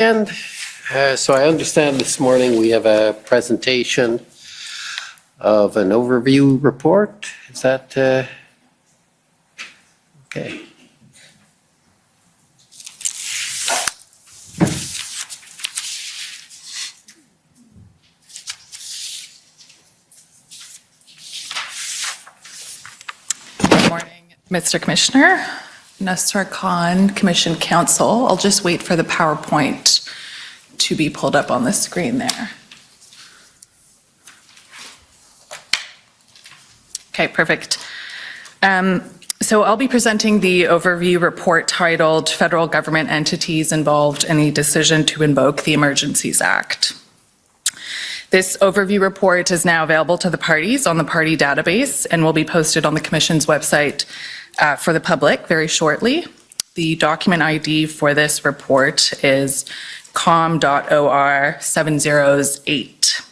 And so I understand this morning we have a presentation of an overview report. Is that okay? Good morning, Mr. Commissioner. Nasser Khan, Commission Counsel. I'll just wait for the PowerPoint to be pulled up on the screen there. Okay, perfect. So I'll be presenting the overview report titled Federal Government Entities Involved in a Decision to Invoke the Emergencies Act. This overview report is now available to the parties on the party database and will be posted on the Commission's website for the public very shortly. The document ID for this report is com.or 708.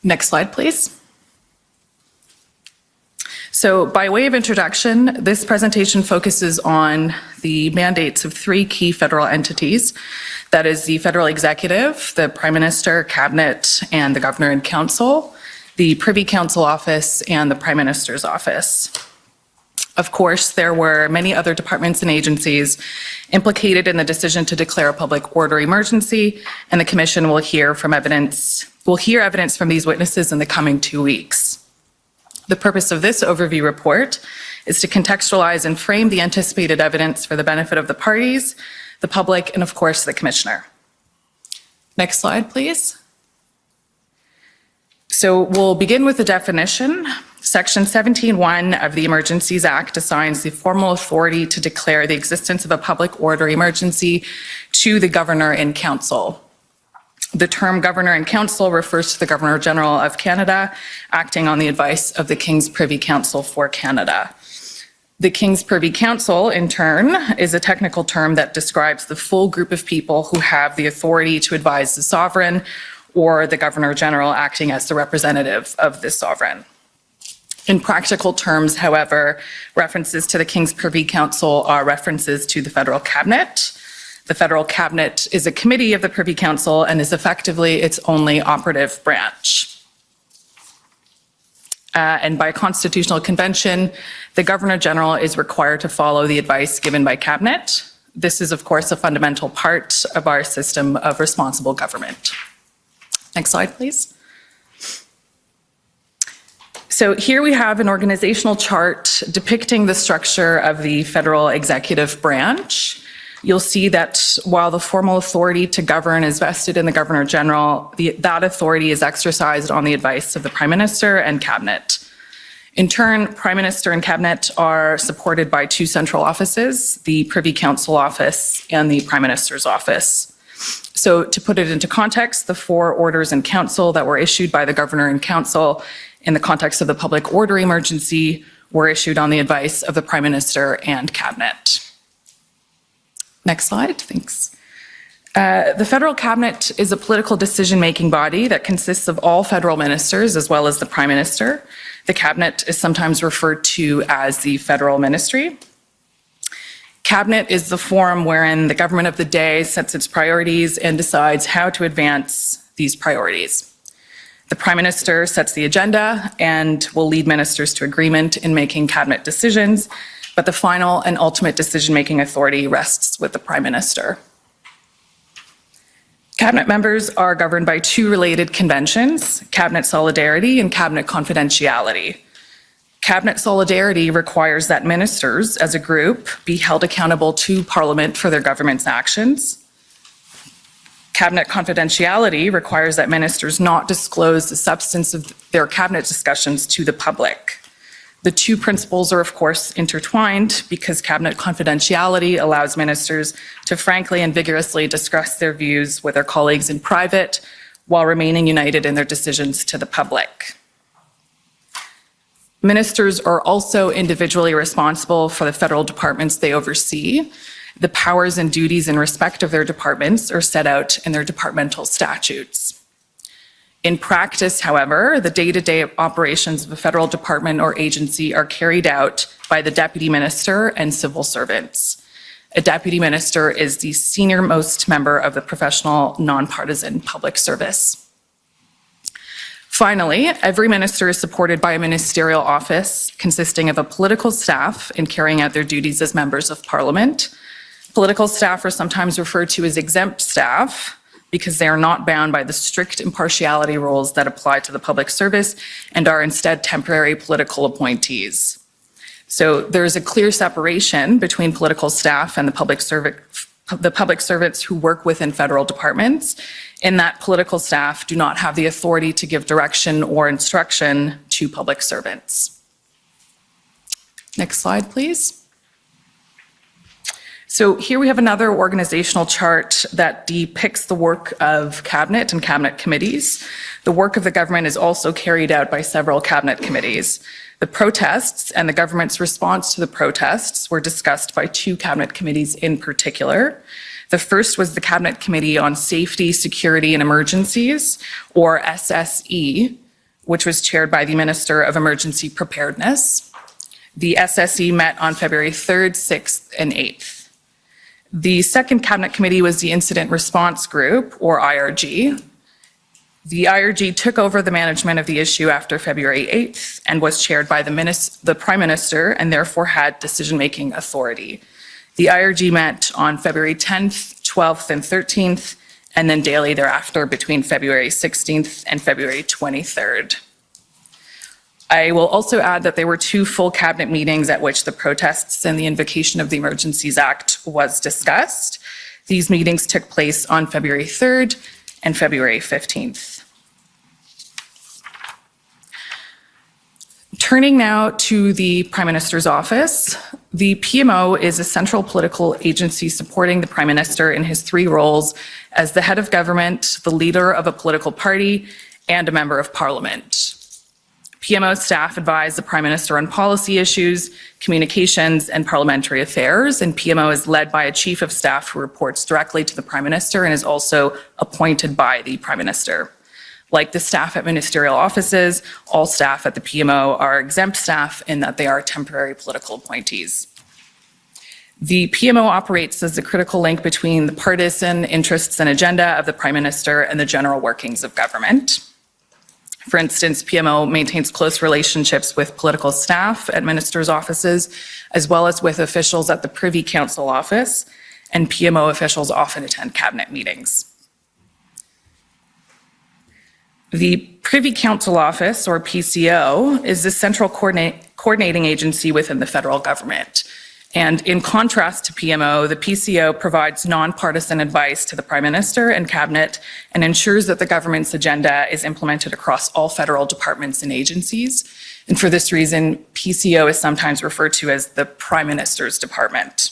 Next slide, please. So by way of introduction, this presentation focuses on the mandates of three key federal entities. That is the federal executive, the Prime Minister, Cabinet, and the Governor and Council, the Privy Council Office, and the Prime Minister's Office. Of course, there were many other departments and agencies implicated in the decision to declare a public order emergency, and the Commission will hear evidence from these witnesses in the coming 2 weeks. The purpose of this overview report is to contextualize and frame the anticipated evidence for the benefit of the parties, the public, and of course, the Commissioner. Next slide, please. So we'll begin with the definition. Section 17(1) of the Emergencies Act assigns the formal authority to declare the existence of a public order emergency to the Governor and Council. The term Governor and Council refers to the Governor General of Canada, acting on the advice of the King's Privy Council for Canada. The King's Privy Council, in turn, is a technical term that describes the full group of people who have the authority to advise the sovereign or the Governor General acting as the representative of the sovereign. In practical terms, however, references to the King's Privy Council are references to the federal cabinet. The federal cabinet is a committee of the Privy Council and is effectively its only operative branch. And by constitutional convention, the Governor General is required to follow the advice given by cabinet. This is, of course, a fundamental part of our system of responsible government. Next slide, please. So here we have an organizational chart depicting the structure of the federal executive branch. You'll see that while the formal authority to govern is vested in the Governor General, that authority is exercised on the advice of the Prime Minister and Cabinet. In turn, Prime Minister and Cabinet are supported by two central offices, the Privy Council Office and the Prime Minister's Office. So to put it into context, the four orders in council that were issued by the Governor and Council in the context of the public order emergency were issued on the advice of the Prime Minister and Cabinet. Next slide, thanks. The federal cabinet is a political decision-making body that consists of all federal ministers as well as the Prime Minister. The cabinet is sometimes referred to as the federal ministry. Cabinet is the forum wherein the government of the day sets its priorities and decides how to advance these priorities. The Prime Minister sets the agenda and will lead ministers to agreement in making cabinet decisions, but the final and ultimate decision-making authority rests with the Prime Minister. Cabinet members are governed by two related conventions, cabinet solidarity and cabinet confidentiality. Cabinet solidarity requires that ministers, as a group, be held accountable to Parliament for their government's actions. Cabinet confidentiality requires that ministers not disclose the substance of their cabinet discussions to the public. The two principles are, of course, intertwined because cabinet confidentiality allows ministers to frankly and vigorously discuss their views with their colleagues in private while remaining united in their decisions to the public. Ministers are also individually responsible for the federal departments they oversee. The powers and duties in respect of their departments are set out in their departmental statutes. In practice, however, the day-to-day operations of a federal department or agency are carried out by the deputy minister and civil servants. A deputy minister is the senior-most member of the professional, nonpartisan public service. Finally, every minister is supported by a ministerial office consisting of a political staff in carrying out their duties as members of parliament. Political staff are sometimes referred to as exempt staff because they are not bound by the strict impartiality rules that apply to the public service and are instead temporary political appointees. So there is a clear separation between political staff and the public servants who work within federal departments, in that political staff do not have the authority to give direction or instruction to public servants. Next slide, please. So here we have another organizational chart that depicts the work of cabinet and cabinet committees. The work of the government is also carried out by several cabinet committees. The protests and the government's response to the protests were discussed by two cabinet committees in particular. The first was the Cabinet Committee on Safety, Security and Emergencies, or SSE, which was chaired by the Minister of Emergency Preparedness. The SSE met on February 3rd, 6th and 8th. The second Cabinet Committee was the Incident Response Group, or IRG. The IRG took over the management of the issue after February 8th and was chaired by the Prime Minister and therefore had decision-making authority. The IRG met on February 10th, 12th, and 13th, and then daily thereafter between February 16th and February 23rd. I will also add that there were two full cabinet meetings at which the protests and the invocation of the Emergencies Act was discussed. These meetings took place on February 3rd and February 15th. Turning now to the Prime Minister's office, the PMO is a central political agency supporting the Prime Minister in his three roles as the head of government, the leader of a political party, and a member of Parliament. PMO staff advise the Prime Minister on policy issues, communications, and parliamentary affairs, and PMO is led by a Chief of Staff who reports directly to the Prime Minister and is also appointed by the Prime Minister. Like the staff at ministerial offices, all staff at the PMO are exempt staff in that they are temporary political appointees. The PMO operates as the critical link between the partisan interests and agenda of the Prime Minister and the general workings of government. For instance, PMO maintains close relationships with political staff at ministers' offices, as well as with officials at the Privy Council office, and PMO officials often attend cabinet meetings. The Privy Council Office, or PCO, is the central coordinating agency within the federal government. And in contrast to PMO, the PCO provides nonpartisan advice to the Prime Minister and Cabinet and ensures that the government's agenda is implemented across all federal departments and agencies. And for this reason, PCO is sometimes referred to as the Prime Minister's Department.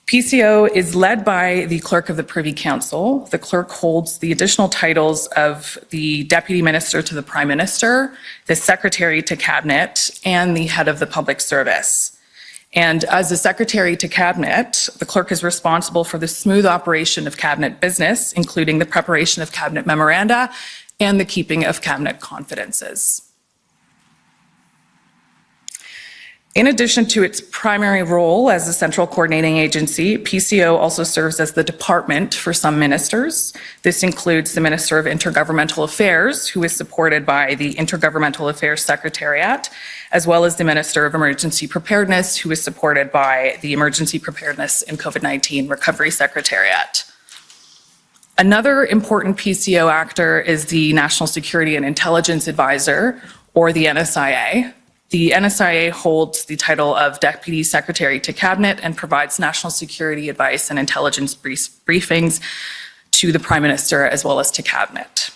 PCO is led by the Clerk of the Privy Council. The Clerk holds the additional titles of the Deputy Minister to the Prime Minister, the Secretary to Cabinet, and the Head of the Public Service. And as the Secretary to Cabinet, the Clerk is responsible for the smooth operation of Cabinet business, including the preparation of Cabinet memoranda and the keeping of Cabinet confidences. In addition to its primary role as a central coordinating agency, PCO also serves as the department for some ministers. This includes the Minister of Intergovernmental Affairs, who is supported by the Intergovernmental Affairs Secretariat, as well as the Minister of Emergency Preparedness, who is supported by the Emergency Preparedness and COVID-19 Recovery Secretariat. Another important PCO actor is the National Security and Intelligence Advisor, or the NSIA. The NSIA holds the title of Deputy Secretary to Cabinet and provides national security advice and intelligence briefings to the Prime Minister as well as to Cabinet.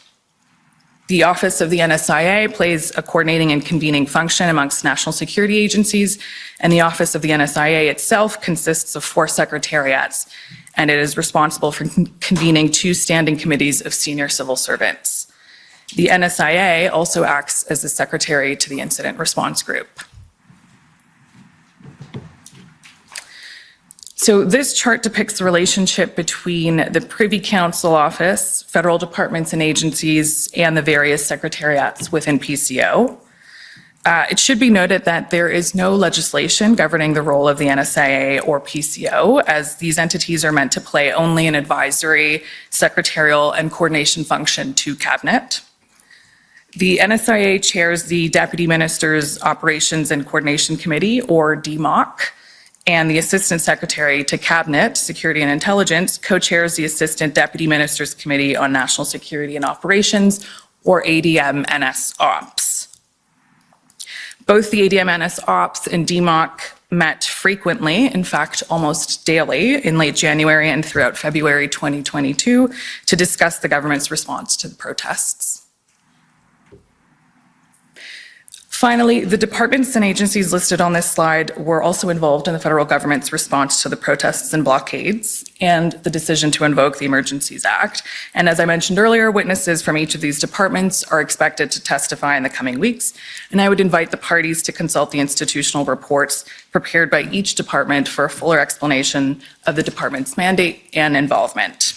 The Office of the NSIA plays a coordinating and convening function amongst national security agencies, and the Office of the NSIA itself consists of 4 secretariats, and it is responsible for convening 2 standing committees of senior civil servants. The NSIA also acts as the secretary to the Incident Response Group. So this chart depicts the relationship between the Privy Council Office, federal departments and agencies, and the various secretariats within PCO. It should be noted that there is no legislation governing the role of the NSIA or PCO, as these entities are meant to play only an advisory, secretarial, and coordination function to Cabinet. The NSIA chairs the Deputy Minister's Operations and Coordination Committee, or DMOC, and the Assistant Secretary to Cabinet, Security and Intelligence, co-chairs the Assistant Deputy Minister's Committee on National Security and Operations, or ADM-NS Ops. Both the ADM-NS Ops and DMOC met frequently, in fact, almost daily, in late January and throughout February 2022 to discuss the government's response to the protests. Finally, the departments and agencies listed on this slide were also involved in the federal government's response to the protests and blockades and the decision to invoke the Emergencies Act. And as I mentioned earlier, witnesses from each of these departments are expected to testify in the coming weeks. And I would invite the parties to consult the institutional reports prepared by each department for a fuller explanation of the department's mandate and involvement.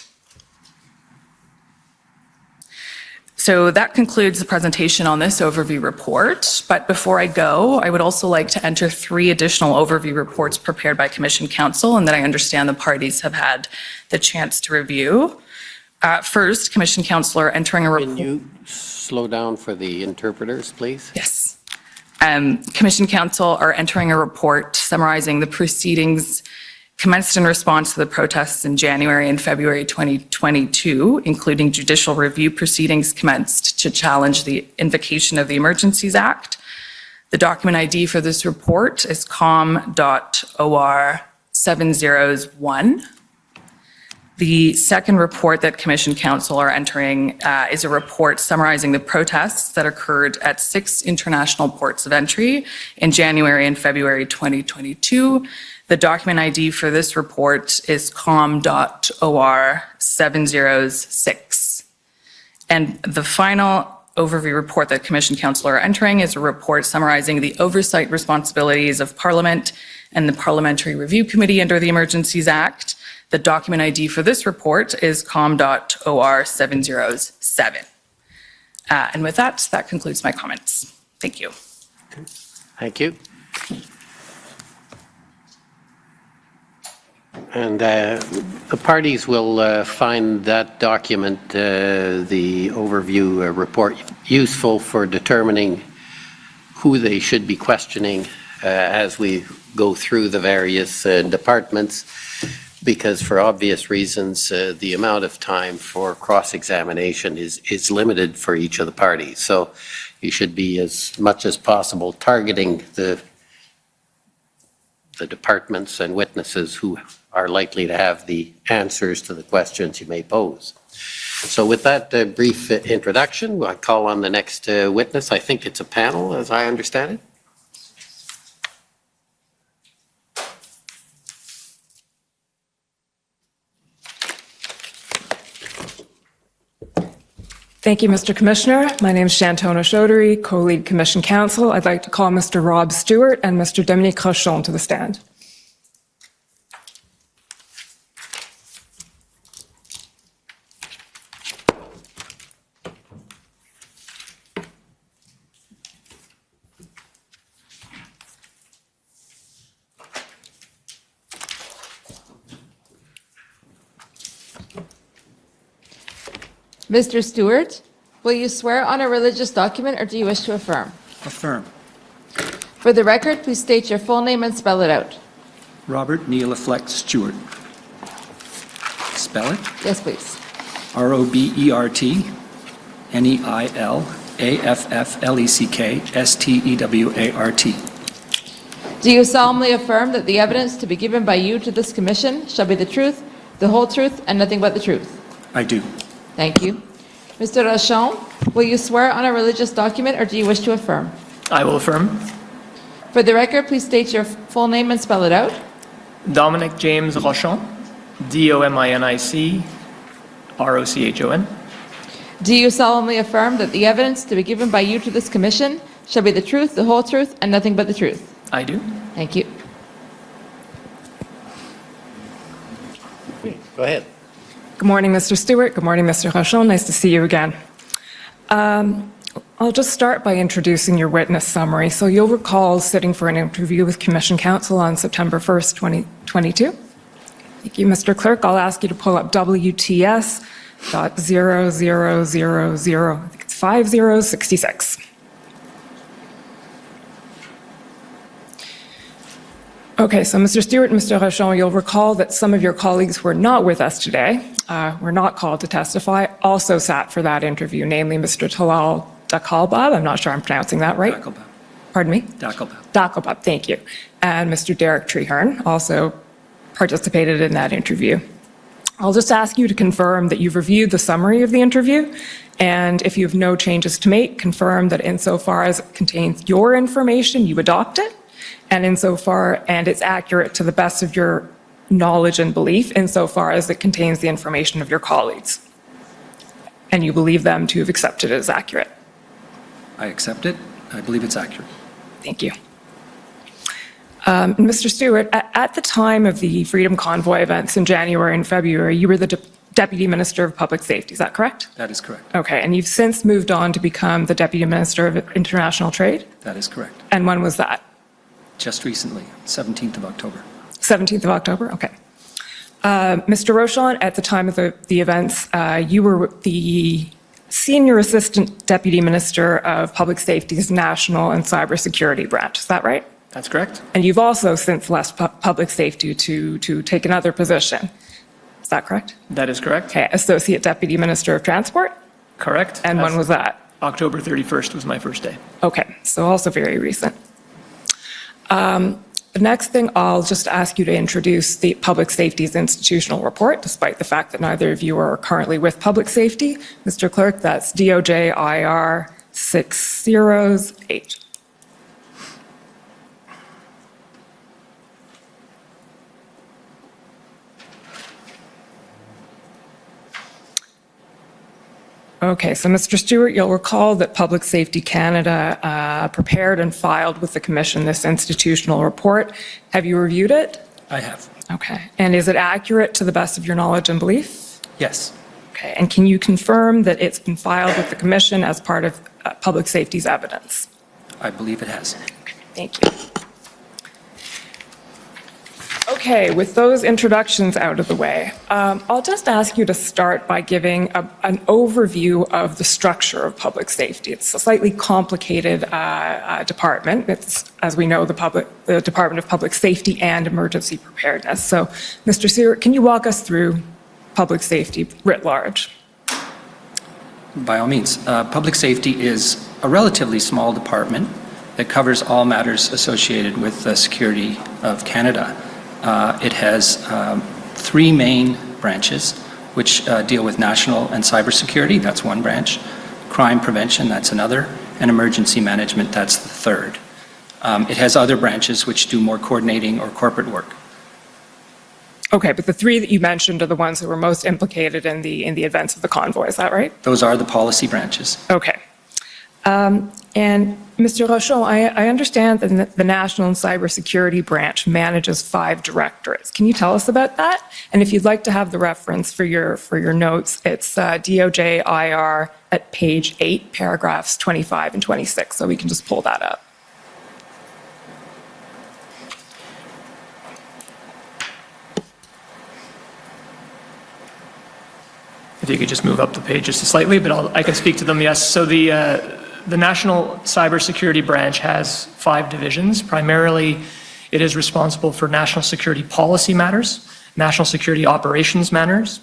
So that concludes the presentation on this overview report. But before I go, I would also like to enter 3 additional overview reports prepared by Commission Counsel and that I understand the parties have had the chance to review. First, Commission Counsel are entering a report. Can you slow down for the interpreters, please? Yes. Commission Counsel are entering a report summarizing the proceedings commenced in response to the protests in January and February 2022, including judicial review proceedings commenced to challenge the invocation of the Emergencies Act. The document ID for this report is COM.OR701. The second report that Commission Counsel are entering is a report summarizing the protests that occurred at 6 international ports of entry in January and February 2022. The document ID for this report is COM.OR706. And the final overview report that Commission Counsel are entering is a report summarizing the oversight responsibilities of Parliament and the Parliamentary Review Committee under the Emergencies Act. The document ID for this report is COM.OR707. And with that, that concludes my comments. Thank you. Thank you. And the parties will find that document, the overview report, useful for determining who they should be questioning as we go through the various departments, because for obvious reasons, the amount of time for cross-examination is limited for each of the parties. So you should be, as much as possible, targeting the departments and witnesses who are likely to have the answers to the questions you may pose. So with that brief introduction, I'll call on the next witness. I think it's a panel, as I understand it. Thank you, Mr. Commissioner. My name is Shantona Chaudhary, co-lead Commission Counsel. I'd like to call Mr. Rob Stewart and Mr. Dominique Rochon to the stand. Mr. Stewart, will you swear on a religious document or do you wish to affirm? Affirm. For the record, please state your full name and spell it out. Robert Neil Affleck Stewart. Spell it? Yes, please. ROBERT NEILAFFLECKSTEWART. Do you solemnly affirm that the evidence to be given by you to this commission shall be the truth, the whole truth, and nothing but the truth? I do. Thank you. Mr. Rochon, will you swear on a religious document or do you wish to affirm? I will affirm. For the record, please state your full name and spell it out. Dominic James Rochon, DOMINIC ROCHON. Do you solemnly affirm that the evidence to be given by you to this commission shall be the truth, the whole truth, and nothing but the truth? I do. Thank you. Go ahead. Good morning, Mr. Stewart. Good morning, Mr. Rochon. Nice to see you again. I'll just start by introducing your witness summary. So you'll recall sitting for an interview with Commission Counsel on September 1st, 2022. Thank you, Mr. Clerk. I'll ask you to pull up WTS.0000, I think it's 5066. Okay, so Mr. Stewart and Mr. Rochon, you'll recall that some of your colleagues who are not with us today, were not called to testify, also sat for that interview, namely Mr. Talal Dakalbab, I'm not sure I'm pronouncing that right. Dakelbab. Pardon me? Dakelbab. Dakalbab, thank you. And Mr. Derek Treherne also participated in that interview. I'll just ask you to confirm that you've reviewed the summary of the interview, and if you have no changes to make, confirm that insofar as it contains your information, you adopt it, and insofar and it's accurate to the best of your knowledge and belief insofar as it contains the information of your colleagues, and you believe them to have accepted it as accurate. I accept it. I believe it's accurate. Thank you. Mr. Stewart, at the time of the Freedom Convoy events in January and February, you were the Deputy Minister of Public Safety, is that correct? That is correct. Okay, and you've since moved on to become the Deputy Minister of International Trade? That is correct. And when was that? Just recently, 17th of October. 17th of October, okay. Mr. Rochon, at the time of the events, you were the Senior Assistant Deputy Minister of Public Safety's National and Cybersecurity Branch, is that right? That's correct. And you've also since left public safety to take another position. Is that correct? That is correct. Okay, Associate Deputy Minister of Transport? Correct. And when was that? October 31st was my first day. Okay, so also very recent. The next thing, I'll just ask you to introduce the Public Safety's institutional report, despite the fact that neither of you are currently with Public Safety. Mr. Clerk, that's DOJ IR 608. Okay, so Mr. Stewart, you'll recall that Public Safety Canada prepared and filed with the Commission this institutional report. Have you reviewed it? I have. Okay, and is it accurate to the best of your knowledge and belief? Yes. Okay, and can you confirm that it's been filed with the Commission as part of Public Safety's evidence? I believe it has. Thank you. Okay, with those introductions out of the way, I'll just ask you to start by giving an overview of the structure of public safety. It's a slightly complicated department. It's, as we know, the Department of Public Safety and Emergency Preparedness. So, Mr. Stewart, can you walk us through public safety writ large? By all means. Public safety is a relatively small department that covers all matters associated with the security of Canada. It has three main branches, which deal with national and cybersecurity, that's one branch, crime prevention, that's another, and emergency management, that's the third. It has other branches which do more coordinating or corporate work. Okay, but the three that you mentioned are the ones that were most implicated in the events of the convoy, is that right? Those are the policy branches. Okay. And Mr. Rochon, I understand that the National and Cybersecurity Branch manages 5 directorates. Can you tell us about that? And if you'd like to have the reference for your notes, it's DOJ IR at page 8, paragraphs 25 and 26, so we can just pull that up. If you could just move up the page just slightly, but I can speak to them, yes. So the National Cybersecurity Branch has 5 divisions. Primarily, it is responsible for national security policy matters, national security operations matters,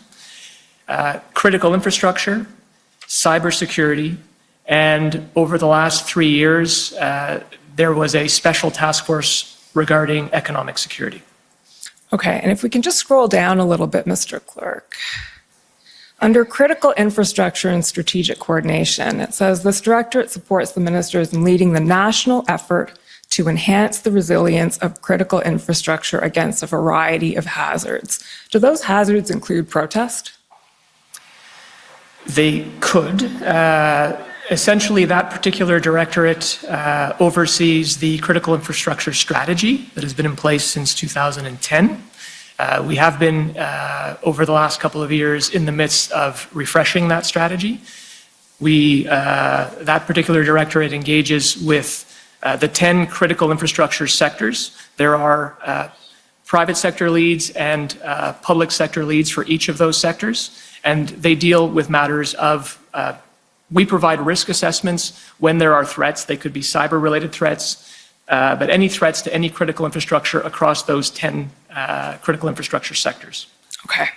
critical infrastructure, cybersecurity, and over the last 3 years, there was a special task force regarding economic security. Okay, and if we can just scroll down a little bit, Mr. Clerk. Under critical infrastructure and strategic coordination, it says this directorate supports the ministers in leading the national effort to enhance the resilience of critical infrastructure against a variety of hazards. Do those hazards include protest? They could. Essentially, that particular directorate oversees the critical infrastructure strategy that has been in place since 2010. We have been, over the last couple of years, in the midst of refreshing that strategy. That particular directorate engages with the 10 critical infrastructure sectors. There are private sector leads and public sector leads for each of those sectors, and they deal with matters of, we provide risk assessments when there are threats. They could be cyber-related threats, but any threats to any critical infrastructure across those 10 critical infrastructure sectors. Okay.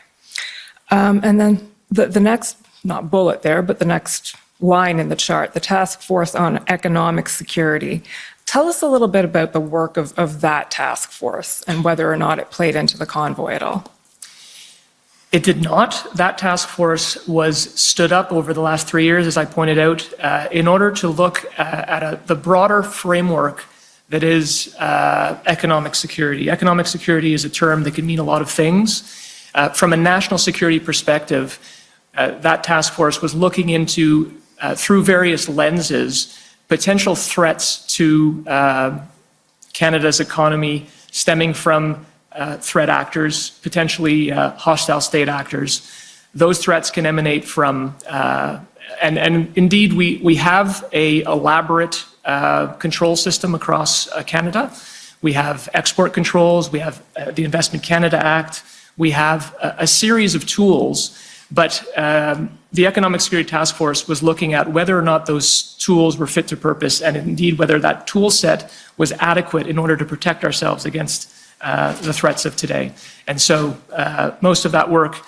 And then the next, not bullet there, but the next line in the chart, the Task Force on Economic Security. Tell us a little bit about the work of that task force and whether or not it played into the convoy at all. It did not. That task force was stood up over the last 3 years, as I pointed out, in order to look at the broader framework that is economic security. Economic security is a term that can mean a lot of things. From a national security perspective, that task force was looking into, through various lenses, potential threats to Canada's economy stemming from threat actors, potentially hostile state actors. Those threats can emanate from, and indeed we have an elaborate control system across Canada. We have export controls, we have the Investment Canada Act, we have a series of tools, but the Economic Security Task Force was looking at whether or not those tools were fit to purpose, and indeed whether that tool set was adequate in order to protect ourselves against the threats of today. And so most of that work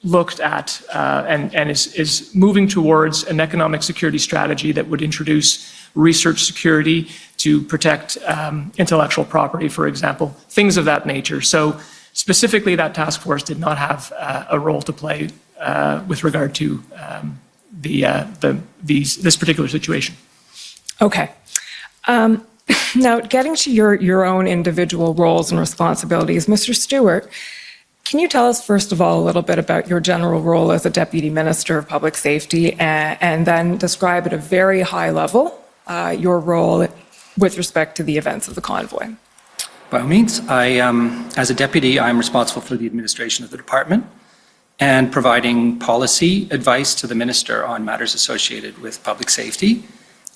looked at and is moving towards an economic security strategy that would introduce research security to protect intellectual property, for example, things of that nature. So specifically, that task force did not have a role to play with regard to this particular situation. Okay. Now, getting to your own individual roles and responsibilities, Mr. Stewart, can you tell us, first of all, a little bit about your general role as a Deputy Minister of Public Safety, and then describe at a very high level your role with respect to the events of the convoy? By all means, as a deputy, I'm responsible for the administration of the department and providing policy advice to the minister on matters associated with public safety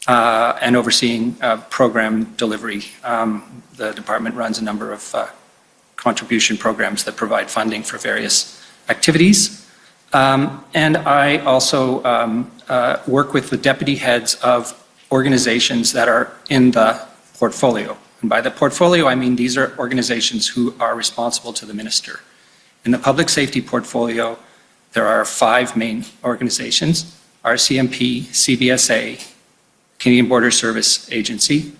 and overseeing program delivery. The department runs a number of contribution programs that provide funding for various activities. And I also work with the deputy heads of organizations that are in the portfolio. And by the portfolio, I mean these are organizations who are responsible to the minister. In the public safety portfolio, there are 5 main organizations: RCMP, CBSA, Canadian Border Service Agency,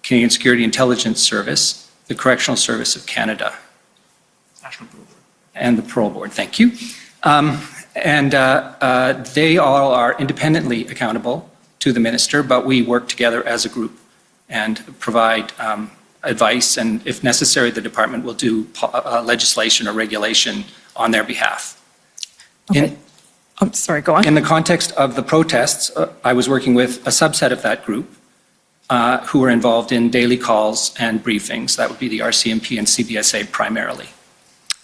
Canadian Security Intelligence Service, the Correctional Service of Canada, and the Parole Board. Thank you. They all are independently accountable to the minister, but we work together as a group and provide advice, and if necessary, the department will do legislation or regulation on their behalf. Okay. I'm sorry, go on. In the context of the protests, I was working with a subset of that group who were involved in daily calls and briefings. That would be the RCMP and CBSA primarily,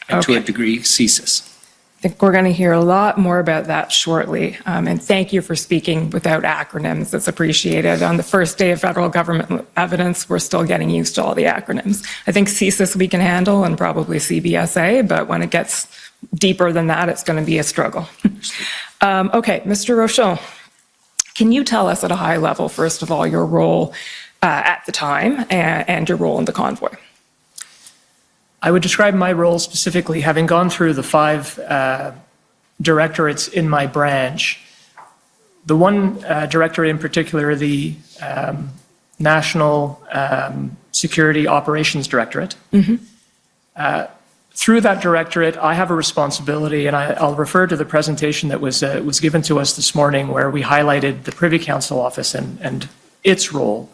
and to a degree, CSIS. I think we're going to hear a lot more about that shortly. And thank you for speaking without acronyms. It's appreciated. On the first day of federal government evidence, we're still getting used to all the acronyms. I think CSIS we can handle, and probably CBSA, but when it gets deeper than that, it's going to be a struggle. Okay, Mr. Rochon, can you tell us at a high level, first of all, your role at the time and your role in the convoy? I would describe my role specifically, having gone through the 5 directorates in my branch. The one directorate in particular, the National Security Operations Directorate. Mm-hmm. Through that directorate, I have a responsibility, and I'll refer to the presentation that was given to us this morning, where we highlighted the Privy Council Office and its role.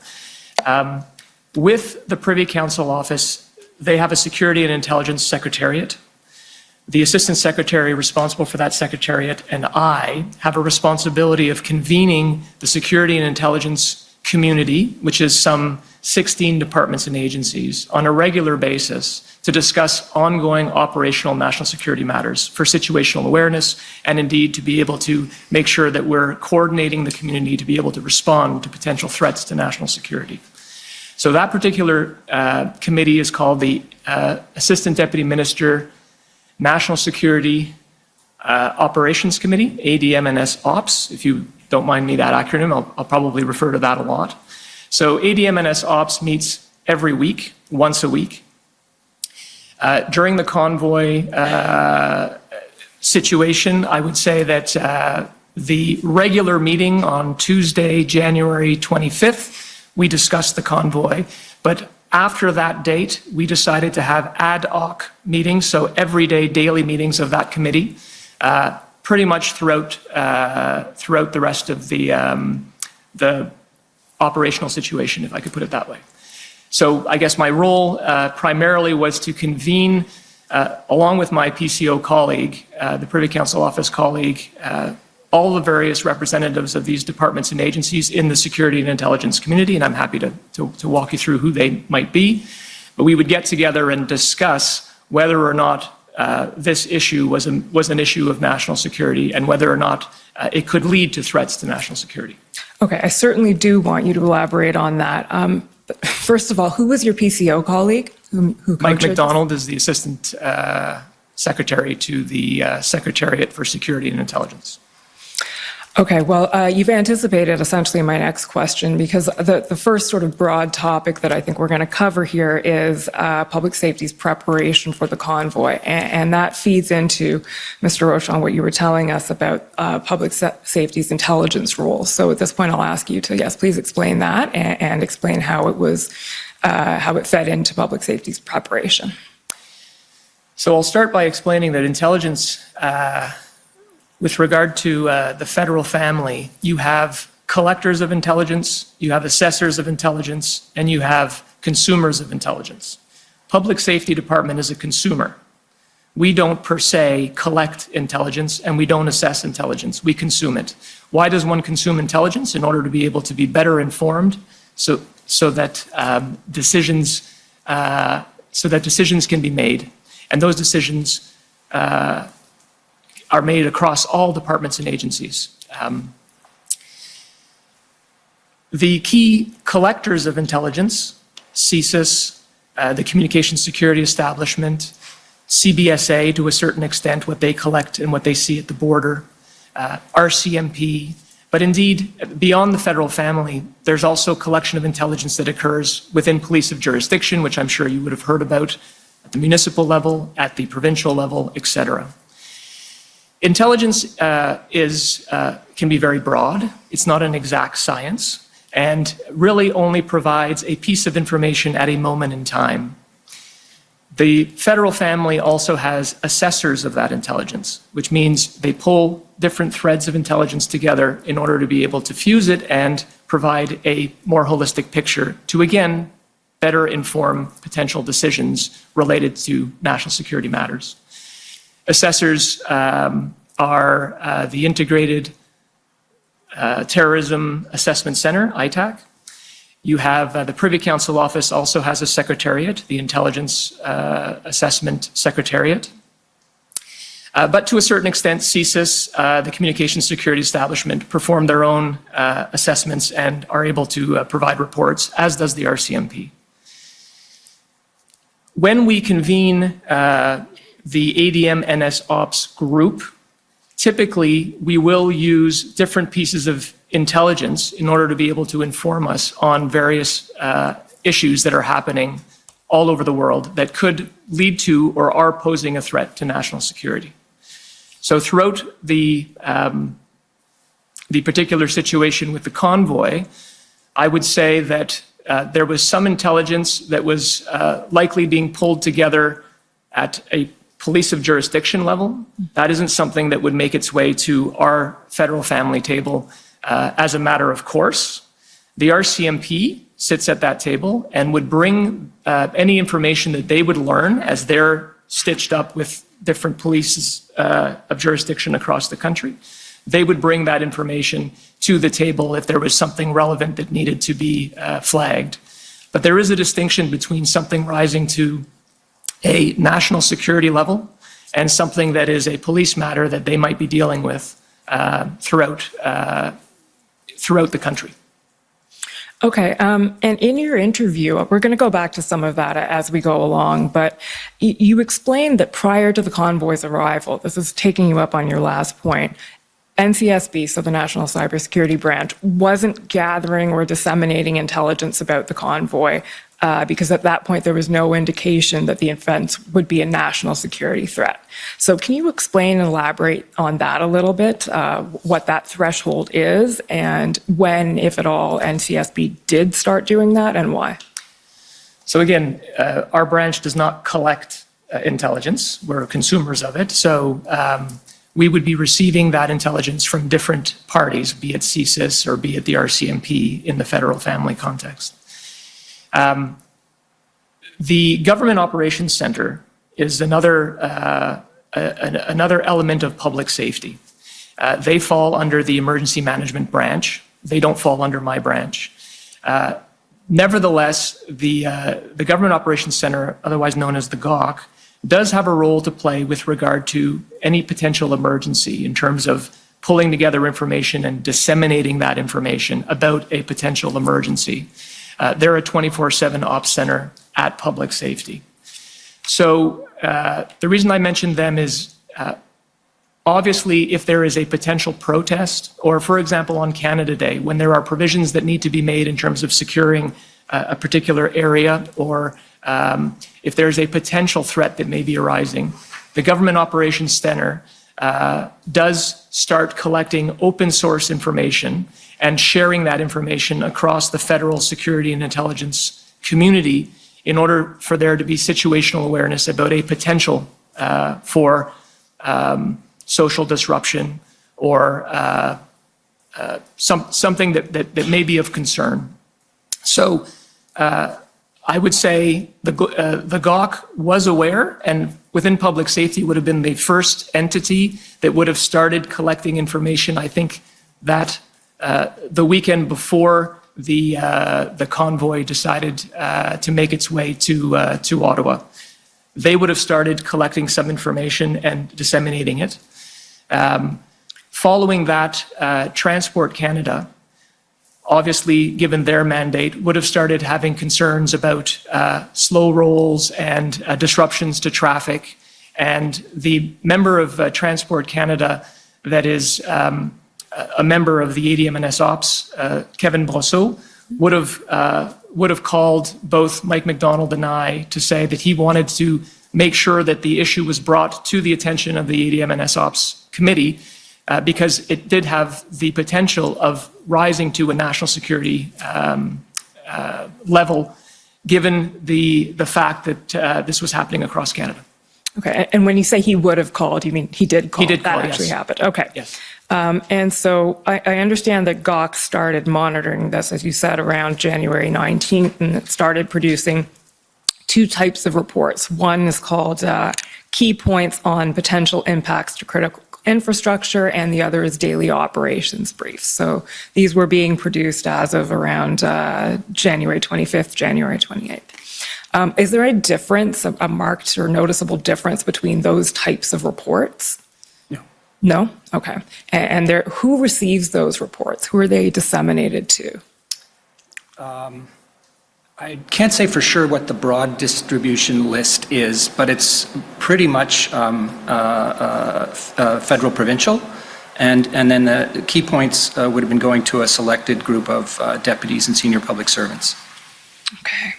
With the Privy Council Office, they have a Security and Intelligence Secretariat. The Assistant Secretary responsible for that secretariat and I have a responsibility of convening the security and intelligence community, which is some 16 departments and agencies on a regular basis to discuss ongoing operational national security matters for situational awareness, and indeed to be able to make sure that we're coordinating the community to be able to respond to potential threats to national security. So that particular committee is called the Assistant Deputy Minister National Security Operations Committee, ADMNS Ops. If you don't mind me that acronym, I'll probably refer to that a lot. So ADMNS Ops meets every week, once a week. During the convoy situation, I would say that the regular meeting on Tuesday, January 25th, we discussed the convoy, but after that date, we decided to have ad hoc meetings, so everyday daily meetings of that committee, pretty much throughout the rest of the operational situation, if I could put it that way. So I guess my role primarily was to convene, along with my PCO colleague, the Privy Council Office colleague, all the various representatives of these departments and agencies in the security and intelligence community, and I'm happy to walk you through who they might be. But we would get together and discuss whether or not this issue was an issue of national security and whether or not it could lead to threats to national security. Okay, I certainly do want you to elaborate on that. But first of all, who was your PCO colleague? Who Mike McDonald is the Assistant Secretary to the Secretariat for Security and Intelligence. Okay, well, you've anticipated essentially my next question, because the first sort of broad topic that I think we're going to cover here is public safety's preparation for the convoy. And that feeds into, Mr. Rochon, what you were telling us about public safety's intelligence role. So at this point, I'll ask you to, yes, please explain that and explain how it fed into public safety's preparation. So I'll start by explaining that intelligence, with regard to the federal family, you have collectors of intelligence, you have assessors of intelligence, and you have consumers of intelligence. Public Safety Department is a consumer. We don't per se collect intelligence and we don't assess intelligence, we consume it. Why does one consume intelligence? In order to be able to be better informed so that decisions can be made. And those decisions are made across all departments and agencies. The key collectors of intelligence, CSIS, the Communications Security Establishment, CBSA to a certain extent, what they collect and what they see at the border, RCMP, but indeed, beyond the federal family, there's also collection of intelligence that occurs within police of jurisdiction, which I'm sure you would have heard about at the municipal level, at the provincial level, et cetera. Intelligence can be very broad. It's not an exact science and really only provides a piece of information at a moment in time. The federal family also has assessors of that intelligence, which means they pull different threads of intelligence together in order to be able to fuse it and provide a more holistic picture to, again, better inform potential decisions related to national security matters. Assessors are the Integrated Terrorism Assessment Center, ITAC. You have the Privy Council Office also has a secretariat, the Intelligence Assessment Secretariat. But to a certain extent, CSIS, the Communications Security Establishment, perform their own assessments and are able to provide reports, as does the RCMP. When we convene the ADM-NS Ops group, typically we will use different pieces of intelligence in order to be able to inform us on various issues that are happening all over the world that could lead to or are posing a threat to national security. So throughout the particular situation with the convoy, I would say that there was some intelligence that was likely being pulled together at a police of jurisdiction level. That isn't something that would make its way to our federal family table as a matter of course. The RCMP sits at that table and would bring any information that they would learn as they're stitched up with different polices of jurisdiction across the country. They would bring that information to the table if there was something relevant that needed to be flagged. But there is a distinction between something rising to a national security level and something that is a police matter that they might be dealing with throughout the country. Okay, and in your interview, we're going to go back to some of that as we go along, but you explained that prior to the convoy's arrival, this is taking you up on your last point, NCSB, so the National Cybersecurity Branch, wasn't gathering or disseminating intelligence about the convoy because at that point there was no indication that the offense would be a national security threat. So can you explain and elaborate on that a little bit, what that threshold is and when, if at all, NCSB did start doing that and why? So again, our branch does not collect intelligence. We're consumers of it. So we would be receiving that intelligence from different parties, be it CSIS or be it the RCMP in the federal family context. The Government Operations Center is another element of public safety. They fall under the Emergency Management Branch. They don't fall under my branch. Nevertheless, the Government Operations Center, otherwise known as the GOC, does have a role to play with regard to any potential emergency in terms of pulling together information and disseminating that information about a potential emergency. They're a 24/7 ops center at public safety. So the reason I mentioned them is obviously if there is a potential protest or, for example, on Canada Day, when there are provisions that need to be made in terms of securing a particular area or if there's a potential threat that may be arising, the Government Operations Center does start collecting open source information and sharing that information across the federal security and intelligence community in order for there to be situational awareness about a potential for social disruption or something that may be of concern. So I would say the GOC was aware, and within public safety would have been the first entity that would have started collecting information. I think that the weekend before the convoy decided to make its way to Ottawa, they would have started collecting some information and disseminating it. Following that, Transport Canada, obviously, given their mandate, would have started having concerns about slow rolls and disruptions to traffic. And the member of Transport Canada that is a member of the ADM&S Ops, Kevin Brosseau, would have called both Mike McDonald and I to say that he wanted to make sure that the issue was brought to the attention of the ADM&S Ops committee because it did have the potential of rising to a national security level, given the fact that this was happening across Canada. Okay, and when you say he would have called, you mean he did call? He did call, that actually yes. happened. Okay. Yes. And so I understand that GOC started monitoring this, as you said, around January 19th, and it started producing two types of reports. One is called Key Points on Potential Impacts to Critical Infrastructure, and the other is Daily Operations Briefs. So these were being produced as of around January 25th, January 28th. Is there a difference, a marked or noticeable difference between those types of reports? No. No? Okay. And who receives those reports? Who are they disseminated to? I can't say for sure what the broad distribution list is, but it's pretty much federal provincial. And then the key points would have been going to a selected group of deputies and senior public servants. Okay.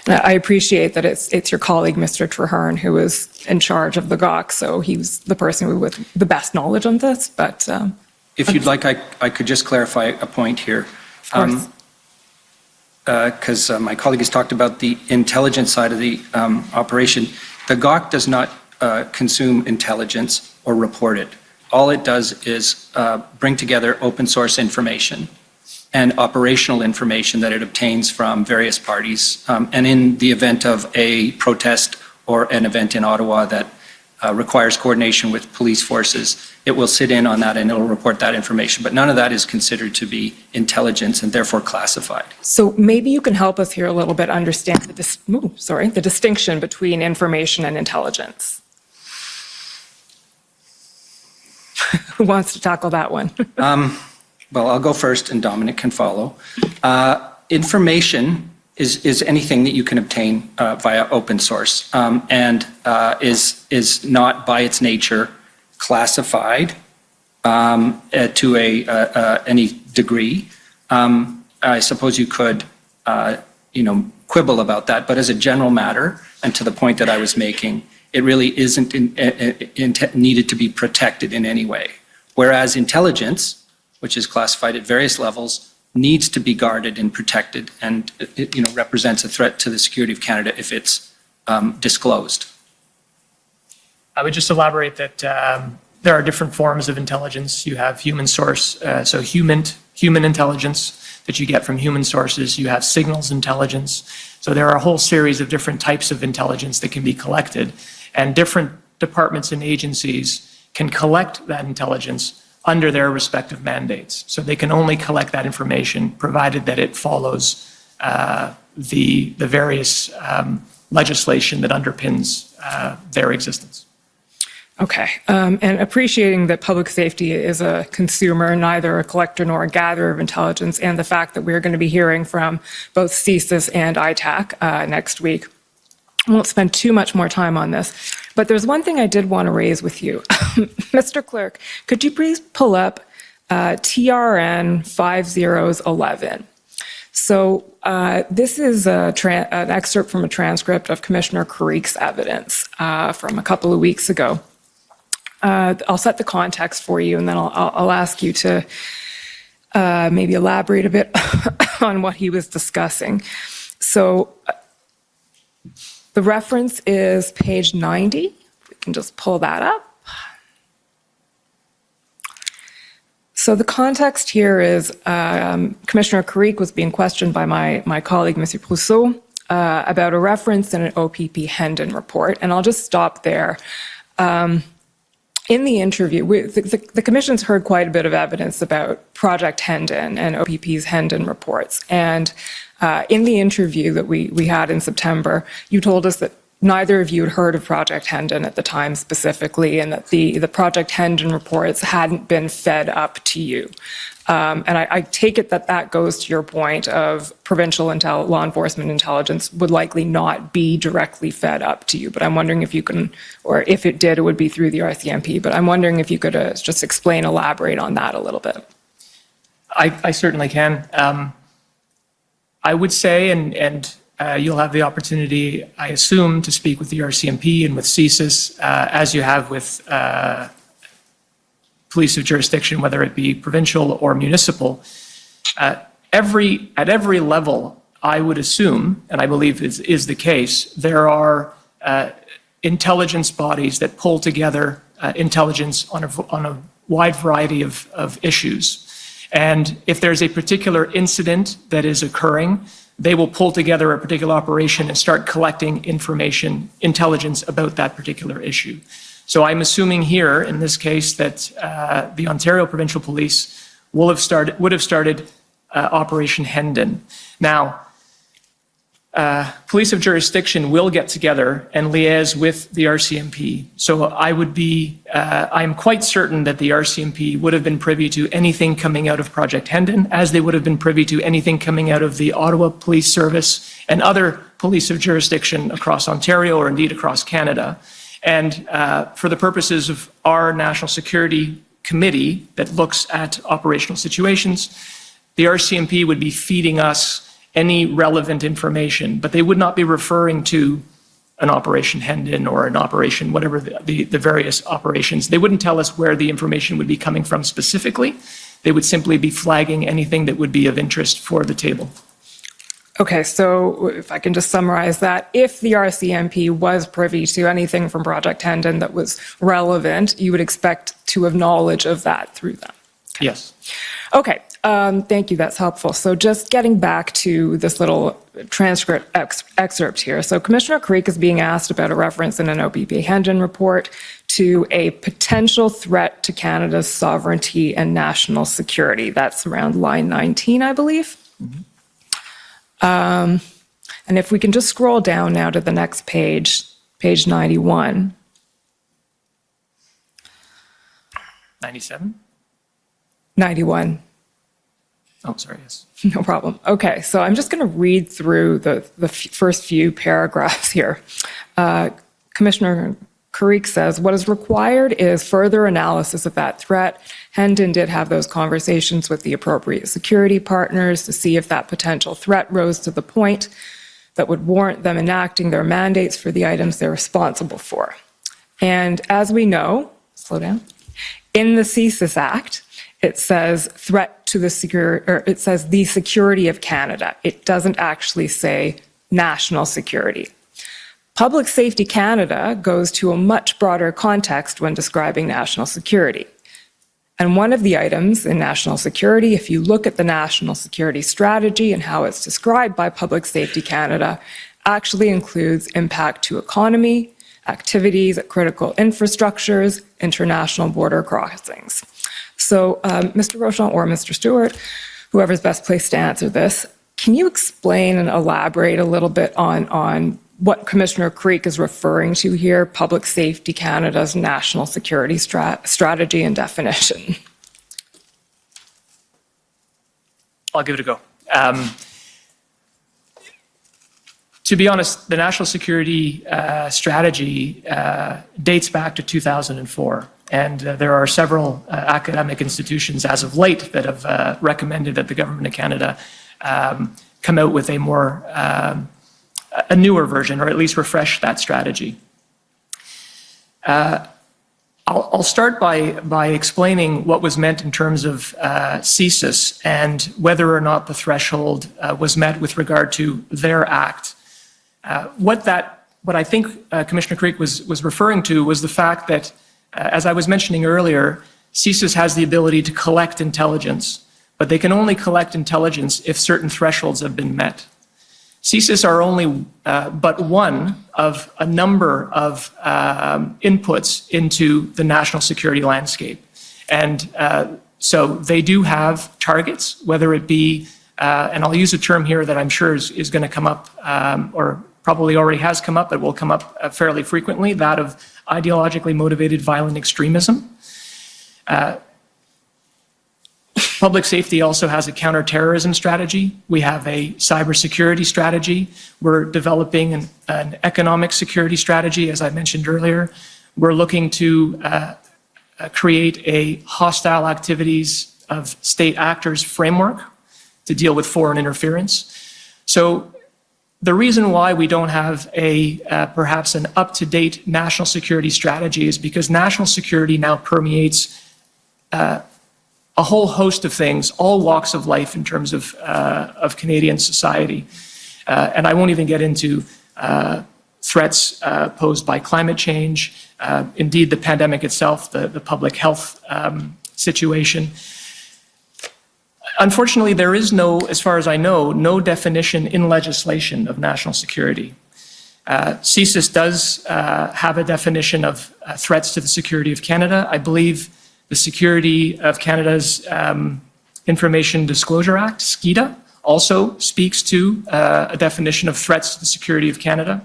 I appreciate that it's your colleague, Mr. Treherne, who is in charge of the GOC, so he's the person with the best knowledge on this, but... If you'd like, I could just clarify a point here. Of course. Because my colleague has talked about the intelligence side of the operation. The GOC does not consume intelligence or report it. All it does is bring together open source information and operational information that it obtains from various parties. And in the event of a protest or an event in Ottawa that requires coordination with police forces, it will sit in on that and it'll report that information. But none of that is considered to be intelligence and therefore classified. So maybe you can help us here a little bit understand the distinction between information and intelligence. Who wants to tackle that one? Well, I'll go first and Dominic can follow. Information is anything that you can obtain via open source and is not by its nature classified to any degree. I suppose you could, quibble about that, but as a general matter, and to the point that I was making, it really isn't needed to be protected in any way. Whereas intelligence, which is classified at various levels, needs to be guarded and protected, and it represents a threat to the security of Canada if it's disclosed. I would just elaborate that there are different forms of intelligence. You have human source, so human intelligence that you get from human sources. You have signals intelligence. So there are a whole series of different types of intelligence that can be collected, and different departments and agencies can collect that intelligence under their respective mandates. So they can only collect that information provided that it follows the various legislation that underpins their existence. Okay, and appreciating that public safety is a consumer, neither a collector nor a gatherer of intelligence, and the fact that we're going to be hearing from both CSIS and ITAC next week, I won't spend too much more time on this, but there's one thing I did want to raise with you. Mr. Clerk, could you please pull up TRN 5011? So this is an excerpt from a transcript of Commissioner Carrique's evidence from a couple of weeks ago. I'll set the context for you, and then I'll ask you to maybe elaborate a bit on what he was discussing. So the reference is page 90. We can just pull that up. So the context here is Commissioner Carrique was being questioned by my colleague, Monsieur Brousseau, about a reference in an OPP Hendon report, and I'll just stop there. In the interview, the Commission's heard quite a bit of evidence about Project Hendon and OPP's Hendon reports. And in the interview that we had in September, you told us that neither of you had heard of Project Hendon at the time specifically, and that the Project Hendon reports hadn't been fed up to you. And I take it that goes to your point of provincial law enforcement intelligence would likely not be directly fed up to you. But I'm wondering if you can, or if it did, it would be through the RCMP. But I'm wondering if you could just elaborate on that a little bit. I certainly can. I would say, and you'll have the opportunity, I assume, to speak with the RCMP and with CSIS, as you have with police of jurisdiction, whether it be provincial or municipal. At every level, I would assume, and I believe is the case, there are intelligence bodies that pull together intelligence on a wide variety of issues. And if there's a particular incident that is occurring, they will pull together a particular operation and start collecting information, intelligence about that particular issue. So I'm assuming here, in this case, that the Ontario Provincial Police would have started Operation Hendon. Now, police of jurisdiction will get together and liaise with the RCMP. So I'm quite certain that the RCMP would have been privy to anything coming out of Project Hendon, as they would have been privy to anything coming out of the Ottawa Police Service and other police of jurisdiction across Ontario or indeed across Canada. And for the purposes of our National Security Committee that looks at operational situations, the RCMP would be feeding us any relevant information, but they would not be referring to an Operation Hendon or an operation, whatever the various operations. They wouldn't tell us where the information would be coming from specifically. They would simply be flagging anything that would be of interest for the table. Okay, so if I can just summarize that, if the RCMP was privy to anything from Project Hendon that was relevant, you would expect to have knowledge of that through them. Yes. Okay, thank you, that's helpful. So just getting back to this little transcript excerpt here. So Commissioner Creek is being asked about a reference in an OBP Hendon report to a potential threat to Canada's sovereignty and national security. That's around line 19, I believe. And if we can just scroll down now to the next page, page 91. 97? 91. Oh, sorry, yes. No problem. Okay, so I'm just going to read through the first few paragraphs here. Commissioner Carrick says, what is required is further analysis of that threat. Hendon did have those conversations with the appropriate security partners to see if that potential threat rose to the point that would warrant them enacting their mandates for the items they're responsible for. And as we know, slow down, in the Emergencies Act, it says threat to the it says the security of Canada. It doesn't actually say national security. Public Safety Canada goes to a much broader context when describing national security. And one of the items in national security, if you look at the national security strategy and how it's described by Public Safety Canada, actually includes impact to economy, activities at critical infrastructures, international border crossings. So, Mr. Rochon or Mr. Stewart, whoever's best placed to answer this, can you explain and elaborate a little bit on what Commissioner Creek is referring to here, Public Safety Canada's national security strategy and definition? I'll give it a go. To be honest, the national security strategy dates back to 2004. And there are several academic institutions as of late that have recommended that the Government of Canada come out with a newer version, or at least refresh that strategy. I'll start by explaining what was meant in terms of CSIS and whether or not the threshold was met with regard to their act. What I think Commissioner Creek was referring to was the fact that, as I was mentioning earlier, CSIS has the ability to collect intelligence, but they can only collect intelligence if certain thresholds have been met. CSIS are only but one of a number of inputs into the national security landscape. And so they do have targets, whether it be, and I'll use a term here that I'm sure is going to come up, or probably already has come up, but will come up fairly frequently, that of ideologically motivated violent extremism. Public safety also has a counterterrorism strategy. We have a cybersecurity strategy. We're developing an economic security strategy, as I mentioned earlier. We're looking to create a hostile activities of state actors framework to deal with foreign interference. So the reason why we don't have perhaps an up-to-date national security strategy is because national security now permeates a whole host of things, all walks of life in terms of Canadian society. And I won't even get into threats posed by climate change, indeed the pandemic itself, the public health situation. Unfortunately, there is no, as far as I know, no definition in legislation of national security. CSIS does have a definition of threats to the security of Canada. I believe the Security of Canada's Information Disclosure Act, SCIDA, also speaks to a definition of threats to the security of Canada.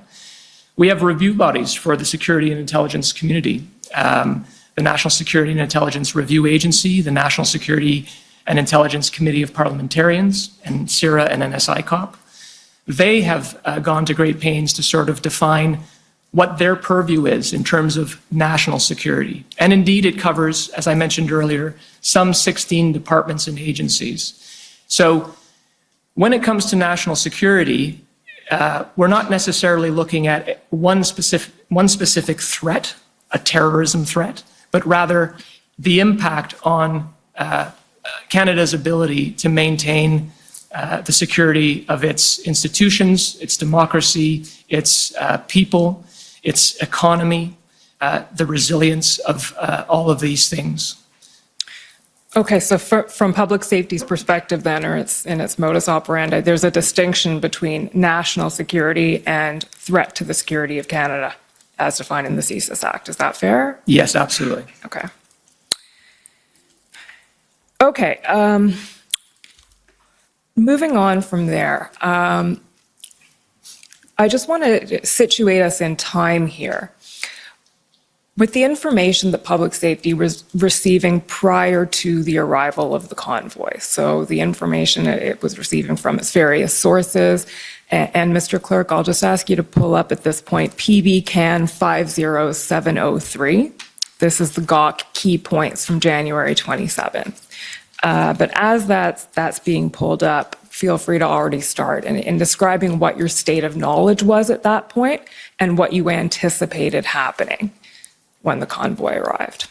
We have review bodies for the security and intelligence community. The National Security and Intelligence Review Agency, the National Security and Intelligence Committee of Parliamentarians, and CIRA and NSICOP. They have gone to great pains to sort of define what their purview is in terms of national security. And indeed, it covers, as I mentioned earlier, some 16 departments and agencies. So when it comes to national security, we're not necessarily looking at one specific threat, a terrorism threat, but rather the impact on Canada's ability to maintain the security of its institutions, its democracy, its people, its economy, the resilience of all of these things. Okay, so from public safety's perspective then, or in its modus operandi, there's a distinction between national security and threat to the security of Canada, as defined in the CSIS Act. Is that fair? Yes, absolutely. Okay. Okay, moving on from there, I just want to situate us in time here. With the information that public safety was receiving prior to the arrival of the convoy, so the information it was receiving from its various sources, and Mr. Clerk, I'll just ask you to pull up at this point PB Can 50703. This is the GOC key points from January 27th. But as that's being pulled up, feel free to already start in describing what your state of knowledge was at that point and what you anticipated happening when the convoy arrived.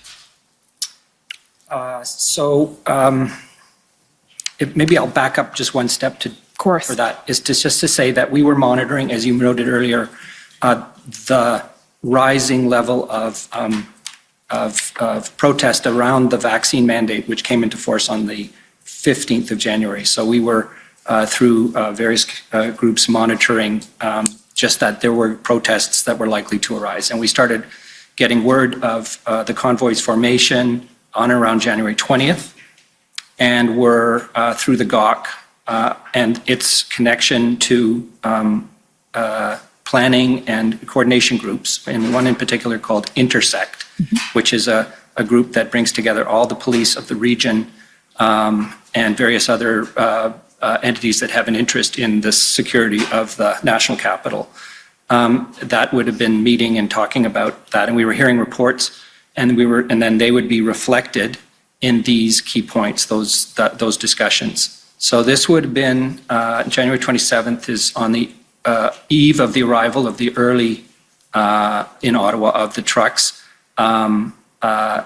Maybe I'll back up just one step for that, is just to say that we were monitoring, as you noted earlier, the rising level of protest around the vaccine mandate, which came into force on the 15th of January. So we were, through various groups, monitoring just that there were protests that were likely to arise. And we started getting word of the convoy's formation on around January 20th, and were through the GOC and its connection to planning and coordination groups, and one in particular called Intersect, which is a group that brings together all the police of the region and various other entities that have an interest in the security of the national capital. That would have been meeting and talking about that, and we were hearing reports, and then they would be reflected in these key points, those discussions. So this would have been January 27th is on the eve of the arrival of the early in Ottawa of the trucks, and I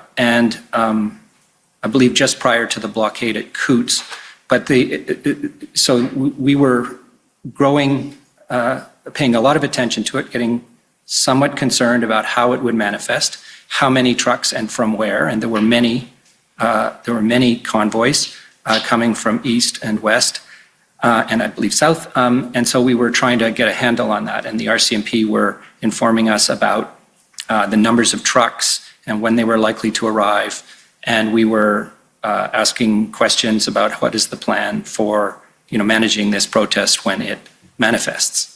believe just prior to the blockade at Coots. But so we were growing, paying a lot of attention to it, getting somewhat concerned about how it would manifest, how many trucks and from where, and there were many convoys coming from east and west, and I believe south, and so we were trying to get a handle on that, and the RCMP were informing us about the numbers of trucks and when they were likely to arrive, and we were asking questions about what is the plan for managing this protest when it manifests.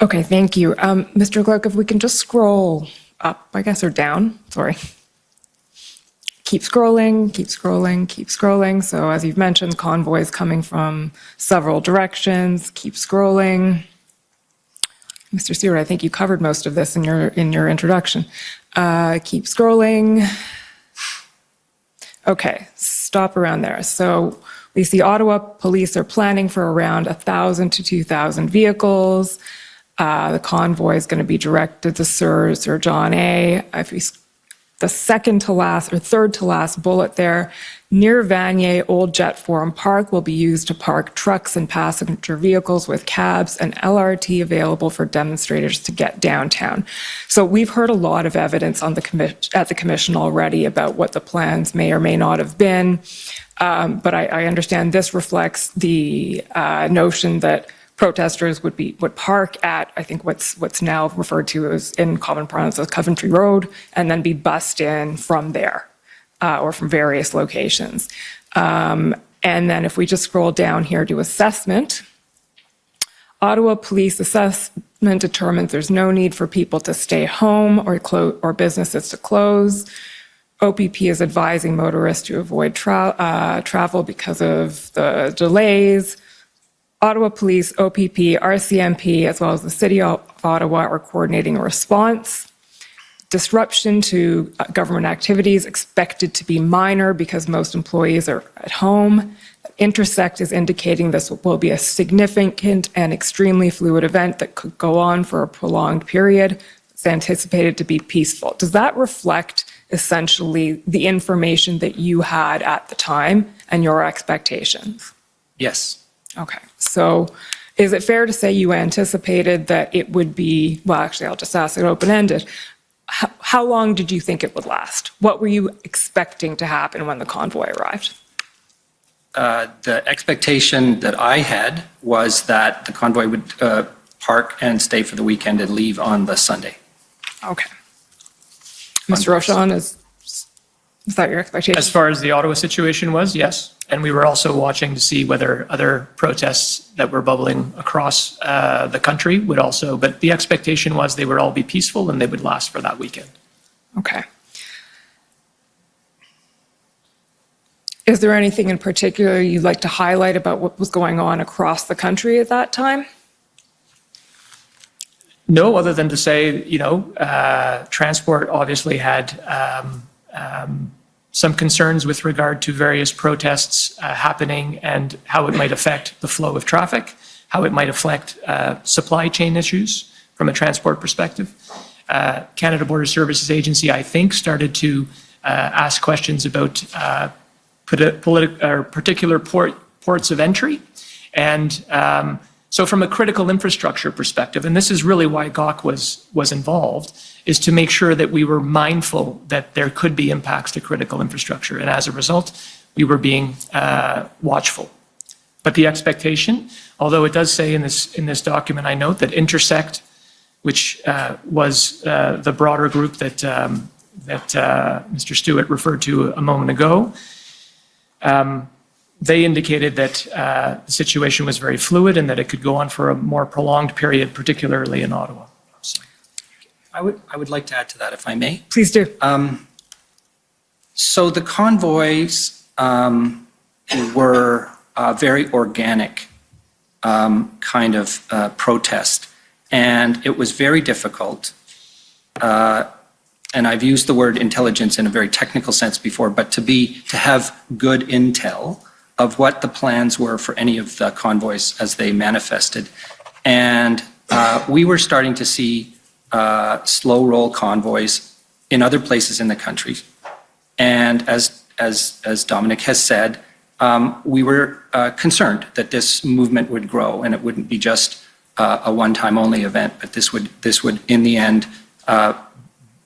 Okay, thank you. Mr. Clerk, if we can just scroll up, I guess, or down, sorry. Keep scrolling, keep scrolling, keep scrolling. So as you've mentioned, convoys coming from several directions. Keep scrolling. Mr. Stewart, I think you covered most of this in your introduction. Keep scrolling. Okay, stop around there. So we see Ottawa police are planning for around 1,000 to 2,000 vehicles. The convoy is going to be directed to Sir John A. The second to last or third to last bullet there, near Vanier Old Jet Forum Park will be used to park trucks and passenger vehicles with cabs and LRT available for demonstrators to get downtown. So we've heard a lot of evidence on at the commission already about what the plans may or may not have been, but I understand this reflects the notion that protesters would park at, I think what's now referred to as in common parlance as Coventry Road, and then be bussed in from there or from various locations. And then if we just scroll down here to assessment, Ottawa Police Assessment determines there's no need for people to stay home or businesses to close. OPP is advising motorists to avoid travel because of the delays. Ottawa Police, OPP, RCMP, as well as the City of Ottawa are coordinating a response. Disruption to government activities expected to be minor because most employees are at home. Intersect is indicating this will be a significant and extremely fluid event that could go on for a prolonged period. It's anticipated to be peaceful. Does that reflect essentially the information that you had at the time and your expectations? Yes. Okay, so is it fair to say you anticipated that it would be, well, actually, I'll just ask it open-ended. how long did you think it would last? What were you expecting to happen when the convoy arrived? The expectation that I had was that the convoy would park and stay for the weekend and leave on the Sunday. Okay. Mr. Rochon, is that your expectation? As far as the Ottawa situation was, yes. And we were also watching to see whether other protests that were bubbling across the country would also, but the expectation was they would all be peaceful and they would last for that weekend. Okay. Is there anything in particular you'd like to highlight about what was going on across the country at that time? No, other than to say, transport obviously had some concerns with regard to various protests happening and how it might affect the flow of traffic, how it might affect supply chain issues from a transport perspective. Canada Border Services Agency, I think, started to ask questions about particular ports of entry. And so from a critical infrastructure perspective, and this is really why GOC was involved, is to make sure that we were mindful that there could be impacts to critical infrastructure. And as a result, we were being watchful. But the expectation, although it does say in this document, I note that Intersect, which was the broader group that Mr. Stewart referred to a moment ago, they indicated that the situation was very fluid and that it could go on for a more prolonged period, particularly in Ottawa. So. I would like to add to that, if I may. Please do. So the convoys were a very organic kind of protest, and it was very difficult. And I've used the word intelligence in a very technical sense before, but to have good intel of what the plans were for any of the convoys as they manifested. And we were starting to see slow roll convoys in other places in the country. And as Dominic has said, we were concerned that this movement would grow and it wouldn't be just a one-time only event, but this would in the end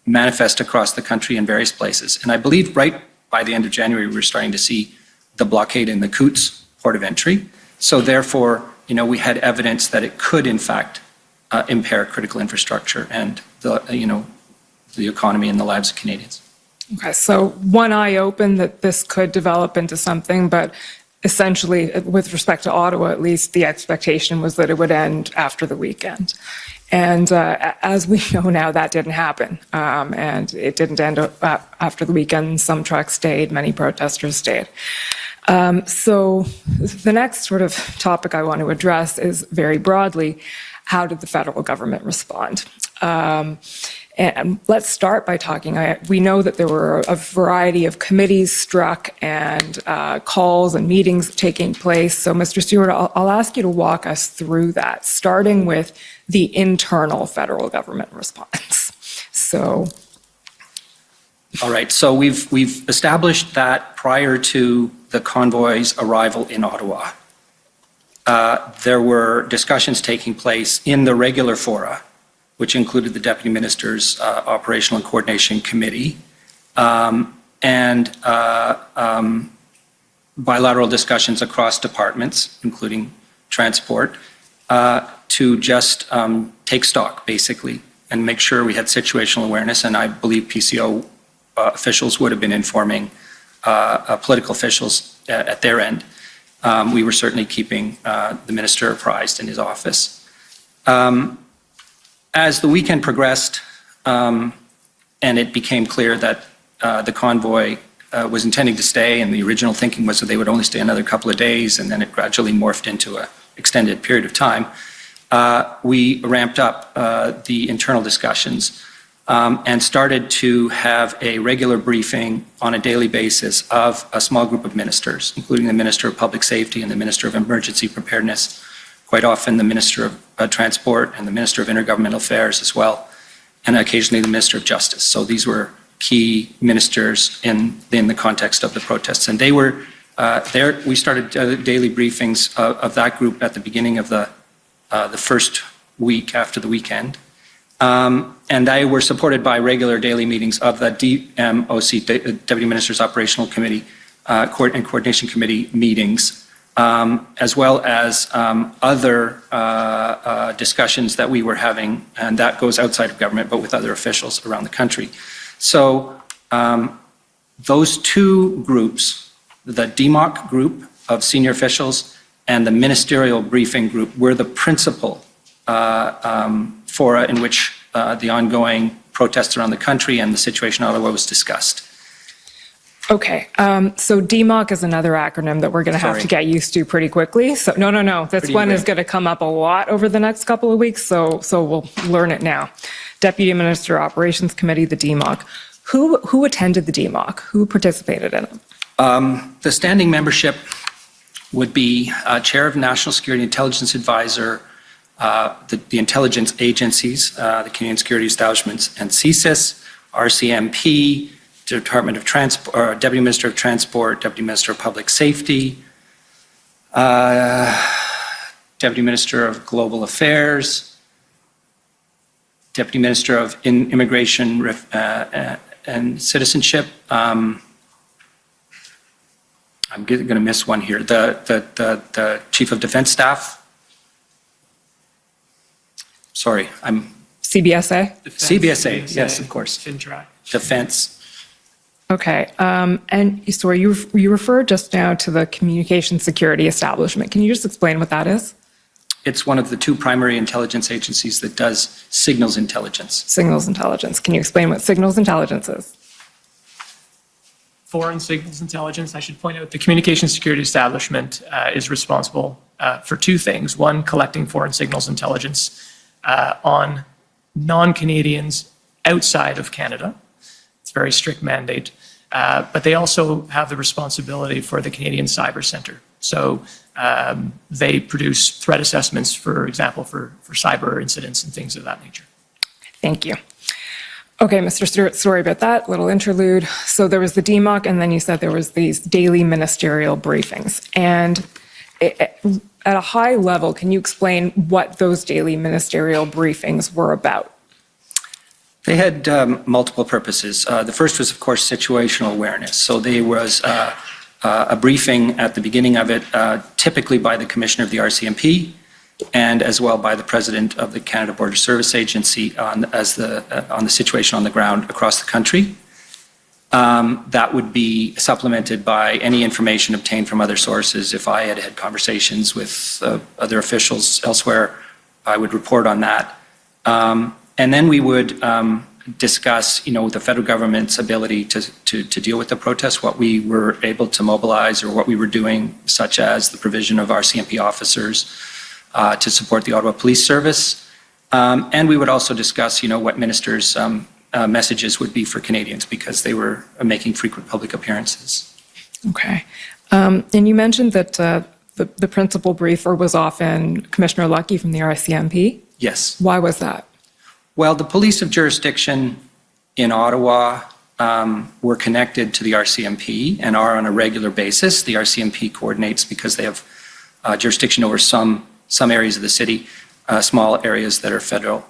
manifest across the country in various places. And I believe right by the end of January, we were starting to see the blockade in the Coutts port of entry. So therefore, we had evidence that it could in fact impair critical infrastructure and the economy and the lives of Canadians. Okay, so one eye open that this could develop into something, but essentially, with respect to Ottawa at least, the expectation was that it would end after the weekend. And as we know now, that didn't happen. And it didn't end after the weekend. Some trucks stayed, many protesters stayed. So the next sort of topic I want to address is very broadly, how did the federal government respond? And let's start by talking, we know that there were a variety of committees struck and calls and meetings taking place. So Mr. Stewart, I'll ask you to walk us through that, starting with the internal federal government response. So. All right, so we've established that prior to the convoy's arrival in Ottawa, there were discussions taking place in the regular fora, which included the Deputy Minister's Operational and Coordination Committee, and bilateral discussions across departments, including transport, to just take stock, basically, and make sure we had situational awareness. And I believe PCO officials would have been informing political officials at their end. We were certainly keeping the minister apprised in his office. As the weekend progressed and it became clear that the convoy was intending to stay, and the original thinking was that they would only stay another couple of days, and then it gradually morphed into an extended period of time, we ramped up the internal discussions and started to have a regular briefing on a daily basis of a small group of ministers, including the Minister of Public Safety and the Minister of Emergency Preparedness, quite often the Minister of Transport and the Minister of Intergovernmental Affairs as well, and occasionally the Minister of Justice. So these were key ministers in the context of the protests. And they were there. We started daily briefings of that group at the beginning of the first week after the weekend. And they were supported by regular daily meetings of the DMOC, Deputy Minister's Operational Committee and Coordination Committee meetings, as well as other discussions that we were having, and that goes outside of government, but with other officials around the country. So those two groups, the DMOC group of senior officials and the ministerial briefing group, were the principal fora in which the ongoing protests around the country and the situation in Ottawa was discussed. Okay, so DMOC is another acronym that we're going to have to get used to pretty quickly. So no, this one is going to come up a lot over the next couple of weeks, so we'll learn it now. Deputy Minister Operations Committee, the DMOC. Who attended the DMOC? Who participated in it? The standing membership would be Chair of National Security Intelligence Advisor, the intelligence agencies, the Canadian Security Establishments and CSIS, RCMP, Department of Transport, Deputy Minister of Transport, Deputy Minister of Public Safety, Deputy Minister of Global Affairs, Deputy Minister of Immigration and Citizenship. I'm going to miss one here. The Chief of Defense Staff. Sorry, I'm... CBSA? CBSA, yes, of course. FinTrack. Defense. Okay, and sorry, you referred just now to the Communication Security Establishment. Can you just explain what that is? It's one of the two primary intelligence agencies that does signals intelligence. Signals intelligence. Can you explain what signals intelligence is? Foreign signals intelligence, I should point out, the Communication Security Establishment is responsible for two things. One, collecting foreign signals intelligence on non-Canadians outside of Canada. It's a very strict mandate. But they also have the responsibility for the Canadian Cyber Centre. So they produce threat assessments, for example, for cyber incidents and things of that nature. Thank you. Okay, Mr. Stewart, sorry about that little interlude. So there was the DMOC, and then you said there was these daily ministerial briefings. And at a high level, can you explain what those daily ministerial briefings were about? They had multiple purposes. The first was, of course, situational awareness. So there was a briefing at the beginning of it, typically by the Commissioner of the RCMP, and as well by the President of the Canada Border Service Agency on the situation on the ground across the country. That would be supplemented by any information obtained from other sources. If I had conversations with other officials elsewhere, I would report on that. And then we would discuss, the federal government's ability to deal with the protests, what we were able to mobilize or what we were doing, such as the provision of RCMP officers to support the Ottawa Police Service. And we would also discuss, what ministers' messages would be for Canadians because they were making frequent public appearances. Okay. And you mentioned that the principal briefer was often Commissioner Lucky from the RCMP? Yes. Why was that? Well, the police of jurisdiction in Ottawa were connected to the RCMP and are on a regular basis. The RCMP coordinates because they have jurisdiction over some areas of the city, small areas that are federal.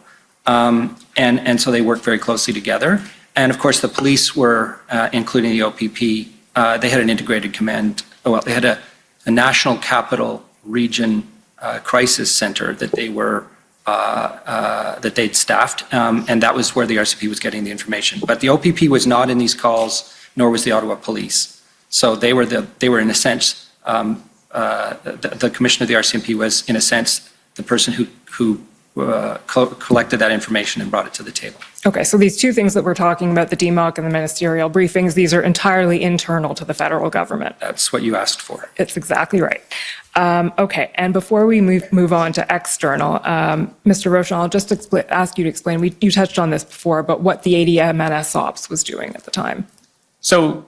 And so they work very closely together. And of course, the police were, including the OPP, they had an integrated command. Well, they had a national capital region crisis center that they were that they'd staffed, and that was where the RCMP was getting the information. But the OPP was not in these calls, nor was the Ottawa Police. So they were in a sense, the commissioner of the RCMP was in a sense the person who collected that information and brought it to the table. Okay, so these two things that we're talking about, the DMOC and the ministerial briefings, these are entirely internal to the federal government. That's what you asked for. It's exactly right. Okay, and before we move on to external, Mr. Rochon, I'll just ask you to explain, you touched on this before, but what the ADMNS Ops was doing at the time. So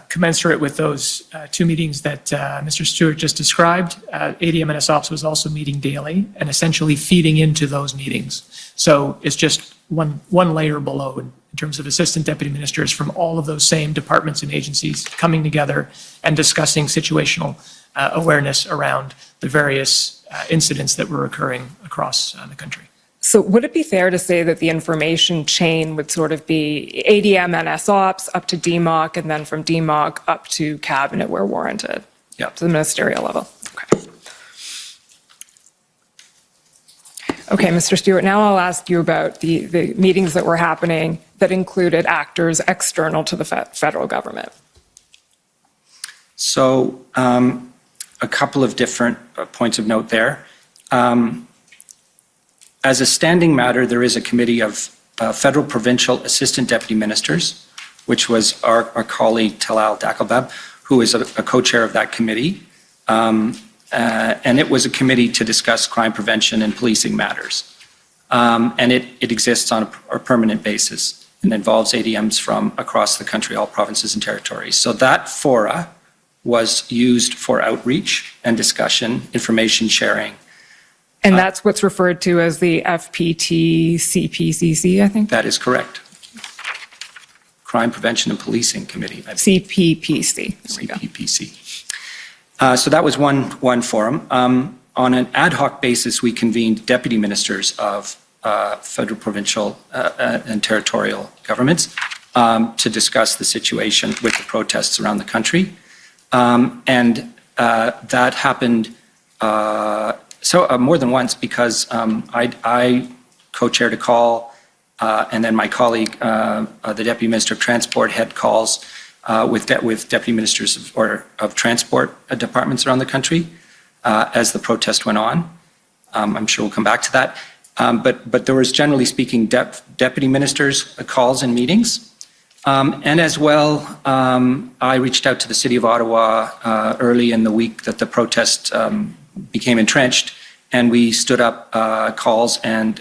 commensurate with those two meetings that Mr. Stewart just described, ADMNS Ops was also meeting daily and essentially feeding into those meetings. So it's just one layer below in terms of assistant deputy ministers from all of those same departments and agencies coming together and discussing situational awareness around the various incidents that were occurring across the country. So would it be fair to say that the information chain would sort of be ADM and SOPs up to DMOC, and then from DMOC up to cabinet where warranted? Yeah. To the ministerial level? Okay. Okay, Mr. Stewart, now I'll ask you about the meetings that were happening that included actors external to the federal government. So a couple of different points of note there. As a standing matter, there is a committee of federal provincial assistant deputy ministers, which was our colleague Talal Dakelbab, who is a co-chair of that committee. And it was a committee to discuss crime prevention and policing matters. And it exists on a permanent basis and involves ADMs from across the country, all provinces and territories. So that fora was used for outreach and discussion, information sharing. And that's what's referred to as the FPT CPCC, I think? That is correct. Crime Prevention and Policing Committee. CPPC. There we go. CPPC. So that was one forum. On an ad hoc basis, we convened deputy ministers of federal, provincial, and territorial governments to discuss the situation with the protests around the country. And that happened more than once because I co-chaired a call, and then my colleague, the Deputy Minister of Transport, had calls with deputy ministers of transport departments around the country as the protest went on. I'm sure we'll come back to that. But there was, generally speaking, deputy ministers' calls and meetings. And as well, I reached out to the City of Ottawa early in the week that the protest became entrenched, and we stood up calls and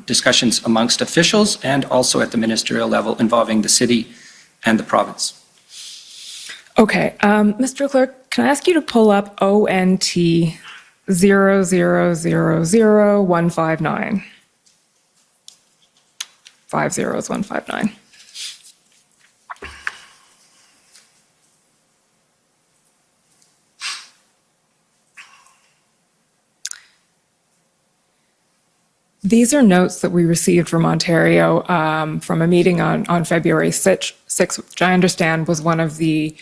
discussions amongst officials and also at the ministerial level involving the city and the province. Okay, Mr. Clerk, can I ask you to pull up ONT 0000159? 50159. These are notes that we received from Ontario from a meeting on February 6th, which I understand was one of the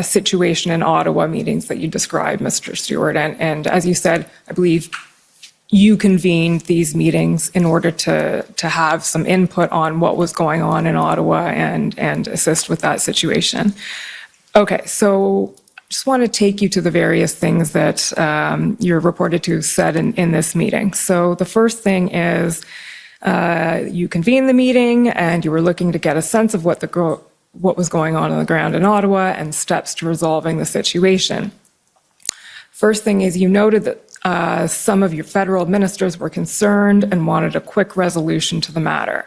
situation in Ottawa meetings that you described, Mr. Stewart. And as you said, I believe you convened these meetings in order to have some input on what was going on in Ottawa and assist with that situation. Okay, so just want to take you to the various things that you're reported to have said in this meeting. So the first thing is you convened the meeting and you were looking to get a sense of what was going on the ground in Ottawa and steps to resolving the situation. First thing is you noted that some of your federal ministers were concerned and wanted a quick resolution to the matter.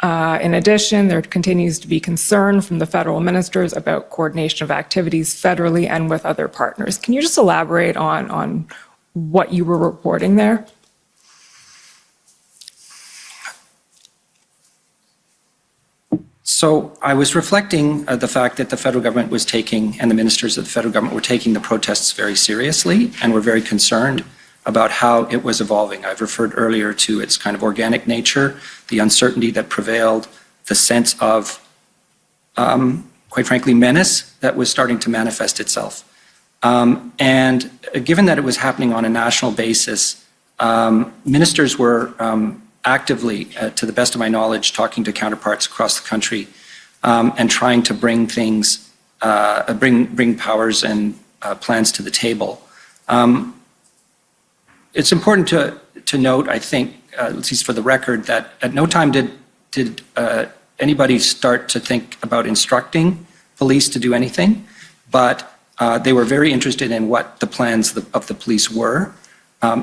In addition, there continues to be concern from the federal ministers about coordination of activities federally and with other partners. Can you just elaborate on what you were reporting there? So I was reflecting the fact that the federal government was taking, and the ministers of the federal government were taking the protests very seriously and were very concerned about how it was evolving. I've referred earlier to its kind of organic nature, the uncertainty that prevailed, the sense of, quite frankly, menace that was starting to manifest itself. And given that it was happening on a national basis, ministers were actively, to the best of my knowledge, talking to counterparts across the country and trying to bring things, bring powers and plans to the table. It's important to note, I think, at least for the record, that at no time did anybody start to think about instructing police to do anything, but they were very interested in what the plans of the police were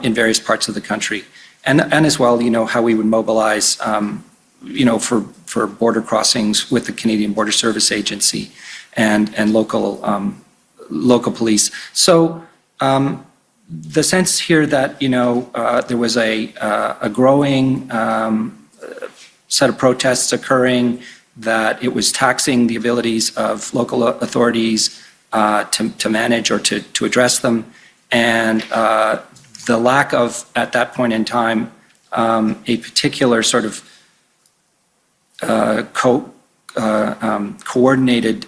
in various parts of the country. And as well, how we would mobilize, for border crossings with the Canadian Border Service Agency and local police. So the sense here that, there was a growing set of protests occurring, that it was taxing the abilities of local authorities to manage or to address them, and the lack of, at that point in time, a particular sort of coordinated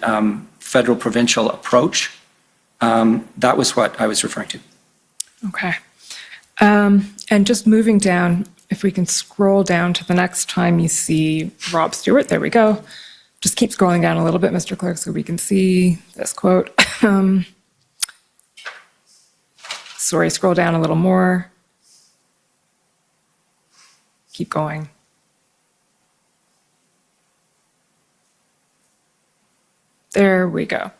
federal provincial approach. That was what I was referring to. Okay. And just moving down, if we can scroll down to the next time you see Rob Stewart, there we go. Just keep scrolling down a little bit, Mr. Clerk, so we can see this quote. Sorry, scroll down a little more. Keep going. There we go.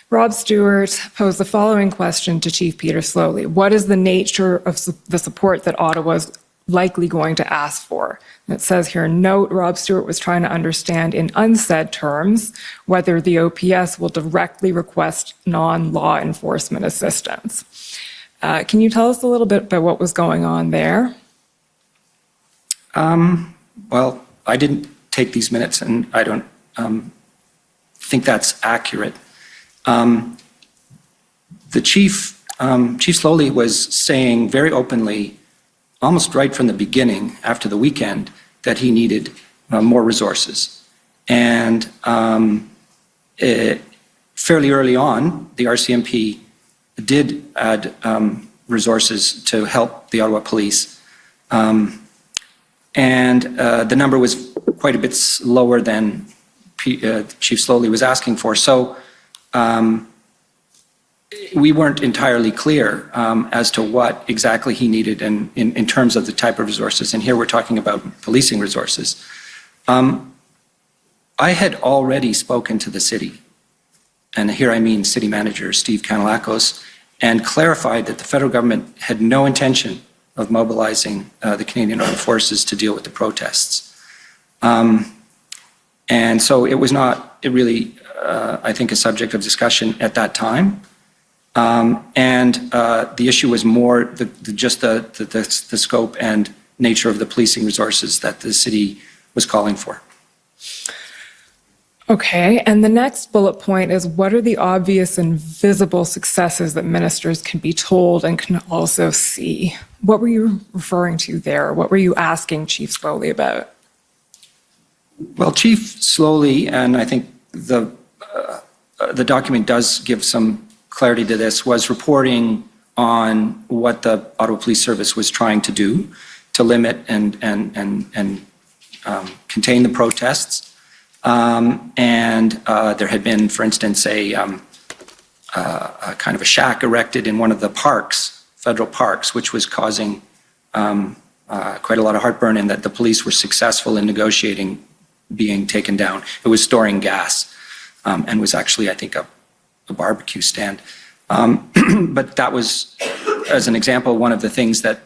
Rob Stewart posed the following question to Chief Peter Slowly. What is the nature of the support that Ottawa is likely going to ask for? And it says here, note, Rob Stewart was trying to understand in unsaid terms whether the OPS will directly request non-law enforcement assistance. Can you tell us a little bit about what was going on there? Well, I didn't take these minutes, and I don't think that's accurate. The Chief Slowly was saying very openly, almost right from the beginning, after the weekend, that he needed more resources. And fairly early on, the RCMP did add resources to help the Ottawa Police. And the number was quite a bit lower than Chief Slowly was asking for. So we weren't entirely clear as to what exactly he needed in terms of the type of resources. And here we're talking about policing resources. I had already spoken to the city, and here I mean City Manager Steve Kanellakos, and clarified that the federal government had no intention of mobilizing the Canadian Armed Forces to deal with the protests. And so it was not really, I think, a subject of discussion at that time. And the issue was more just the scope and nature of the policing resources that the city was calling for. Okay, and the next bullet point is, what are the obvious and visible successes that ministers can be told and can also see? What were you referring to there? What were you asking Chief Slowly about? Well, Chief Slowly, and I think the document does give some clarity to this, was reporting on what the Ottawa Police Service was trying to do to limit and contain the protests. And there had been, for instance, a kind of a shack erected in one of the parks, federal parks, which was causing quite a lot of heartburn, and that the police were successful in negotiating being taken down. It was storing gas and was actually, I think, a barbecue stand. But that was, as an example, one of the things that,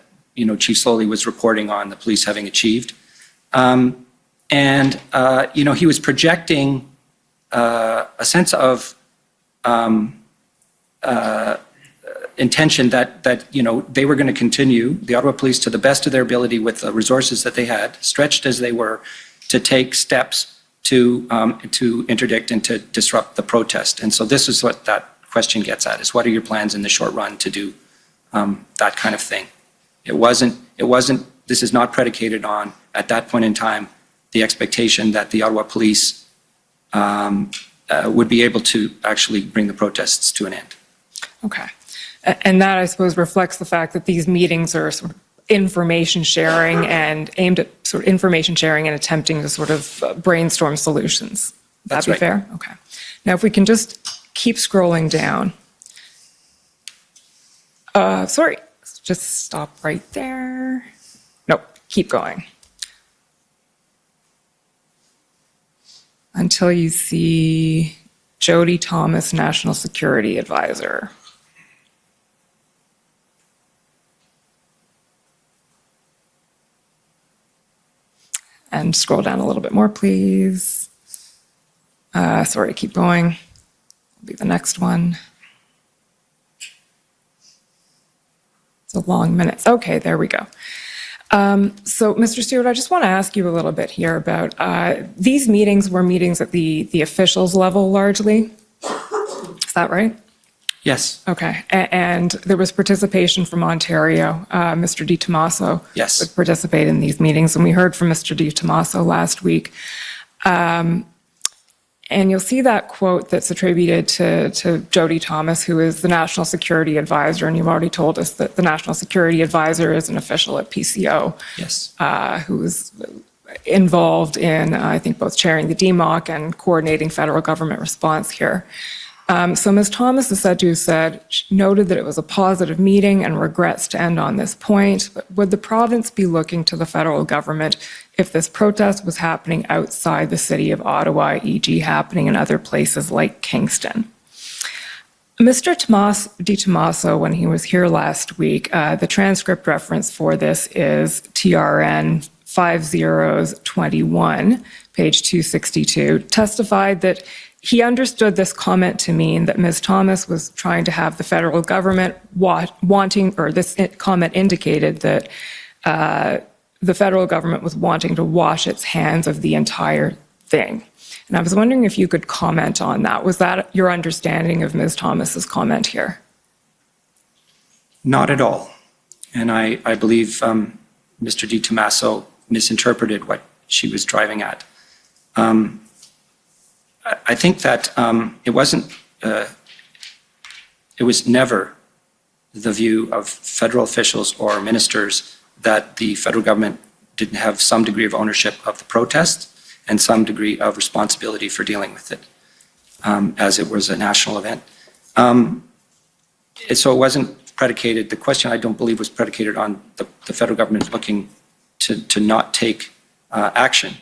Chief Slowly was reporting on the police having achieved. And he was projecting a sense of intention that they were going to continue, the Ottawa Police, to the best of their ability with the resources that they had, stretched as they were, to take steps to interdict and to disrupt the protest. And so this is what that question gets at, is what are your plans in the short run to do that kind of thing? This is not predicated on, at that point in time, the expectation that the Ottawa Police would be able to actually bring the protests to an end. Okay. And that, I suppose, reflects the fact that these meetings are sort of information sharing and aimed at sort of information sharing and attempting to sort of brainstorm solutions. That's That'd be right. fair? Okay. Now, if we can just keep scrolling down. Sorry, just stop right there. Nope, keep going. Until you see Jody Thomas, National Security Advisor. And scroll down a little bit more, please. Sorry, keep going. Will be the next one. It's a long minute. Okay, there we go. So, Mr. Stewart, I just want to ask you a little bit here about these meetings were meetings at the officials level largely. Is that right? Yes, Okay, and there was participation from Ontario. Mr. Di Tommaso Yes. would participate in these meetings, and we heard from Mr. Di Tommaso last week. And you'll see that quote that's attributed to Jody Thomas, who is the National Security Advisor, and you've already told us that the National Security Advisor is an official at PCO. yes. Who is involved in, I think, both chairing the DMOC and coordinating federal government response here. So Ms. Thomas is said to have said, she noted that it was a positive meeting and regrets to end on this point, but would the province be looking to the federal government if this protest was happening outside the city of Ottawa, e.g. happening in other places like Kingston? Mr. Di Tommaso, when he was here last week, the transcript reference for this is TRN 5021, page 262, testified that he understood this comment to mean that Ms. Thomas was trying to have the federal government wanting, or this comment indicated that the federal government was wanting to wash its hands of the entire thing. And I was wondering if you could comment on that. Was that your understanding of Ms. Thomas's comment here? Not at all. And I believe Mr. Di Tommaso misinterpreted what she was driving at. I think that it was never the view of federal officials or ministers that the federal government didn't have some degree of ownership of the protest and some degree of responsibility for dealing with it, as it was a national event. So it wasn't predicated, the question I don't believe was predicated on the federal government looking to not take action.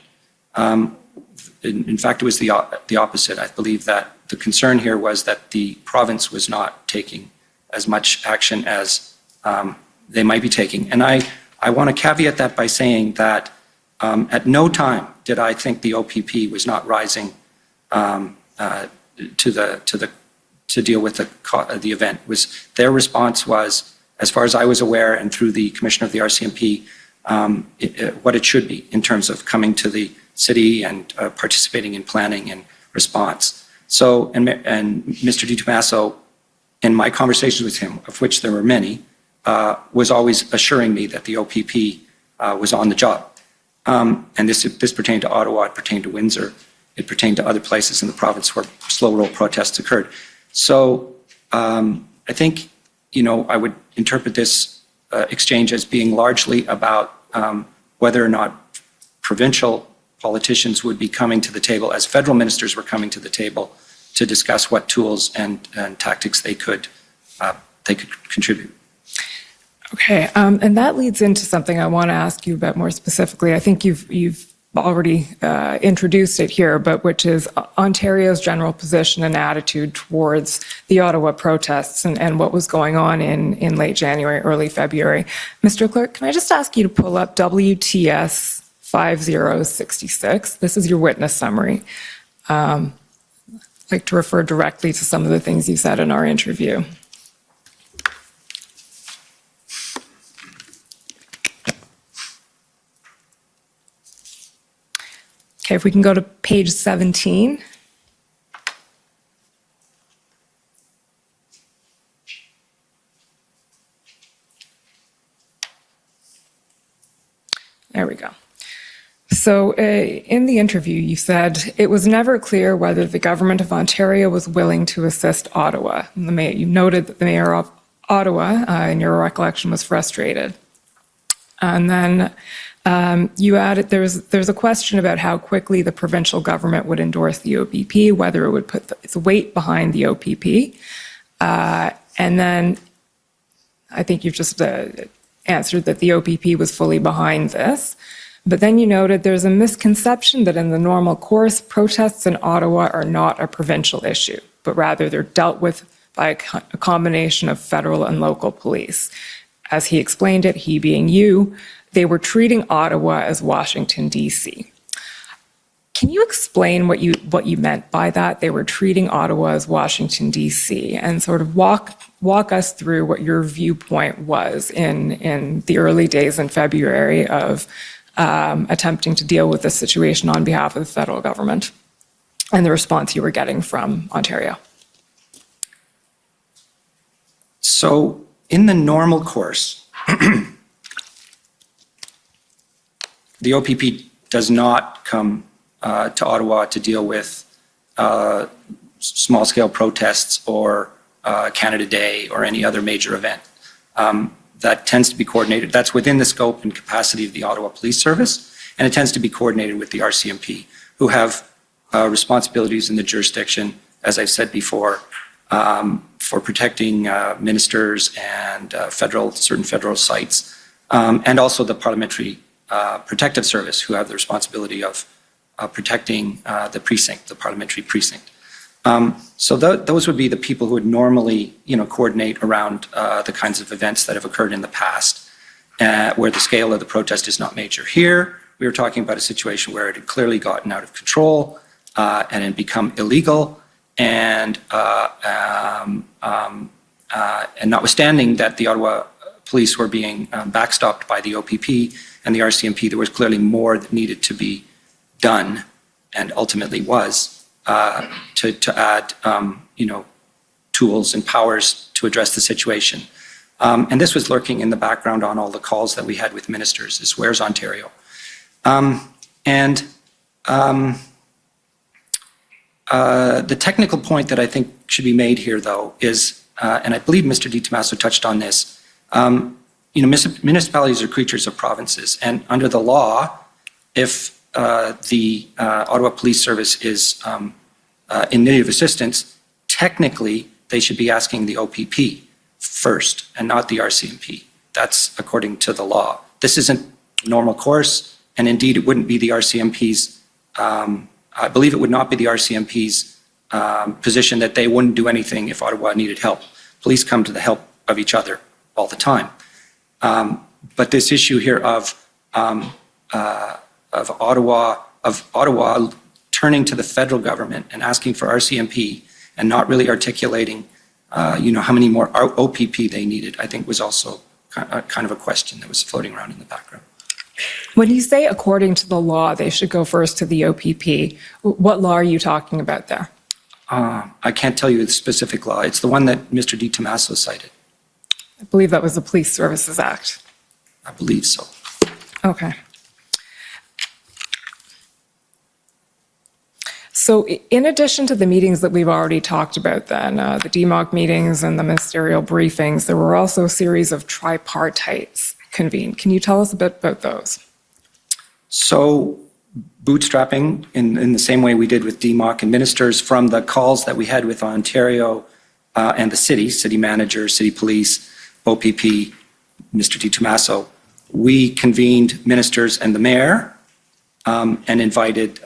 In fact, it was the opposite. I believe that the concern here was that the province was not taking as much action as they might be taking. And I want to caveat that by saying that at no time did I think the OPP was not rising to deal with the event. Their response was, as far as I was aware, and through the commissioner of the RCMP, what it should be in terms of coming to the city and participating in planning and response. So, and Mr. Di Tommaso, in my conversations with him, of which there were many, was always assuring me that the OPP was on the job. And this pertained to Ottawa, it pertained to Windsor, it pertained to other places in the province where slow roll protests occurred. So I think, I would interpret this exchange as being largely about whether or not provincial politicians would be coming to the table as federal ministers were coming to the table to discuss what tools and tactics they could contribute. Okay, and that leads into something I want to ask you about more specifically. I think you've already introduced it here, but which is Ontario's general position and attitude towards the Ottawa protests and what was going on in late January, early February. Mr. Clerk, can I just ask you to pull up WTS 5066? This is your witness summary. I'd like to refer directly to some of the things you said in our interview. Okay, if we can go to page 17. There we go. So in the interview, you said it was never clear whether the government of Ontario was willing to assist Ottawa. You noted that the mayor of Ottawa, in your recollection, was frustrated. And then you added there's a question about how quickly the provincial government would endorse the OPP, whether it would put its weight behind the OPP. And then I think you've just answered that the OPP was fully behind this. But then you noted there's a misconception that in the normal course, protests in Ottawa are not a provincial issue, but rather they're dealt with by a combination of federal and local police. As he explained it, he being you, they were treating Ottawa as Washington, D.C. Can you explain what you meant by that? They were treating Ottawa as Washington, D.C., and sort of walk us through what your viewpoint was in the early days in February of attempting to deal with this situation on behalf of the federal government and the response you were getting from Ontario. So in the normal course, the OPP does not come to Ottawa to deal with small-scale protests or Canada Day or any other major event. That tends to be coordinated. That's within the scope and capacity of the Ottawa Police Service, and it tends to be coordinated with the RCMP, who have responsibilities in the jurisdiction, as I've said before, for protecting ministers and certain federal sites, and also the Parliamentary Protective Service, who have the responsibility of protecting the precinct, the parliamentary precinct. So those would be the people who would normally, coordinate around the kinds of events that have occurred in the past, where the scale of the protest is not major. Here, we were talking about a situation where it had clearly gotten out of control and had become illegal, and notwithstanding that the Ottawa police were being backstopped by the OPP and the RCMP, there was clearly more that needed to be done, and ultimately was, to add, tools and powers to address the situation. And this was lurking in the background on all the calls that we had with ministers, as Where's Ontario? The technical point that I think should be made here, though, is, and I believe Mr. Di Tommaso touched on this, municipalities are creatures of provinces, and under the law, if the Ottawa Police Service is in need of assistance, technically they should be asking the OPP first and not the RCMP. That's according to the law. This isn't normal course, and indeed it wouldn't be the RCMP's, I believe it would not be the RCMP's position that they wouldn't do anything if Ottawa needed help. Police come to the help of each other all the time. But this issue here of Ottawa turning to the federal government and asking for RCMP and not really articulating, how many more OPP they needed, I think was also kind of a question that was floating around in the background. When you say according to the law, they should go first to the OPP, what law are you talking about there? I can't tell you the specific law. It's the one that Mr. Di Tommaso cited. I believe that was the Police Services Act. I believe so. Okay. So in addition to the meetings that we've already talked about then, the DMOC meetings and the ministerial briefings, there were also a series of tripartites convened. Can you tell us a bit about those? So bootstrapping in the same way we did with DMOC and ministers, from the calls that we had with Ontario and the city manager, city police, OPP, Mr. Di Tommaso, we convened ministers and the mayor and invited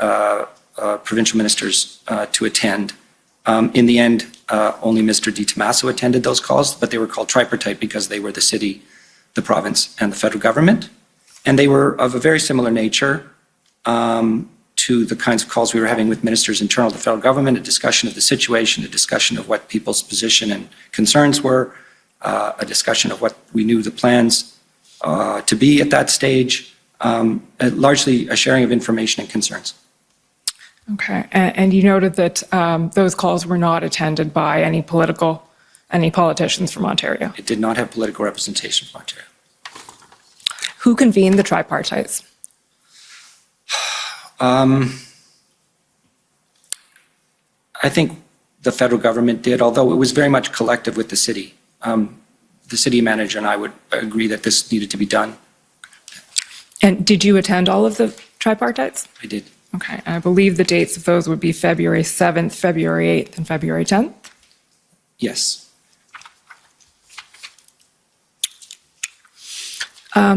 provincial ministers to attend. In the end, only Mr. Di Tommaso attended those calls, but they were called tripartite because they were the city, the province, and the federal government. And they were of a very similar nature to the kinds of calls we were having with ministers internal to the federal government, a discussion of the situation, a discussion of what people's position and concerns were, a discussion of what we knew the plans to be at that stage, largely a sharing of information and concerns. Okay, and you noted that those calls were not attended by any politicians from Ontario. It did not have political representation from Ontario. Who convened the tripartites? I think the federal government did, although it was very much collective with the city. The city manager and I would agree that this needed to be done. And did you attend all of the tripartites? I did. Okay, I believe the dates of those would be February 7th, February 8th, and February 10th? Yes.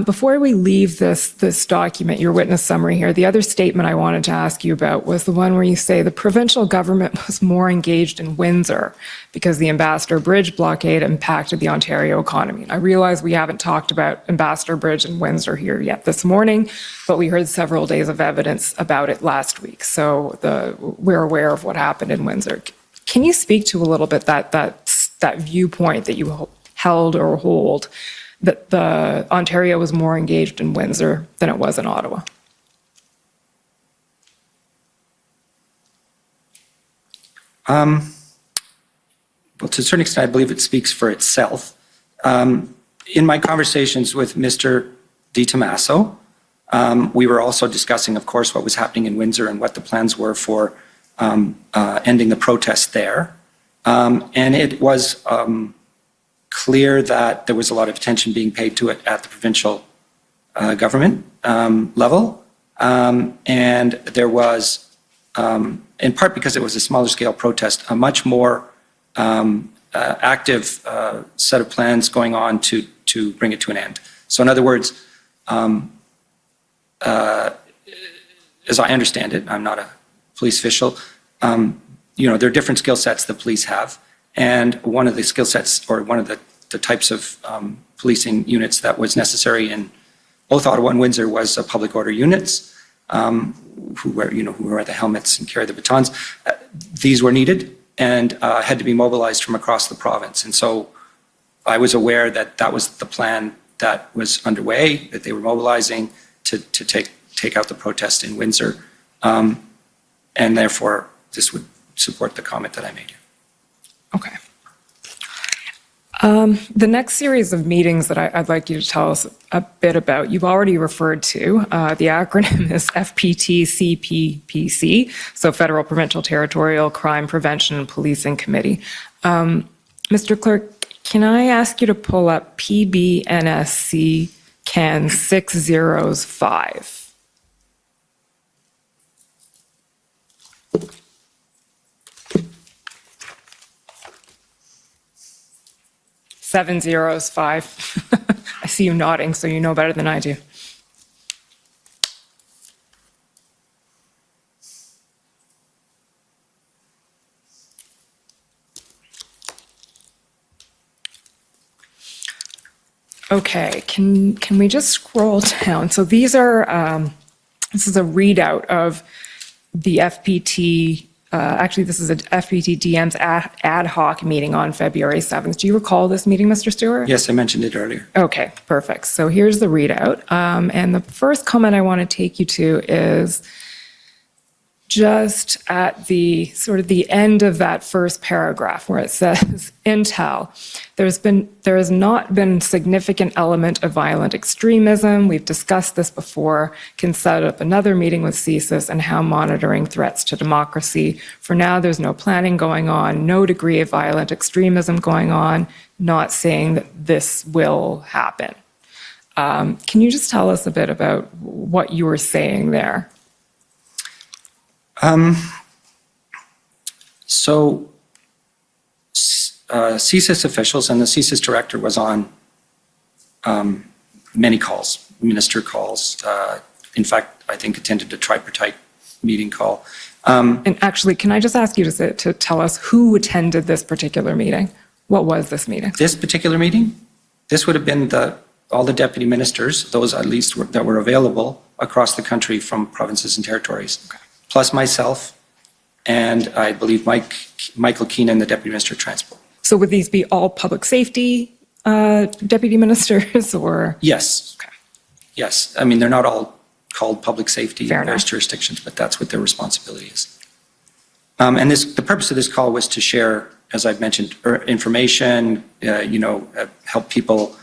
Before we leave this document, your witness summary here, the other statement I wanted to ask you about was the one where you say the provincial government was more engaged in Windsor because the Ambassador Bridge blockade impacted the Ontario economy. And I realize we haven't talked about Ambassador Bridge and Windsor here yet this morning, but we heard several days of evidence about it last week. So we're aware of what happened in Windsor. Can you speak to a little bit that viewpoint that you held or hold, that the Ontario was more engaged in Windsor than it was in Ottawa? Well, to a certain extent, I believe it speaks for itself. In my conversations with Mr. DiTommaso, we were also discussing, of course, what was happening in Windsor and what the plans were for ending the protest there. And it was clear that there was a lot of attention being paid to it at the provincial government level. And there was, in part because it was a smaller scale protest, a much more active set of plans going on to bring it to an end. So in other words, as I understand it, I'm not a police official, there are different skill sets that police have. And one of the skill sets, or one of the types of policing units that was necessary in both Ottawa and Windsor was public order units, who wear the helmets and carry the batons. These were needed and had to be mobilized from across the province. And so I was aware that that was the plan that was underway, that they were mobilizing to take out the protest in Windsor. And therefore, this would support the comment that I made. Okay. The next series of meetings that I'd like you to tell us a bit about, you've already referred to. The acronym is FPT-CPPC, so Federal Provincial Territorial Crime Prevention and Policing Committee. Mr. Clerk, can I ask you to pull up PBNSC CAN 605? Seven zeros, five. I see you nodding, so you know better than I do. Okay, can we just scroll down? So these are, this is a readout of the FPT. Actually, this is a FPT DM's ad hoc meeting on February 7th. Do you recall this meeting, Mr. Stewart? Yes, I mentioned it earlier. Okay, perfect. So here's the readout. And the first comment I want to take you to is just at the sort of the end of that first paragraph where it says, Intel, there has not been significant element of violent extremism. We've discussed this before, can set up another meeting with CSIS and how monitoring threats to democracy. For now, there's no planning going on, no degree of violent extremism going on, not saying that this will happen. Can you just tell us a bit about what you were saying there? So CSIS officials and the CSIS director was on many calls, minister calls. In fact, I think attended a tripartite meeting call. And actually, can I just ask you to tell us who attended this particular meeting? What was this meeting? This particular meeting, this would have been all the deputy ministers, those at least that were available across the country from provinces and territories. Okay. Plus myself, and I believe Michael Keenan, the Deputy Minister of Transport. So would these be all public safety deputy ministers, or? Yes. Okay. Yes. I mean, they're not all called public safety Fair in various enough. jurisdictions, but that's what their responsibility is. And the purpose of this call was to share, as I've mentioned, information, help people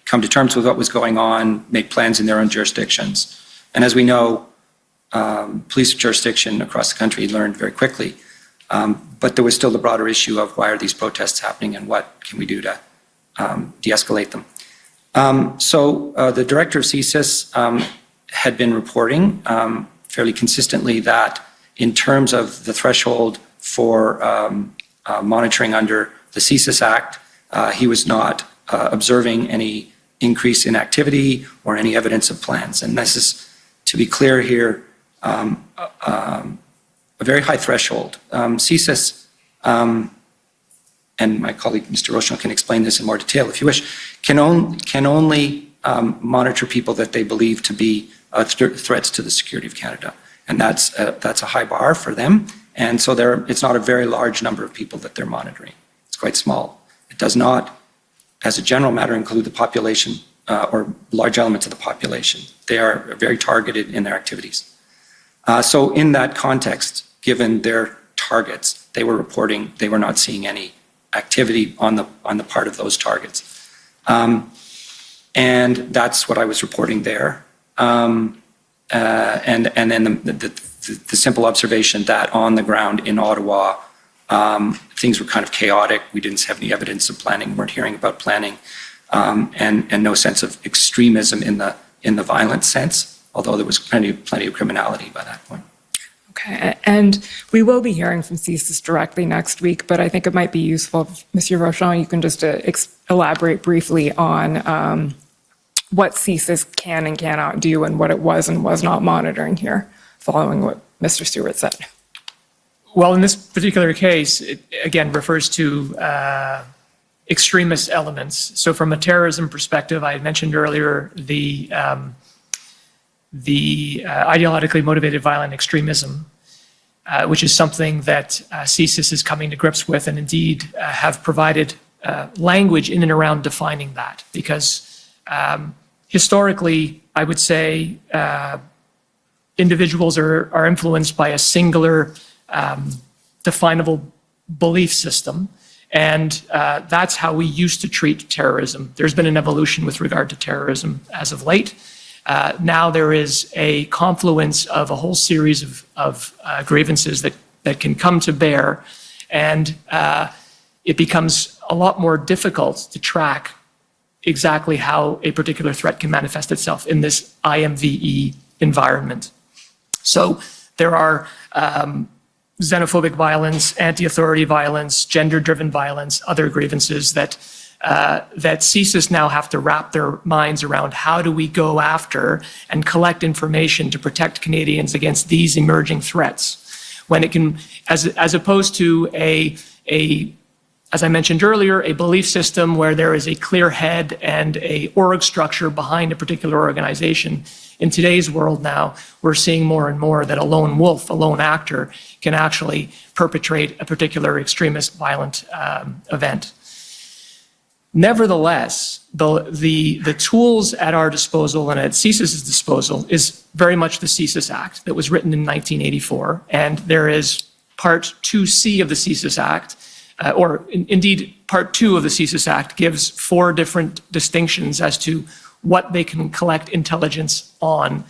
come to terms with what was going on, make plans in their own jurisdictions. And as we know, police jurisdiction across the country learned very quickly, but there was still the broader issue of why are these protests happening and what can we do to de-escalate them. So the director of CSIS had been reporting fairly consistently that in terms of the threshold for monitoring under the CSIS Act, he was not observing any increase in activity or any evidence of plans. And this is, to be clear here, a very high threshold. CSIS, and my colleague Mr. Rochelle can explain this in more detail if you wish, can only monitor people that they believe to be threats to the security of Canada. And that's a high bar for them. And so it's not a very large number of people that they're monitoring. It's quite small. It does not, as a general matter, include the population or large elements of the population. They are very targeted in their activities. So in that context, given their targets, they were reporting they were not seeing any activity on the part of those targets. And that's what I was reporting there. And then the simple observation that on the ground in Ottawa, things were kind of chaotic. We didn't have any evidence of planning, weren't hearing about planning, and no sense of extremism in the violent sense, although there was plenty of criminality by that point. Okay, and we will be hearing from CSIS directly next week, but I think it might be useful if Monsieur Rochon, you can just elaborate briefly on what CSIS can and cannot do and what it was and was not monitoring here, following what Mr. Stewart said. Well, in this particular case, it again refers to extremist elements. So from a terrorism perspective, I had mentioned earlier the ideologically motivated violent extremism, which is something that CSIS is coming to grips with, and indeed have provided language in and around defining that. Because historically, I would say individuals are influenced by a singular definable belief system, and that's how we used to treat terrorism. There's been an evolution with regard to terrorism as of late. Now there is a confluence of a whole series of grievances that can come to bear, and it becomes a lot more difficult to track exactly how a particular threat can manifest itself in this IMVE environment. So there are xenophobic violence, anti-authority violence, gender-driven violence, other grievances that CSIS now have to wrap their minds around. How do we go after and collect information to protect Canadians against these emerging threats? When it can, as opposed to as I mentioned earlier, a belief system where there is a clear head and a org structure behind a particular organization. In today's world now, we're seeing more and more that a lone wolf, a lone actor, can actually perpetrate a particular extremist violent event. Nevertheless, the tools at our disposal and at CSIS's disposal is very much the CSIS Act that was written in 1984, and there is Part 2C of the CSIS Act, indeed Part 2 of the CSIS Act gives 4 different distinctions as to what they can collect intelligence on,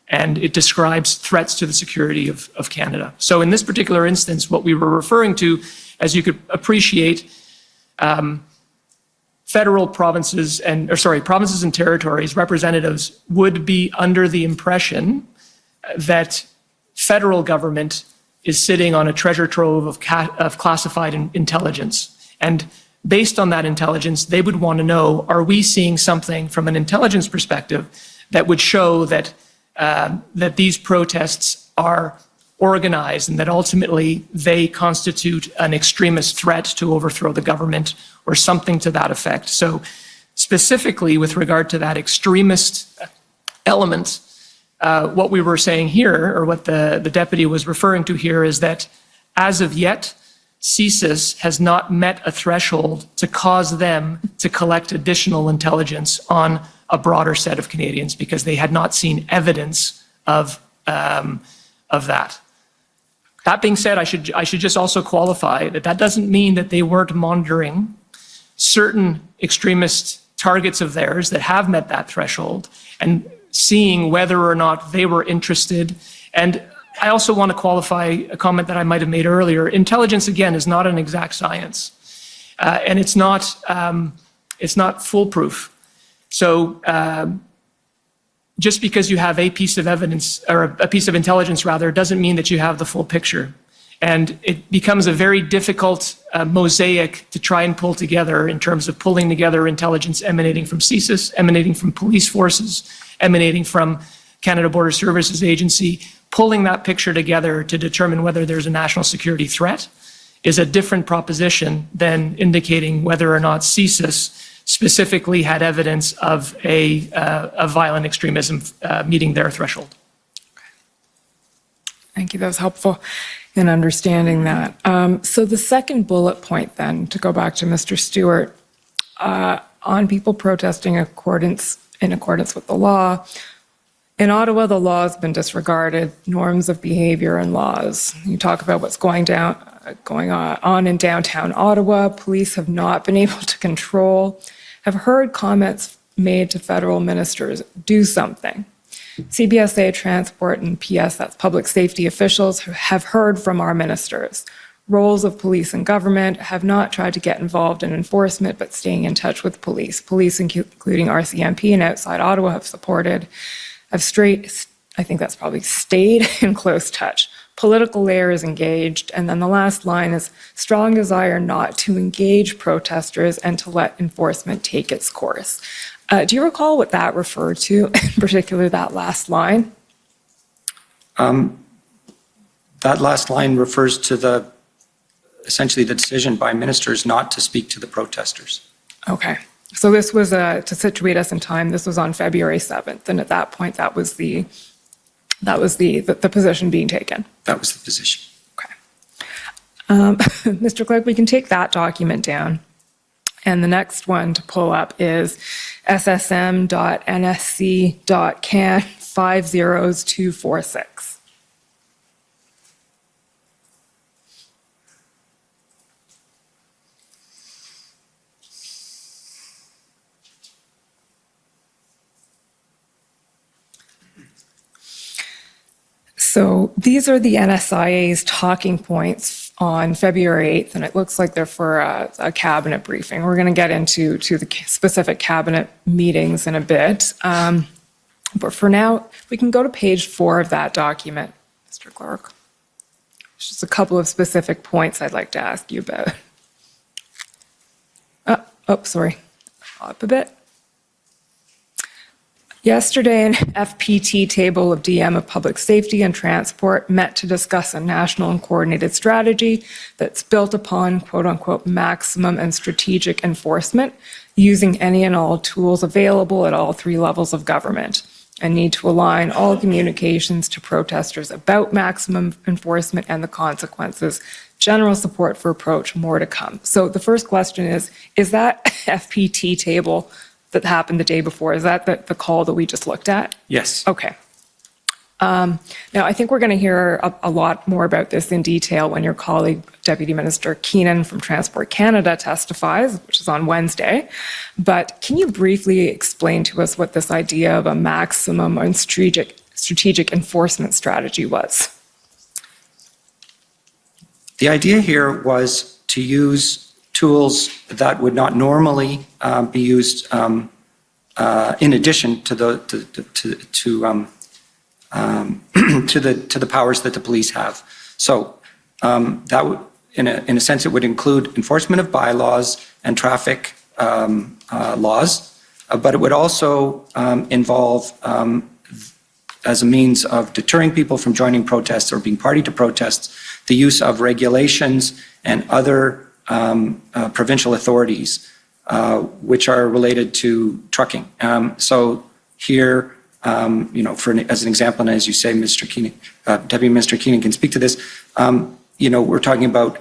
and it describes threats to the security of Canada. So in this particular instance, what we were referring to, as you could appreciate, provinces and territories, representatives would be under the impression that federal government is sitting on a treasure trove of classified intelligence. And based on that intelligence, they would want to know, are we seeing something from an intelligence perspective that would show that these protests are organized and that ultimately they constitute an extremist threat to overthrow the government or something to that effect. So specifically with regard to that extremist element, what we were saying here, or what the deputy was referring to here, is that as of yet, CSIS has not met a threshold to cause them to collect additional intelligence on a broader set of Canadians because they had not seen evidence of that. That being said, I should just also qualify that doesn't mean that they weren't monitoring certain extremist targets of theirs that have met that threshold and seeing whether or not they were interested. And I also want to qualify a comment that I might have made earlier. Intelligence, again, is not an exact science, and it's not foolproof. So just because you have a piece of evidence, or a piece of intelligence rather, doesn't mean that you have the full picture. And it becomes a very difficult mosaic to try and pull together in terms of pulling together intelligence emanating from CSIS, emanating from police forces, emanating from Canada Border Services Agency. Pulling that picture together to determine whether there's a national security threat is a different proposition than indicating whether or not CSIS specifically had evidence of a violent extremism meeting their threshold. Thank you. That was helpful in understanding that. So the second bullet point then, to go back to Mr. Stewart, on people protesting in accordance with the law. In Ottawa, the law has been disregarded, norms of behavior and laws. You talk about what's going going on in downtown Ottawa. Police have not been able to control, have heard comments made to federal ministers, do something. CBSA, Transport, and PS, that's public safety officials, have heard from our ministers. Roles of police and government have not tried to get involved in enforcement, but staying in touch with police. Police, including RCMP and outside Ottawa, have supported, I think that's probably stayed in close touch. Political layer is engaged. And then the last line is strong desire not to engage protesters and to let enforcement take its course. Do you recall what that referred to, in particular that last line? That last line refers to essentially the decision by ministers not to speak to the protesters. Okay. So this was, to situate us in time, this was on February 7th. And at that point, that was the position being taken. That was the position. Okay. Mr. Clerk, we can take that document down. And the next one to pull up is ssm.nsc.can 50246. So these are the NSIA's talking points on February 8th, and it looks like they're for a cabinet briefing. We're going to get into the specific cabinet meetings in a bit. But for now, we can go to page 4 of that document, Mr. Clerk. There's just a couple of specific points I'd like to ask you about. Sorry. Up a bit. Yesterday, an FPT table of DM of Public Safety and Transport met to discuss a national and coordinated strategy that's built upon quote-unquote maximum and strategic enforcement using any and all tools available at all 3 levels of government, and need to align all communications to protesters about maximum enforcement and the consequences. General support for approach, more to come. So the first question is that FPT table that happened the day before, is that the call that we just looked at? Yes. Okay. Now, I think we're going to hear a lot more about this in detail when your colleague, Deputy Minister Keenan from Transport Canada testifies, which is on Wednesday. But can you briefly explain to us what this idea of a maximum and strategic enforcement strategy was? The idea here was to use tools that would not normally be used in addition to the powers that the police have. So that would, in a sense, it would include enforcement of bylaws and traffic laws, but it would also involve, as a means of deterring people from joining protests or being party to protests, the use of regulations and other provincial authorities, which are related to trucking. So here, as an example, and as you say, Mr. Keenan, Deputy Minister Keenan can speak to this, we're talking about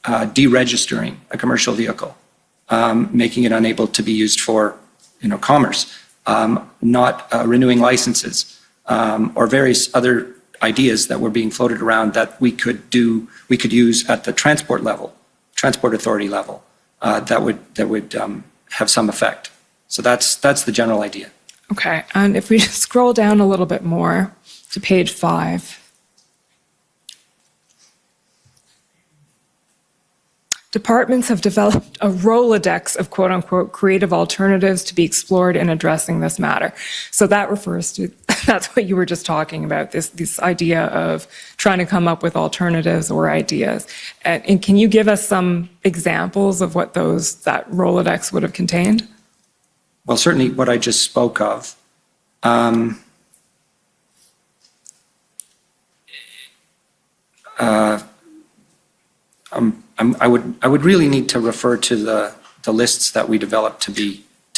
deregistering a commercial vehicle, making it unable to be used for, commerce, not renewing licenses, or various other ideas that were being floated around that we could use at the transport authority level, that would have some effect. So that's the general idea. Okay, and if we scroll down a little bit more to page 5. Departments have developed a Rolodex of quote-unquote creative alternatives to be explored in addressing this matter. So that refers to, that's what you were just talking about, this idea of trying to come up with alternatives or ideas. And can you give us some examples of what that Rolodex would have contained? Well, certainly what I just spoke of. I would really need to refer to the lists that we developed to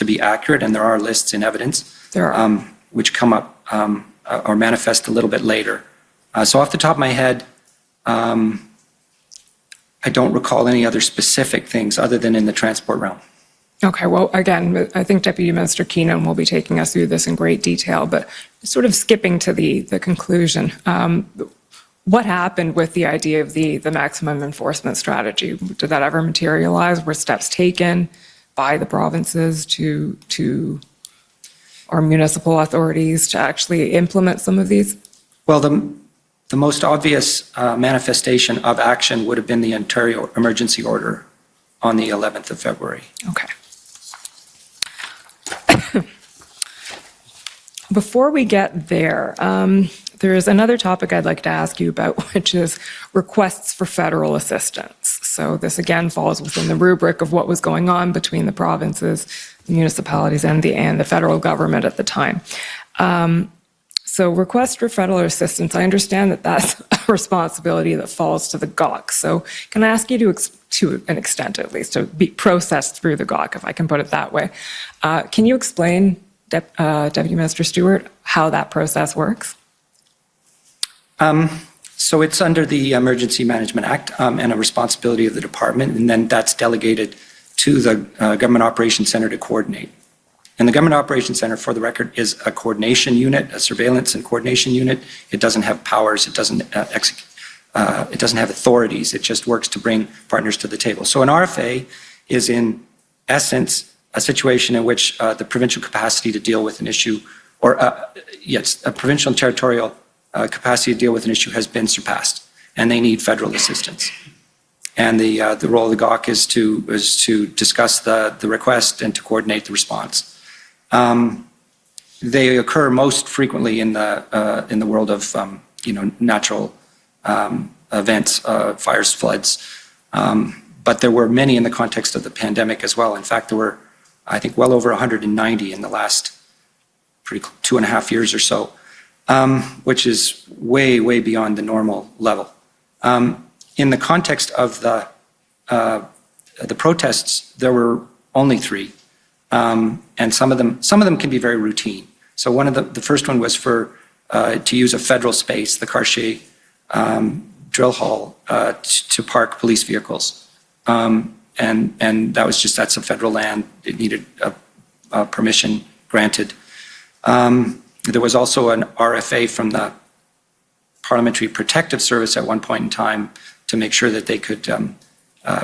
be accurate, and there are lists in evidence. There are. Which come up or manifest a little bit later. So off the top of my head, I don't recall any other specific things other than in the transport realm. Okay, well, again, I think Deputy Minister Keenan will be taking us through this in great detail, but sort of skipping to the conclusion. what happened with the idea of the maximum enforcement strategy? Did that ever materialize? Were steps taken by the provinces to or municipal authorities to actually implement some of these? Well, the most obvious manifestation of action would have been the Ontario emergency order on the 11th of February. Okay. Before we get there, there is another topic I'd like to ask you about, which is requests for federal assistance. So this again falls within the rubric of what was going on between the provinces, the municipalities, and the federal government at the time. So request for federal assistance, I understand that that's a responsibility that falls to the GOC. So can I ask you to an extent at least, to be processed through the GOC, if I can put it that way. Can you explain, Deputy Minister Stewart, how that process works? So it's under the Emergency Management Act and a responsibility of the department, and then that's delegated to the Government Operations Center to coordinate. And the Government Operations Center, for the record, is a coordination unit, a surveillance and coordination unit. It doesn't have powers, it doesn't it doesn't have authorities, it just works to bring partners to the table. So an RFA is in essence a situation in which the provincial capacity to deal with an issue, or yes, a provincial and territorial capacity to deal with an issue has been surpassed, and they need federal assistance. And the role of the GOC is to discuss the request and to coordinate the response. They occur most frequently in the world of natural events, fires, floods, but there were many in the context of the pandemic as well. In fact, there were, I think, well over 190 in the last 2.5 years or so, which is way, way beyond the normal level. In the context of the protests, there were only 3, and some of them can be very routine. So one of the first one was to use a federal space, the Cartier drill hall, to park police vehicles, and that's a federal land. It needed a permission granted. There was also an RFA from the Parliamentary Protective Service at one point in time to make sure that they could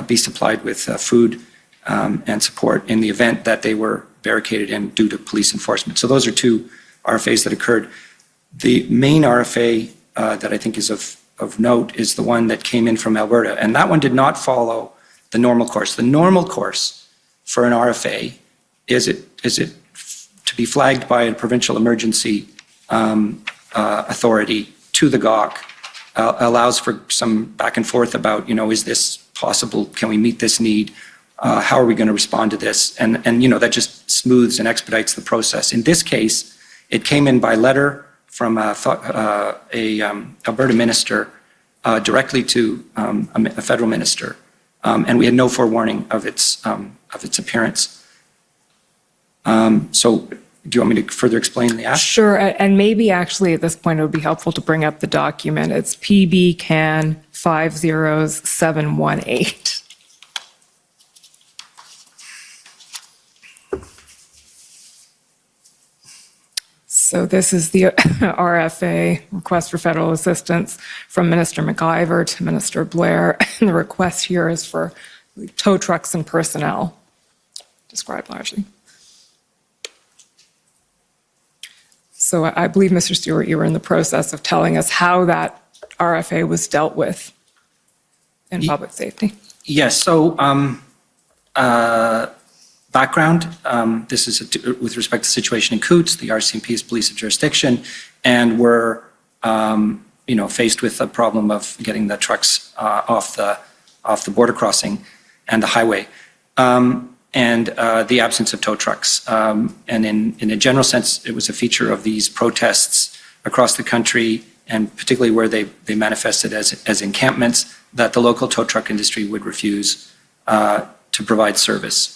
be supplied with food and support in the event that they were barricaded in due to police enforcement. So those are 2 RFAs that occurred. The main RFA that I think is of note is the one that came in from Alberta, and that one did not follow the normal course. The normal course for an RFA is it to be flagged by a provincial emergency authority to the GOC, allows for some back and forth about, is this possible? Can we meet this need? How are we going to respond to this? And that just smooths and expedites the process. In this case, it came in by letter from a Alberta minister directly to a federal minister, and we had no forewarning of its appearance. So do you want me to further explain the act? Sure, and maybe actually at this point it would be helpful to bring up the document. It's PB Can 50718. So this is the RFA, request for federal assistance from Minister McIver to Minister Blair. And the request here is for tow trucks and personnel, described largely. So I believe, Mr. Stewart, you were in the process of telling us how that RFA was dealt with in public safety. Yes, so background, this is with respect to the situation in Coots. The RCMP is police of jurisdiction, and we're faced with the problem of getting the trucks off the border crossing and the highway, and the absence of tow trucks. And in a general sense, it was a feature of these protests across the country, and particularly where they manifested as encampments, that the local tow truck industry would refuse to provide service.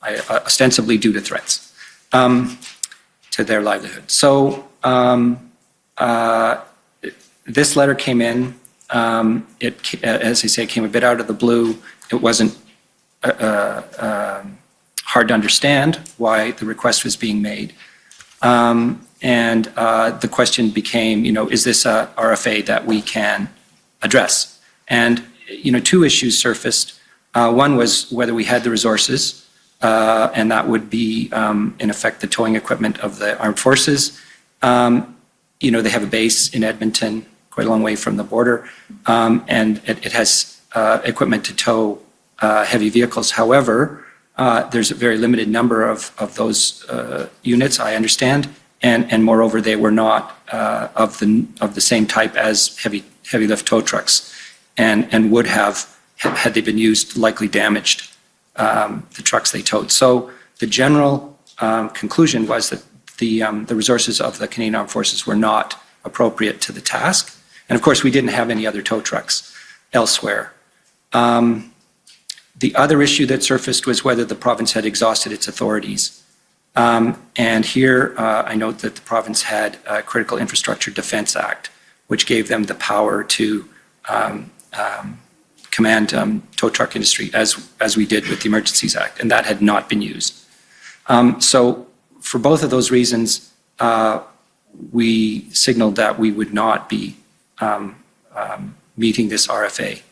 Ostensibly due to threats to their livelihood. So this letter came in. As I say, it came a bit out of the blue. It wasn't hard to understand why the request was being made. And the question became, is this a RFA that we can address? And, two issues surfaced. One was whether we had the resources, and that would be, in effect, the towing equipment of the armed forces. They have a base in Edmonton, quite a long way from the border, and it has equipment to tow heavy vehicles. However, there's a very limited number of those units, I understand, and moreover, they were not of the same type as heavy lift tow trucks, and would have, had they been used, likely damaged the trucks they towed. So the general conclusion was that the resources of the Canadian Armed Forces were not appropriate to the task. And of course, we didn't have any other tow trucks elsewhere. The other issue that surfaced was whether the province had exhausted its authorities. And here I note that the province had a Critical Infrastructure Defence Act, which gave them the power to command tow truck industry as we did with the Emergencies Act, and that had not been used. So for both of those reasons, we signaled that we would not be meeting this RFA.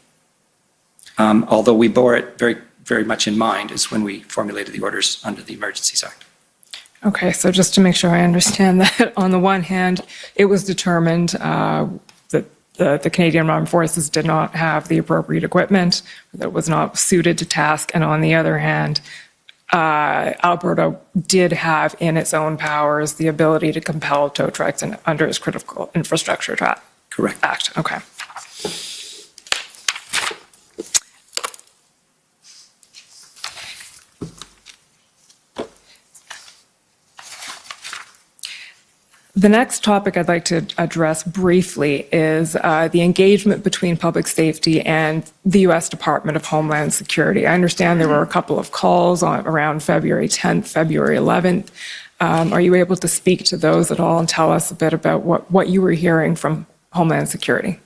Although we bore it very, very much in mind is when we formulated the orders under the Emergencies Act. Okay, so just to make sure I understand that, on the one hand, it was determined that the Canadian Armed Forces did not have the appropriate equipment, that was not suited to task, and on the other hand, Alberta did have in its own powers the ability to compel tow trucks under its Critical Infrastructure Correct. Act. Okay. The next topic I'd like to address briefly is the engagement between public safety and the U.S. Department of Homeland Security. I understand there were a couple of calls around February 10th, February 11th. Are you able to speak to those at all and tell us a bit about what you were hearing from Homeland Security?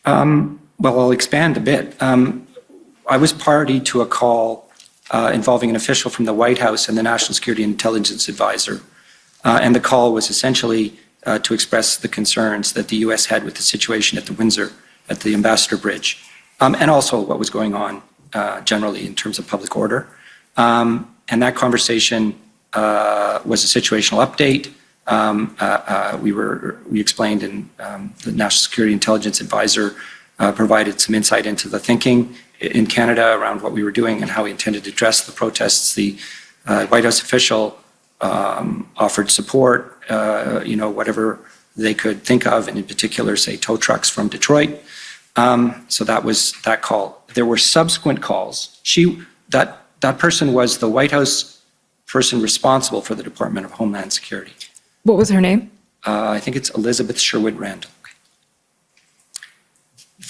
Well, I'll expand a bit. I was party to a call involving an official from the White House and the National Security Intelligence Advisor. And the call was essentially to express the concerns that the U.S. had with the situation at the Windsor, at the Ambassador Bridge, and also what was going on generally in terms of public order. And that conversation was a situational update. We explained, and the National Security Intelligence Advisor provided some insight into the thinking in Canada around what we were doing and how we intended to address the protests. The White House official offered support, whatever they could think of, and in particular, say, tow trucks from Detroit. So that was that call. There were subsequent calls. That person was the White House person responsible for the Department of Homeland Security. What was her name? I think it's Elizabeth Sherwood Randall.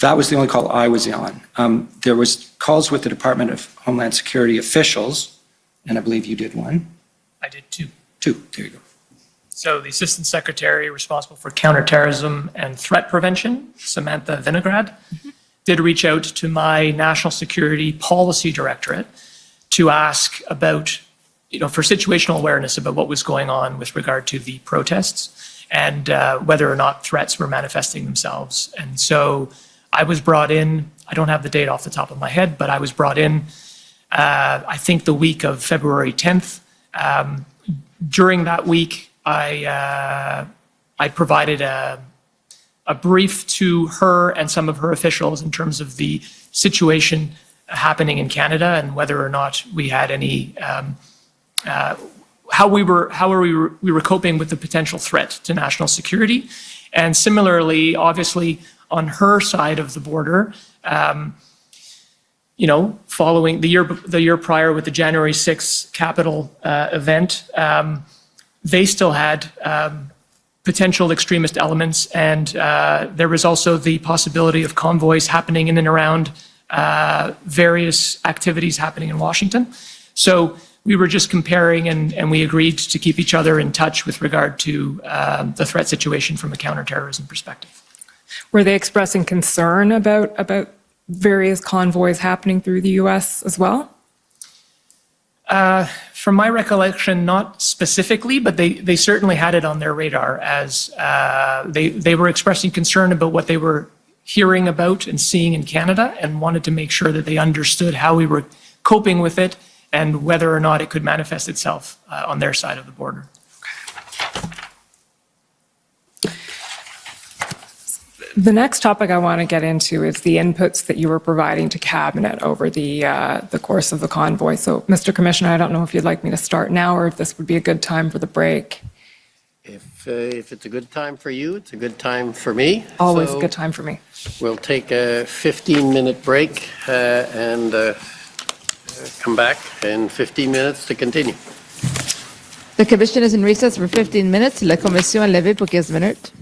That was the only call I was on. There was calls with the Department of Homeland Security officials, and I believe you did one. I did two. Two, there you go. So the Assistant Secretary responsible for counterterrorism and threat prevention, Samantha Vinograd, did reach out to my National Security Policy Directorate to ask about, for situational awareness about what was going on with regard to the protests and whether or not threats were manifesting themselves. And so I was brought in, I don't have the date off the top of my head, but I was brought in, I think the week of February 10th. During that week, I provided a brief to her and some of her officials in terms of the situation happening in Canada and whether or not we had any, how we were coping with the potential threat to national security. And similarly, obviously, on her side of the border, following the year prior with the January 6th Capitol event, they still had potential extremist elements, and there was also the possibility of convoys happening in and around various activities happening in Washington. So we were just comparing, and we agreed to keep each other in touch with regard to the threat situation from a counterterrorism perspective. Were they expressing concern about various convoys happening through the U.S. as well? From my recollection, not specifically, but they certainly had it on their radar as they were expressing concern about what they were hearing about and seeing in Canada and wanted to make sure that they understood how we were coping with it and whether or not it could manifest itself on their side of the border. The next topic I want to get into is the inputs that you were providing to Cabinet over the course of the convoy. So, Mr. Commissioner, I don't know if you'd like me to start now or if this would be a good time for the break. If it's a good time for you, it's a good time for me. Always So a good time for me. We'll take a 15-minute break and come back in 15 minutes to continue. The commission is in recess for 15 minutes. La commission est levée pour 15 minutes.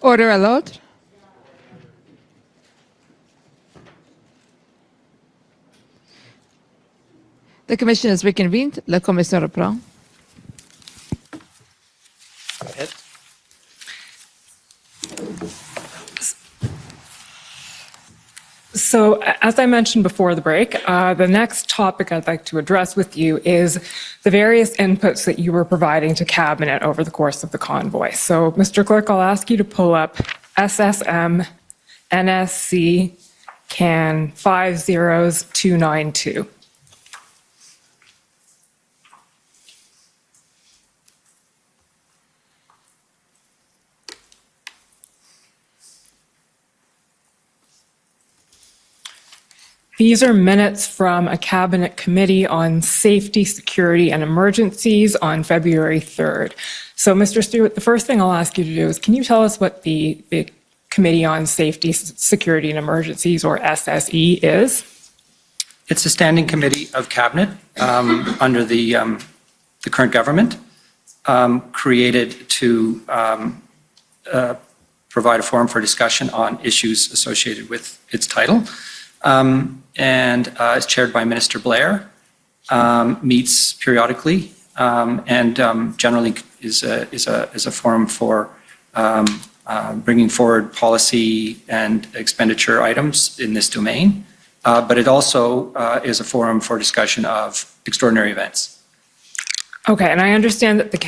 Order à l'ordre. The commission is reconvened. La commission reprend. Go ahead. So as I mentioned before the break, the next topic I'd like to address with you is the various inputs that you were providing to Cabinet over the course of the convoy. So, Mr. Clerk, I'll ask you to pull up SSM NSC CAN 50292. These are minutes from a Cabinet Committee on Safety, Security, and Emergencies on February 3rd. So, Mr. Stewart, the first thing I'll ask you to do is, can you tell us what the Committee on Safety, Security, and Emergencies, or SSE, is? It's a standing committee of Cabinet under the current government, created to provide a forum for discussion on issues associated with its title. And is chaired by Minister Blair, meets periodically, and generally is a forum for bringing forward policy and expenditure items in this domain. But it also is a forum for discussion of extraordinary events. Okay, and I understand that the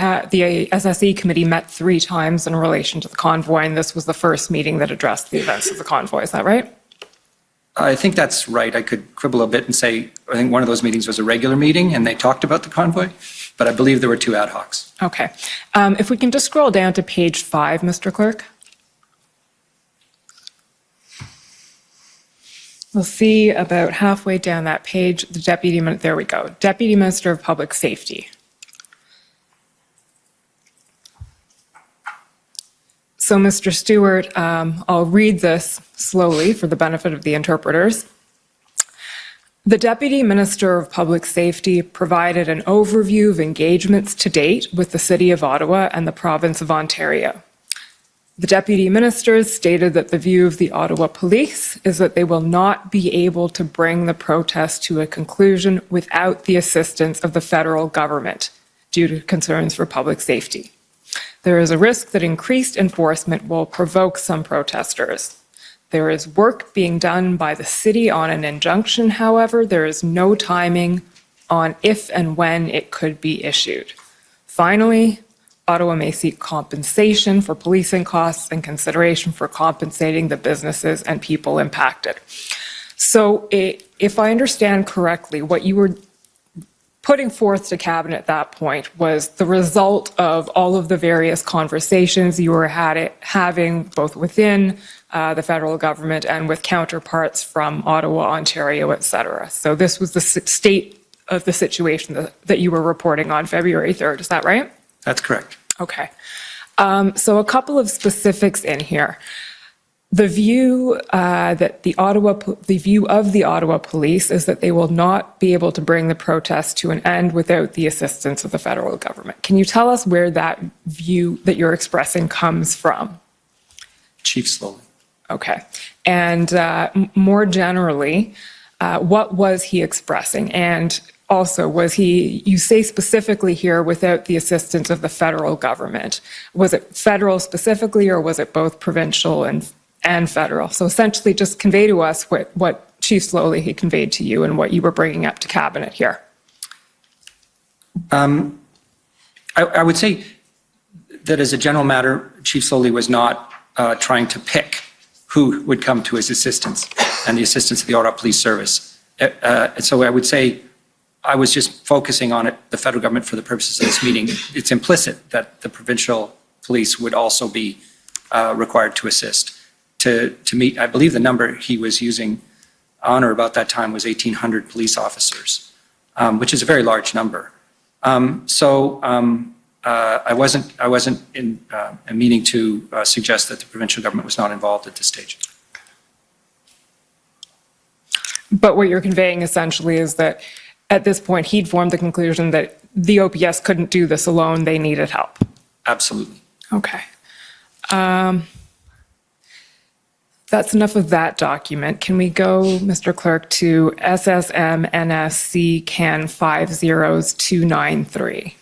SSE committee met 3 times in relation to the convoy, and this was the first meeting that addressed the events of the convoy. Is that right? I think that's right. I could quibble a bit and say, I think one of those meetings was a regular meeting and they talked about the convoy, but I believe there were 2 ad hocs. Okay. If we can just scroll down to page 5, Mr. Clerk. We'll see about halfway down that page, the there we go, Deputy Minister of Public Safety. So, Mr. Stewart, I'll read this slowly for the benefit of the interpreters. The Deputy Minister of Public Safety provided an overview of engagements to date with the City of Ottawa and the Province of Ontario. The Deputy Ministers stated that the view of the Ottawa Police is that they will not be able to bring the protest to a conclusion without the assistance of the federal government due to concerns for public safety. There is a risk that increased enforcement will provoke some protesters. There is work being done by the city on an injunction, however, there is no timing on if and when it could be issued. Finally, Ottawa may seek compensation for policing costs and consideration for compensating the businesses and people impacted. So if I understand correctly, what you were putting forth to Cabinet at that point was the result of all of the various conversations you were having both within the federal government and with counterparts from Ottawa, Ontario, et cetera. So this was the state of the situation that you were reporting on February 3rd. Is that right? That's correct. Okay. So a couple of specifics in here. The view that the view of the Ottawa Police is that they will not be able to bring the protest to an end without the assistance of the federal government. Can you tell us where that view that you're expressing comes from? Chief Slowly. Okay. And more generally, what was he expressing? And also, you say specifically here, without the assistance of the federal government. Was it federal specifically, or was it both provincial and federal? So essentially, just convey to us what Chief Slowly he conveyed to you and what you were bringing up to Cabinet here. I would say that as a general matter, Chief Slowly was not trying to pick who would come to his assistance and the assistance of the Ottawa Police Service. So I would say I was just focusing on the federal government for the purposes of this meeting. It's implicit that the provincial police would also be required to assist. To meet, I believe the number he was using on or about that time was 1,800 police officers, which is a very large number. I wasn't in meaning to suggest that the provincial government was not involved at this stage. But what you're conveying essentially is that at this point he'd formed the conclusion that the OPS couldn't do this alone, they needed help. Absolutely. Okay. That's enough of that document. Can we go, Mr. Clerk, to SSM NSC CAN 50293?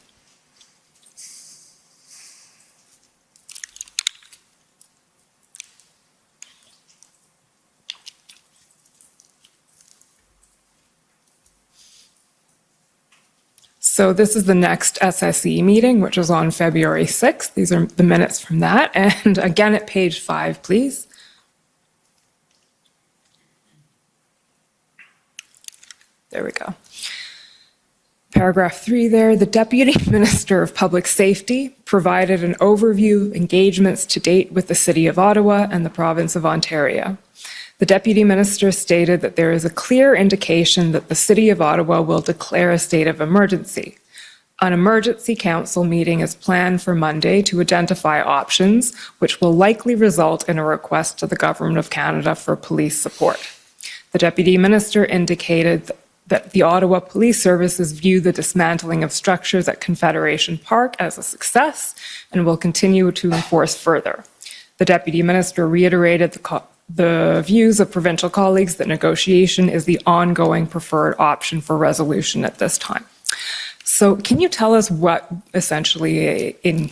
So this is the next SSE meeting, which was on February 6th. These are the minutes from that. And again, at page 5, please. There we go. Paragraph 3 there, the Deputy Minister of Public Safety provided an overview of engagements to date with the City of Ottawa and the Province of Ontario. The Deputy Minister stated that there is a clear indication that the City of Ottawa will declare a state of emergency. An emergency council meeting is planned for Monday to identify options, which will likely result in a request to the Government of Canada for police support. The Deputy Minister indicated that the Ottawa Police Services view the dismantling of structures at Confederation Park as a success and will continue to enforce further. The Deputy Minister reiterated the views of provincial colleagues that negotiation is the ongoing preferred option for resolution at this time. So can you tell us what essentially, in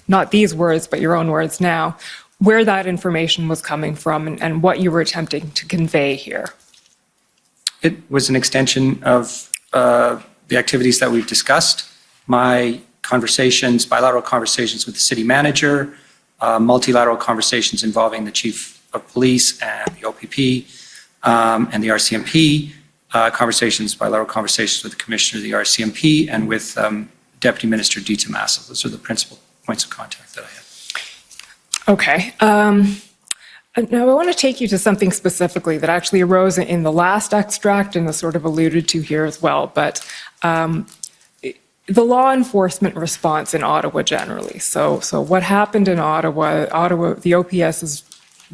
not these words, but your own words now, where that information was coming from and what you were attempting to convey here? It was an extension of the activities that we've discussed. My conversations, bilateral conversations with the city manager, multilateral conversations involving the chief of police and the OPP and the RCMP, bilateral conversations with the commissioner of the RCMP and with Deputy Minister Dita Massive. Those are the principal points of contact that I had. Okay. Now, I want to take you to something specifically that actually arose in the last extract and is sort of alluded to here as well, but the law enforcement response in Ottawa generally. So what happened in Ottawa, the OPS's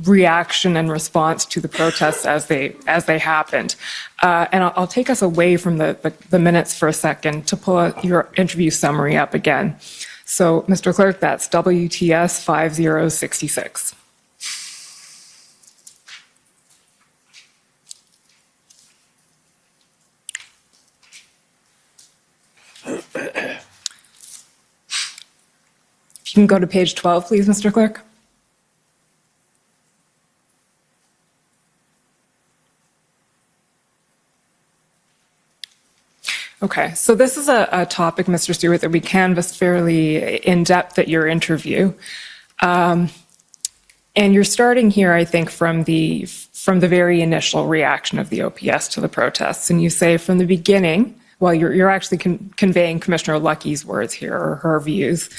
reaction and response to the protests as they happened. And I'll take us away from the minutes for a second to pull your interview summary up again. So, Mr. Clerk, that's WTS 5066. If you can go to page 12, please, Mr. Clerk. Okay, so this is a topic, Mr. Stewart, that we canvassed fairly in depth at your interview. And you're starting here, I think, from the very initial reaction of the OPS to the protests. And you say from the beginning, well, you're actually conveying Commissioner Lucky's words here, or her views.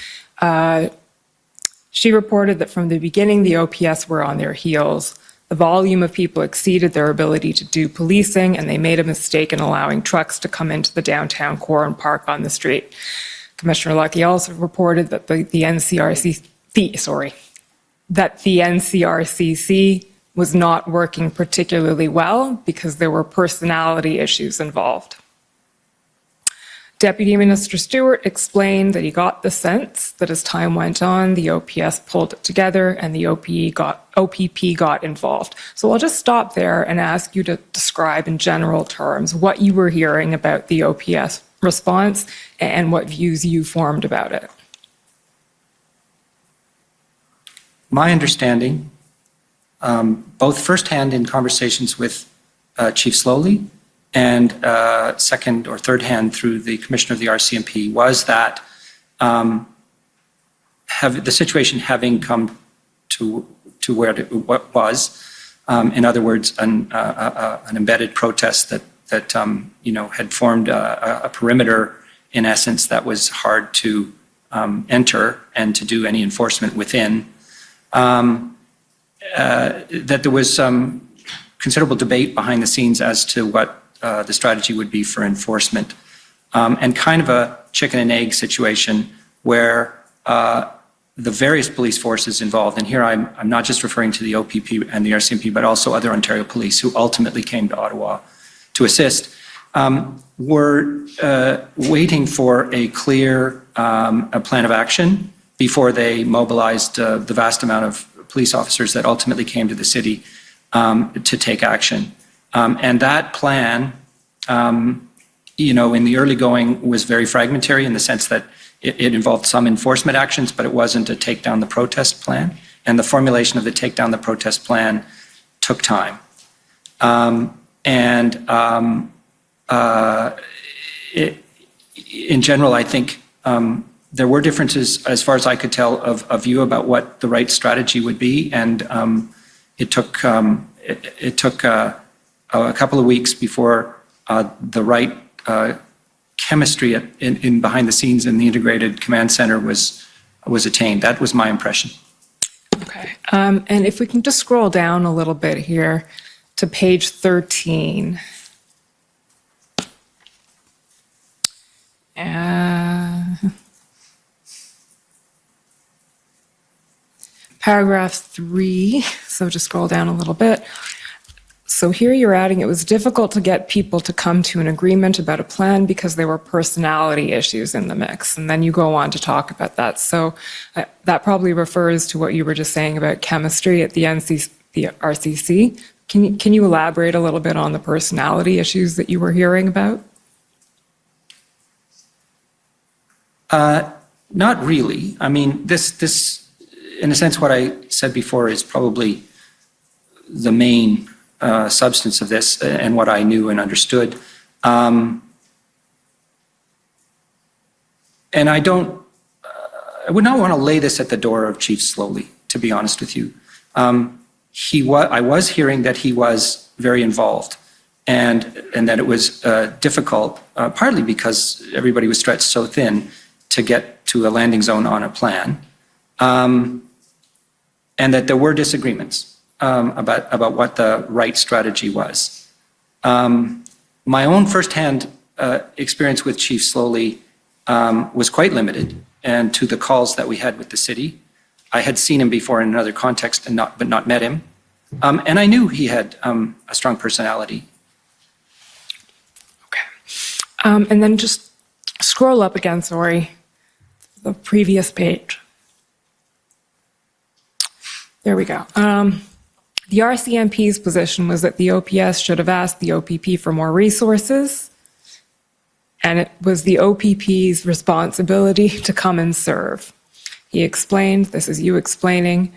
She reported that from the beginning, the OPS were on their heels. The volume of people exceeded their ability to do policing, and they made a mistake in allowing trucks to come into the downtown core and park on the street. Commissioner Lucky also reported that the NCRCC was not working particularly well because there were personality issues involved. Deputy Minister Stewart explained that he got the sense that as time went on, the OPS pulled it together and the OPP got involved. So I'll just stop there and ask you to describe in general terms what you were hearing about the OPS response and what views you formed about it. My understanding, both firsthand in conversations with Chief Slowly and second or third hand through the Commissioner of the RCMP, was that the situation having come to where it was, in other words, an embedded protest that had formed a perimeter, in essence, that was hard to enter and to do any enforcement within, that there was some considerable debate behind the scenes as to what the strategy would be for enforcement, and kind of a chicken and egg situation where the various police forces involved, and here I'm not just referring to the OPP and the RCMP, but also other Ontario police who ultimately came to Ottawa to assist, were waiting for a clear a plan of action before they mobilized the vast amount of police officers that ultimately came to the city to take action. And that plan, in the early going was very fragmentary in the sense that it involved some enforcement actions, but it wasn't a take down the protest plan. And the formulation of the take down the protest plan took time. In general, I think there were differences, as far as I could tell, of view about what the right strategy would be, and it took a couple of weeks before the right chemistry in behind the scenes in the integrated command center was attained. That was my impression. Okay. And if we can just scroll down a little bit here to page 13. Paragraph 3, so just scroll down a little bit. So here you're adding, it was difficult to get people to come to an agreement about a plan because there were personality issues in the mix. And then you go on to talk about that. So that probably refers to what you were just saying about chemistry at the RCC. Can you elaborate a little bit on the personality issues that you were hearing about? Not really. I mean, this, in a sense, what I said before is probably the main substance of this and what I knew and understood. And I would not want to lay this at the door of Chief Slowly, to be honest with you. I was hearing that he was very involved and that it was difficult, partly because everybody was stretched so thin to get to a landing zone on a plan, and that there were disagreements about what the right strategy was. My own firsthand experience with Chief Slowly was quite limited, and to the calls that we had with the city. I had seen him before in another context, but not met him. And I knew he had a strong personality. Okay. And then just scroll up again, sorry, the previous page. There we go. The RCMP's position was that the OPS should have asked the OPP for more resources, and it was the OPP's responsibility to come and serve. He explained, this is you explaining,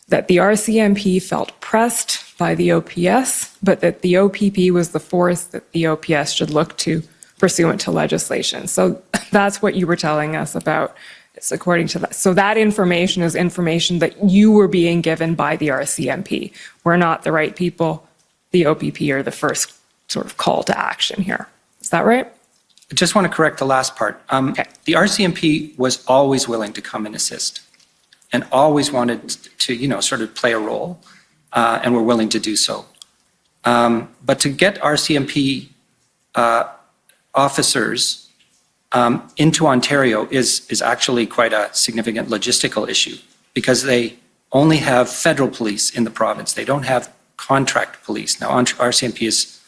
that the RCMP felt pressed by the OPS, but that the OPP was the force that the OPS should look to pursuant to legislation. So that's what you were telling us about. It's according to that. So that information is information that you were being given by the RCMP. We're not the right people. The OPP are the first sort of call to action here. Is that right? I just want to correct the last part. Okay. The RCMP was always willing to come and assist and always wanted to, sort of play a role, and were willing to do so. But to get RCMP officers into Ontario is actually quite a significant logistical issue because they only have federal police in the province. They don't have contract police. Now, RCMP is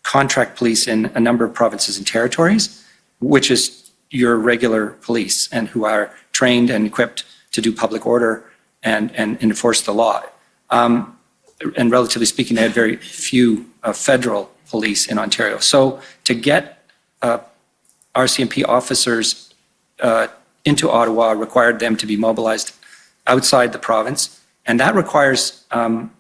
contract police in a number of provinces and territories, which is your regular police and who are trained and equipped to do public order and enforce the law. And relatively speaking, they had very few federal police in Ontario. So to get RCMP officers into Ottawa required them to be mobilized outside the province, and that requires, some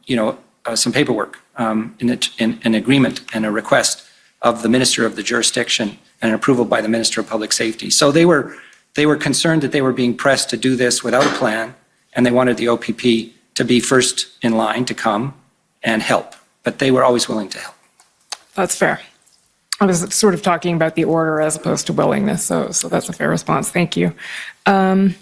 paperwork, an agreement and a request of the minister of the jurisdiction and an approval by the Minister of Public Safety. So they were concerned that they were being pressed to do this without a plan, and they wanted the OPP to be first in line to come and help, but they were always willing to help. That's fair. I was sort of talking about the order as opposed to willingness, so that's a fair response. Thank you. The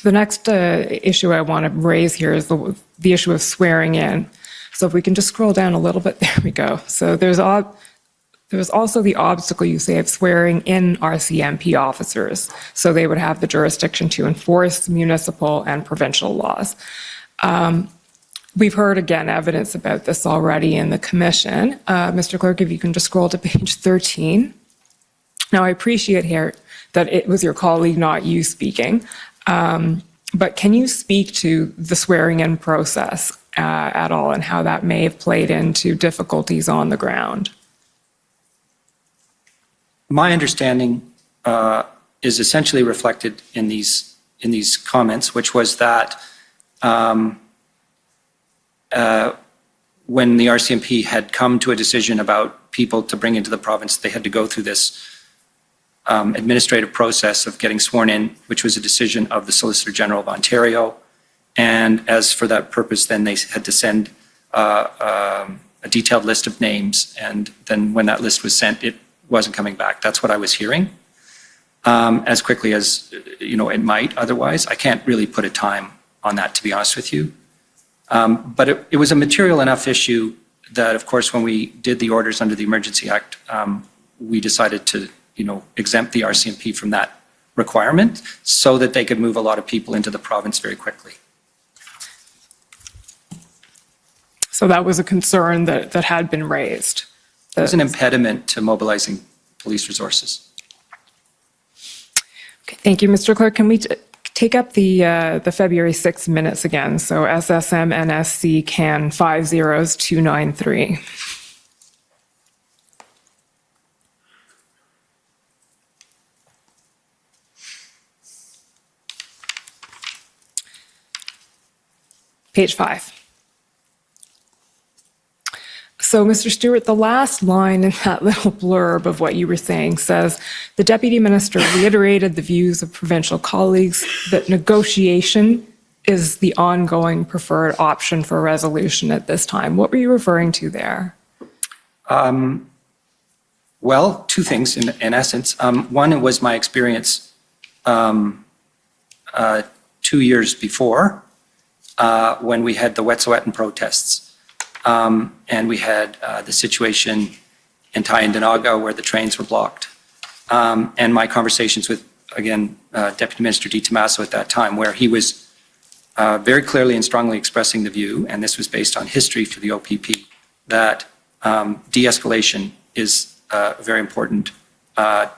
next issue I want to raise here is the issue of swearing in. So if we can just scroll down a little bit, there we go. So there's also the obstacle, you say, of swearing in RCMP officers, so they would have the jurisdiction to enforce municipal and provincial laws. We've heard, again, evidence about this already in the commission. Mr. Clerk, if you can just scroll to page 13. Now, I appreciate here that it was your colleague, not you, speaking. But can you speak to the swearing-in process at all and how that may have played into difficulties on the ground? My understanding is essentially reflected in these comments, which was that when the RCMP had come to a decision about people to bring into the province, they had to go through this administrative process of getting sworn in, which was a decision of the Solicitor General of Ontario. And as for that purpose, then they had to send a detailed list of names. And then when that list was sent, it wasn't coming back. That's what I was hearing. As quickly as it might otherwise. I can't really put a time on that, to be honest with you. But it was a material enough issue that, of course, when we did the orders under the Emergency Act, we decided to exempt the RCMP from that requirement so that they could move a lot of people into the province very quickly. So that was a concern that had been raised. It was an impediment to mobilizing police resources. Okay, thank you, Mr. Clerk. Can we take up the February 6th minutes again? So SSM NSC CAN 50293. Page 5. So, Mr. Stewart, the last line in that little blurb of what you were saying says, the Deputy Minister reiterated the views of provincial colleagues that negotiation is the ongoing preferred option for resolution at this time. What were you referring to there? Well, two things in essence. One, it was my experience 2 years before when we had the Wet'suwet'en protests. And we had the situation in Tyendinaga where the trains were blocked. And my conversations with, again, Deputy Minister Di Tommaso at that time, where he was very clearly and strongly expressing the view, and this was based on history for the OPP, that de-escalation is very important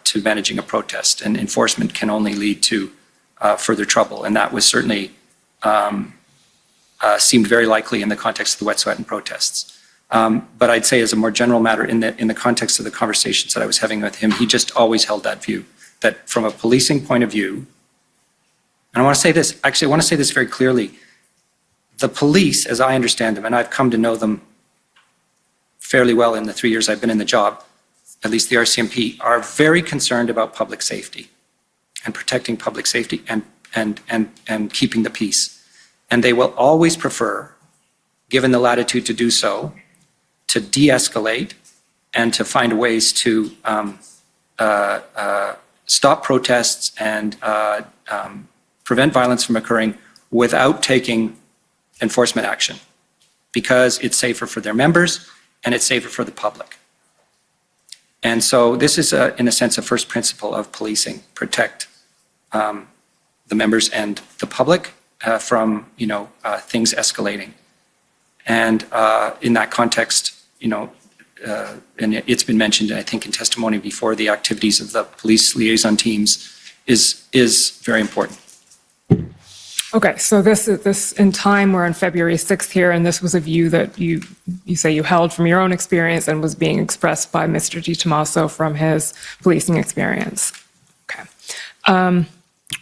to managing a protest, and enforcement can only lead to further trouble. And that was certainly seemed very likely in the context of the Wet'suwet'en protests. But I'd say as a more general matter, in the context of the conversations that I was having with him, he just always held that view, that from a policing point of view, and I want to say this, actually I want to say this very clearly, the police, as I understand them, and I've come to know them fairly well in the 3 years I've been in the job, at least the RCMP, are very concerned about public safety and protecting public safety and keeping the peace. And they will always prefer, given the latitude to do so, to de-escalate and to find ways to stop protests and prevent violence from occurring without taking enforcement action, because it's safer for their members and it's safer for the public. And so this is, in a sense, a first principle of policing: protect the members and the public from things escalating. And in that context, and it's been mentioned, I think, in testimony before, the activities of the police liaison teams is very important. Okay, so this in time, we're on February 6th here, and this was a view that you say you held from your own experience and was being expressed by Mr. Di Tommaso from his policing experience. Okay.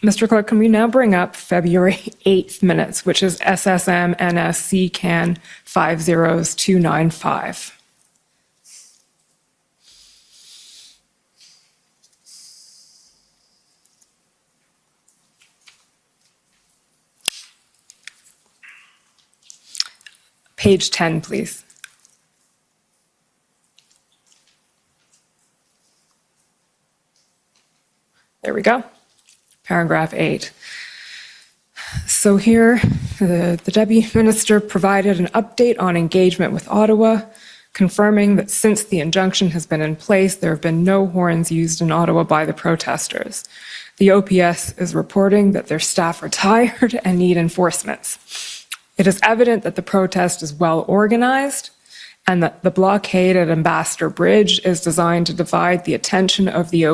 Mr. Clerk, can we now bring up February 8th minutes, which is SSM NSC CAN 50295. Page 10, please. There we go. Paragraph 8. So here, the Deputy Minister provided an update on engagement with Ottawa, confirming that since the injunction has been in place, there have been no horns used in Ottawa by the protesters. The OPS is reporting that their staff are tired and need enforcements. It is evident that the protest is well organized and that the blockade at Ambassador Bridge is designed to divide the attention of the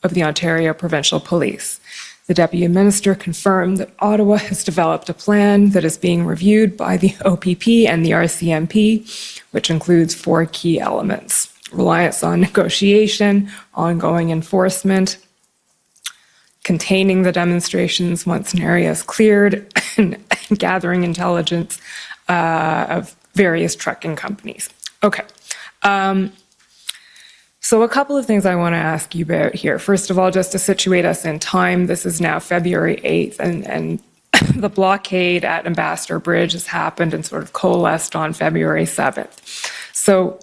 Ontario Provincial Police. The Deputy Minister confirmed that Ottawa has developed a plan that is being reviewed by the OPP and the RCMP, which includes 4 key elements: reliance on negotiation, ongoing enforcement, containing the demonstrations once an area is cleared, and gathering intelligence of various trucking companies. Okay. So a couple of things I want to ask you about here. First of all, just to situate us in time, this is now February 8th, and the blockade at Ambassador Bridge has happened and sort of coalesced on February 7th. So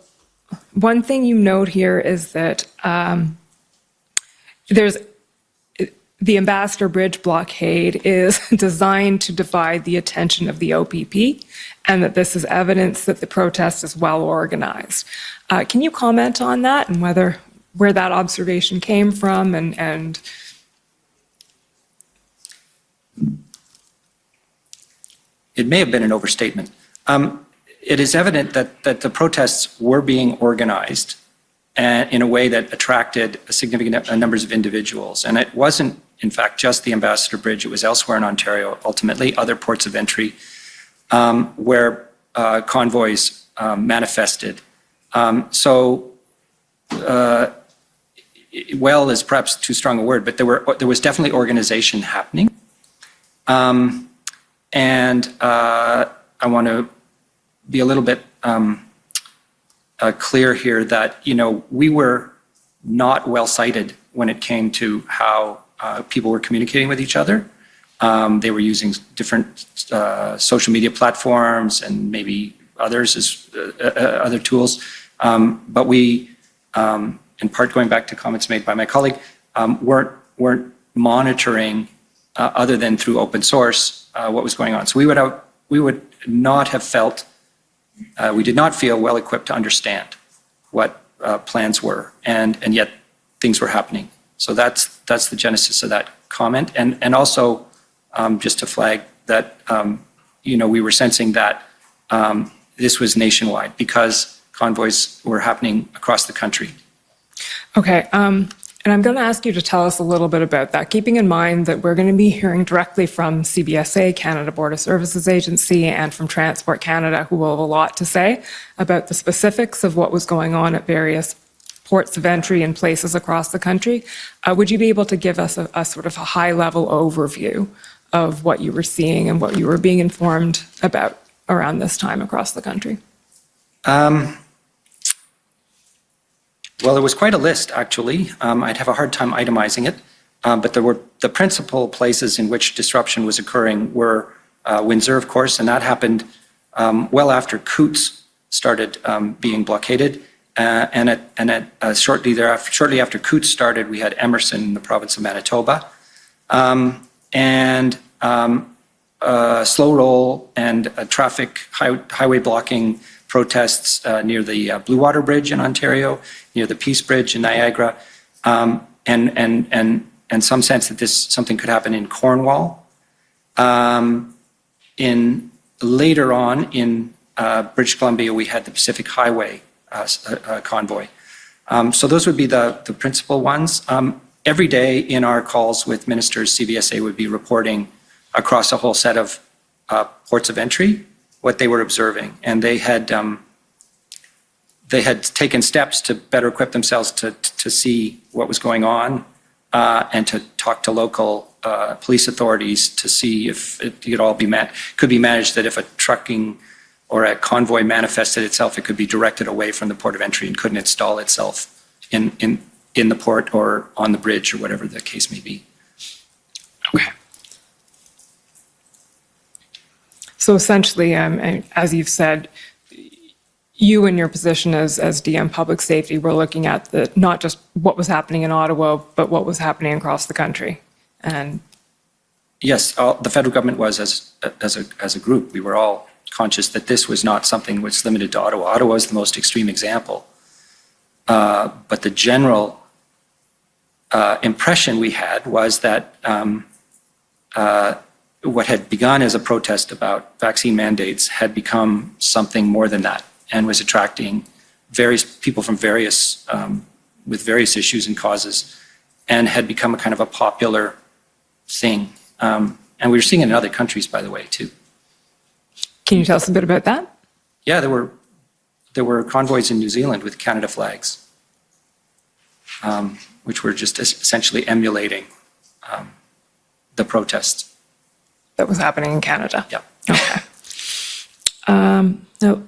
one thing you note here is that the Ambassador Bridge blockade is designed to divide the attention of the OPP, and that this is evidence that the protest is well organized. Can you comment on that and where that observation came from and It may have been an overstatement. It is evident that the protests were being organized in a way that attracted a significant numbers of individuals. And it wasn't, in fact, just the Ambassador Bridge. It was elsewhere in Ontario, ultimately, other ports of entry where convoys manifested. Well is perhaps too strong a word, but there was definitely organization happening. I want to be a little bit clear here that, we were not well cited when it came to how people were communicating with each other. They were using different social media platforms and maybe others as other tools. But we, in part going back to comments made by my colleague, weren't monitoring other than through open source what was going on. So we would not have felt, we did not feel well equipped to understand what plans were, and yet things were happening. So that's the genesis of that comment, and also just to flag that we were sensing that this was nationwide because convoys were happening across the country. Okay, and I'm going to ask you to tell us a little bit about that, keeping in mind that we're going to be hearing directly from CBSA, Canada Border Services Agency, and from Transport Canada, who will have a lot to say about the specifics of what was going on at various ports of entry in places across the country. Would you be able to give us a sort of a high-level overview of what you were seeing and what you were being informed about around this time across the country? Well, there was quite a list, actually. I'd have a hard time itemizing it, but there were the principal places in which disruption was occurring were Windsor, of course, and that happened well after Coots started being blockaded, shortly after Coots started, we had Emerson in the province of Manitoba, slow roll and traffic highway blocking protests near the Blue Water Bridge in Ontario, near the Peace Bridge in Niagara, and some sense that something could happen in Cornwall. Later on in British Columbia, we had the Pacific Highway convoy. So those would be the principal ones. Every day in our calls with ministers, CBSA would be reporting across a whole set of ports of entry what they were observing, and they had taken steps to better equip themselves to see what was going on and to talk to local police authorities to see if it could be managed that if a trucking or a convoy manifested itself, it could be directed away from the port of entry and couldn't install itself in the port or on the bridge or whatever the case may be. Okay. So essentially, as you've said, you in your position as DM Public Safety were looking at not just what was happening in Ottawa, but what was happening across the country. And yes, the federal government was as a group. We were all conscious that this was not something which was limited to Ottawa. Ottawa is the most extreme example. But the general impression we had was that what had begun as a protest about vaccine mandates had become something more than that and was attracting various people from with various issues and causes, and had become a kind of a popular thing. And we're seeing it in other countries, by the way, too. Can you tell us a bit about that? Yeah, there were convoys in New Zealand with Canada flags, which were just essentially emulating the protests. That was happening in Canada? Yeah. Okay. Now,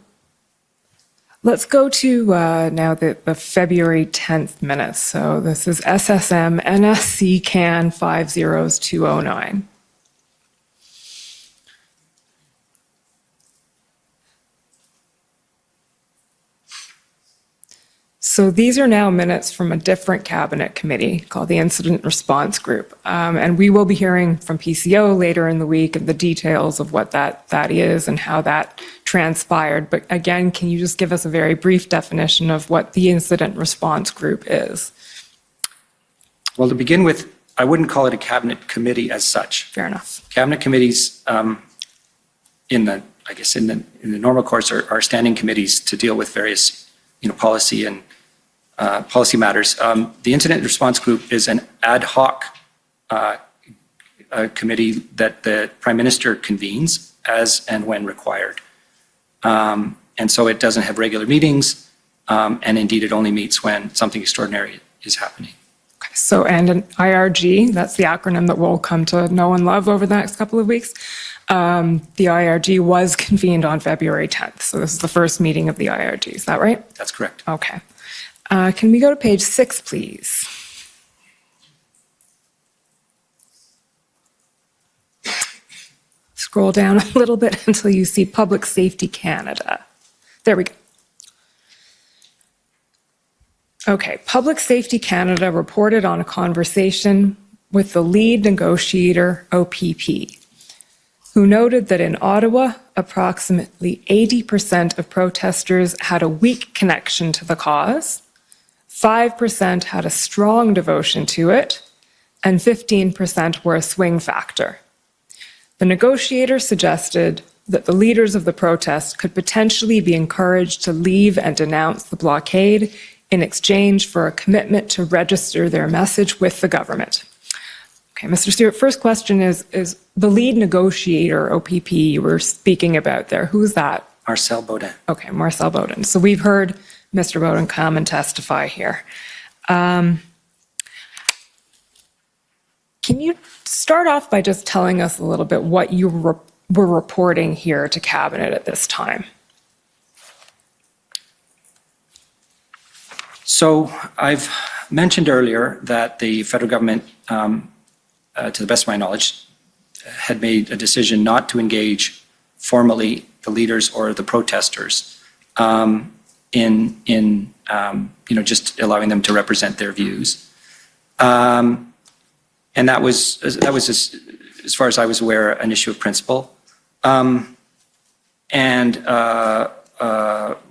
let's go to now the February 10th minutes. So this is SSM NSC CAN 50209. So these are now minutes from a different cabinet committee called the Incident Response Group. And we will be hearing from PCO later in the week and the details of what that is and how that transpired. But again, can you just give us a very brief definition of what the Incident Response Group is? Well, to begin with, I wouldn't call it a cabinet committee as such. Fair enough. Cabinet committees, in the normal course, are standing committees to deal with various, policy and policy matters. The Incident Response Group is an ad hoc committee that the Prime Minister convenes as and when required. And so it doesn't have regular meetings, and indeed it only meets when something extraordinary is happening. Okay, so, and an IRG, that's the acronym that we'll come to know and love over the next couple of weeks. The IRG was convened on February 10th. So this is the first meeting of the IRG. Is that right? That's correct. Okay. Can we go to page 6, please? Scroll down a little bit until you see Public Safety Canada. There we go. Okay, Public Safety Canada reported on a conversation with the lead negotiator, OPP, who noted that in Ottawa, approximately 80% of protesters had a weak connection to the cause, 5% had a strong devotion to it, and 15% were a swing factor. The negotiator suggested that the leaders of the protest could potentially be encouraged to leave and denounce the blockade in exchange for a commitment to register their message with the government. Okay, Mr. Stewart, first question is the lead negotiator, OPP, you were speaking about there, who's that? Marcel Baudin. Okay, Marcel Baudin. So we've heard Mr. Baudin come and testify here. Can you start off by just telling us a little bit what you were reporting here to Cabinet at this time? So I've mentioned earlier that the federal government, to the best of my knowledge, had made a decision not to engage formally the leaders or the protesters in just allowing them to represent their views. And that was as far as I was aware, an issue of principle, and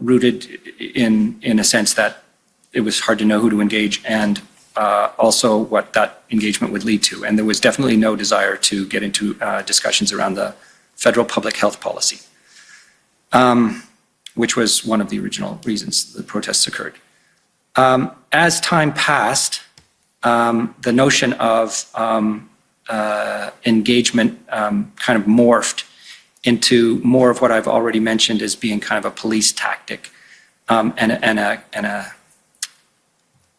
rooted in a sense that it was hard to know who to engage and also what that engagement would lead to. And there was definitely no desire to get into discussions around the federal public health policy, which was one of the original reasons the protests occurred. As time passed, the notion of engagement kind of morphed into more of what I've already mentioned as being kind of a police tactic and a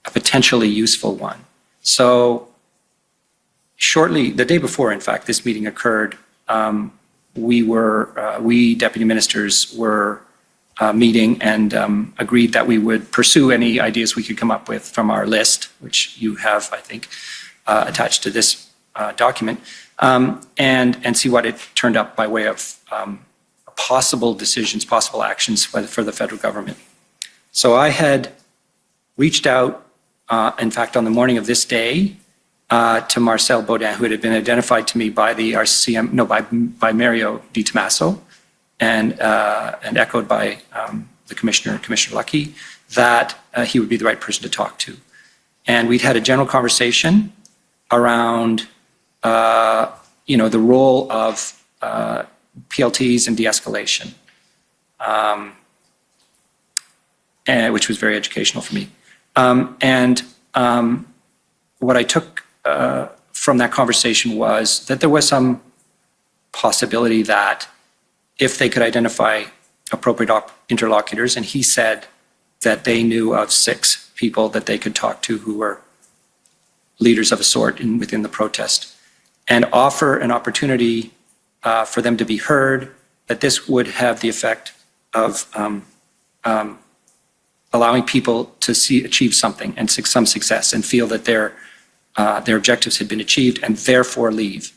potentially useful one. So shortly, the day before, in fact, this meeting occurred, we deputy ministers were meeting and agreed that we would pursue any ideas we could come up with from our list, which you have, I think, attached to this document, and see what it turned up by way of possible decisions, possible actions for the federal government. So I had reached out, in fact, on the morning of this day, to Marcel Baudin, who had been identified to me by the RCM, by Mario Di Tommaso, and echoed by the Commissioner Lucky, that he would be the right person to talk to. And we'd had a general conversation around, the role of PLTs and de-escalation, which was very educational for me. And what I took from that conversation was that there was some possibility that if they could identify appropriate interlocutors, and he said that they knew of 6 people that they could talk to who were leaders of a sort within the protest, and offer an opportunity for them to be heard, that this would have the effect of allowing people to achieve something and some success and feel that their objectives had been achieved and therefore leave.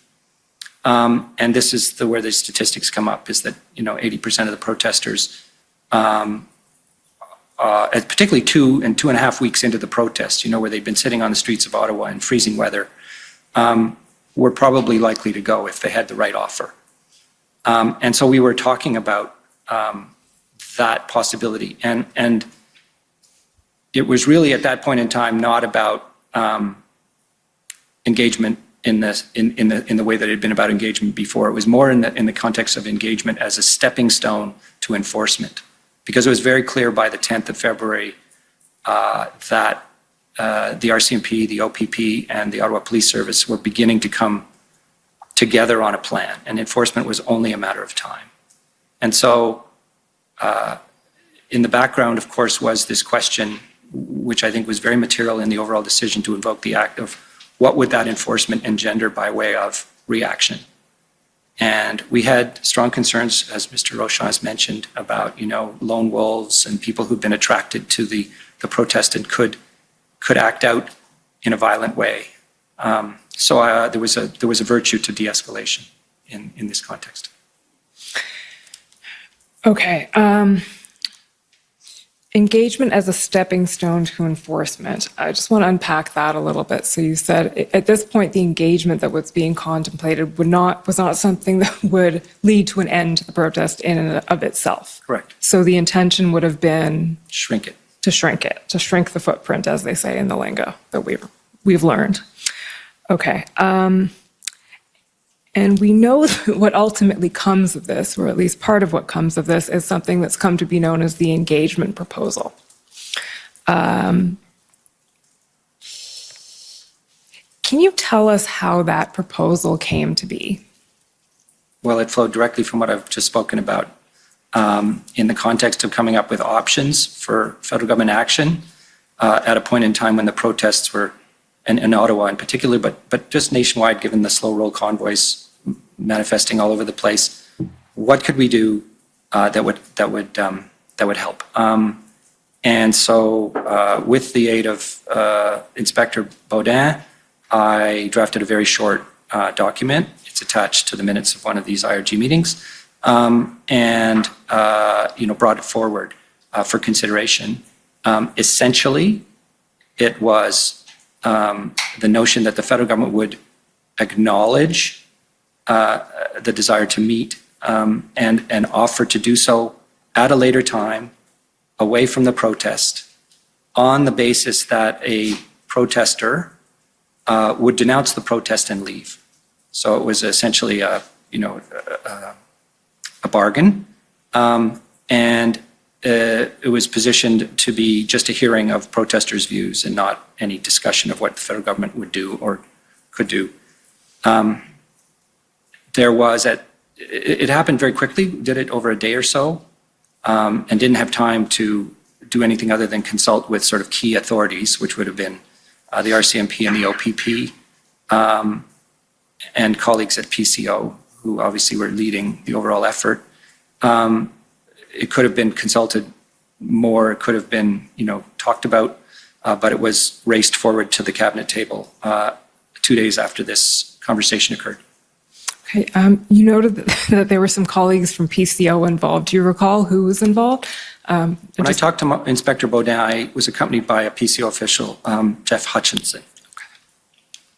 And this is where the statistics come up, is that 80% of the protesters, particularly 2 and 2.5 weeks into the protest, where they'd been sitting on the streets of Ottawa in freezing weather, were probably likely to go if they had the right offer. And so we were talking about that possibility, and it was really at that point in time not about engagement in the way that it had been about engagement before. It was more in the context of engagement as a stepping stone to enforcement, because it was very clear by the 10th of February that the RCMP, the OPP, and the Ottawa Police Service were beginning to come together on a plan, and enforcement was only a matter of time. And so in the background, of course, was this question, which I think was very material in the overall decision to invoke the Act, of what would that enforcement engender by way of reaction. And we had strong concerns, as Mr. Rochon has mentioned, about lone wolves and people who've been attracted to the protest and could act out in a violent way. So there was a virtue to de-escalation in this context. Okay. Engagement as a stepping stone to enforcement. I just want to unpack that a little bit. So you said at this point, the engagement that was being contemplated was not something that would lead to an end to the protest in and of itself. Correct. So the intention would have been Shrink it. to shrink the footprint, as they say in the lingo that we've learned. Okay. And we know that what ultimately comes of this, or at least part of what comes of this, is something that's come to be known as the engagement proposal. Can you tell us how that proposal came to be? Well, it flowed directly from what I've just spoken about in the context of coming up with options for federal government action at a point in time when the protests were, in Ottawa in particular, but just nationwide, given the slow roll convoys manifesting all over the place. What could we do that would help? And so, with the aid of Inspector Baudin, I drafted a very short document. It's attached to the minutes of one of these IRG meetings, and brought it forward for consideration. Essentially, it was the notion that the federal government would acknowledge the desire to meet and offer to do so at a later time, away from the protest, on the basis that a protester would denounce the protest and leave. So it was essentially a bargain, and it was positioned to be just a hearing of protesters' views and not any discussion of what the federal government would do or could do. It happened very quickly, did it over a day or so, and didn't have time to do anything other than consult with sort of key authorities, which would have been the RCMP and the OPP, and colleagues at PCO, who obviously were leading the overall effort. It could have been consulted more, it could have been, talked about, but it was raced forward to the cabinet table 2 days after this conversation occurred. Okay. You noted that there were some colleagues from PCO involved. Do you recall who was involved? When I talked to Inspector Baudin, I was accompanied by a PCO official, Jeff Hutchinson. Okay.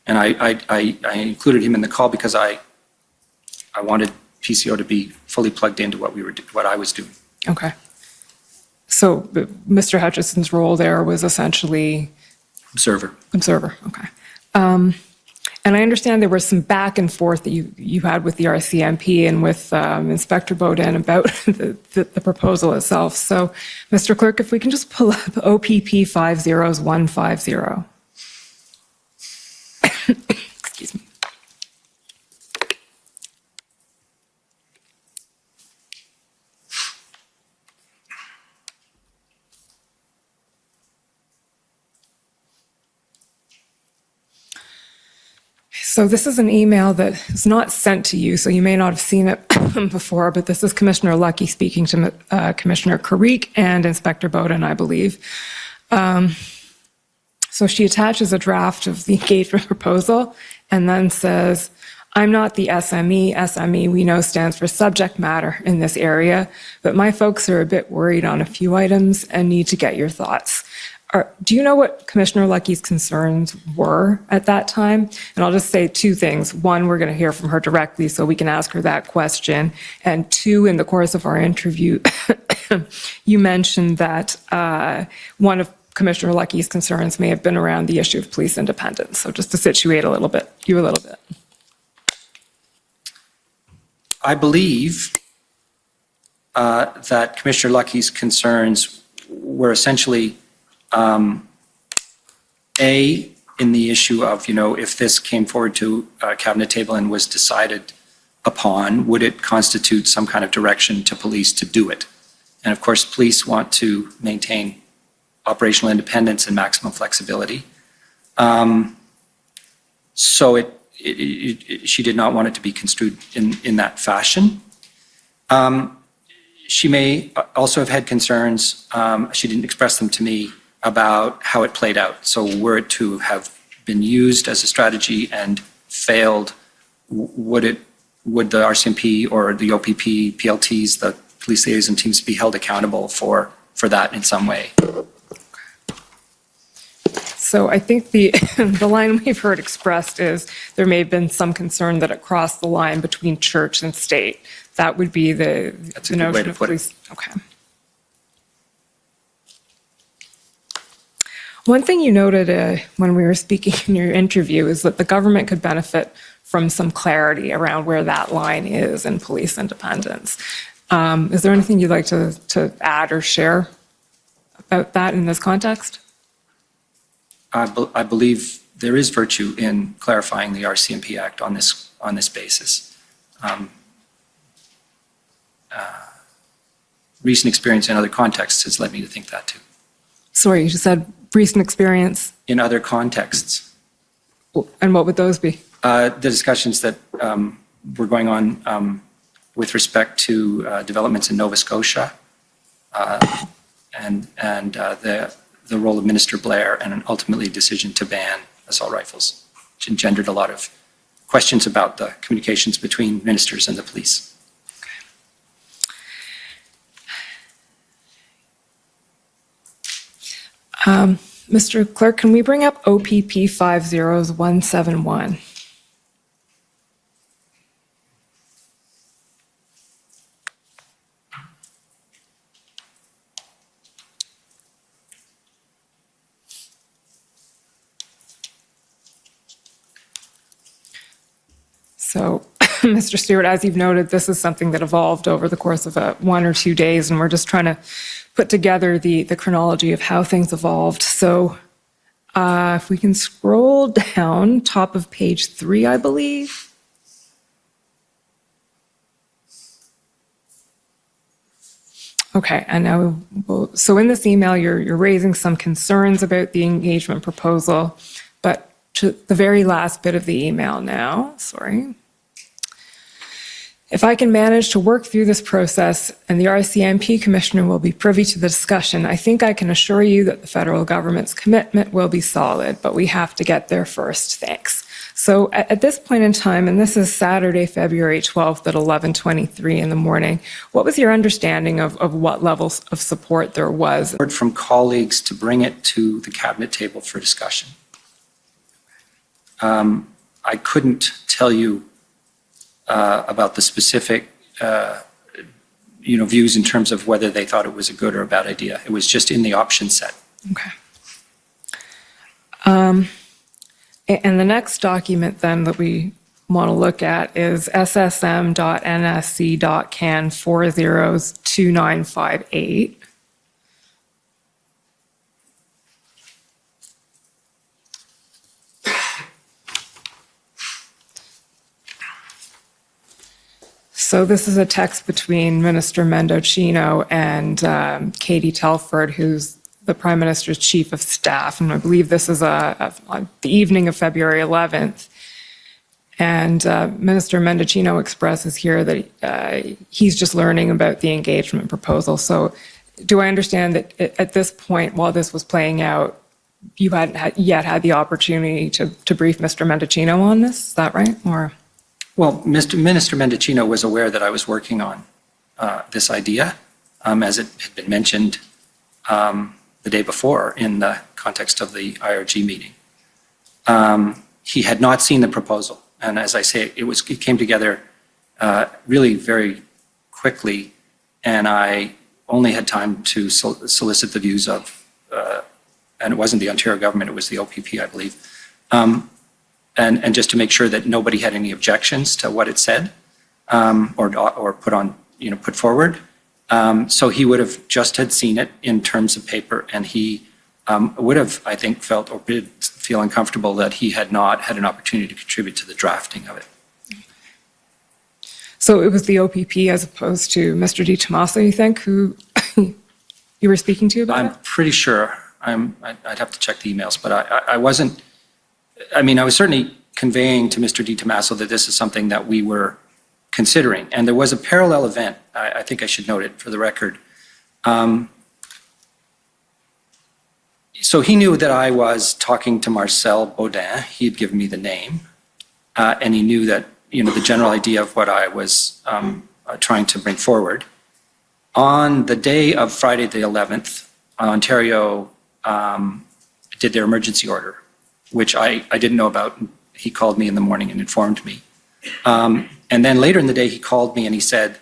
And I included him in the call because I wanted PCO to be fully plugged into what I was doing. Okay. So Mr. Hutchinson's role there was essentially? Observer. Okay. And I understand there was some back and forth that you had with the RCMP and with Inspector Baudin about the proposal itself. So, Mr. Clerk, if we can just pull up OPP 50150. Excuse me. So this is an email that is not sent to you, so you may not have seen it before, but this is Commissioner Lucky speaking to Commissioner Carrique and Inspector Bowden, I believe. So she attaches a draft of the engagement proposal and then says, I'm not the SME. SME, we know, stands for subject matter in this area, but my folks are a bit worried on a few items and need to get your thoughts. Do you know what Commissioner Lucky's concerns were at that time? And I'll just say two things. One, we're going to hear from her directly so we can ask her that question. And two, in the course of our interview, you mentioned that one of Commissioner Lucky's concerns may have been around the issue of police independence. So just to situate you a little bit. I believe that Commissioner Lucky's concerns were essentially A, in the issue of, if this came forward to a cabinet table and was decided upon, would it constitute some kind of direction to police to do it? And of course, police want to maintain operational independence and maximum flexibility. So she did not want it to be construed in that fashion. She may also have had concerns, she didn't express them to me, about how it played out. So were it to have been used as a strategy and failed, would the RCMP or the OPP, PLTs, the police liaison teams, be held accountable for that in some way? So I think the line we've heard expressed is there may have been some concern that it crossed the line between church and state. That would be the notion of police. Okay. One thing you noted when we were speaking in your interview is that the government could benefit from some clarity around where that line is in police independence. Is there anything you'd like to add or share about that in this context? I believe there is virtue in clarifying the RCMP Act on this basis. Recent experience in other contexts has led me to think that too. Sorry, you just said recent experience. In other contexts. And what would those be? The discussions that were going on with respect to developments in Nova Scotia and the role of Minister Blair and an ultimately decision to ban assault rifles, which engendered a lot of questions about the communications between ministers and the police. Mr. Clerk, can we bring up OPP 50171? So, Mr. Stewart, as you've noted, this is something that evolved over the course of 1 or 2 days, and we're just trying to put together the chronology of how things evolved. So if we can scroll down, top of page 3, I believe. Okay, and now, so in this email, you're raising some concerns about the engagement proposal, but to the very last bit of the email now, sorry. If I can manage to work through this process and the RCMP Commissioner will be privy to the discussion, I think I can assure you that the federal government's commitment will be solid, but we have to get there first. Thanks. So at this point in time, and this is Saturday, February 12th at 11:23 in the morning, what was your understanding of what levels of support there was? Heard from colleagues to bring it to the cabinet table for discussion. I couldn't tell you about the specific, views in terms of whether they thought it was a good or a bad idea. It was just in the option set. Okay. And the next document then that we want to look at is ssm.nsc.can 402958. So this is a text between Minister Mendocino and Katie Telford, who's the Prime Minister's Chief of Staff, and I believe this is on the evening of February 11th. And Minister Mendicino expresses here that he's just learning about the engagement proposal. So do I understand that at this point, while this was playing out, you hadn't yet had the opportunity to brief Mr. Mendicino on this? Is that right? Or? Well, Minister Mendicino was aware that I was working on this idea, as it had been mentioned the day before in the context of the IRG meeting. He had not seen the proposal. And as I say, it came together really very quickly, and I only had time to solicit the views of, and it wasn't the Ontario government, it was the OPP, I believe, and just to make sure that nobody had any objections to what it said or put forward. So he would have just had seen it in terms of paper, and he would have, I think, felt or did feel uncomfortable that he had not had an opportunity to contribute to the drafting of it. So it was the OPP as opposed to Mr. Di Tommaso, you think, who you were speaking to about it? I'm pretty sure. I'd have to check the emails, but I wasn't. I mean, I was certainly conveying to Mr. Di Tommaso that this is something that we were considering, and there was a parallel event. I think I should note it for the record. So he knew that I was talking to Marcel Baudin. He had given me the name, and he knew that the general idea of what I was trying to bring forward. On the day of Friday the 11th, Ontario did their emergency order, which I didn't know about. He called me in the morning and informed me. And then later in the day, he called me and he said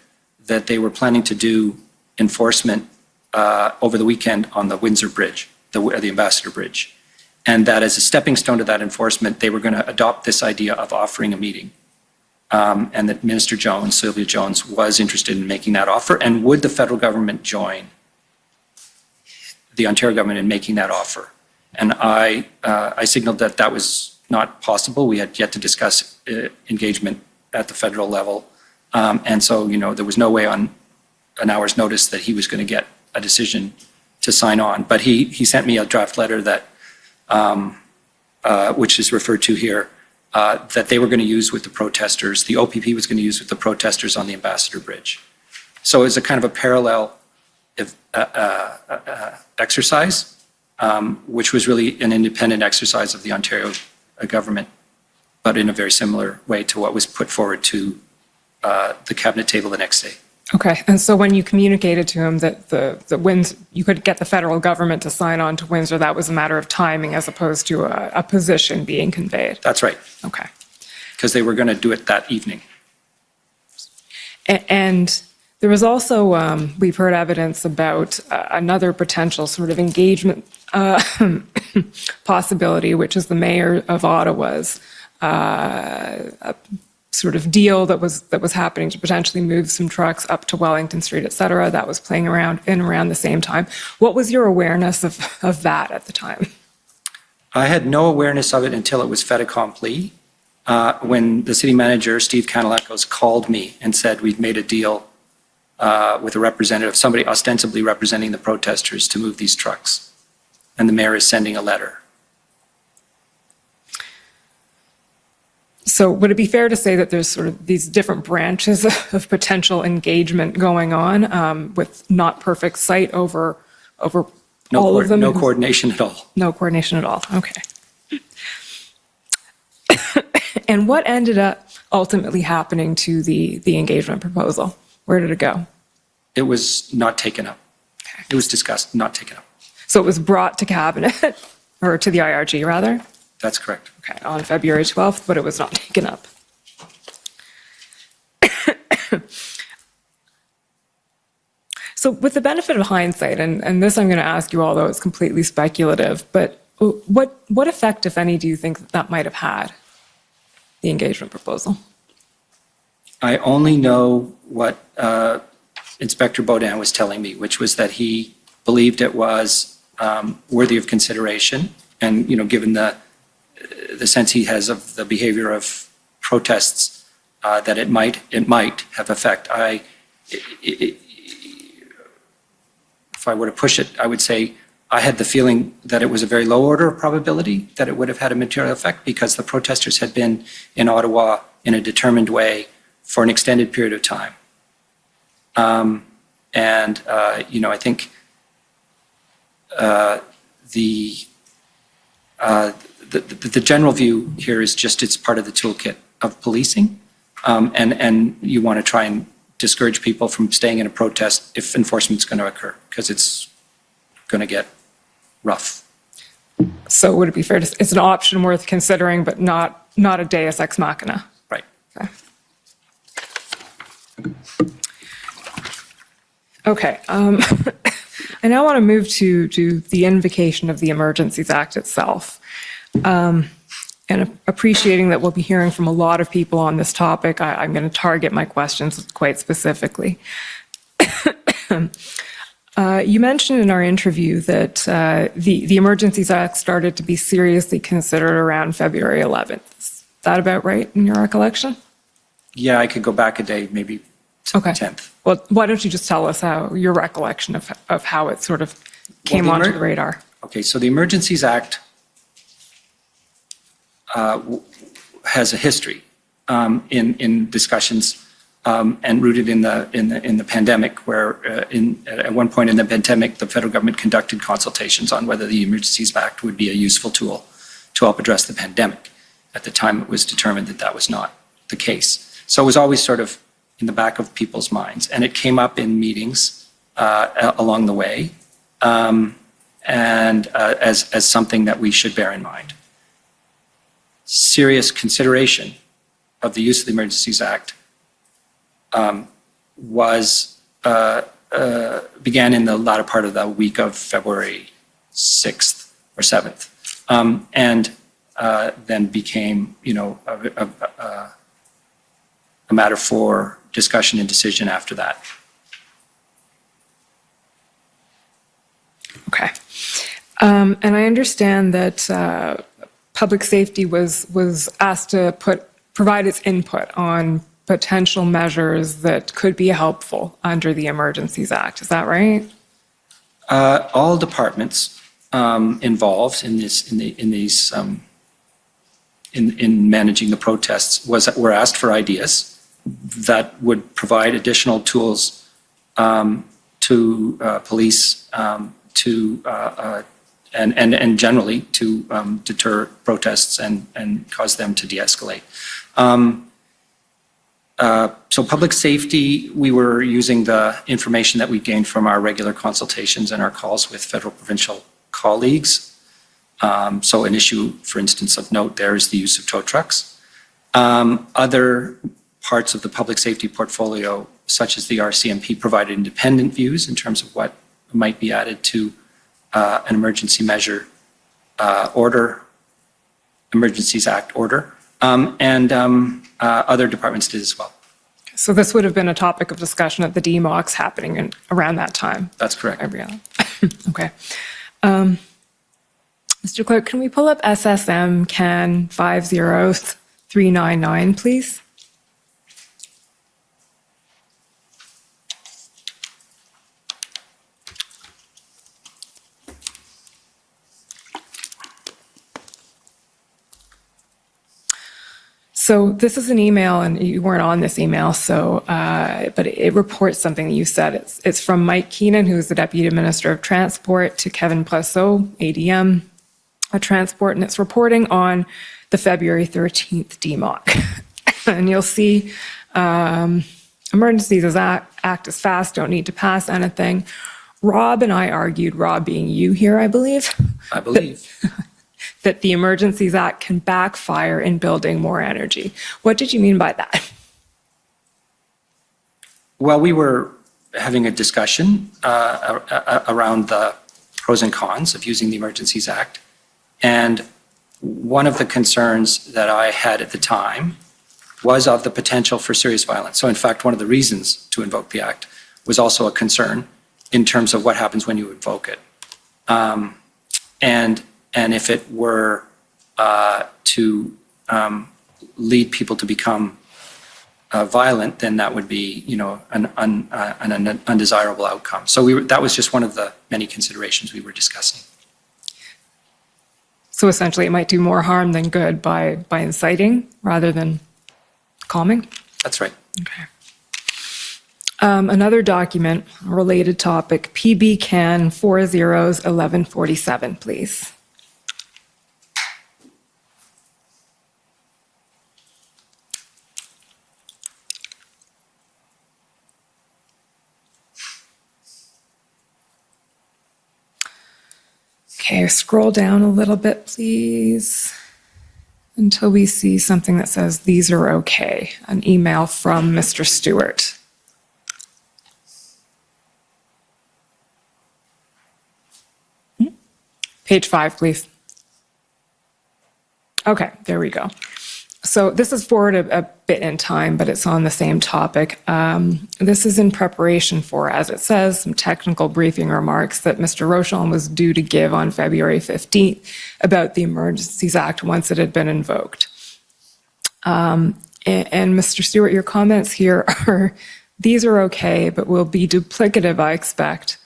that they were planning to do enforcement over the weekend on the Windsor Bridge, the Ambassador Bridge. And that as a stepping stone to that enforcement, they were going to adopt this idea of offering a meeting. And that Minister Jones, Sylvia Jones, was interested in making that offer. And would the federal government join the Ontario government in making that offer? And I signaled that that was not possible. We had yet to discuss engagement at the federal level. And so, there was no way on an hour's notice that he was going to get a decision to sign on. But he sent me a draft letter that, which is referred to here, that they were going to use with the protesters. The OPP was going to use with the protesters on the Ambassador Bridge. So it was a kind of a parallel exercise, which was really an independent exercise of the Ontario government, but in a very similar way to what was put forward to the cabinet table the next day. Okay, and so when you communicated to him that the Windsor, you could get the federal government to sign on to Windsor, that was a matter of timing as opposed to a position being conveyed? That's right. Okay. Because they were going to do it that evening. And there was also, we've heard evidence about another potential sort of engagement possibility, which is the mayor of Ottawa's sort of deal that was happening to potentially move some trucks up to Wellington Street, et cetera, that was playing around the same time. What was your awareness of that at the time? I had no awareness of it until it was fait accompli, when the city manager, Steve Kanalakos, called me and said we'd made a deal with a representative, somebody ostensibly representing the protesters, to move these trucks. And the mayor is sending a letter. So would it be fair to say that there's sort of these different branches of potential engagement going on with not perfect sight over all of them? No coordination at all. No coordination at all, okay. And what ended up ultimately happening to the engagement proposal? Where did it go? It was not taken up. Okay. It was discussed, not taken up. So it was brought to cabinet, or to the IRG rather? That's correct. Okay, on February 12th, but it was not taken up. So with the benefit of hindsight, and this I'm going to ask you, although it's completely speculative, but what effect, if any, do you think that might have had, the engagement proposal? I only know what Inspector Baudin was telling me, which was that he believed it was worthy of consideration, and given the sense he has of the behavior of protests, that it might have effect. If I were to push it, I would say I had the feeling that it was a very low order of probability that it would have had a material effect because the protesters had been in Ottawa in a determined way for an extended period of time. I think the general view here is just it's part of the toolkit of policing, and you want to try and discourage people from staying in a protest if enforcement's going to occur, because it's going to get rough. So would it be fair to say it's an option worth considering, but not a deus ex machina? Right. Okay. I now want to move to the invocation of the Emergencies Act itself. And appreciating that we'll be hearing from a lot of people on this topic, I'm going to target my questions quite specifically. You mentioned in our interview that the Emergencies Act started to be seriously considered around February 11th. Is that about right in your recollection? Yeah, I could go back a day, maybe to the 10th. Well, why don't you just tell us your recollection of how it sort of came onto the radar? Okay, so the Emergencies Act has a history in discussions and rooted in the pandemic, where at one point in the pandemic, the federal government conducted consultations on whether the Emergencies Act would be a useful tool to help address the pandemic. At the time, it was determined that that was not the case. So it was always sort of in the back of people's minds, and it came up in meetings along the way, and as something that we should bear in mind. Serious consideration of the use of the Emergencies Act began in the latter part of the week of February 6th or 7th, and then became, a matter for discussion and decision after that. Okay. And I understand that public safety was asked to provide its input on potential measures that could be helpful under the Emergencies Act. Is that right? All departments involved in managing the protests were asked for ideas that would provide additional tools to police and generally to deter protests and cause them to de-escalate. So public safety, we were using the information that we gained from our regular consultations and our calls with federal provincial colleagues. So an issue, for instance, of note there is the use of tow trucks. Other parts of the public safety portfolio, such as the RCMP, provided independent views in terms of what might be added to an emergency measure order, Emergencies Act order, and other departments did as well. So this would have been a topic of discussion at the DMOX happening around that time? That's correct. Okay. Mr. Clerk, can we pull up SSM CAN 50399, please? So this is an email, and you weren't on this email, but it reports something that you said. It's from Mike Keenan, who is the Deputy Minister of Transport, to Kevin Plesseau, ADM Transport, and it's reporting on the February 13th DMOC. And you'll see Emergencies Act is fast, don't need to pass anything. Rob and I argued, Rob being you here, I believe. I believe. That the Emergencies Act can backfire in building more energy. What did you mean by that? Well, we were having a discussion around the pros and cons of using the Emergencies Act. And one of the concerns that I had at the time was of the potential for serious violence. So in fact, one of the reasons to invoke the Act was also a concern in terms of what happens when you invoke it. And if it were to lead people to become violent, then that would be, an undesirable outcome. So that was just one of the many considerations we were discussing. So essentially, it might do more harm than good by inciting rather than calming? That's right. Okay. Another document, a related topic, PB Can 401147, please. Okay, scroll down a little bit, please, until we see something that says, "These are okay," an email from Mr. Stewart. Page 5, please. Okay, there we go. So this is forward a bit in time, but it's on the same topic. This is in preparation for, as it says, some technical briefing remarks that Mr. Rochon was due to give on February 15th about the Emergencies Act once it had been invoked. And Mr. Stewart, your comments here are, these are okay, but will be duplicative, I expect,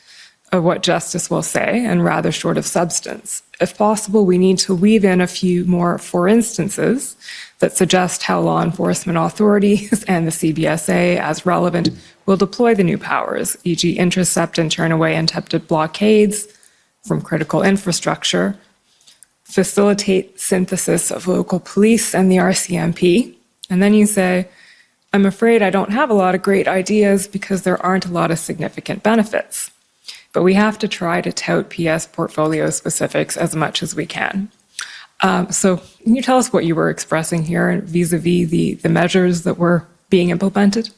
of what justice will say and rather short of substance. If possible, we need to weave in a few more for instances that suggest how law enforcement authorities and the CBSA, as relevant, will deploy the new powers, e.g. intercept and turn away attempted blockades from critical infrastructure, facilitate synthesis of local police and the RCMP. And then you say, I'm afraid I don't have a lot of great ideas because there aren't a lot of significant benefits. But we have to try to tout PS portfolio specifics as much as we can. So can you tell us what you were expressing here vis-a-vis the measures that were being implemented?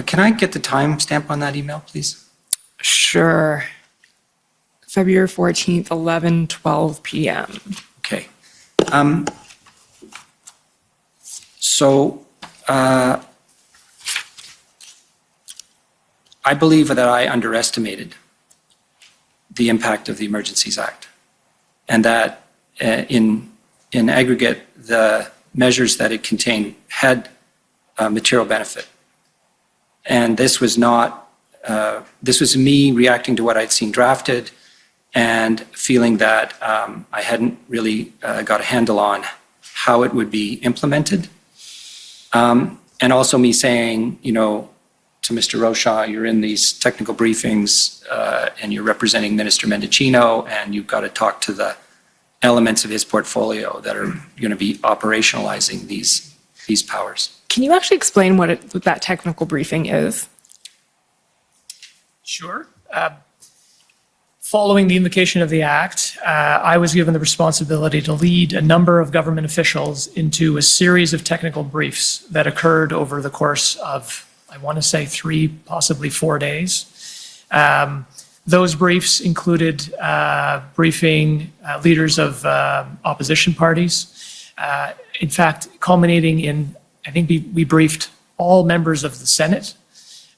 Can I get the time stamp on that email, please? Sure. February 14th, 11:12 p.m. Okay. I believe that I underestimated the impact of the Emergencies Act, and that in aggregate, the measures that it contained had material benefit. And this was me reacting to what I'd seen drafted and feeling that I hadn't really got a handle on how it would be implemented. And also me saying, to Mr. Rochon, you're in these technical briefings and you're representing Minister Mendicino, and you've got to talk to the elements of his portfolio that are going to be operationalizing these powers. Can you actually explain what that technical briefing is? Sure. Following the invocation of the Act, I was given the responsibility to lead a number of government officials into a series of technical briefs that occurred over the course of, I want to say, 3, possibly 4 days. Those briefs included briefing leaders of opposition parties. In fact, culminating in, I think we briefed all members of the Senate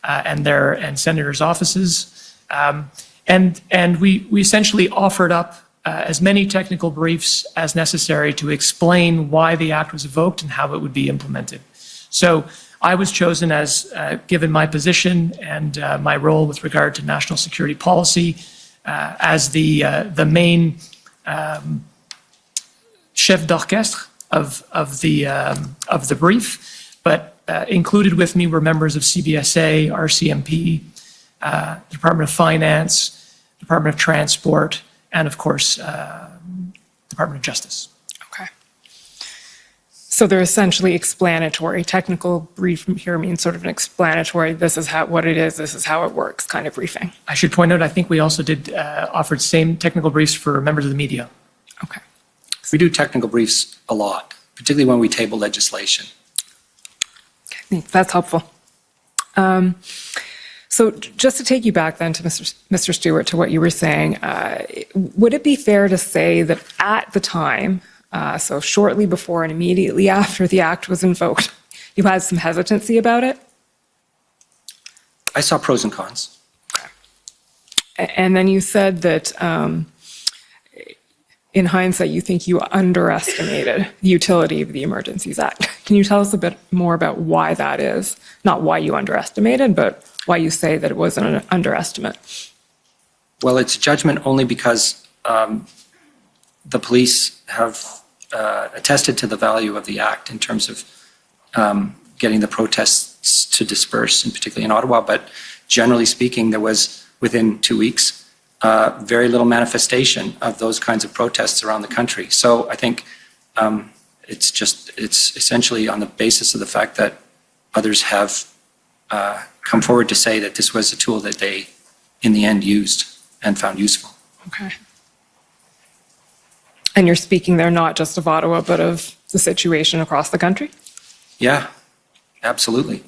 and senators' offices. And we essentially offered up as many technical briefs as necessary to explain why the Act was evoked and how it would be implemented. So I was chosen as, given my position and my role with regard to national security policy, as the main chef d'orchestre of the brief. But included with me were members of CBSA, RCMP, Department of Finance, Department of Transport, and of course, Department of Justice. Okay. So they're essentially explanatory. Technical brief here means sort of an explanatory, this is what it is, this is how it works kind of briefing. I should point out, I think we also offered same technical briefs for members of the media. Okay. We do technical briefs a lot, particularly when we table legislation. Okay, that's helpful. So just to take you back then to Mr. Stewart, to what you were saying, would it be fair to say that at the time, so shortly before and immediately after the Act was invoked, you had some hesitancy about it? I saw pros and cons. Okay. And then you said that in hindsight, you think you underestimated the utility of the Emergencies Act. Can you tell us a bit more about why that is? Not why you underestimated, but why you say that it was an underestimate. Well, it's judgment only because the police have attested to the value of the act in terms of getting the protests to disperse, and particularly in Ottawa. But generally speaking, there was, within 2 weeks, very little manifestation of those kinds of protests around the country. So I think it's essentially on the basis of the fact that others have come forward to say that this was a tool that they, in the end, used and found useful. Okay. And you're speaking there not just of Ottawa, but of the situation across the country? Yeah, absolutely.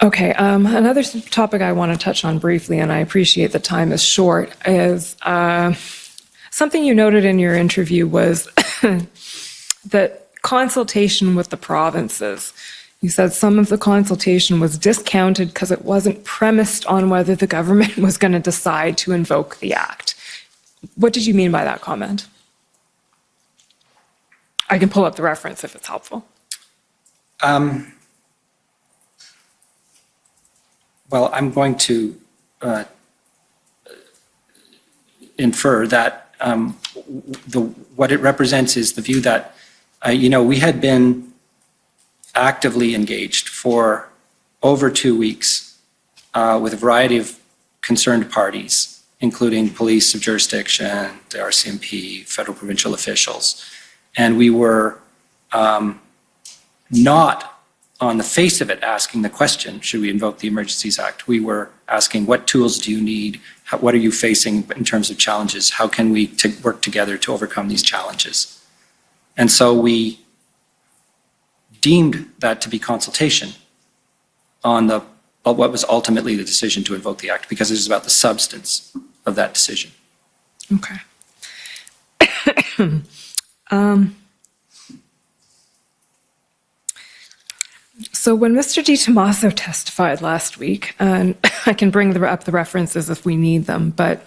Okay, another topic I want to touch on briefly, and I appreciate the time is short, is something you noted in your interview was that consultation with the provinces. You said some of the consultation was discounted because it wasn't premised on whether the government was going to decide to invoke the act. What did you mean by that comment? I can pull up the reference if it's helpful. Well, I'm going to infer that what it represents is the view that, we had been actively engaged for over 2 weeks with a variety of concerned parties, including police of jurisdiction, the RCMP, federal provincial officials. And we were not on the face of it asking the question, should we invoke the Emergencies Act? We were asking, what tools do you need? What are you facing in terms of challenges? How can we work together to overcome these challenges? And so we deemed that to be consultation on what was ultimately the decision to invoke the act, because it is about the substance of that decision. Okay. So when Mr. DiTomaso testified last week, and I can bring up the references if we need them, but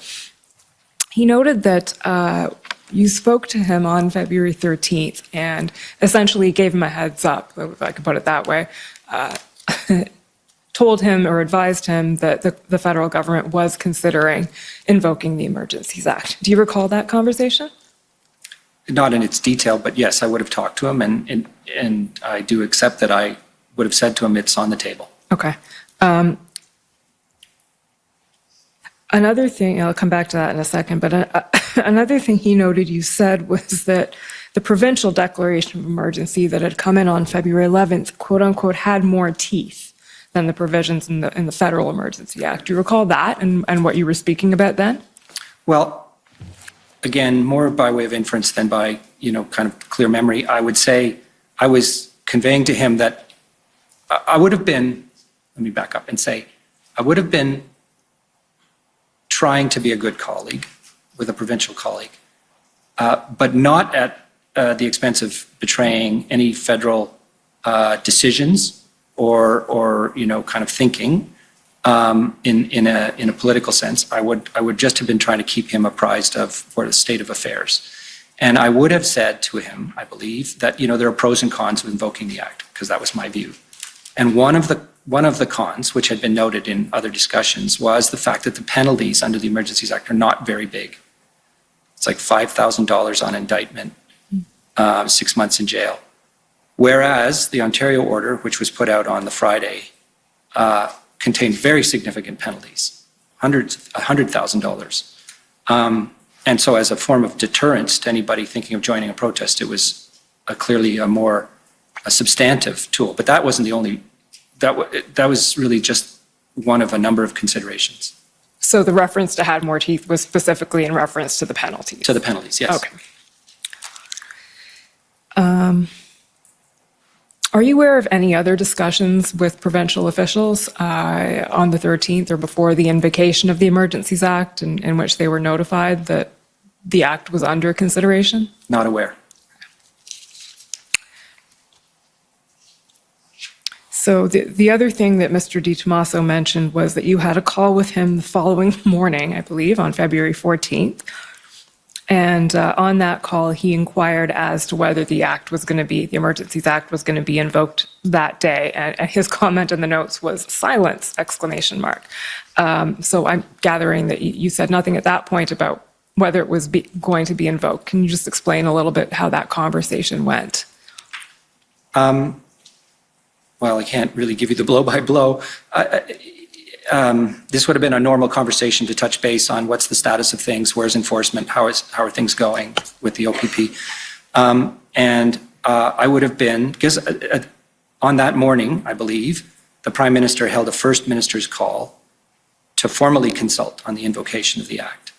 he noted that you spoke to him on February 13th and essentially gave him a heads up, if I could put it that way, told him or advised him that the federal government was considering invoking the Emergencies Act. Do you recall that conversation? Not in its detail, but yes, I would have talked to him, and I do accept that I would have said to him, it's on the table. Okay. Another thing, I'll come back to that in a second, but another thing he noted you said was that the provincial declaration of emergency that had come in on February 11th, quote unquote, had more teeth than the provisions in the Federal Emergency Act. Do you recall that and what you were speaking about then? Well, again, more by way of inference than by, kind of clear memory, I would say I was conveying to him that I would have been, let me back up and say, I would have been trying to be a good colleague with a provincial colleague, but not at the expense of betraying any federal decisions or kind of thinking in a political sense. I would just have been trying to keep him apprised of the state of affairs. And I would have said to him, I believe, that there are pros and cons of invoking the act, because that was my view. And one of the cons, which had been noted in other discussions, was the fact that the penalties under the Emergencies Act are not very big. It's like $5,000 on indictment, 6 months in jail. Whereas the Ontario order, which was put out on the Friday, contained very significant penalties, $100,000. And so as a form of deterrence to anybody thinking of joining a protest, it was clearly a more substantive tool. But that wasn't the only, that was really just one of a number of considerations. So the reference to had more teeth was specifically in reference to the penalties? To the penalties, yes. Okay. Are you aware of any other discussions with provincial officials on the 13th or before the invocation of the Emergencies Act in which they were notified that the act was under consideration? Not aware. So the other thing that Mr. DiTomaso mentioned was that you had a call with him the following morning, I believe, on February 14th. And on that call, he inquired as to whether the Emergencies Act was going to be invoked that day. And his comment in the notes was silence, exclamation mark. So I'm gathering that you said nothing at that point about whether it was going to be invoked. Can you just explain a little bit how that conversation went? Well, I can't really give you the blow-by-blow. This would have been a normal conversation to touch base on what's the status of things, where's enforcement, how are things going with the OPP. I would have been, because on that morning, I believe, the Prime Minister held a First Minister's call to formally consult on the invocation of the Act.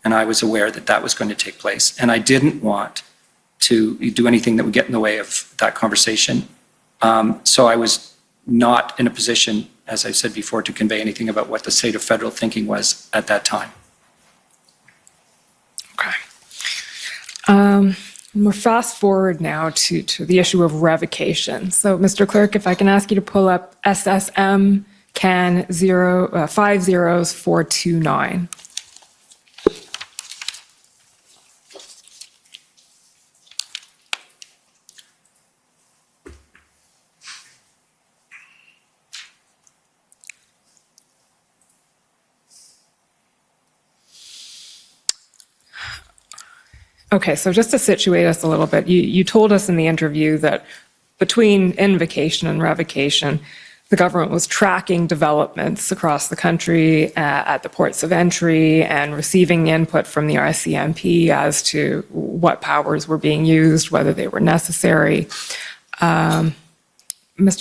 And I was aware that that was going to take place. And I didn't want to do anything that would get in the way of that conversation. So I was not in a position, as I said before, to convey anything about what the state of federal thinking was at that time. Okay. We'll fast forward now to the issue of revocation. So, Mr. Clerk, if I can ask you to pull up SSM CAN 50429. Okay, so just to situate us a little bit, you told us in the interview that between invocation and revocation, the government was tracking developments across the country at the ports of entry and receiving input from the RCMP as to what powers were being used, whether they were necessary. Mr.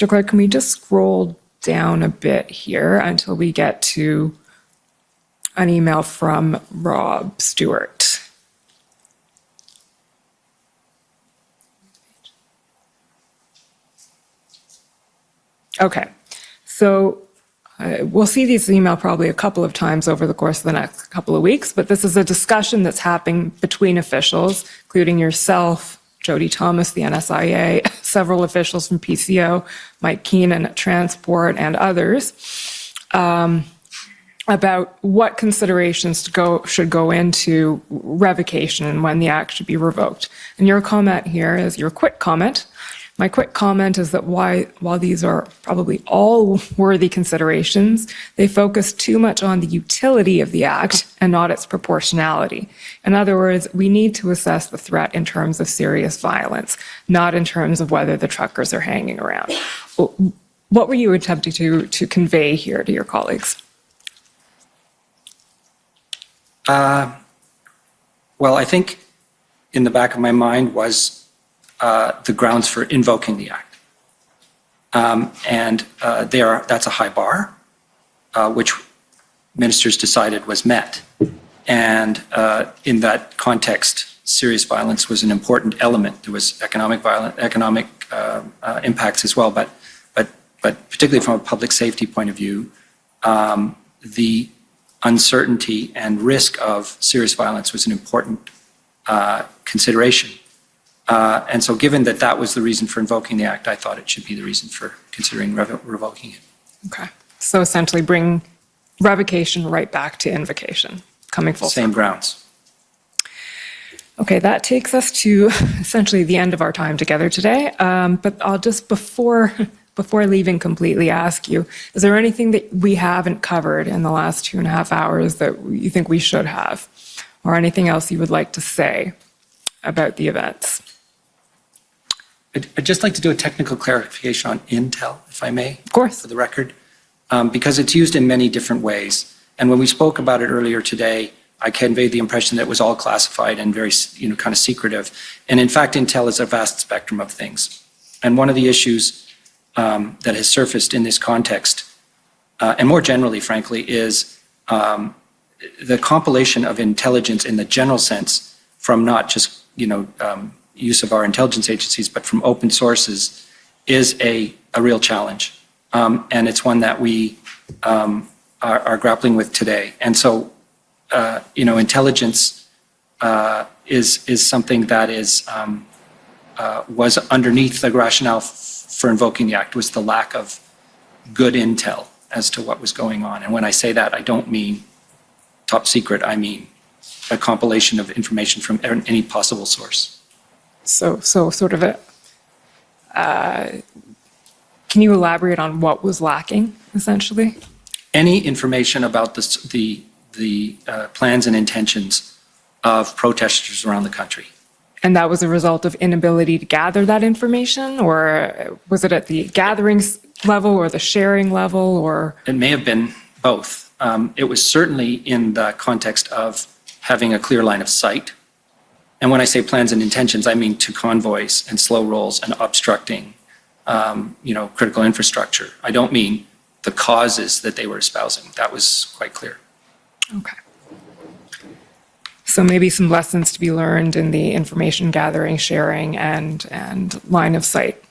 Clerk, can we just scroll down a bit here until we get to an email from Rob Stewart? Okay, so we'll see this email probably a couple of times over the course of the next couple of weeks, but this is a discussion that's happening between officials, including yourself, Jody Thomas, the NSIA, several officials from PCO, Mike Keenan at Transport, and others, about what considerations should go into revocation and when the act should be revoked. And your comment here is your quick comment. My quick comment is that while these are probably all worthy considerations, they focus too much on the utility of the act and not its proportionality. In other words, we need to assess the threat in terms of serious violence, not in terms of whether the truckers are hanging around. What were you attempting to convey here to your colleagues? Well, I think in the back of my mind was the grounds for invoking the act. That's a high bar, which ministers decided was met. And in that context, serious violence was an important element. There was economic impacts as well, but particularly from a public safety point of view, the uncertainty and risk of serious violence was an important consideration. And so given that that was the reason for invoking the act, I thought it should be the reason for considering revoking it. Okay. So essentially bring revocation right back to invocation, coming full circle. Same grounds. Okay, that takes us to essentially the end of our time together today. But I'll just, before leaving completely, ask you, is there anything that we haven't covered in the last 2.5 hours that you think we should have? Or anything else you would like to say about the events? I'd just like to do a technical clarification on intel, if I may. Of course. For the record, because it's used in many different ways. And when we spoke about it earlier today, I conveyed the impression that it was all classified and very, kind of secretive. And in fact, intel is a vast spectrum of things. And one of the issues that has surfaced in this context, and more generally, frankly, is the compilation of intelligence in the general sense from not just, use of our intelligence agencies, but from open sources is a real challenge. And it's one that we are grappling with today. And so, intelligence is something that was underneath the rationale for invoking the act, was the lack of good intel as to what was going on. And when I say that, I don't mean top secret, I mean a compilation of information from any possible source. So sort of can you elaborate on what was lacking, essentially? Any information about the plans and intentions of protesters around the country. And that was a result of inability to gather that information, or was it at the gathering level or the sharing level, or? It may have been both. It was certainly in the context of having a clear line of sight. And when I say plans and intentions, I mean to convoys and slow rolls and obstructing, critical infrastructure. I don't mean the causes that they were espousing. That was quite clear. Okay. So maybe some lessons to be learned in the information gathering, sharing, and line of sight.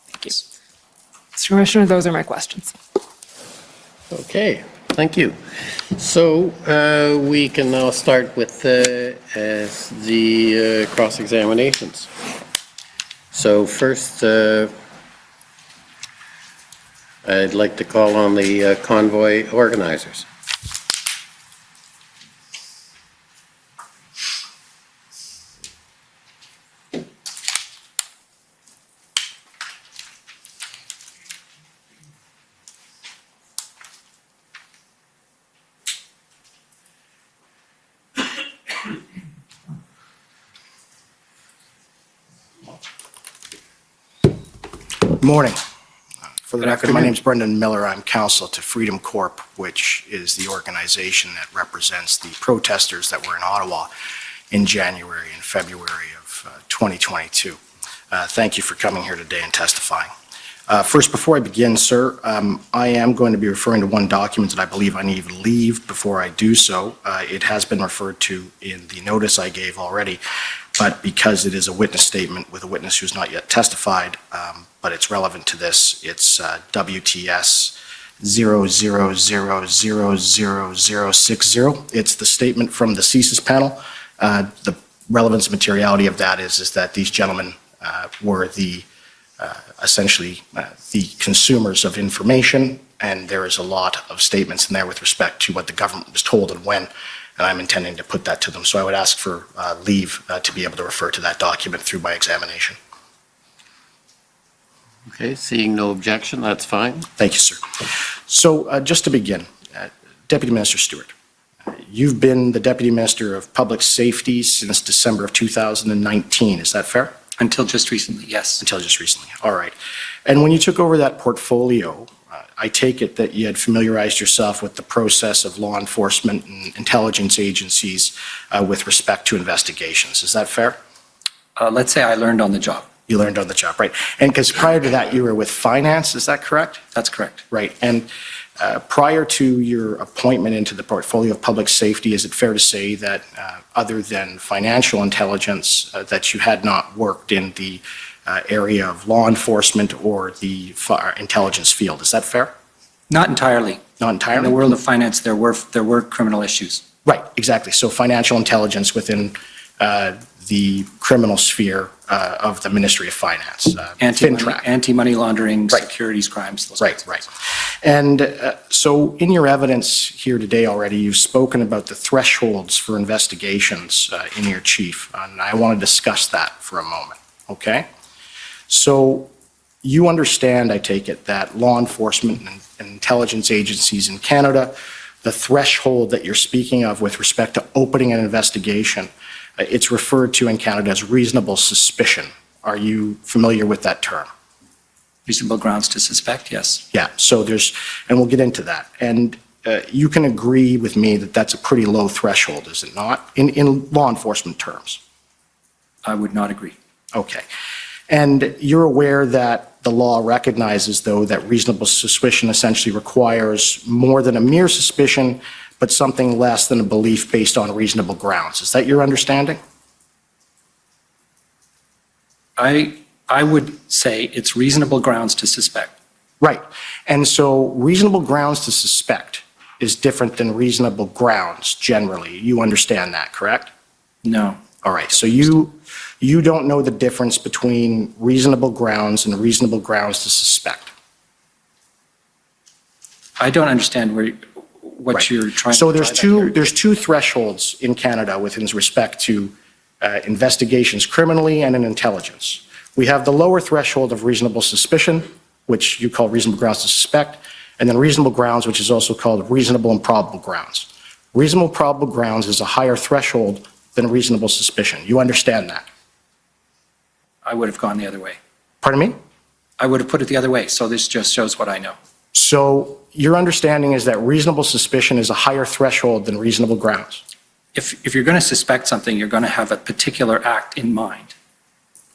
Thank you. Mr. Commissioner, those are my questions. Okay, thank you. So we can now start with the cross-examinations. So first, I'd like to call on the convoy organizers. Morning. For the record, my name is Brendan Miller. I'm counsel to Freedom Corp, which is the organization that represents the protesters that were in Ottawa in January and February of 2022. Thank you for coming here today and testifying. First, before I begin, sir, I am going to be referring to one document that I believe I need to leave before I do so. It has been referred to in the notice I gave already, but because it is a witness statement with a witness who's not yet testified, but it's relevant to this, it's WTS 00000060. It's the statement from the CSIS panel. The relevance and materiality of that is that these gentlemen were essentially the consumers of information, and there is a lot of statements in there with respect to what the government was told and when, and I'm intending to put that to them. So I would ask for leave to be able to refer to that document through my examination. Okay, seeing no objection, that's fine. Thank you, sir. So just to begin, Deputy Minister Stewart, you've been the Deputy Minister of Public Safety since December of 2019, is that fair? Until just recently, yes. Until just recently, all right. And when you took over that portfolio, I take it that you had familiarized yourself with the process of law enforcement and intelligence agencies with respect to investigations, is that fair? Let's say I learned on the job. You learned on the job, right. And because prior to that, you were with finance, is that correct? That's correct. Right. And prior to your appointment into the portfolio of public safety, is it fair to say that other than financial intelligence, that you had not worked in the area of law enforcement or the intelligence field? Is that fair? Not entirely. Not entirely? In the world of finance, there were criminal issues. Right, exactly. So financial intelligence within the criminal sphere of the Ministry of Finance. Anti-money laundering, Right. securities crimes. Right. And so in your evidence here today already, you've spoken about the thresholds for investigations in your chief, and I want to discuss that for a moment, okay? So you understand, I take it, that law enforcement and intelligence agencies in Canada, the threshold that you're speaking of with respect to opening an investigation, it's referred to in Canada as reasonable suspicion. Are you familiar with that term? Reasonable grounds to suspect, yes. Yeah, so and we'll get into that. And you can agree with me that that's a pretty low threshold, is it not, in law enforcement terms? I would not agree. Okay. And you're aware that the law recognizes, though, that reasonable suspicion essentially requires more than a mere suspicion, but something less than a belief based on reasonable grounds. Is that your understanding? I would say it's reasonable grounds to suspect. Right. And so reasonable grounds to suspect is different than reasonable grounds generally. You understand that, correct? No. All right. So you don't know the difference between reasonable grounds and reasonable grounds to suspect? I don't understand what Right. you're trying to So drive at here. there's two thresholds in Canada with respect to investigations criminally and in intelligence. We have the lower threshold of reasonable suspicion, which you call reasonable grounds to suspect, and then reasonable grounds, which is also called reasonable and probable grounds. Reasonable probable grounds is a higher threshold than reasonable suspicion. You understand that? I would have gone the other way. Pardon me? I would have put it the other way, so this just shows what I know. So your understanding is that reasonable suspicion is a higher threshold than reasonable grounds? If you're going to suspect something, you're going to have a particular act in mind.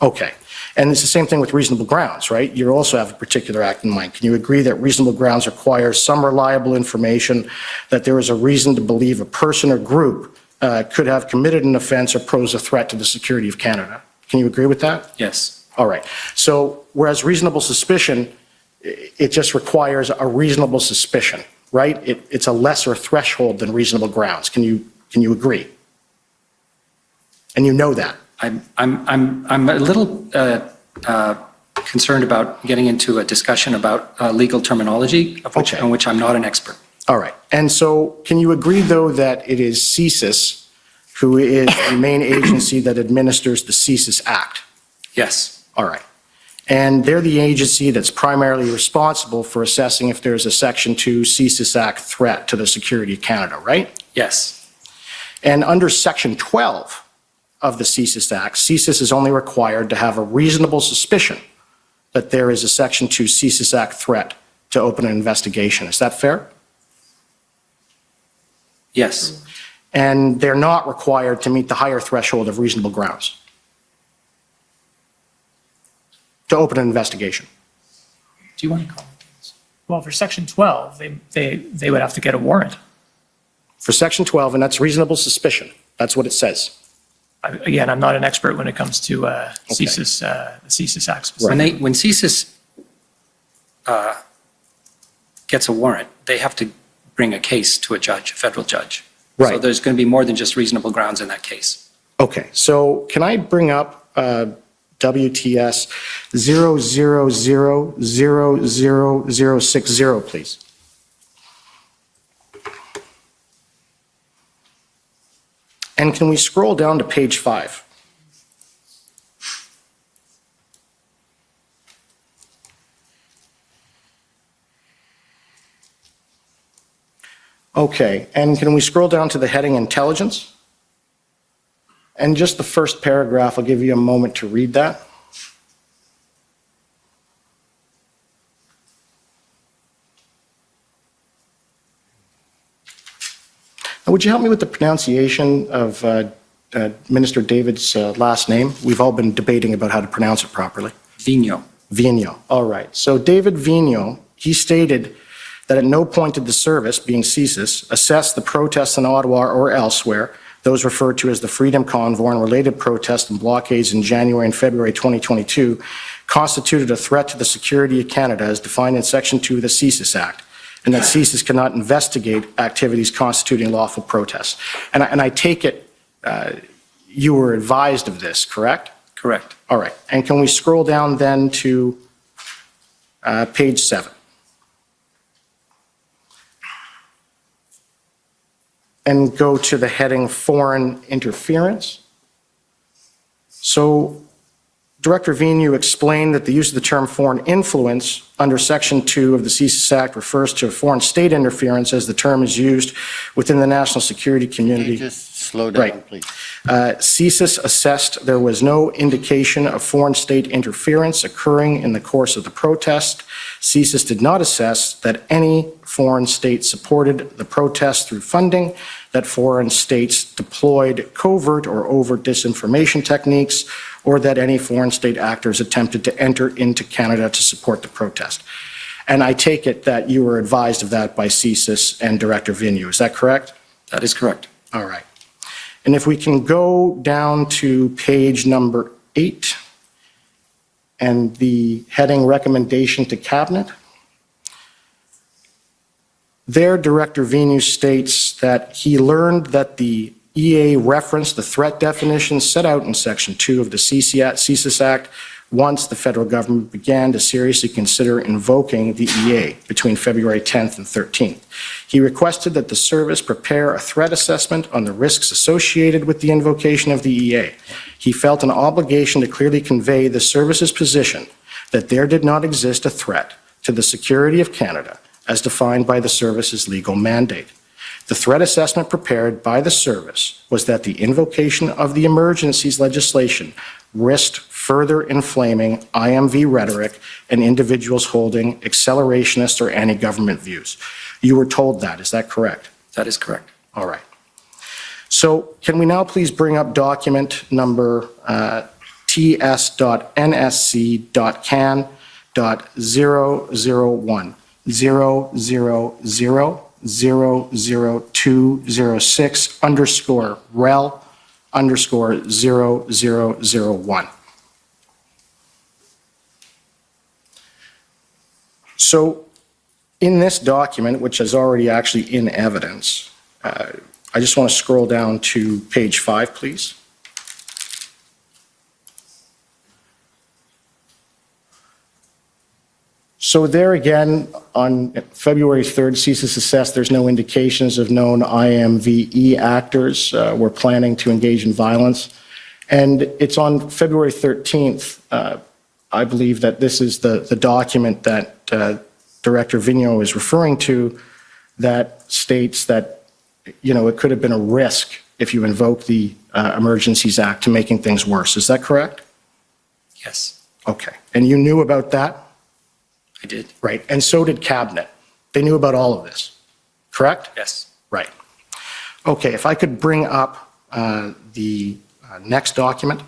Okay. And it's the same thing with reasonable grounds, right? You also have a particular act in mind. Can you agree that reasonable grounds requires some reliable information that there is a reason to believe a person or group could have committed an offense or pose a threat to the security of Canada? Can you agree with that? Yes. All right. So whereas reasonable suspicion, it just requires a reasonable suspicion, right? It's a lesser threshold than reasonable grounds. Can you agree? And you know that. I'm a little concerned about getting into a discussion about legal terminology, Okay. on which I'm not an expert. All right. And so can you agree, though, that it is CSIS who is the main agency that administers the CSIS Act? Yes. All right. And they're the agency that's primarily responsible for assessing if there's a Section 2 CSIS Act threat to the security of Canada, right? Yes. And under Section 12 of the CSIS Act, CSIS is only required to have a reasonable suspicion that there is a Section 2 CSIS Act threat to open an investigation. Is that fair? Yes. And they're not required to meet the higher threshold of reasonable grounds to open an investigation. Do you want to comment? Well, for Section 12, they would have to get a warrant. For Section 12, and that's reasonable suspicion. That's what it says. Again, I'm not an expert when it comes to CSIS, the CSIS Act specifically. When CSIS gets a warrant, they have to bring a case to a judge, a federal judge. So Right. there's going to be more than just reasonable grounds in that case. Okay, so can I bring up WTS 0000060, please? And can we scroll down to page 5? Okay, and can we scroll down to the heading Intelligence? And just the first paragraph, I'll give you a moment to read that. Now, would you help me with the pronunciation of Minister David's last name? We've all been debating about how to pronounce it properly. Vigneault. Vigneault, all right. So David Vigneault, he stated that at no point did the service, being CSIS, assess the protests in Ottawa or elsewhere, those referred to as the Freedom Convoy and related protests and blockades in January and February 2022, constituted a threat to the security of Canada as defined in Section 2 of the CSIS Act, and that CSIS cannot investigate activities constituting lawful protests. And I take it you were advised of this, correct? Correct. All right. And can we scroll down then to page 7? And go to the heading Foreign Interference. So Director Vigneault explained that the use of the term foreign influence under Section 2 of the CSIS Act refers to foreign state interference as the term is used within the national security Can you community. just slow down, Right. please? CSIS assessed there was no indication of foreign state interference occurring in the course of the protest. CSIS did not assess that any foreign state supported the protest through funding, that foreign states deployed covert or overt disinformation techniques, or that any foreign state actors attempted to enter into Canada to support the protest. And I take it that you were advised of that by CSIS and Director Vigneault. Is that correct? That is correct. All right. And if we can go down to page number 8 and the heading Recommendation to Cabinet. There, Director Vigneault states that he learned that the EA referenced the threat definitions set out in Section 2 of the CSIS Act once the federal government began to seriously consider invoking the EA between February 10th and 13th. He requested that the service prepare a threat assessment on the risks associated with the invocation of the EA. He felt an obligation to clearly convey the service's position that there did not exist a threat to the security of Canada as defined by the service's legal mandate. The threat assessment prepared by the service was that the invocation of the emergencies legislation risked further inflaming IMV rhetoric and individuals holding accelerationist or anti-government views. You were told that, is that correct? That is correct. All right. So can we now please bring up document number ts.nsc.can.001 000-00206 underscore rel underscore 0001. So in this document, which is already actually in evidence, I just want to scroll down to page 5, please. So there again, on February 3rd, CSIS assessed there's no indications of known IMVE actors were planning to engage in violence. And it's on February 13th, I believe that this is the document that Director Vigneault is referring to that states that, you know, it could have been a risk if you invoke the Emergencies Act to making things worse. Is that correct? Yes, Okay. And you knew about that? I did. Right. And so did Cabinet. They knew about all of this, correct? Yes. Right. Okay. If I could bring up the next document,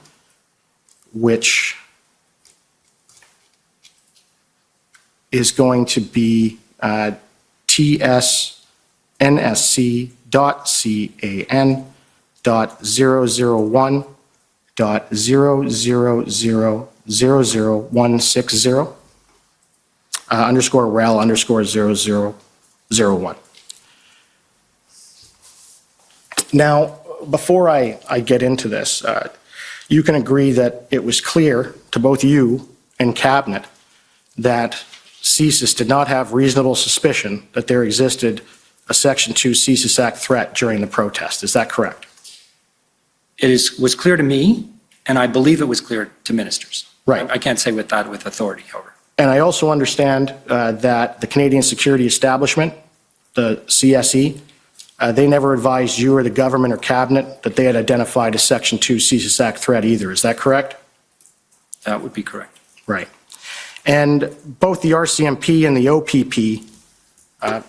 which is going to be tsnsc.can.001.000000160. Underscore rel underscore 0001. Now, before I get into this, you can agree that it was clear to both you and Cabinet that CSIS did not have reasonable suspicion that there existed a Section 2 CSIS Act threat during the protest. Is that correct? Was clear to me, and I believe it was clear to ministers. Right. I can't say with authority, however. And I also understand that the Canadian Security Establishment, the CSE, they never advised you or the government or Cabinet that they had identified a Section 2 CSIS Act threat either. Is that correct? That would be correct. Right. And both the RCMP and the OPP,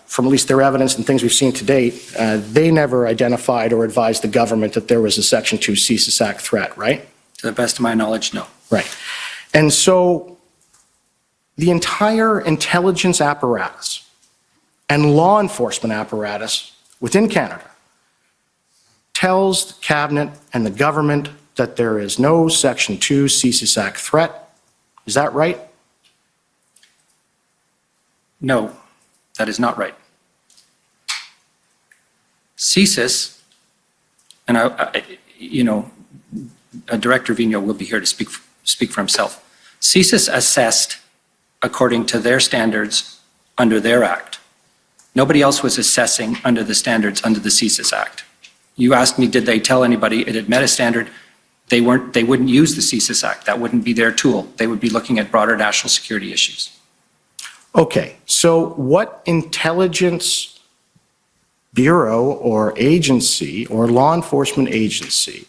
from at least their evidence and things we've seen to date, they never identified or advised the government that there was a Section 2 CSIS Act threat, right? To the best of my knowledge, no. Right. And so the entire intelligence apparatus and law enforcement apparatus within Canada tells the Cabinet and the government that there is no Section 2 CSIS Act threat. Is that right? No, that is not right. CSIS, and Director Vigneault will be here to speak for himself. CSIS assessed according to their standards under their act. Nobody else was assessing under the standards under the CSIS Act. You asked me, did they tell anybody it had met a standard? They wouldn't use the CSIS Act. That wouldn't be their tool. They would be looking at broader national security issues. Okay, so what intelligence bureau or agency or law enforcement agency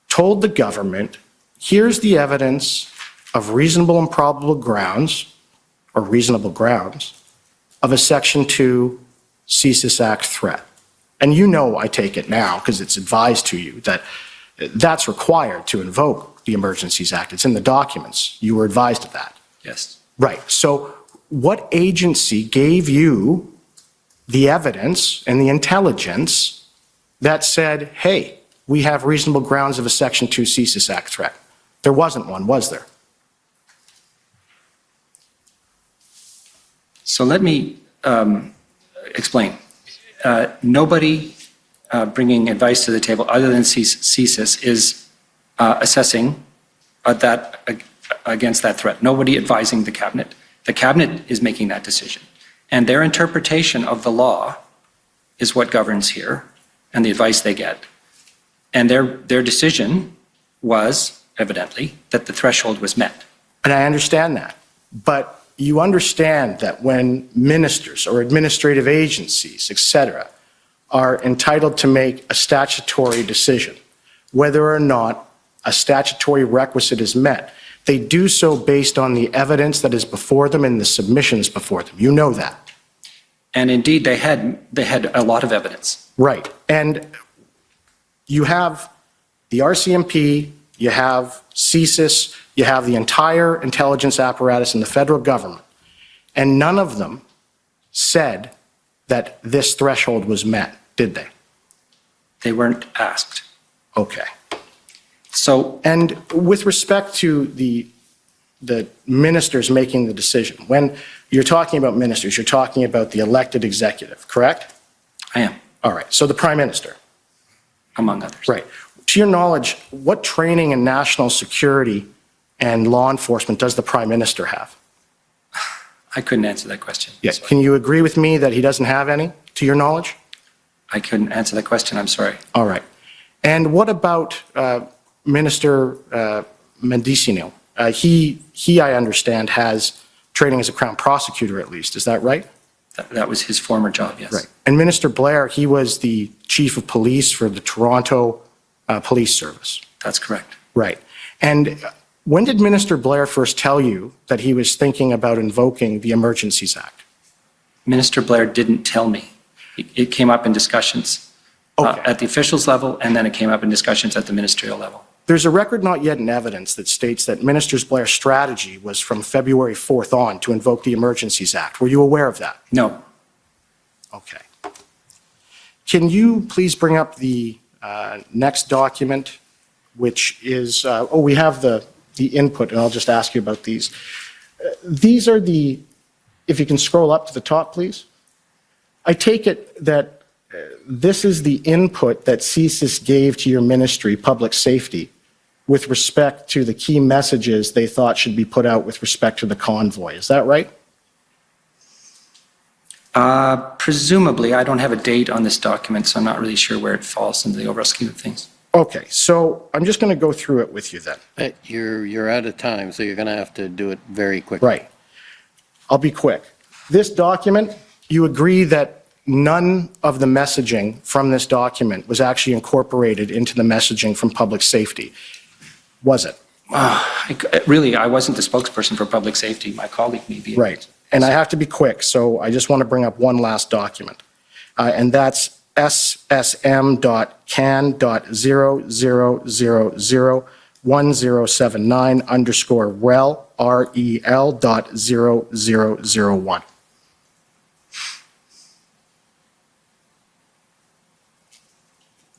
told the government, here's the evidence of reasonable and probable grounds, or reasonable grounds, of a Section 2 CSIS Act threat? And you know, I take it now, because it's advised to you, that that's required to invoke the Emergencies Act. It's in the documents. You were advised of that. Yes. Right. So what agency gave you the evidence and the intelligence that said, hey, we have reasonable grounds of a Section 2 CSIS Act threat? There wasn't one, was there? So let me explain. Nobody bringing advice to the table other than CSIS is assessing that against that threat. Nobody advising the cabinet. The cabinet is making that decision. And their interpretation of the law is what governs here and the advice they get. And their decision was, evidently, that the threshold was met. And I understand that. But you understand that when ministers or administrative agencies, et cetera, are entitled to make a statutory decision, whether or not a statutory requisite is met, they do so based on the evidence that is before them and the submissions before them. You know that. And indeed, they had a lot of evidence. Right. And you have the RCMP, you have CSIS, you have the entire intelligence apparatus in the federal government, and none of them said that this threshold was met, did they? They weren't asked. Okay. So, And with respect to the ministers making the decision, when you're talking about ministers, you're talking about the elected executive, correct? I am, All right. So the prime minister. among others. Right. To your knowledge, what training in national security and law enforcement does the prime minister have? I couldn't answer that question. Yes. Sorry. Can you agree with me that he doesn't have any, to your knowledge? I couldn't answer that question. I'm sorry. All right. And what about Minister Mendicino? He, I understand, has training as a Crown prosecutor at least. Is that right? That was his former job, yes. Right. And Minister Blair, he was the chief of police for the Toronto Police Service. That's correct. Right. And when did Minister Blair first tell you that he was thinking about invoking the Emergencies Act? Minister Blair didn't tell me. It came up in discussions Okay. at the officials level, and then it came up in discussions at the ministerial level. There's a record not yet in evidence that states that Minister Blair's strategy was from February 4th on to invoke the Emergencies Act. Were you aware of that? No. Okay. Can you please bring up the next document, which is, we have the input, and I'll just ask you about these. These are if you can scroll up to the top, please. I take it that this is the input that CSIS gave to your ministry, public safety, with respect to the key messages they thought should be put out with respect to the convoy. Is that right? Presumably, I don't have a date on this document, so I'm not really sure where it falls into the overall scheme of things. Okay, so I'm just going to go through it with you then. You're out of time, so you're going to have to do it very quickly. Right. I'll be quick. This document, you agree that none of the messaging from this document was actually incorporated into the messaging from public safety, was it? Really, I wasn't the spokesperson for public safety. My colleague may be. Right. And I have to be quick, so I just want to bring up one last document. And that's ssm.can.00001079 REL.0001.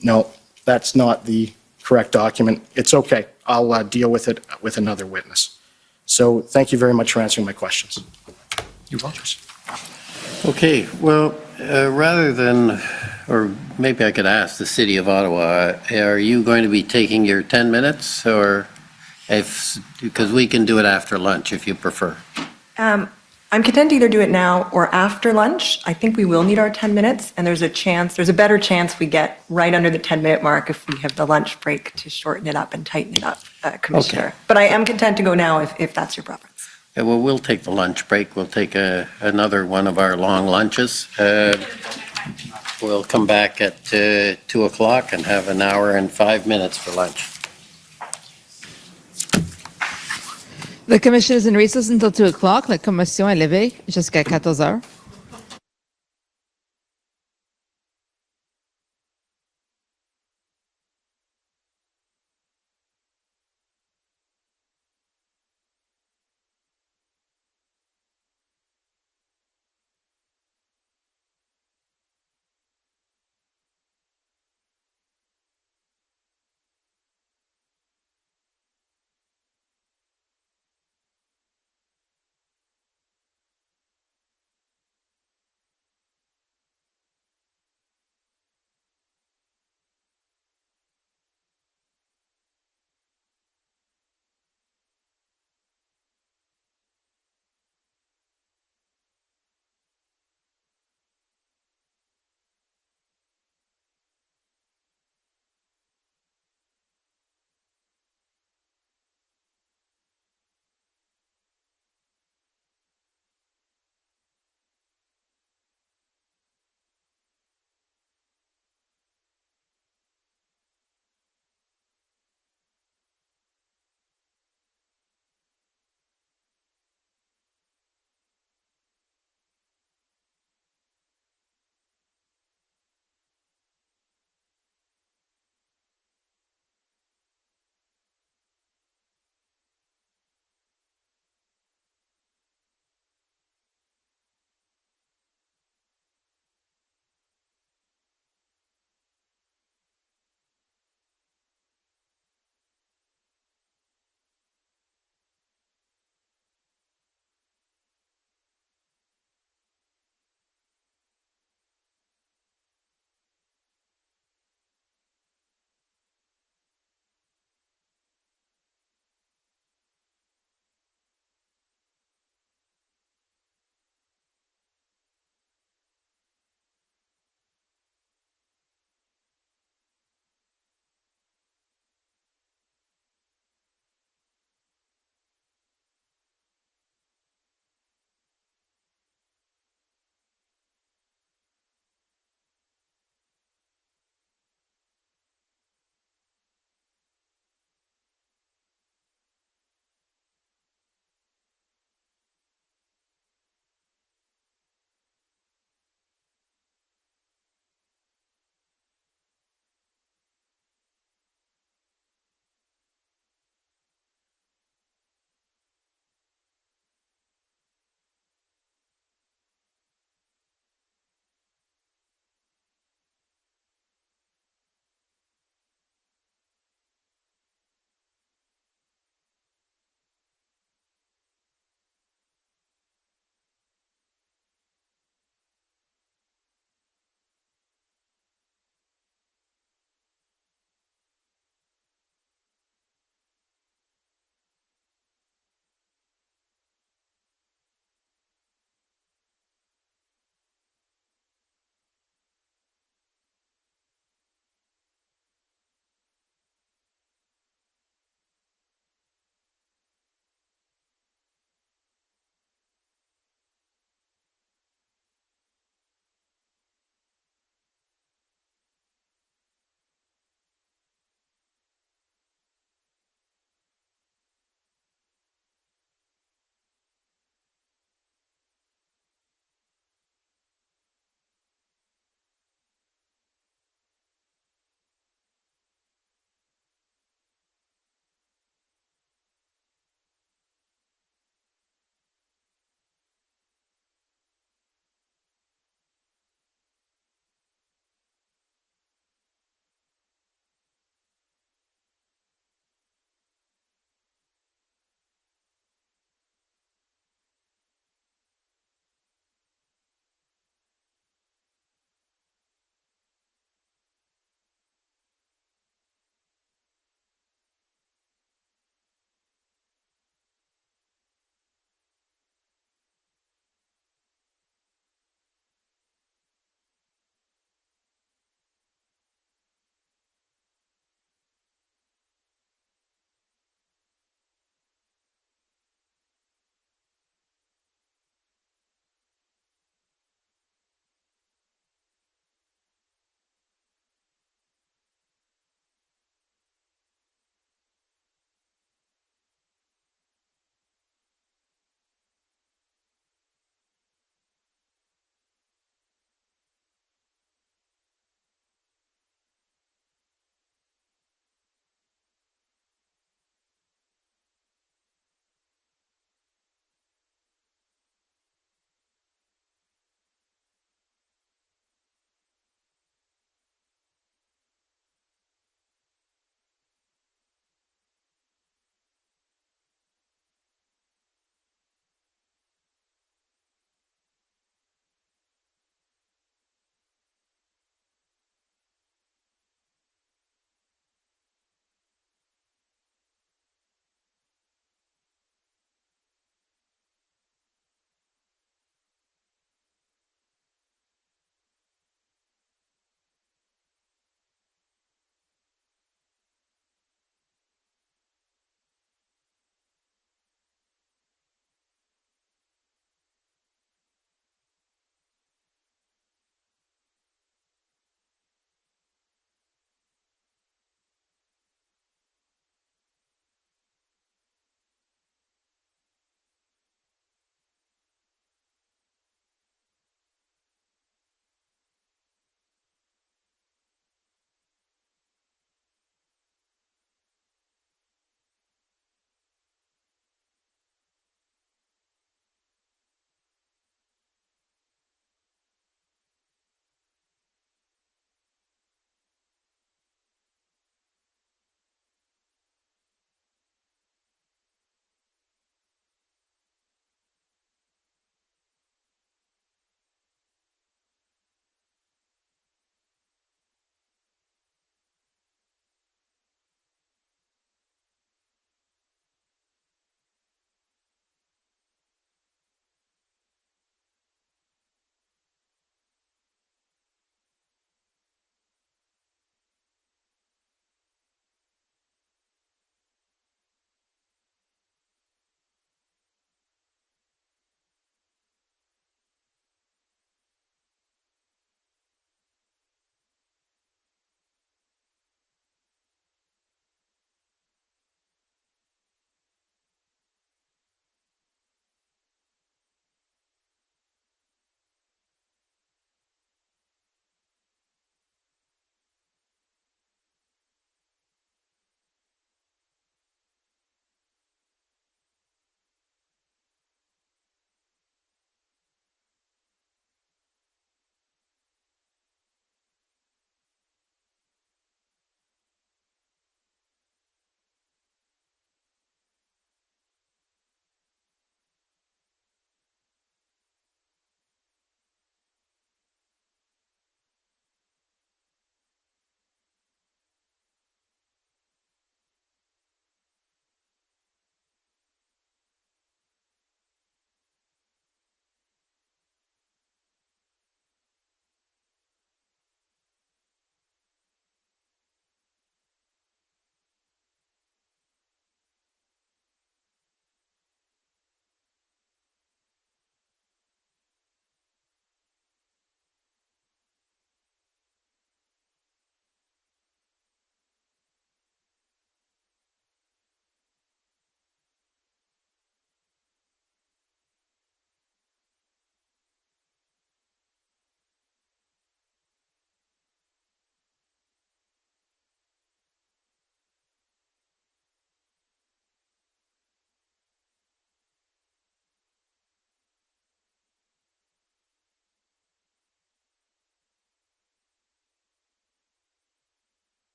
No, that's not the correct document. It's okay. I'll deal with it with another witness. So thank you very much for answering my questions. You're welcome. Okay, well, rather than, or maybe I could ask the city of Ottawa, are you going to be taking your 10 minutes or because we can do it after lunch if you prefer. I'm content to either do it now or after lunch. I think we will need our 10 minutes, and there's a better chance we get right under the 10-minute mark if we have the lunch break to shorten it up and tighten it up, Commissioner. Okay. But I am content to go now if that's your preference. Yeah, well, we'll take the lunch break. We'll take another one of our long lunches. We'll come back at 2 o'clock and have an hour and 5 minutes for lunch. The commission is in recess until 2 o'clock. La commission est levée jusqu'à 14 heures.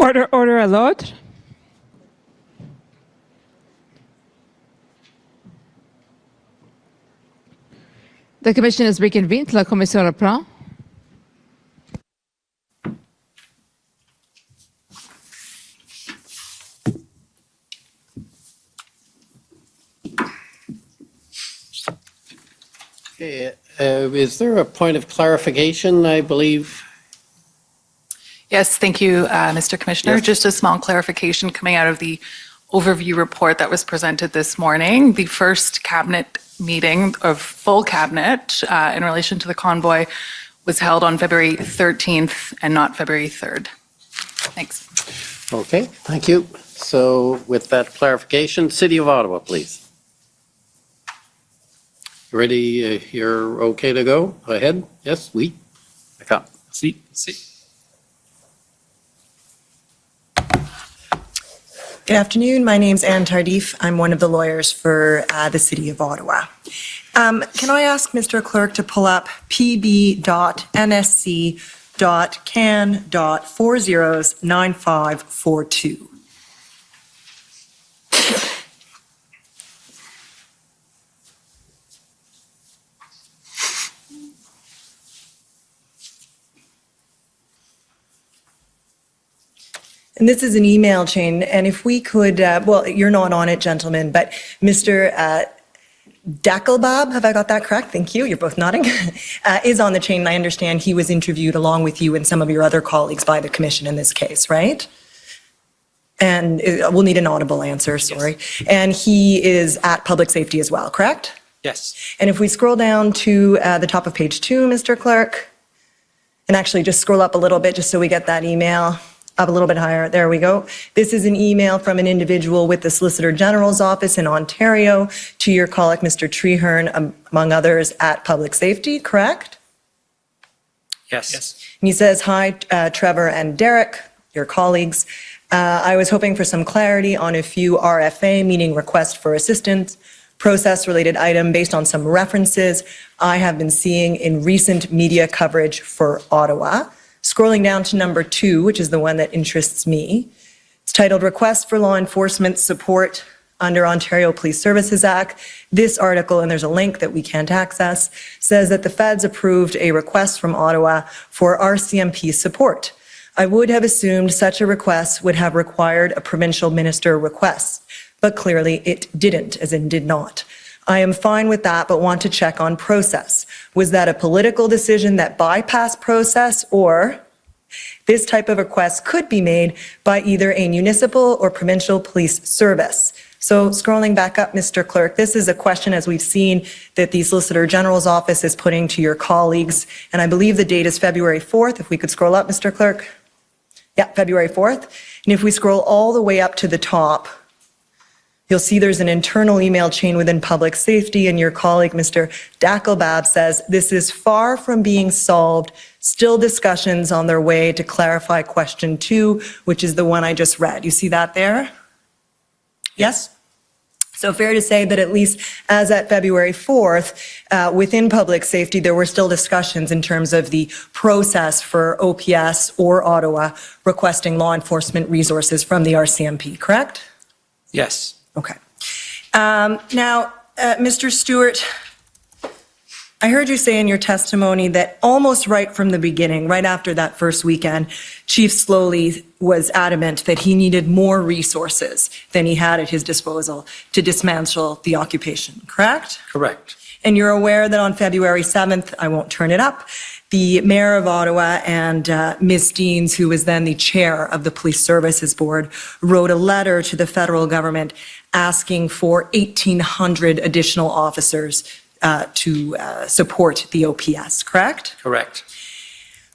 Order à l'ordre. The commission is reconvened. La commission reprend. Okay, is there a point of clarification, I believe? Yes, thank you, Mr. Commissioner. Yes. Just a small clarification coming out of the overview report that was presented this morning. The first cabinet meeting of full cabinet in relation to the convoy was held on February 13th and not February 3rd. Thanks. Okay, thank you. So with that clarification, City of Ottawa, please. Ready, you're okay to go? Ahead? Yes, oui. D'accord. See. Good afternoon. My name's Anne Tardif. I'm one of the lawyers for the City of Ottawa. Can I ask Mr. Clerk to pull up pb.nsc.can.409542? And this is an email chain, and if we could, well, you're not on it, gentlemen, but Mr. Dackelbab, have I got that correct? Thank you, you're both nodding, is on the chain, and I understand he was interviewed along with you and some of your other colleagues by the commission in this case, right? And we'll need an audible answer, sorry. Yes. And he is at public safety as well, correct? Yes. And if we scroll down to the top of page 2, Mr. Clerk, and actually just scroll up a little bit just so we get that email. Up a little bit higher. There we go. This is an email from an individual with the Solicitor General's office in Ontario to your colleague, Mr. Treherne, among others, at Public Safety, correct? Yes. And he says, hi, Trevor and Derek, your colleagues. I was hoping for some clarity on a few RFA, meaning request for assistance, process-related item based on some references I have been seeing in recent media coverage for Ottawa. Scrolling down to number 2, which is the one that interests me. It's titled Request for Law Enforcement Support under Ontario Police Services Act. This article, and there's a link that we can't access, says that the feds approved a request from Ottawa for RCMP support. I would have assumed such a request would have required a provincial minister request, but clearly it didn't, as in did not. I am fine with that, but want to check on process. Was that a political decision that bypassed process, or this type of request could be made by either a municipal or provincial police service? So scrolling back up, Mr. Clerk, this is a question, as we've seen, that the Solicitor General's office is putting to your colleagues, and I believe the date is February 4th. If we could scroll up, Mr. Clerk. Yeah, February 4th. And if we scroll all the way up to the top, you'll see there's an internal email chain within public safety, and your colleague, Mr. Dackelbab, says, this is far from being solved. Still discussions on their way to clarify question 2, which is the one I just read. You see that there? Yes? So fair to say that at least as at February 4th, within public safety, there were still discussions in terms of the process for OPS or Ottawa requesting law enforcement resources from the RCMP, correct? Yes. Okay. Now, Mr. Stewart, I heard you say in your testimony that almost right from the beginning, right after that first weekend, Chief Slowly was adamant that he needed more resources than he had at his disposal to dismantle the occupation, correct? Correct. And you're aware that on February 7th, I won't turn it up, the Mayor of Ottawa and Ms. Deans, who was then the chair of the Police Services Board, wrote a letter to the federal government asking for 1,800 additional officers to support the OPS, correct? Correct.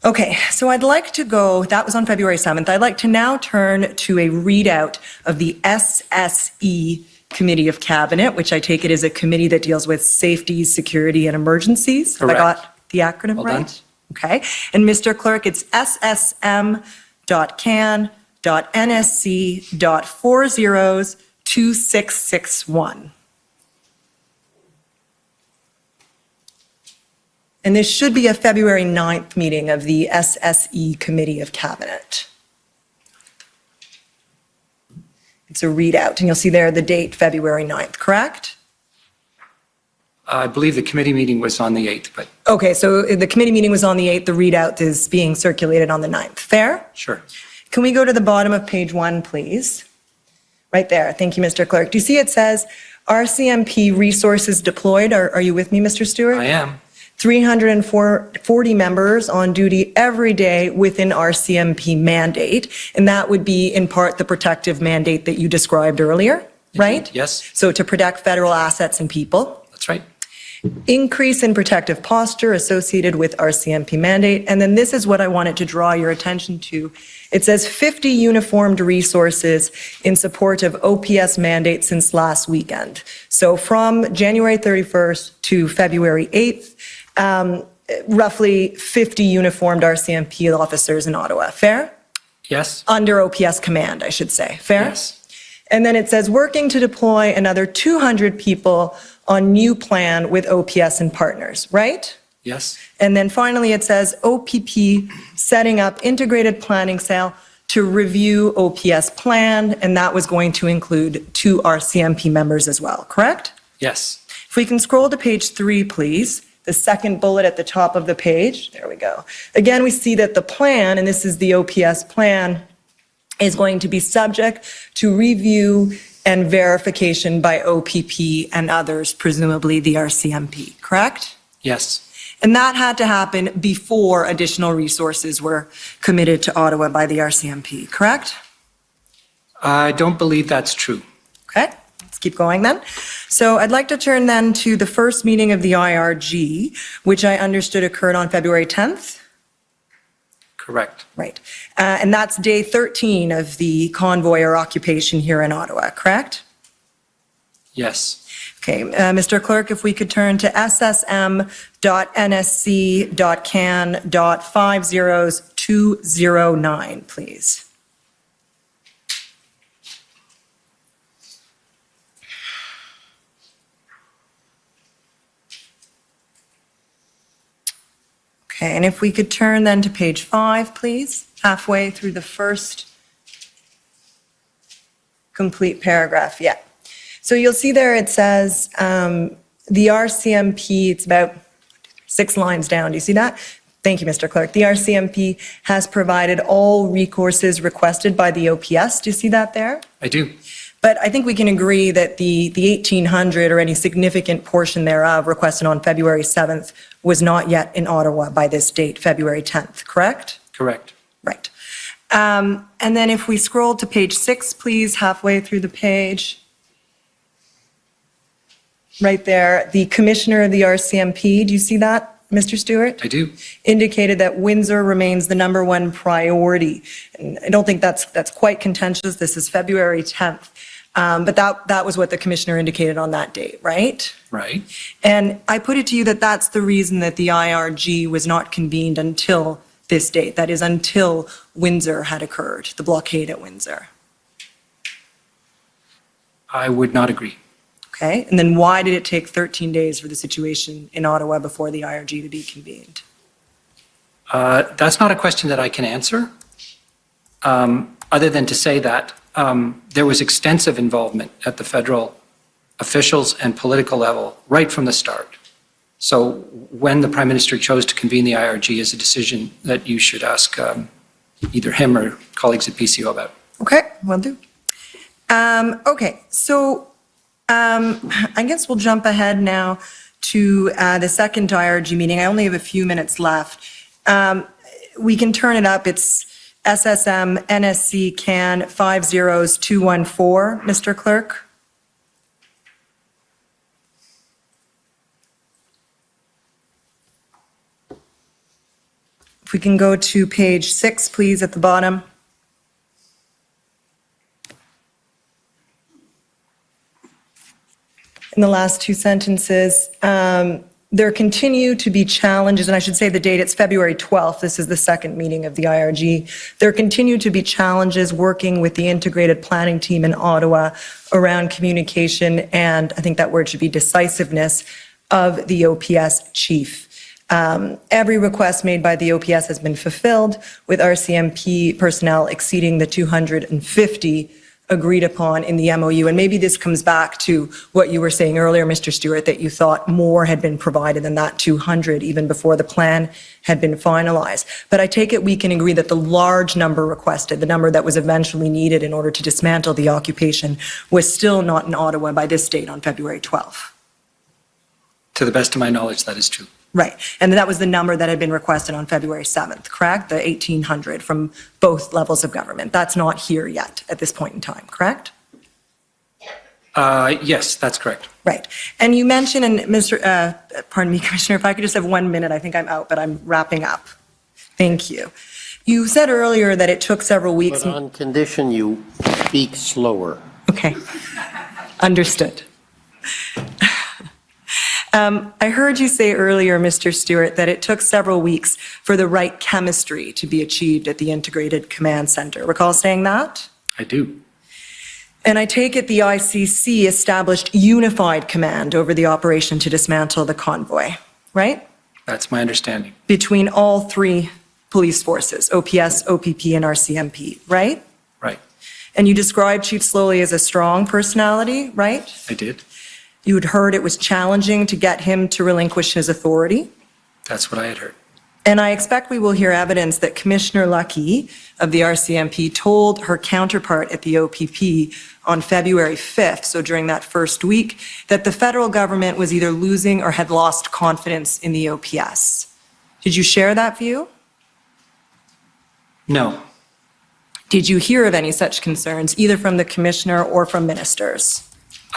Okay, so I'd like to go, that was on February 7th, I'd like to now turn to a readout of the SSE Committee of Cabinet, which I take it is a committee that deals with safety, security, and emergencies. Correct. Have I got the acronym Well right? done. Okay, and Mr. Clerk, it's ssm.can.nsc.402661. And this should be a February 9th meeting of the SSE Committee of Cabinet. It's a readout, and you'll see there the date, February 9th, correct? I believe the committee meeting was on the 8th, but Okay, so the committee meeting was on the 8th, the readout is being circulated on the 9th. Fair? sure. Can we go to the bottom of page 1, please? Right there. Thank you, Mr. Clerk. Do you see it says RCMP resources deployed? Are you with me, Mr. Stewart? I am. 340 members on duty every day within RCMP mandate, and that would be in part the protective mandate that you described earlier, right? Yes, So to protect federal assets and people. that's right. Increase in protective posture associated with RCMP mandate. And then this is what I wanted to draw your attention to. It says 50 uniformed resources in support of OPS mandate since last weekend. So from January 31st to February 8th, roughly 50 uniformed RCMP officers in Ottawa. Fair? Yes, Under OPS command, I should say. Fair? yes, And then it says working to deploy another 200 people on new plan with OPS and partners, right? yes, And then finally, it says OPP setting up integrated planning cell to review OPS plan, and that was going to include 2 RCMP members as well, correct? yes. If we can scroll to page 3, please, the second bullet at the top of the page, there we go. Again, we see that the plan, and this is the OPS plan, is going to be subject to review and verification by OPP and others, presumably the RCMP, correct? Yes, And that had to happen before additional resources were committed to Ottawa by the RCMP, correct? I don't believe that's true. Okay, let's keep going then. So I'd like to turn then to the first meeting of the IRG, which I understood occurred on February 10th. Correct. Right. And that's day 13 of the convoy or occupation here in Ottawa, correct? Yes, Okay, Mr. Clerk, if we could turn to ssm.nsc.can.50209, please. Okay, and if we could turn then to page 5, please, halfway through the first complete paragraph, yeah. So you'll see there it says the RCMP, it's about 6 lines down, do you see that? Thank you, Mr. Clerk. The RCMP has provided all recourses requested by the OPS, do you see that there? I do. But I think we can agree that the 1,800 or any significant portion thereof requested on February 7th was not yet in Ottawa by this date, February 10th, correct? Correct. Right. And then if we scroll to page 6, please, halfway through the page. Right there, the commissioner of the RCMP, do you see that, Mr. Stewart? I do. Indicated that Windsor remains the #1 priority. And I don't think that's quite contentious. This is February 10th. But that was what the commissioner indicated on that date, right? Right. And I put it to you that that's the reason that the IRG was not convened until this date. That is, until Windsor had occurred, the blockade at Windsor. I would not agree. Okay? And then why did it take 13 days for the situation in Ottawa before the IRG to be convened? That's not a question that I can answer, other than to say that there was extensive involvement at the federal officials and political level right from the start. So when the Prime Minister chose to convene the IRG is a decision that you should ask either him or colleagues at PCO about. Okay, will do. Okay, so I guess we'll jump ahead now to the second IRG meeting. I only have a few minutes left. We can turn it up. It's SSM NSC CAN 50214, Mr. Clerk. If we can go to page 6, please, at the bottom. In the last 2 sentences, there continue to be challenges, and I should say the date, it's February 12th. This is the second meeting of the IRG. There continue to be challenges working with the integrated planning team in Ottawa around communication, and I think that word should be decisiveness of the OPS chief. Every request made by the OPS has been fulfilled, with RCMP personnel exceeding the 250 agreed upon in the MOU? And maybe this comes back to what you were saying earlier, Mr. Stewart, that you thought more had been provided than that 200 even before the plan had been finalized. But I take it we can agree that the large number requested, the number that was eventually needed in order to dismantle the occupation, was still not in Ottawa by this date on February 12th. To the best of my knowledge, that is true. Right. And that was the number that had been requested on February 7th, correct? The 1,800 from both levels of government. That's not here yet at this point in time, correct? Yes, that's correct. Right. And you mentioned, and pardon me, Commissioner, if I could just have 1 minute, I think I'm out, but I'm wrapping up. Thank you. You said earlier that it took several weeks. But on condition you speak slower. Okay. Understood. I heard you say earlier, Mr. Stewart, that it took several weeks for the right chemistry to be achieved at the Integrated Command Center. Recall saying that? I do. And I take it the ICC established unified command over the operation to dismantle the convoy, right? That's my understanding. Between all three police forces, OPS, OPP, and RCMP, right? Right. And you described Chief Slowly as a strong personality, right? I did. You had heard it was challenging to get him to relinquish his authority. That's what I had heard. And I expect we will hear evidence that Commissioner Lucky of the RCMP told her counterpart at the OPP on February 5th, so during that first week, that the federal government was either losing or had lost confidence in the OPS. Did you share that view? No. Did you hear of any such concerns, either from the commissioner or from ministers?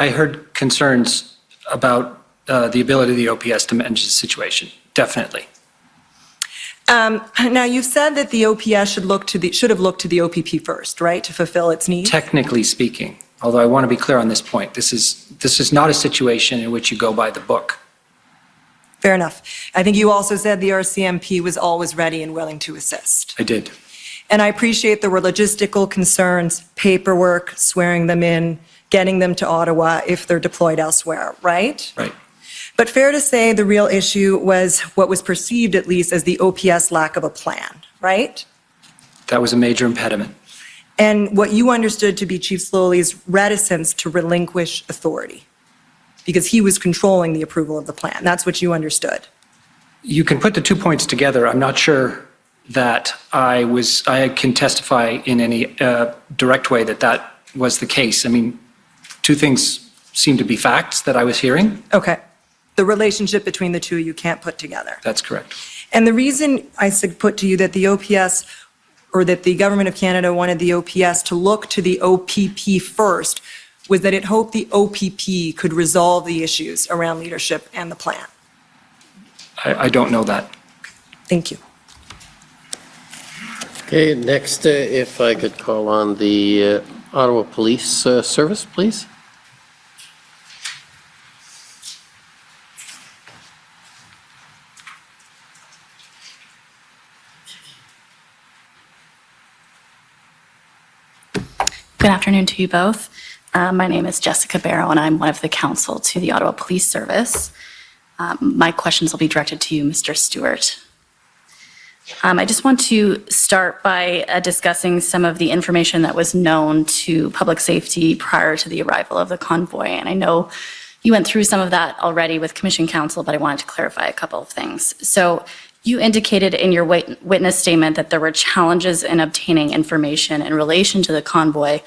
I heard concerns about the ability of the OPS to manage the situation, definitely. Now, you've said that the OPS should have looked to the OPP first, right, to fulfill its needs? Technically speaking, although I want to be clear on this point, this is not a situation in which you go by the book. Fair enough. I think you also said the RCMP was always ready and willing to assist. I did. And I appreciate there were logistical concerns, paperwork, swearing them in, getting them to Ottawa if they're deployed elsewhere, right? Right. But fair to say the real issue was what was perceived, at least, as the OPS lack of a plan, right? That was a major impediment. And what you understood to be Chief Slowly's reticence to relinquish authority, because he was controlling the approval of the plan. That's what you understood. You can put the 2 points together. I'm not sure that I can testify in any direct way that that was the case. I mean, two things seem to be facts that I was hearing. Okay. The relationship between the two you can't put together. That's correct. And the reason I said put to you that the OPS, or that the Government of Canada wanted the OPS to look to the OPP first, was that it hoped the OPP could resolve the issues around leadership and the plan. I don't know that. Thank you. Okay, next, if I could call on the Ottawa Police Service, please. Good afternoon to you both. My name is Jessica Barrow, and I'm one of the counsel to the Ottawa Police Service. My questions will be directed to you, Mr. Stewart. I just want to start by discussing some of the information that was known to public safety prior to the arrival of the convoy. And I know you went through some of that already with Commission Counsel, but I wanted to clarify a couple of things. So you indicated in your witness statement that there were challenges in obtaining information in relation to the convoy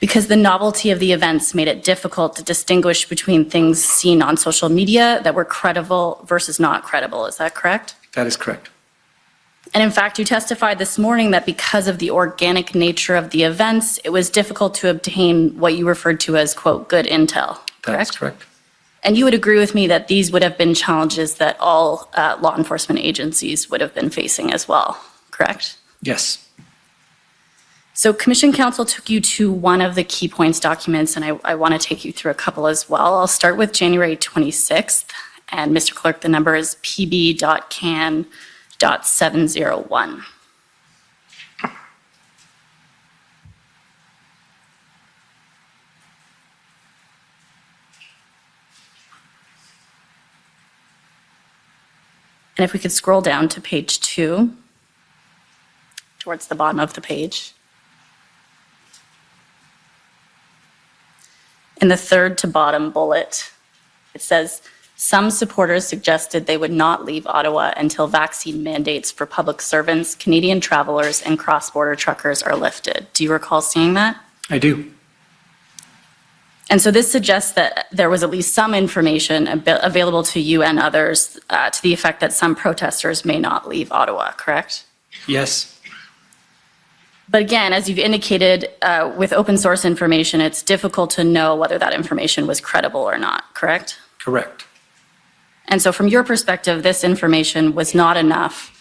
because the novelty of the events made it difficult to distinguish between things seen on social media that were credible versus not credible. Is that correct? That is correct. And in fact, you testified this morning that because of the organic nature of the events, it was difficult to obtain what you referred to as, quote, good intel, correct? That's correct. And you would agree with me that these would have been challenges that all law enforcement agencies would have been facing as well, correct? Yes. So Commission Counsel took you to one of the key points documents, and I want to take you through a couple as well. I'll start with January 26th, and Mr. Clerk, the number is pb.can.701. And if we could scroll down to page 2, towards the bottom of the page. in the third to bottom bullet, it says, some supporters suggested they would not leave Ottawa until vaccine mandates for public servants, Canadian travelers, and cross-border truckers are lifted. Do you recall seeing that? I do. And so this suggests that there was at least some information available to you and others to the effect that some protesters may not leave Ottawa, correct? Yes. But again, as you've indicated, with open source information, it's difficult to know whether that information was credible or not, correct? Correct. And so from your perspective, this information was not enough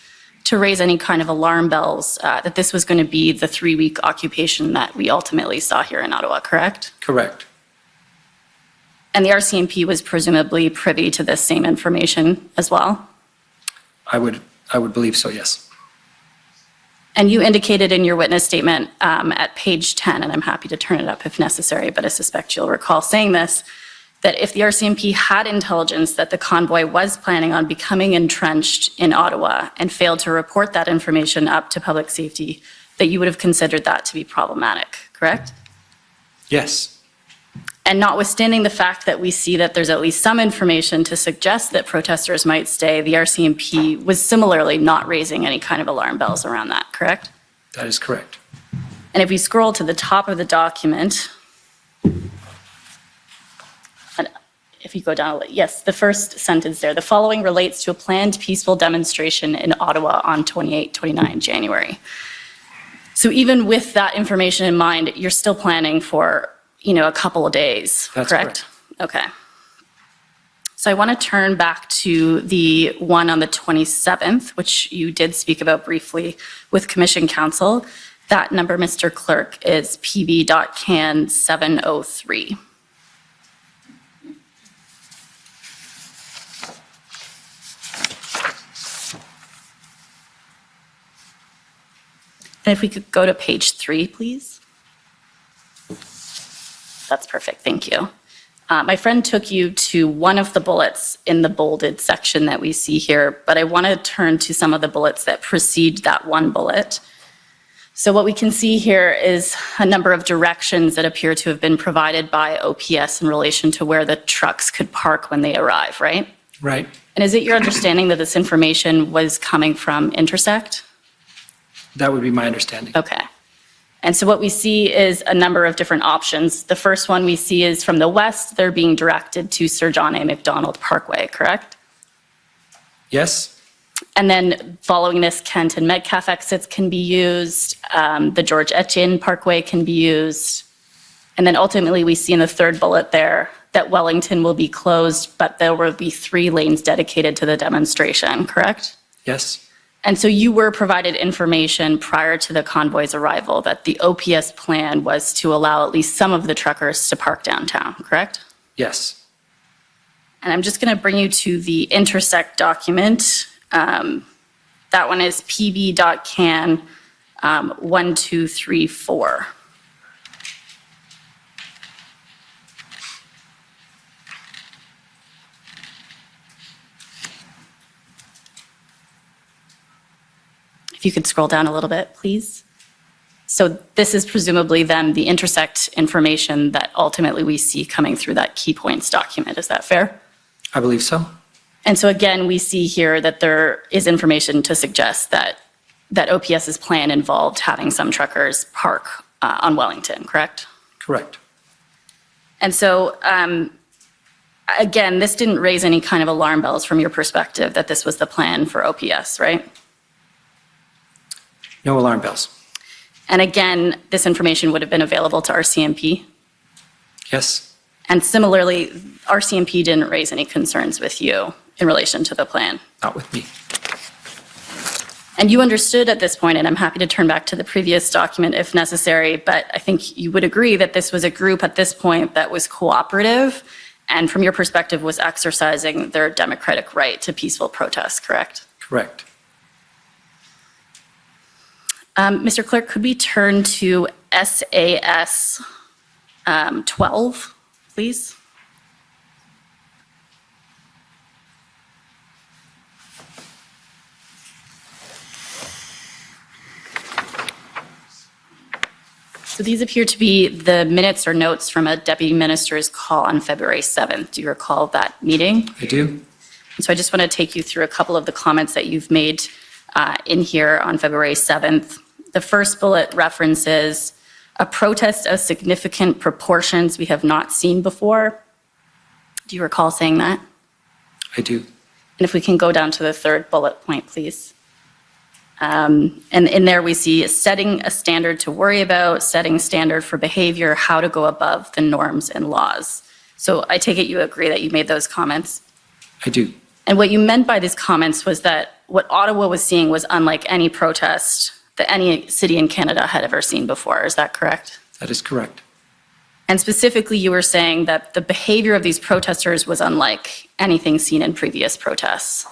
to raise any kind of alarm bells that this was going to be the 3-week occupation that we ultimately saw here in Ottawa, correct? Correct. And the RCMP was presumably privy to this same information as well? I would believe so, yes. And you indicated in your witness statement at page 10, and I'm happy to turn it up if necessary, but I suspect you'll recall saying this, that if the RCMP had intelligence that the convoy was planning on becoming entrenched in Ottawa and failed to report that information up to public safety, that you would have considered that to be problematic, correct? Yes. And notwithstanding the fact that we see that there's at least some information to suggest that protesters might stay, the RCMP was similarly not raising any kind of alarm bells around that, correct? That is correct. And if we scroll to the top of the document, if you go down, yes, the first sentence there, the following relates to a planned peaceful demonstration in Ottawa on 29 January. So even with that information in mind, you're still planning for, a couple of days, That's correct? Okay. So I want to turn back to the one on the 27th, which you did speak about briefly with Commission Counsel. That number, Mr. Clerk, is PB.CAN 703. And if we could go to page 3, please. That's perfect, thank you. My friend took you to one of the bullets in the bolded section that we see here, but I want to turn to some of the bullets that precede that one bullet. So what we can see here is a number of directions that appear to have been provided by OPS in relation to where the trucks could park when they arrive, right? Right. And is it your understanding that this information was coming from Intersect? That would be my understanding. Okay. And so what we see is a number of different options. The first one we see is from the west, they're being directed to Sir John A. Macdonald Parkway, correct? Yes. And then following this, Kent and Metcalfe exits can be used. The George Etienne Parkway can be used. And then ultimately we see in the third bullet there that Wellington will be closed, but there will be 3 lanes dedicated to the demonstration, correct? Yes. And so you were provided information prior to the convoy's arrival that the OPS plan was to allow at least some of the truckers to park downtown, correct? Yes. And I'm just going to bring you to the Intersect document. That one is pb.can 1234. If you could scroll down a little bit, please. So this is presumably then the Intersect information that ultimately we see coming through that key points document. Is that fair? I believe so. And so again, we see here that there is information to suggest that OPS's plan involved having some truckers park on Wellington, correct? Correct. And so, again, this didn't raise any kind of alarm bells from your perspective that this was the plan for OPS, right? No alarm bells. And again, this information would have been available to RCMP. Yes. And similarly, RCMP didn't raise any concerns with you in relation to the plan. Not with me. And you understood at this point, and I'm happy to turn back to the previous document if necessary, but I think you would agree that this was a group at this point that was cooperative and from your perspective was exercising their democratic right to peaceful protest, correct? Correct. Mr. Clerk, could we turn to SAS 12, please? So these appear to be the minutes or notes from a deputy minister's call on February 7th. Do you recall that meeting? I do. And so I just want to take you through a couple of the comments that you've made in here on February 7th. The first bullet references a protest of significant proportions we have not seen before. Do you recall saying that? I do. And if we can go down to the third bullet point, please. And in there we see setting a standard to worry about, setting standard for behavior, how to go above the norms and laws. So I take it you agree that you made those comments? I do. And what you meant by these comments was that what Ottawa was seeing was unlike any protest that any city in Canada had ever seen before. Is that correct? That is correct. And specifically, you were saying that the behavior of these protesters was unlike anything seen in previous protests.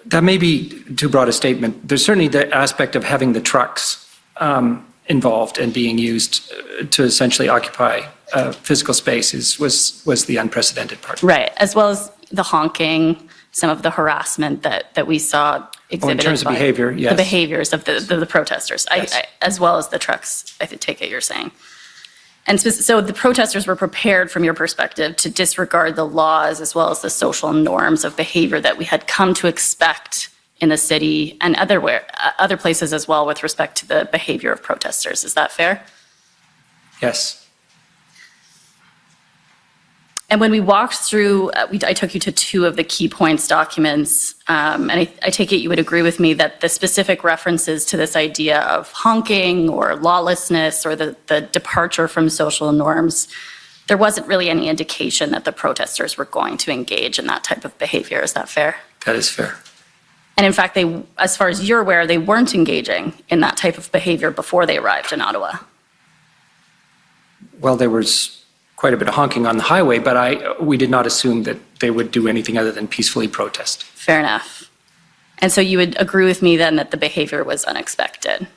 That may be too broad a statement. There's certainly the aspect of having the trucks involved and being used to essentially occupy physical spaces was the unprecedented part. Right, as well as the honking, some of the harassment that we saw exhibited. In terms of behavior, yes. The behaviors of the protesters, Yes. as well as the trucks, I take it you're saying. And so the protesters were prepared, from your perspective, to disregard the laws as well as the social norms of behavior that we had come to expect in the city and other places as well with respect to the behavior of protesters. Is that fair? Yes. And when we walked through, I took you to two of the key points documents, and I take it you would agree with me that the specific references to this idea of honking or lawlessness or the departure from social norms, there wasn't really any indication that the protesters were going to engage in that type of behavior. Is that fair? That is fair. And in fact, they, as far as you're aware, they weren't engaging in that type of behavior before they arrived in Ottawa. Well, there was quite a bit of honking on the highway, but we did not assume that they would do anything other than peacefully protest. Fair enough. And so you would agree with me then that the behavior was unexpected?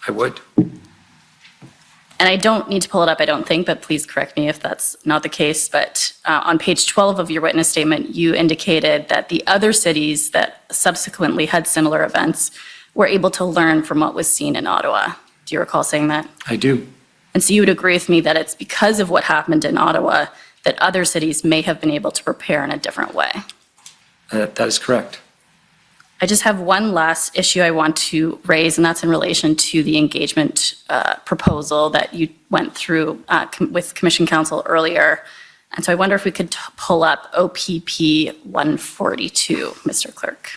I would. And I don't need to pull it up, I don't think, but please correct me if that's not the case. But on page 12 of your witness statement, you indicated that the other cities that subsequently had similar events were able to learn from what was seen in Ottawa. Do you recall saying that? I do. And so you would agree with me that it's because of what happened in Ottawa that other cities may have been able to prepare in a different way. That is correct. I just have one last issue I want to raise, and that's in relation to the engagement proposal that you went through with Commission Council earlier. And so I wonder if we could pull up OPP 142, Mr. Clerk.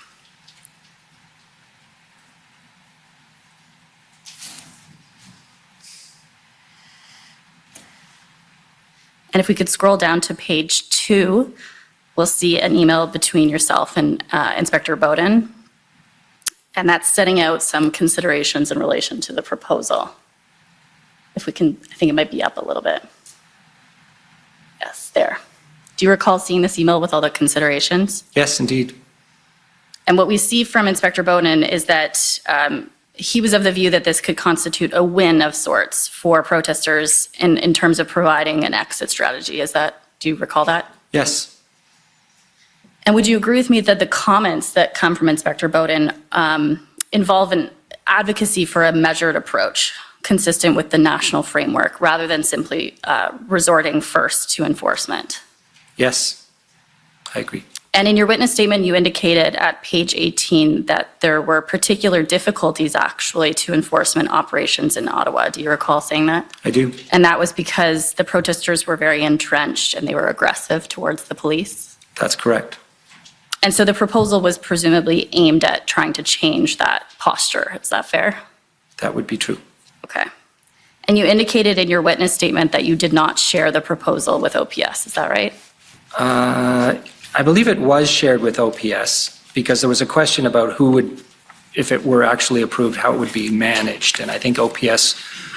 And if we could scroll down to page 2, we'll see an email between yourself and Inspector Bowden. And that's setting out some considerations in relation to the proposal. If we can, I think it might be up a little bit. Yes, there. Do you recall seeing this email with all the considerations? Yes, indeed. And what we see from Inspector Bowden is that he was of the view that this could constitute a win of sorts for protesters in terms of providing an exit strategy. Do you recall that? Yes. And would you agree with me that the comments that come from Inspector Bowden involve an advocacy for a measured approach consistent with the national framework rather than simply resorting first to enforcement? Yes, I agree. And in your witness statement, you indicated at page 18 that there were particular difficulties actually to enforcement operations in Ottawa. Do you recall saying that? I do. And that was because the protesters were very entrenched and they were aggressive towards the police? That's correct. And so the proposal was presumably aimed at trying to change that posture. Is that fair? That would be true. Okay. And you indicated in your witness statement that you did not share the proposal with OPS. Is that right? I believe it was shared with OPS because there was a question about who would, if it were actually approved, how it would be managed. And I think OPS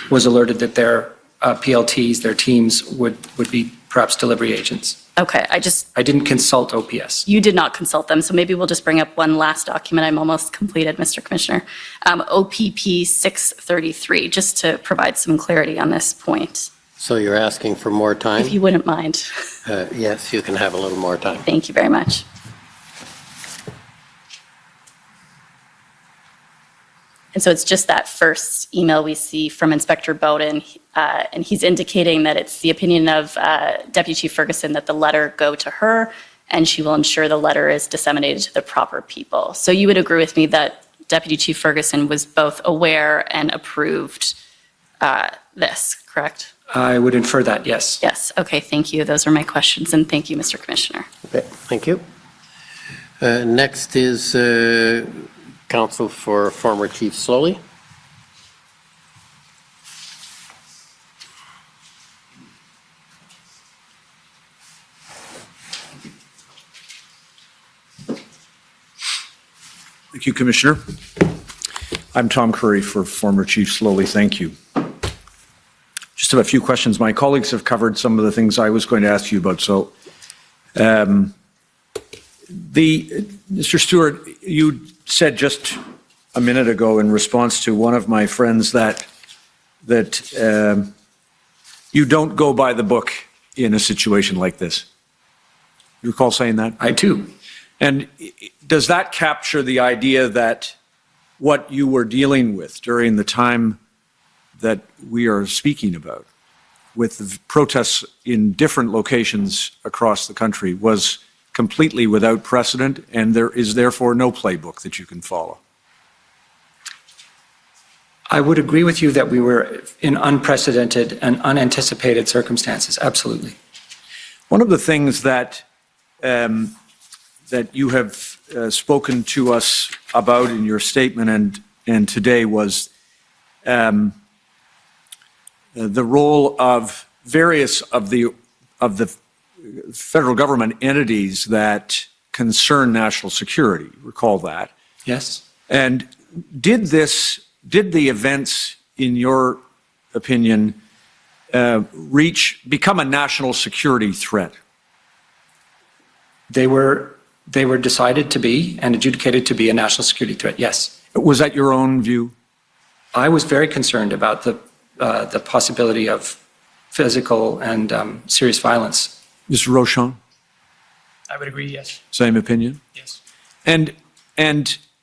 was alerted that their PLTs, their teams would be perhaps delivery agents. Okay, I didn't consult OPS. You did not consult them, so maybe we'll just bring up one last document. I'm almost completed, Mr. Commissioner. OPP 633, just to provide some clarity on this point. So you're asking for more time? If you wouldn't mind. Yes, you can have a little more time. Thank you very much. And so it's just that first email we see from Inspector Bowden, and he's indicating that it's the opinion of Deputy Chief Ferguson that the letter go to her, and she will ensure the letter is disseminated to the proper people. So you would agree with me that Deputy Chief Ferguson was both aware and approved this, correct? I would infer that, yes. Yes, okay, thank you. Those are my questions, and thank you, Mr. Commissioner. Okay, thank you. Next is counsel for former Chief Slowly. Thank you, Commissioner. I'm Tom Curry for former Chief Slowly. Thank you. Just have a few questions. My colleagues have covered some of the things I was going to ask you about. So, Mr. Stewart, you said just a minute ago in response to one of my friends that you don't go by the book in a situation like this. You recall saying that? I do. And does that capture the idea that what you were dealing with during the time that we are speaking about, with the protests in different locations across the country, was completely without precedent, and there is therefore no playbook that you can follow? I would agree with you that we were in unprecedented and unanticipated circumstances, absolutely. One of the things that that you have spoken to us about in your statement and today was the role of various of the federal government entities that concern national security. Recall that? Yes. And did the events, in your opinion, become a national security threat? They were decided to be and adjudicated to be a national security threat, yes. Was that your own view? I was very concerned about the possibility of physical and serious violence. Mr. Rochon? I would agree, yes. Same opinion? Yes. And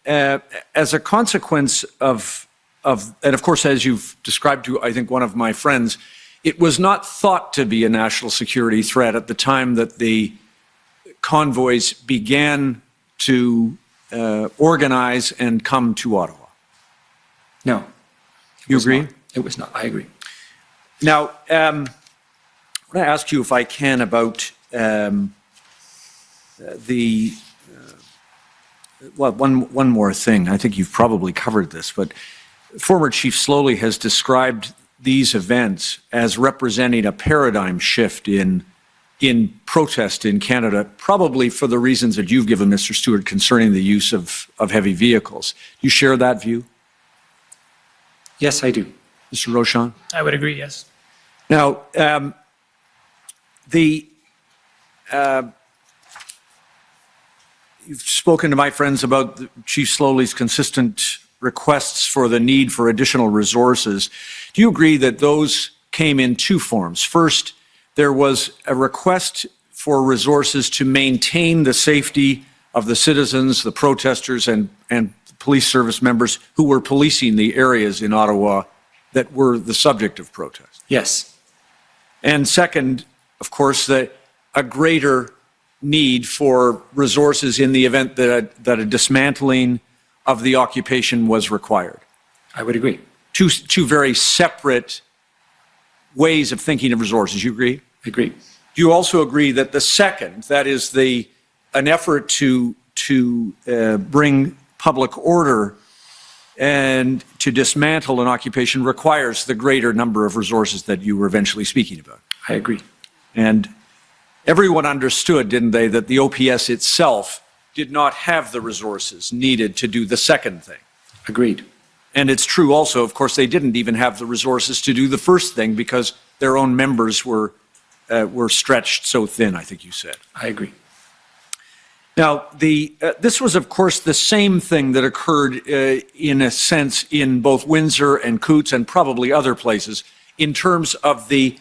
as a consequence of, and of course, as you've described to, I think, one of my friends, it was not thought to be a national security threat at the time that the convoys began to organize and come to Ottawa. No. You agree? It was not. I agree. Now, I want to ask you, if I can, about one more thing. I think you've probably covered this, but former Chief Slowly has described these events as representing a paradigm shift in protest in Canada, probably for the reasons that you've given, Mr. Stewart, concerning the use of heavy vehicles. Do you share that view? Yes, I do. Mr. Rochon? I would agree, yes. Now, you've spoken to my friends about Chief Slowly's consistent requests for the need for additional resources. Do you agree that those came in two forms? First, there was a request for resources to maintain the safety of the citizens, the protesters, and police service members who were policing the areas in Ottawa that were the subject of protest. Yes. And second, of course, a greater need for resources in the event that a dismantling of the occupation was required. I would agree. Two very separate ways of thinking of resources. You agree? I agree. Do you also agree that the second, that is an effort to bring public order and to dismantle an occupation, requires the greater number of resources that you were eventually speaking about? I agree. And everyone understood, didn't they, that the OPS itself did not have the resources needed to do the second thing? Agreed. And it's true also, of course, they didn't even have the resources to do the first thing because their own members were stretched so thin, I think you said. I agree. Now, this was, of course, the same thing that occurred in a sense in both Windsor and Coots and probably other places in terms of the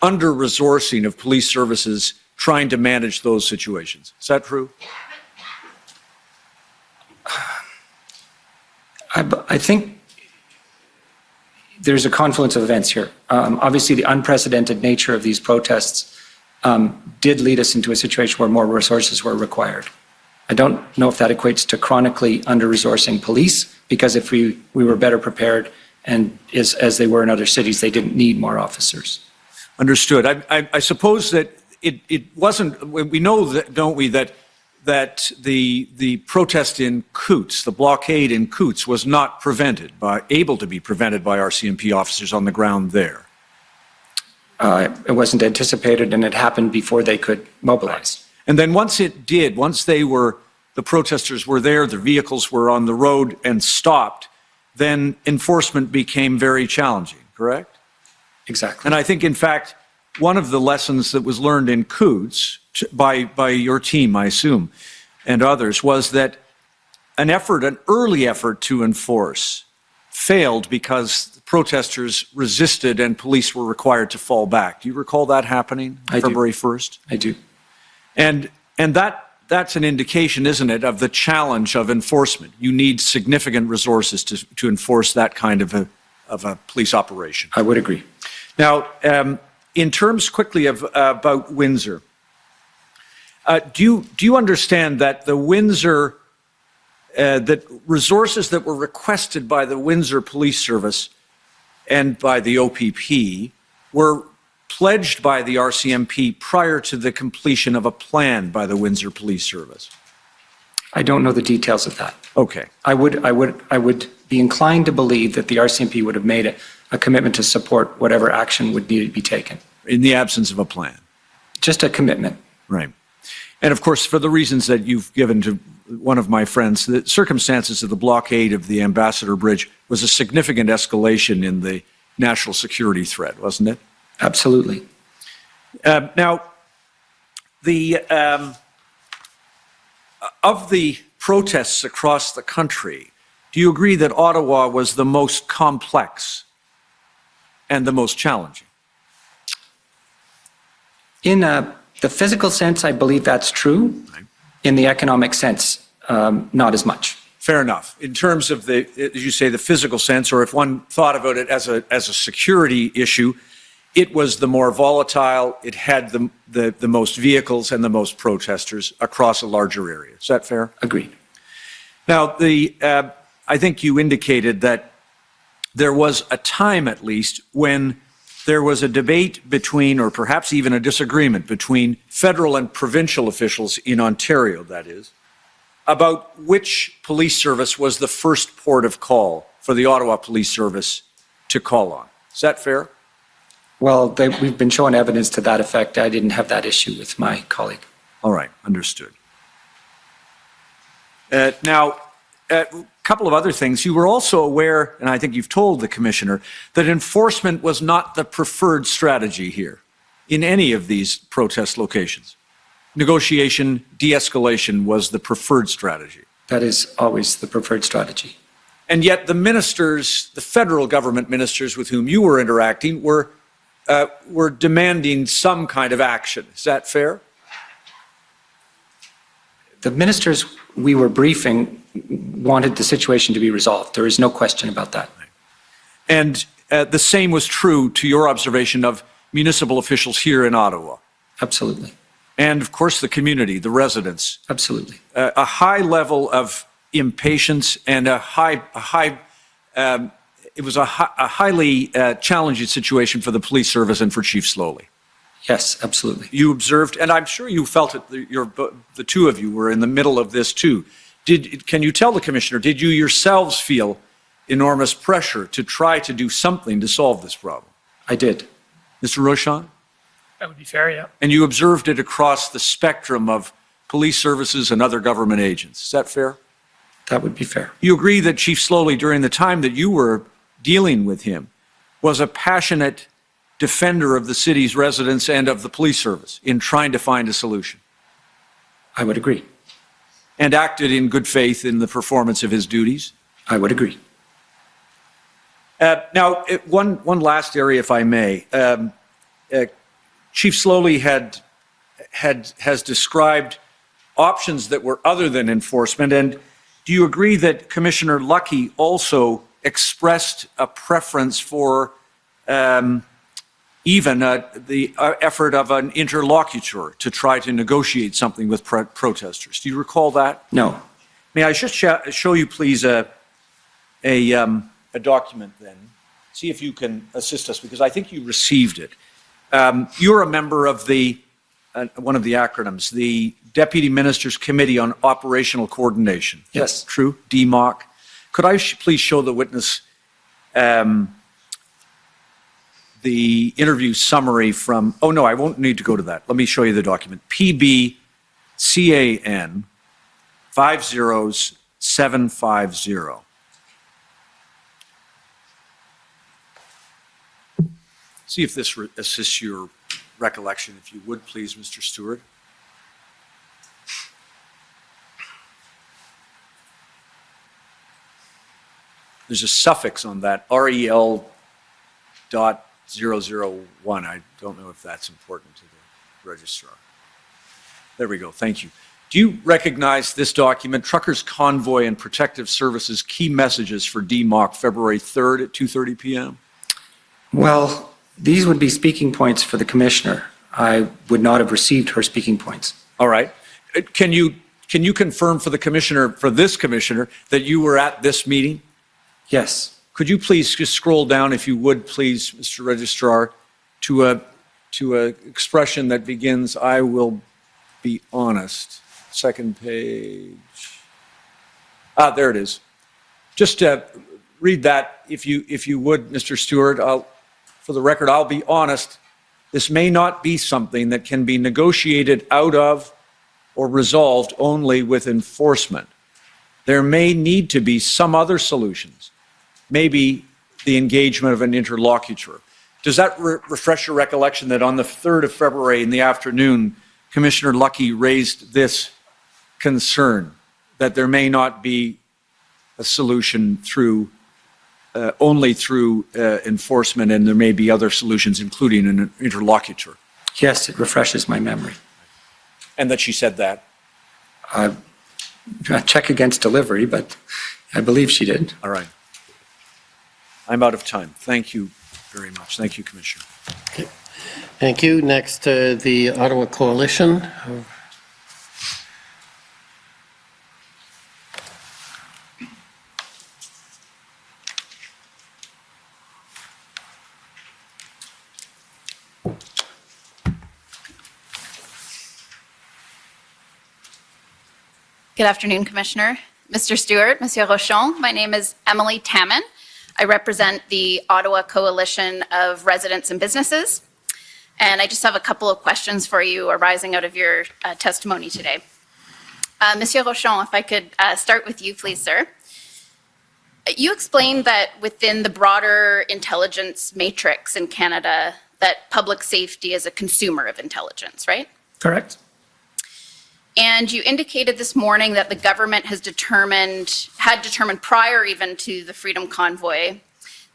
under-resourcing of police services trying to manage those situations. Is that true? I think there's a confluence of events here. Obviously, the unprecedented nature of these protests did lead us into a situation where more resources were required. I don't know if that equates to chronically under-resourcing police, because if we were better prepared, and as they were in other cities, they didn't need more officers. Understood. I suppose that it wasn't, we know that, don't we, that the protest in Coots, the blockade in Coots, was not able to be prevented by RCMP officers on the ground there. It wasn't anticipated, and it happened before they could mobilize. And then once the protesters were there, their vehicles were on the road and stopped, then enforcement became very challenging, correct? Exactly. And I think, in fact, one of the lessons that was learned in Coots by your team, I assume, and others, was that an early effort to enforce failed because the protesters resisted and police were required to fall back. Do you recall that happening February 1st? I do. And that's an indication, isn't it, of the challenge of enforcement. You need significant resources to enforce that kind of a police operation. I would agree. Now, in terms quickly about Windsor, do you understand that the Windsor, that resources that were requested by the Windsor Police Service and by the OPP were pledged by the RCMP prior to the completion of a plan by the Windsor Police Service? I don't know the details of that. Okay. I would be inclined to believe that the RCMP would have made a commitment to support whatever action would need to be taken. In the absence of a plan? Just a commitment. Right. And of course, for the reasons that you've given to one of my friends, the circumstances of the blockade of the Ambassador Bridge was a significant escalation in the national security threat, wasn't it? Absolutely. Now, of the protests across the country, do you agree that Ottawa was the most complex and the most challenging? In the physical sense, I believe that's true. Right. In the economic sense, not as much. Fair enough. In terms of as you say, the physical sense, or if one thought about it as a security issue, it was the more volatile. It had the most vehicles and the most protesters across a larger area. Is that fair? Agreed. Now, I think you indicated that there was a time, at least, when there was a debate between, or perhaps even a disagreement between federal and provincial officials in Ontario, that is, about which police service was the first port of call for the Ottawa Police Service to call on. Is that fair? Well, we've been shown evidence to that effect. I didn't have that issue with my colleague. All right, understood. Now, a couple of other things. You were also aware, and I think you've told the Commissioner, that enforcement was not the preferred strategy here in any of these protest locations. Negotiation, de-escalation was the preferred strategy. That is always the preferred strategy. And yet the ministers, the federal government ministers with whom you were interacting, were demanding some kind of action. Is that fair? The ministers we were briefing wanted the situation to be resolved. There is no question about that. And the same was true, to your observation, of municipal officials here in Ottawa. Absolutely. And of course, the community, the residents. Absolutely. A high level of impatience and it was a highly challenging situation for the police service and for Chief Slowly. Yes, absolutely. You observed, and I'm sure you felt it, the two of you were in the middle of this too. Can you tell the Commissioner, did you yourselves feel enormous pressure to try to do something to solve this problem? I did. Mr. Rochon? That would be fair, yeah. And you observed it across the spectrum of police services and other government agents. Is that fair? That would be fair. You agree that Chief Slowly, during the time that you were dealing with him, was a passionate defender of the city's residents and of the police service in trying to find a solution? I would agree. And acted in good faith in the performance of his duties? I would agree. Now, one last area, if I may. Chief Slowly has described options that were other than enforcement. And do you agree that Commissioner Lucky also expressed a preference for even the effort of an interlocutor to try to negotiate something with protesters. Do you recall that? No. May I just show you, please, a document then? See if you can assist us, because I think you received it. You're a member of the, one of the acronyms, the Deputy Minister's Committee on Operational Coordination. Yes. True? DMOC. Could I please show the witness the interview summary from, oh no, I won't need to go to that. Let me show you the document. PBCAN 50750. See if this assists your recollection, if you would, please, Mr. Stewart. There's a suffix on that, REL.001. I don't know if that's important to the registrar. There we go, thank you. Do you recognize this document, Truckers Convoy and Protective Services Key Messages for DMOC, February 3rd at 2:30 p.m.? Well, these would be speaking points for the commissioner. I would not have received her speaking points. All right. Can you confirm for the commissioner, for this commissioner, that you were at this meeting? Yes. Could you please just scroll down, if you would, please, Mr. Registrar, to a expression that begins, "I will be honest." Second page. There it is. Just read that, if you would, Mr. Stewart. For the record, I'll be honest. This may not be something that can be negotiated out of or resolved only with enforcement. There may need to be some other solutions, maybe the engagement of an interlocutor. Does that refresh your recollection that on the 3rd of February in the afternoon, Commissioner Lucky raised this concern that there may not be a solution through only through enforcement, and there may be other solutions, including an interlocutor? Yes, it refreshes my memory. And that she said that? I check against delivery, but I believe she did. All right. I'm out of time. Thank you very much. Thank you, Commissioner. Okay. Thank you. Next, the Ottawa Coalition. Good afternoon, Commissioner. Mr. Stewart, Monsieur Rochon, my name is Emily Tamman. I represent the Ottawa Coalition of Residents and Businesses, and I just have a couple of questions for you arising out of your testimony today. Monsieur Rochon, if I could start with you, please, sir. You explained that within the broader intelligence matrix in Canada, that public safety is a consumer of intelligence, right? Correct. And you indicated this morning that the government had determined prior even to the Freedom Convoy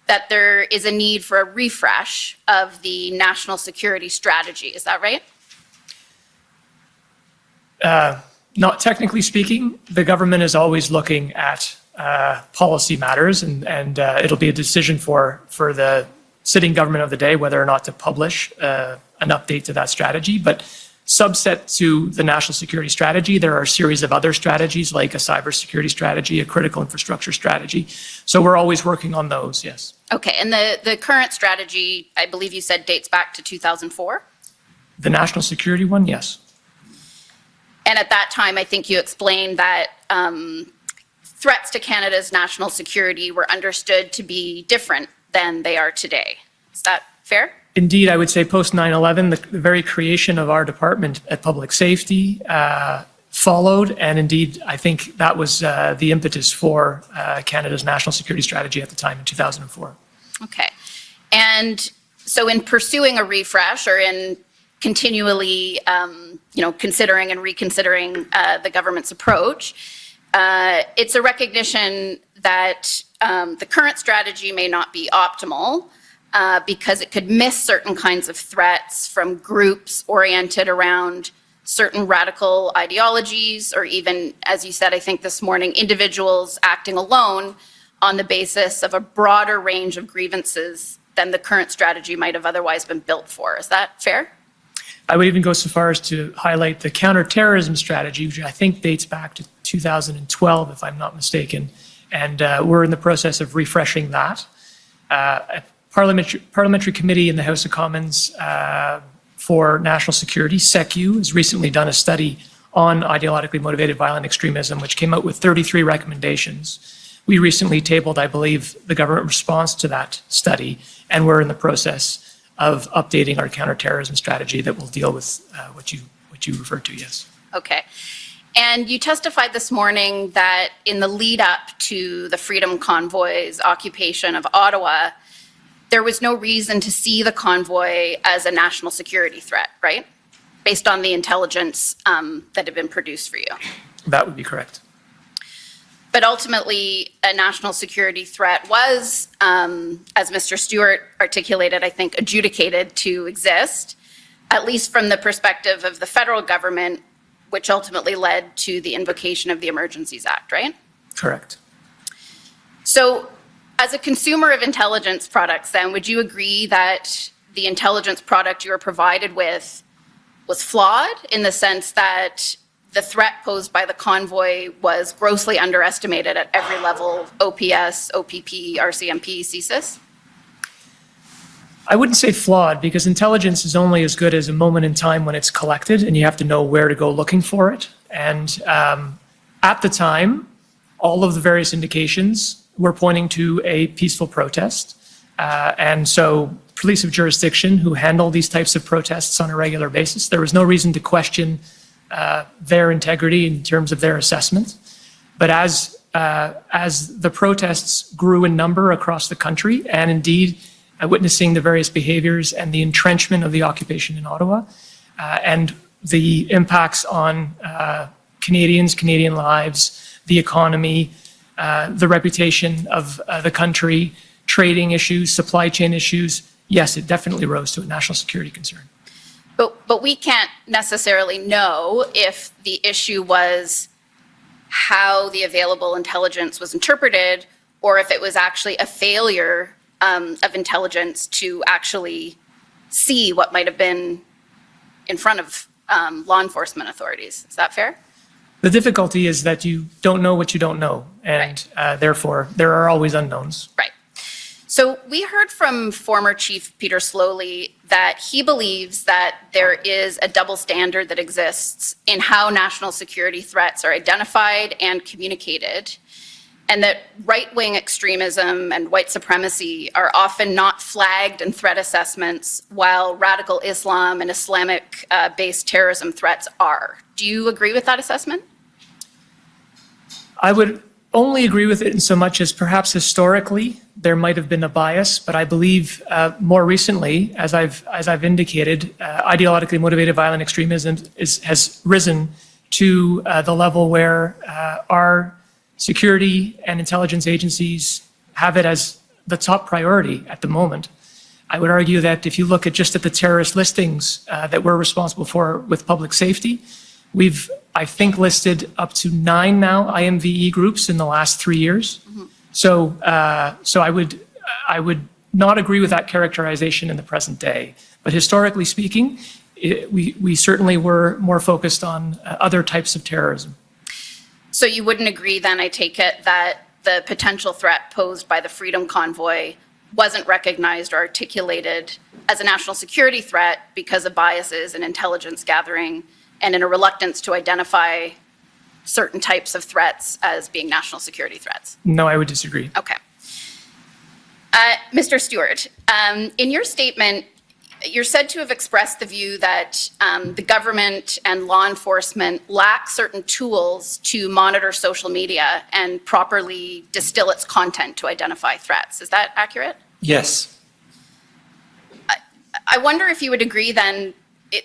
that there is a need for a refresh of the national security strategy. Is that right? Not technically speaking. The government is always looking at policy matters, and it'll be a decision for the sitting government of the day whether or not to publish an update to that strategy. But subset to the national security strategy, there are a series of other strategies like a cybersecurity strategy, a critical infrastructure strategy. So we're always working on those, yes. Okay, and the current strategy, I believe you said, dates back to 2004? The national security one, yes. And at that time, I think you explained that threats to Canada's national security were understood to be different than they are today. Is that fair? Indeed, I would say post 9/11, the very creation of our department at public safety followed, and indeed, I think that was the impetus for Canada's national security strategy at the time in 2004. Okay. And so in pursuing a refresh or in continually, considering and reconsidering the government's approach, it's a recognition that the current strategy may not be optimal, because it could miss certain kinds of threats from groups oriented around certain radical ideologies, or even, as you said, I think this morning, individuals acting alone on the basis of a broader range of grievances than the current strategy might have otherwise been built for. Is that fair? I would even go so far as to highlight the counterterrorism strategy, which I think dates back to 2012, if I'm not mistaken. And we're in the process of refreshing that. A parliamentary committee in the House of Commons for National Security, SECU, has recently done a study on ideologically motivated violent extremism, which came out with 33 recommendations. We recently tabled, I believe, the government response to that study, and we're in the process of updating our counterterrorism strategy that will deal with what you referred to, yes. Okay. And you testified this morning that in the lead up to the Freedom Convoy's occupation of Ottawa, there was no reason to see the convoy as a national security threat, right? Based on the intelligence that had been produced for you. That would be correct. But ultimately, a national security threat was, as Mr. Stewart articulated, I think, adjudicated to exist, at least from the perspective of the federal government, which ultimately led to the invocation of the Emergencies Act, right? Correct. So as a consumer of intelligence products, then, would you agree that the intelligence product you were provided with was flawed in the sense that the threat posed by the convoy was grossly underestimated at every level, OPS, OPP, RCMP, CSIS? I wouldn't say flawed, because intelligence is only as good as a moment in time when it's collected, and you have to know where to go looking for it. And at the time, all of the various indications were pointing to a peaceful protest. And so police of jurisdiction who handle these types of protests on a regular basis, there was no reason to question their integrity in terms of their assessment. But as the protests grew in number across the country, and indeed witnessing the various behaviors and the entrenchment of the occupation in Ottawa, and the impacts on Canadians, Canadian lives, the economy, the reputation of the country, trading issues, supply chain issues, yes, it definitely rose to a national security concern. But we can't necessarily know if the issue was how the available intelligence was interpreted, or if it was actually a failure of intelligence to actually see what might have been in front of law enforcement authorities. Is that fair? The difficulty is that you don't know what you don't know, and therefore there are always unknowns. Right. So we heard from former Chief Peter Slowly that he believes that there is a double standard that exists in how national security threats are identified and communicated, and that right-wing extremism and white supremacy are often not flagged in threat assessments, while radical Islam and Islamic-based terrorism threats are. Do you agree with that assessment? I would only agree with it in so much as perhaps historically there might have been a bias, but I believe more recently, as I've indicated, ideologically motivated violent extremism has risen to the level where our security and intelligence agencies have it as the top priority at the moment. I would argue that if you look at just at the terrorist listings that we're responsible for with public safety, we've, I think, listed up to 9 now IMVE groups in the last 3 years. Mm-hmm. So I would not agree with that characterization in the present day. But historically speaking, we certainly were more focused on other types of terrorism. So you wouldn't agree then, I take it, that the potential threat posed by the Freedom Convoy wasn't recognized or articulated as a national security threat because of biases in intelligence gathering and in a reluctance to identify certain types of threats as being national security threats? No, I would disagree. Okay. Mr. Stewart, in your statement, you're said to have expressed the view that the government and law enforcement lack certain tools to monitor social media and properly distill its content to identify threats. Is that accurate? Yes. I wonder if you would agree then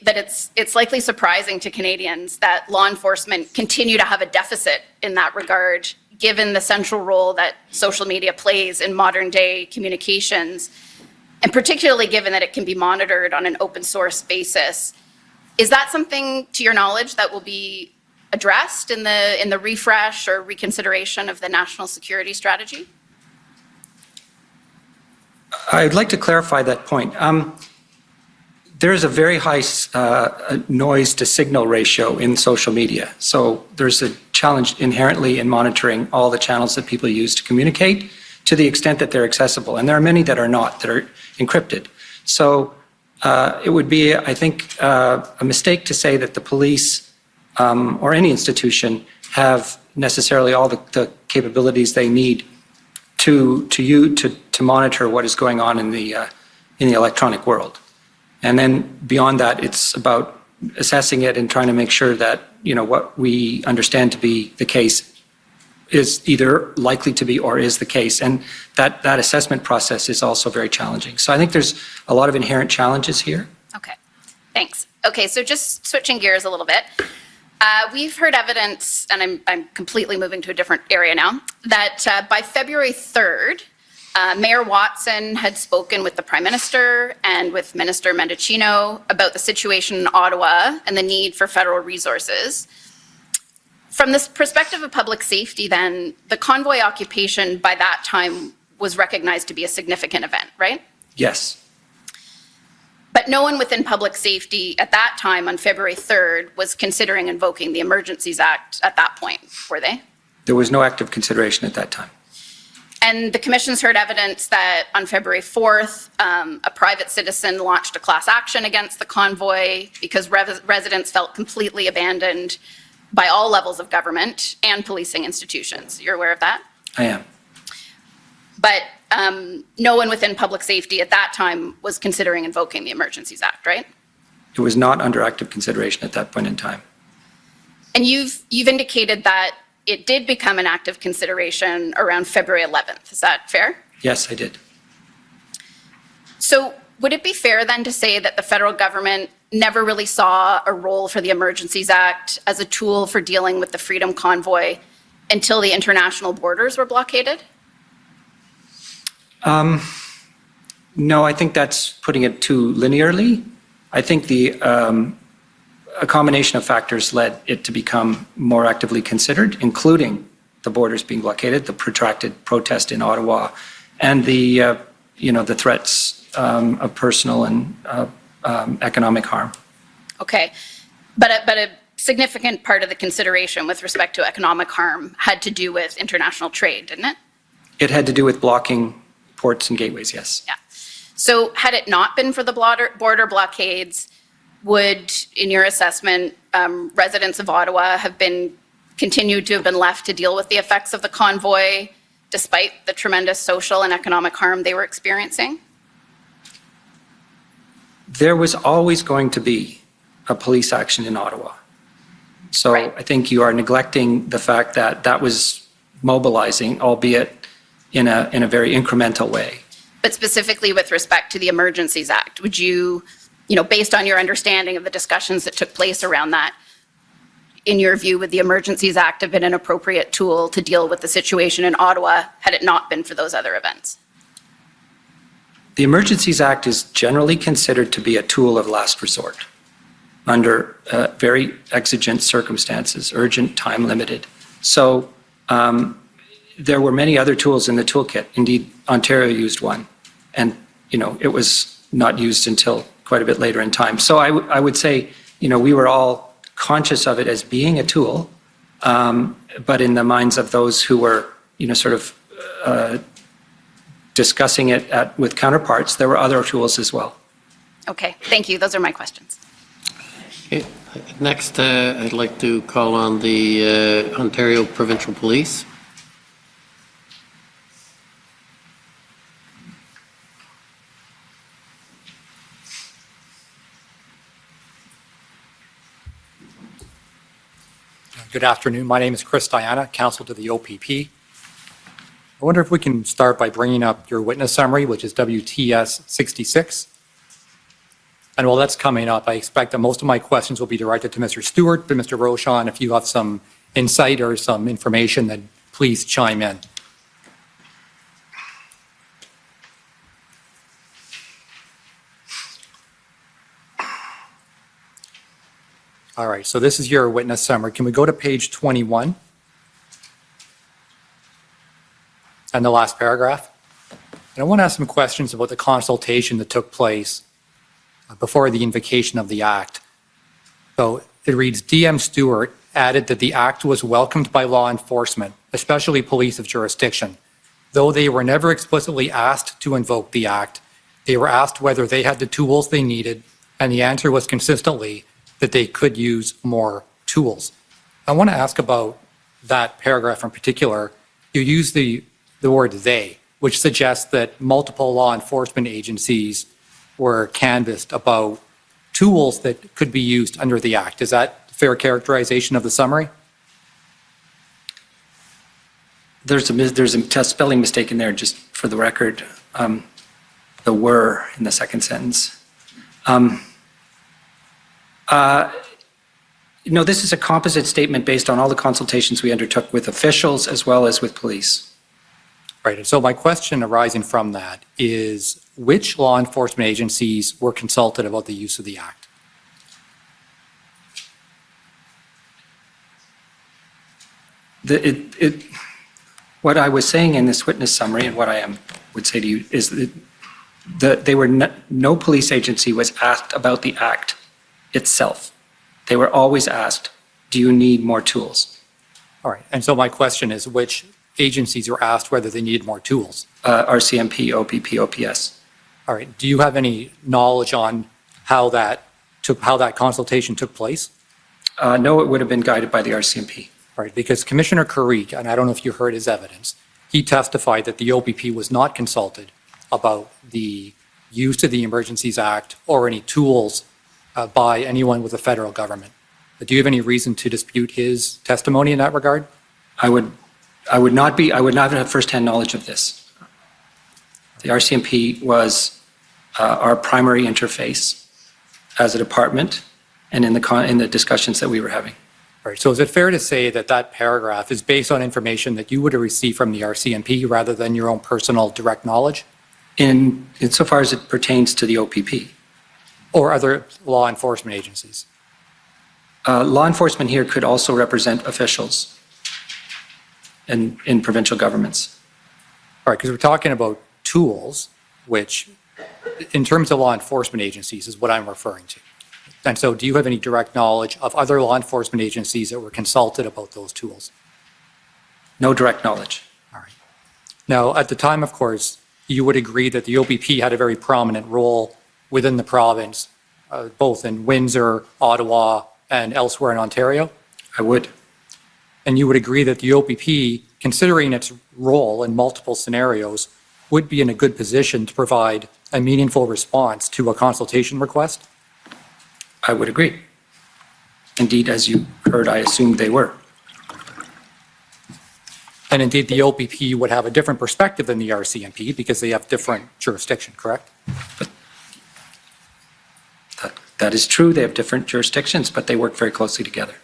that it's likely surprising to Canadians that law enforcement continue to have a deficit in that regard, given the central role that social media plays in modern day communications, and particularly given that it can be monitored on an open source basis. Is that something, to your knowledge, that will be addressed in the refresh or reconsideration of the national security strategy? I'd like to clarify that point. There is a very high noise to signal ratio in social media. So there's a challenge inherently in monitoring all the channels that people use to communicate to the extent that they're accessible. And there are many that are not, that are encrypted. So it would be, I think, a mistake to say that the police or any institution have necessarily all the capabilities they need to monitor what is going on in the electronic world. And then beyond that, it's about assessing it and trying to make sure that, you know, what we understand to be the case is either likely to be or is the case. And that assessment process is also very challenging. So I think there's a lot of inherent challenges here. Okay, thanks. Okay, so just switching gears a little bit. We've heard evidence, and I'm completely moving to a different area now, that by February 3rd, Mayor Watson had spoken with the Prime Minister and with Minister Mendicino about the situation in Ottawa and the need for federal resources. From this perspective of public safety, then, the convoy occupation by that time was recognized to be a significant event, right? Yes. But no one within public safety at that time on February 3rd was considering invoking the Emergencies Act at that point, were they? There was no active consideration at that time. And the commission's heard evidence that on February 4th, a private citizen launched a class action against the convoy because residents felt completely abandoned by all levels of government and policing institutions. You're aware of that? I am. But no one within public safety at that time was considering invoking the Emergencies Act, right? It was not under active consideration at that point in time. And you've indicated that it did become an active consideration around February 11th. Is that fair? Yes, I did. So would it be fair then to say that the federal government never really saw a role for the Emergencies Act as a tool for dealing with the Freedom Convoy until the international borders were blockaded? No, I think that's putting it too linearly. I think a combination of factors led it to become more actively considered, including the borders being blockaded, the protracted protest in Ottawa, and the threats of personal and economic harm. Okay, but a significant part of the consideration with respect to economic harm had to do with international trade, didn't it? It had to do with blocking ports and gateways, yes. Yeah. So had it not been for the border blockades, would, in your assessment, residents of Ottawa have continued to have been left to deal with the effects of the convoy despite the tremendous social and economic harm they were experiencing? There was always going to be a police action in Ottawa. So Right. I think you are neglecting the fact that that was mobilizing, albeit in a very incremental way. But specifically with respect to the Emergencies Act, would you, based on your understanding of the discussions that took place around that, in your view, would the Emergencies Act have been an appropriate tool to deal with the situation in Ottawa had it not been for those other events? The Emergencies Act is generally considered to be a tool of last resort under very exigent circumstances, urgent, time limited. So there were many other tools in the toolkit. Indeed, Ontario used one, and it was not used until quite a bit later in time. So I would say, we were all conscious of it as being a tool, but in the minds of those who were, discussing it with counterparts, there were other tools as well. Okay, thank you. Those are my questions. Okay. Next, I'd like to call on the Ontario Provincial Police. Good afternoon. My name is Chris Diana, counsel to the OPP. I wonder if we can start by bringing up your witness summary, which is WTS 66. And while that's coming up, I expect that most of my questions will be directed to Mr. Stewart, but Mr. Rochon, if you have some insight or some information, then please chime in. All right, so this is your witness summary. Can we go to page 21? And the last paragraph? And I want to ask some questions about the consultation that took place before the invocation of the Act. So it reads, DM Stewart added that the Act was welcomed by law enforcement, especially police of jurisdiction. Though they were never explicitly asked to invoke the Act, they were asked whether they had the tools they needed, and the answer was consistently that they could use more tools. I want to ask about that paragraph in particular. You use the word they, which suggests that multiple law enforcement agencies were canvassed about tools that could be used under the Act. Is that a fair characterization of the summary? There's a spelling mistake in there, just for the record. The were in the second sentence. This is a composite statement based on all the consultations we undertook with officials as well as with police. Right, and so my question arising from that is, which law enforcement agencies were consulted about the use of the Act? What I was saying in this witness summary, and what I would say to you, is that no police agency was asked about the Act itself. They were always asked, do you need more tools? All right, and so my question is, which agencies were asked whether they needed more tools? RCMP, OPP, OPS. All right, do you have any knowledge on how that consultation took place? No, it would have been guided by the RCMP. All right, because Commissioner Carrique, and I don't know if you heard his evidence, he testified that the OPP was not consulted about the use of the Emergencies Act or any tools by anyone with the federal government. Do you have any reason to dispute his testimony in that regard? I would not have firsthand knowledge of this. The RCMP was our primary interface as a department and in the discussions that we were having. All right, so is it fair to say that that paragraph is based on information that you would have received from the RCMP rather than your own personal direct knowledge? Insofar as it pertains to the OPP. Or other law enforcement agencies? Law enforcement here could also represent officials in provincial governments. All right, because we're talking about tools, which in terms of law enforcement agencies is what I'm referring to. And so do you have any direct knowledge of other law enforcement agencies that were consulted about those tools? No direct knowledge. All right. Now, at the time, of course, you would agree that the OPP had a very prominent role within the province, both in Windsor, Ottawa, and elsewhere in Ontario? I would. And you would agree that the OPP, considering its role in multiple scenarios, would be in a good position to provide a meaningful response to a consultation request? I would agree. Indeed, as you heard, I assumed they were. And indeed, the OPP would have a different perspective than the RCMP because they have different jurisdiction, correct? That is true. They have different jurisdictions, but they work very closely together.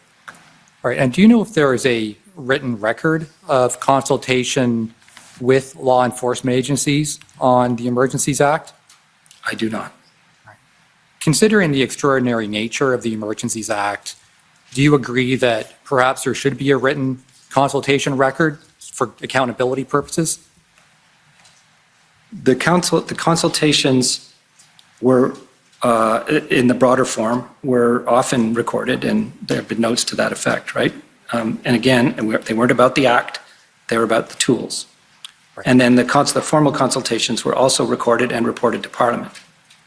All right, and do you know if there is a written record of consultation with law enforcement agencies on the Emergencies Act? I do not. Considering the extraordinary nature of the Emergencies Act, do you agree that perhaps there should be a written consultation record for accountability purposes? The consultations were, in the broader form, were often recorded, and there have been notes to that effect, right? And again, they weren't about the Act, they were about the tools. Right. And then the formal consultations were also recorded and reported to Parliament.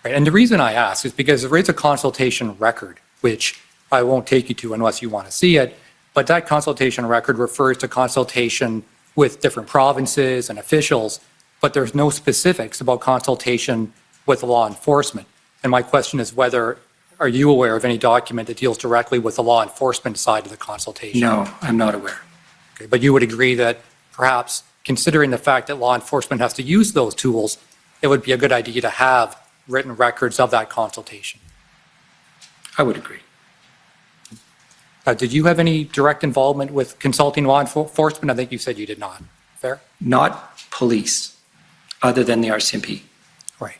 Right, and the reason I ask is because there is a consultation record, which I won't take you to unless you want to see it, but that consultation record refers to consultation with different provinces and officials, but there's no specifics about consultation with law enforcement. And my question is are you aware of any document that deals directly with the law enforcement side of the consultation? No, I'm not aware. Okay, but you would agree that perhaps considering the fact that law enforcement has to use those tools, it would be a good idea to have written records of that consultation. I would agree. Did you have any direct involvement with consulting law enforcement? I think you said you did not. Fair? Not police, other than the RCMP. Right.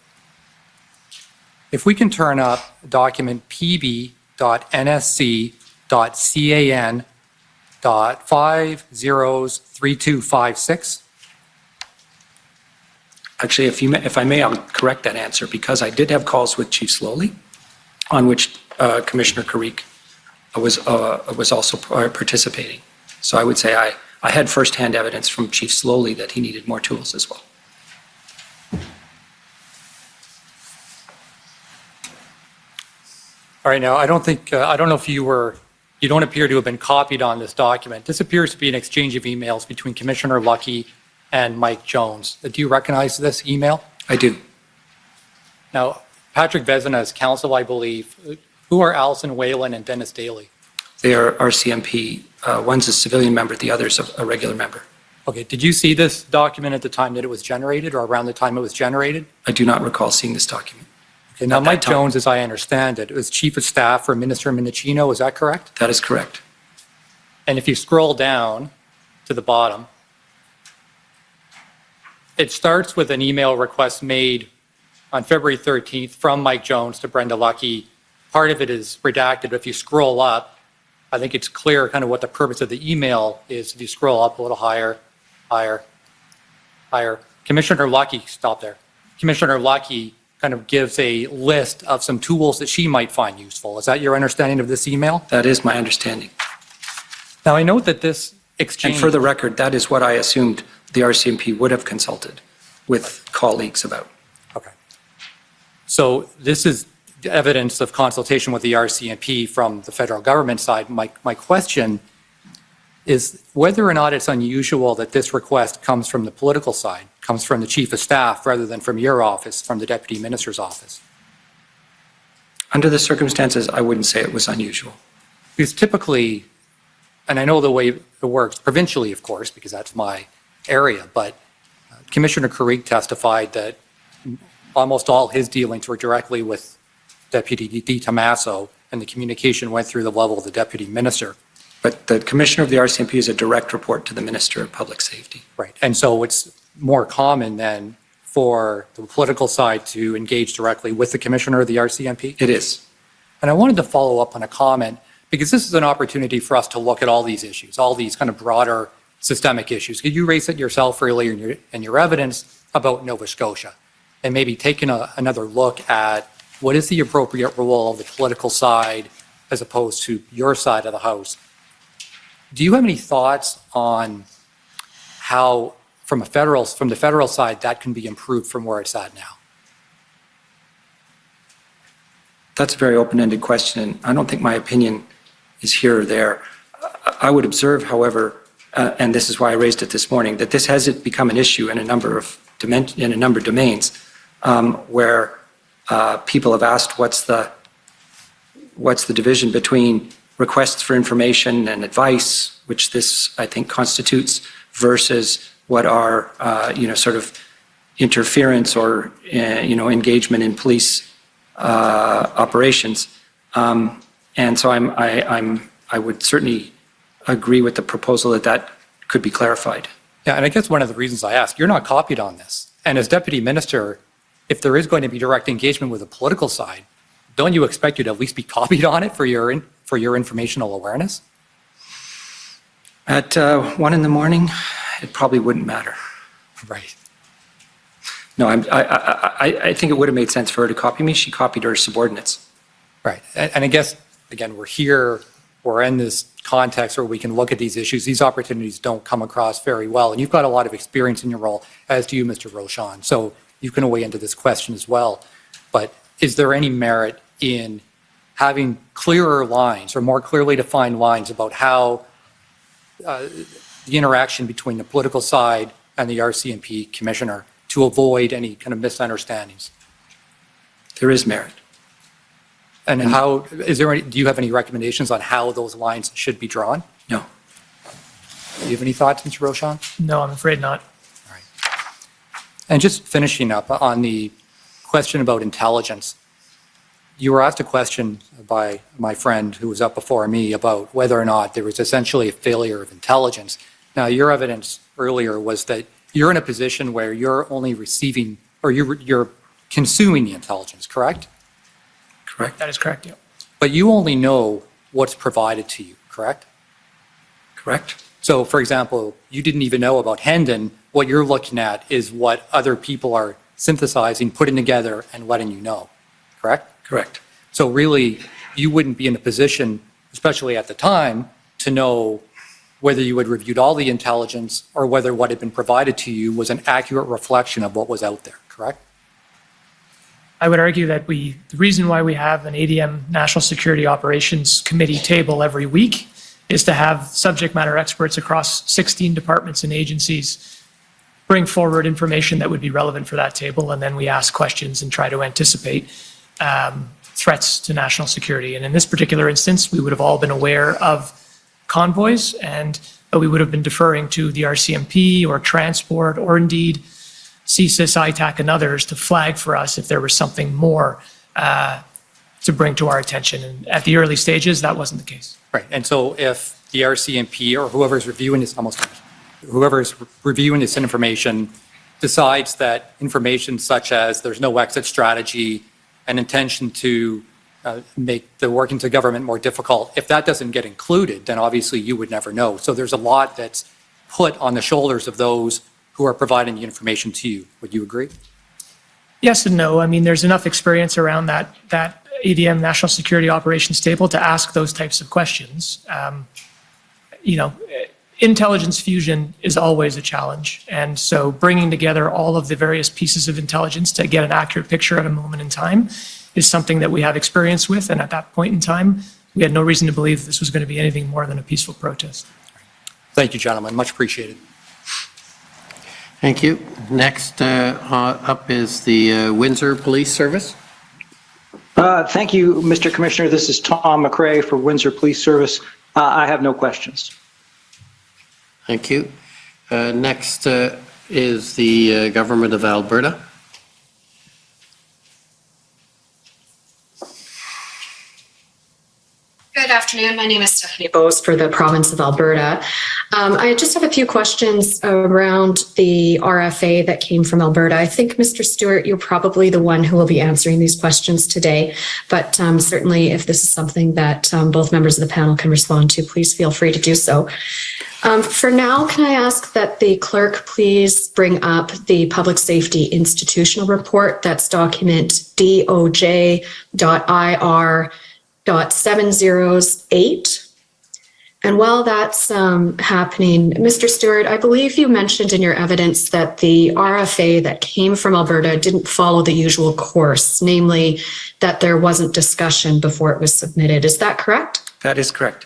If we can turn up document pb.nsc.can.503256. Actually, if I may, I'll correct that answer, because I did have calls with Chief Slowly, on which Commissioner Carrick was also participating. So I would say I had firsthand evidence from Chief Slowly that he needed more tools as well. All right, now, I don't know if you don't appear to have been copied on this document. This appears to be an exchange of emails between Commissioner Lucky and Mike Jones. Do you recognize this email? I do. Now, Patrick Vezina is counsel, I believe. Who are Alison Whalen and Dennis Daly? They are RCMP. One's a civilian member, the other's a regular member. Okay, did you see this document at the time that it was generated or around the time it was generated? I do not recall seeing this document. Okay, now At that Mike time. Jones, as I understand it, was Chief of Staff for Minister Minichino, is that correct? That is correct. And if you scroll down to the bottom, it starts with an email request made on February 13th from Mike Jones to Brenda Lucky. Part of it is redacted, but if you scroll up, I think it's clear kind of what the purpose of the email is. If you scroll up a little higher, Commissioner Lucky, stop there. Commissioner Lucky kind of gives a list of some tools that she might find useful. Is that your understanding of this email? That is my understanding. Now, I note that this exchange... And for the record, that is what I assumed the RCMP would have consulted with colleagues about. Okay. So this is evidence of consultation with the RCMP from the federal government side. My question is whether or not it's unusual that this request comes from the political side, comes from the Chief of Staff rather than from your office, from the Deputy Minister's office. Under the circumstances, I wouldn't say it was unusual. Because typically, and I know the way it works provincially, of course, because that's my area, but Commissioner Carrick testified that almost all his dealings were directly with Deputy Di Tommaso, and the communication went through the level of the Deputy Minister. But the Commissioner of the RCMP is a direct report to the Minister of Public Safety. Right. And so it's more common then for the political side to engage directly with the Commissioner of the RCMP? It is. And I wanted to follow up on a comment, because this is an opportunity for us to look at all these issues, all these kind of broader systemic issues. You raised it yourself earlier in your evidence about Nova Scotia, and maybe taking another look at what is the appropriate role of the political side as opposed to your side of the House. Do you have any thoughts on how, from the federal side, that can be improved from where it's at now? That's a very open-ended question, and I don't think my opinion is here or there. I would observe, however, and this is why I raised it this morning, that this has become an issue in a number of domains where people have asked what's the division between requests for information and advice, which this, I think, constitutes, versus what are, sort of interference or, engagement in police operations. And so I would certainly agree with the proposal that could be clarified. Yeah, and I guess one of the reasons I ask, you're not copied on this. And as Deputy Minister, if there is going to be direct engagement with the political side, don't you expect you to at least be copied on it for your informational awareness? At 1 a.m, it probably wouldn't matter. Right. No, I think it would have made sense for her to copy me. She copied her subordinates. Right. And I guess, again, we're in this context where we can look at these issues. These opportunities don't come across very well. And you've got a lot of experience in your role, as do you, Mr. Rochon. So you can weigh into this question as well. But is there any merit in having clearer lines or more clearly defined lines about how the interaction between the political side and the RCMP commissioner to avoid any kind of misunderstandings? There is merit. And do you have any recommendations on how those lines should be drawn? No. Do you have any thoughts, Mr. Rochon? No, I'm afraid not. All right. And just finishing up on the question about intelligence, you were asked a question by my friend who was up before me about whether or not there was essentially a failure of intelligence. Now, your evidence earlier was that you're in a position where you're only receiving, or you're consuming the intelligence, correct? Correct. That is correct, yeah. But you only know what's provided to you, correct? Correct. So, for example, you didn't even know about Hendon what you're looking at is what other people are synthesizing, putting together, and letting you know, correct? Correct. So really, you wouldn't be in a position, especially at the time, to know whether you had reviewed all the intelligence or whether what had been provided to you was an accurate reflection of what was out there, correct? I would argue that the reason why we have an ADM National Security Operations Committee table every week is to have subject matter experts across 16 departments and agencies bring forward information that would be relevant for that table, and then we ask questions and try to anticipate threats to national security. And in this particular instance, we would have all been aware of convoys, and we would have been deferring to the RCMP or transport or indeed CSIS, ITAC, and others to flag for us if there was something more to bring to our attention. And at the early stages, that wasn't the case. Right. And so if the RCMP or whoever's reviewing this information decides that information such as there's no exit strategy, an intention to make the working to government more difficult, if that doesn't get included, then obviously you would never know. So there's a lot that's put on the shoulders of those who are providing the information to you. Would you agree? Yes and no. I mean, there's enough experience around that ADM National Security Operations table to ask those types of questions. Intelligence fusion is always a challenge. And so bringing together all of the various pieces of intelligence to get an accurate picture at a moment in time is something that we have experience with. And at that point in time, we had no reason to believe that this was going to be anything more than a peaceful protest. Thank you, gentlemen. Much appreciated. Thank you. Next up is the Windsor Police Service. Thank you, Mr. Commissioner. This is Tom McRae for Windsor Police Service. I have no questions. Thank you. Next is the Government of Alberta. Good afternoon. My name is Stephanie Bose for the province of Alberta. I just have a few questions around the RFA that came from Alberta. I think, Mr. Stewart, you're probably the one who will be answering these questions today, but certainly if this is something that both members of the panel can respond to, please feel free to do so. For now, can I ask that the clerk please bring up the Public Safety Institutional Report? That's document DOJ.IR.708. And while that's happening, Mr. Stewart, I believe you mentioned in your evidence that the RFA that came from Alberta didn't follow the usual course, namely that there wasn't discussion before it was submitted. Is that correct? That is correct.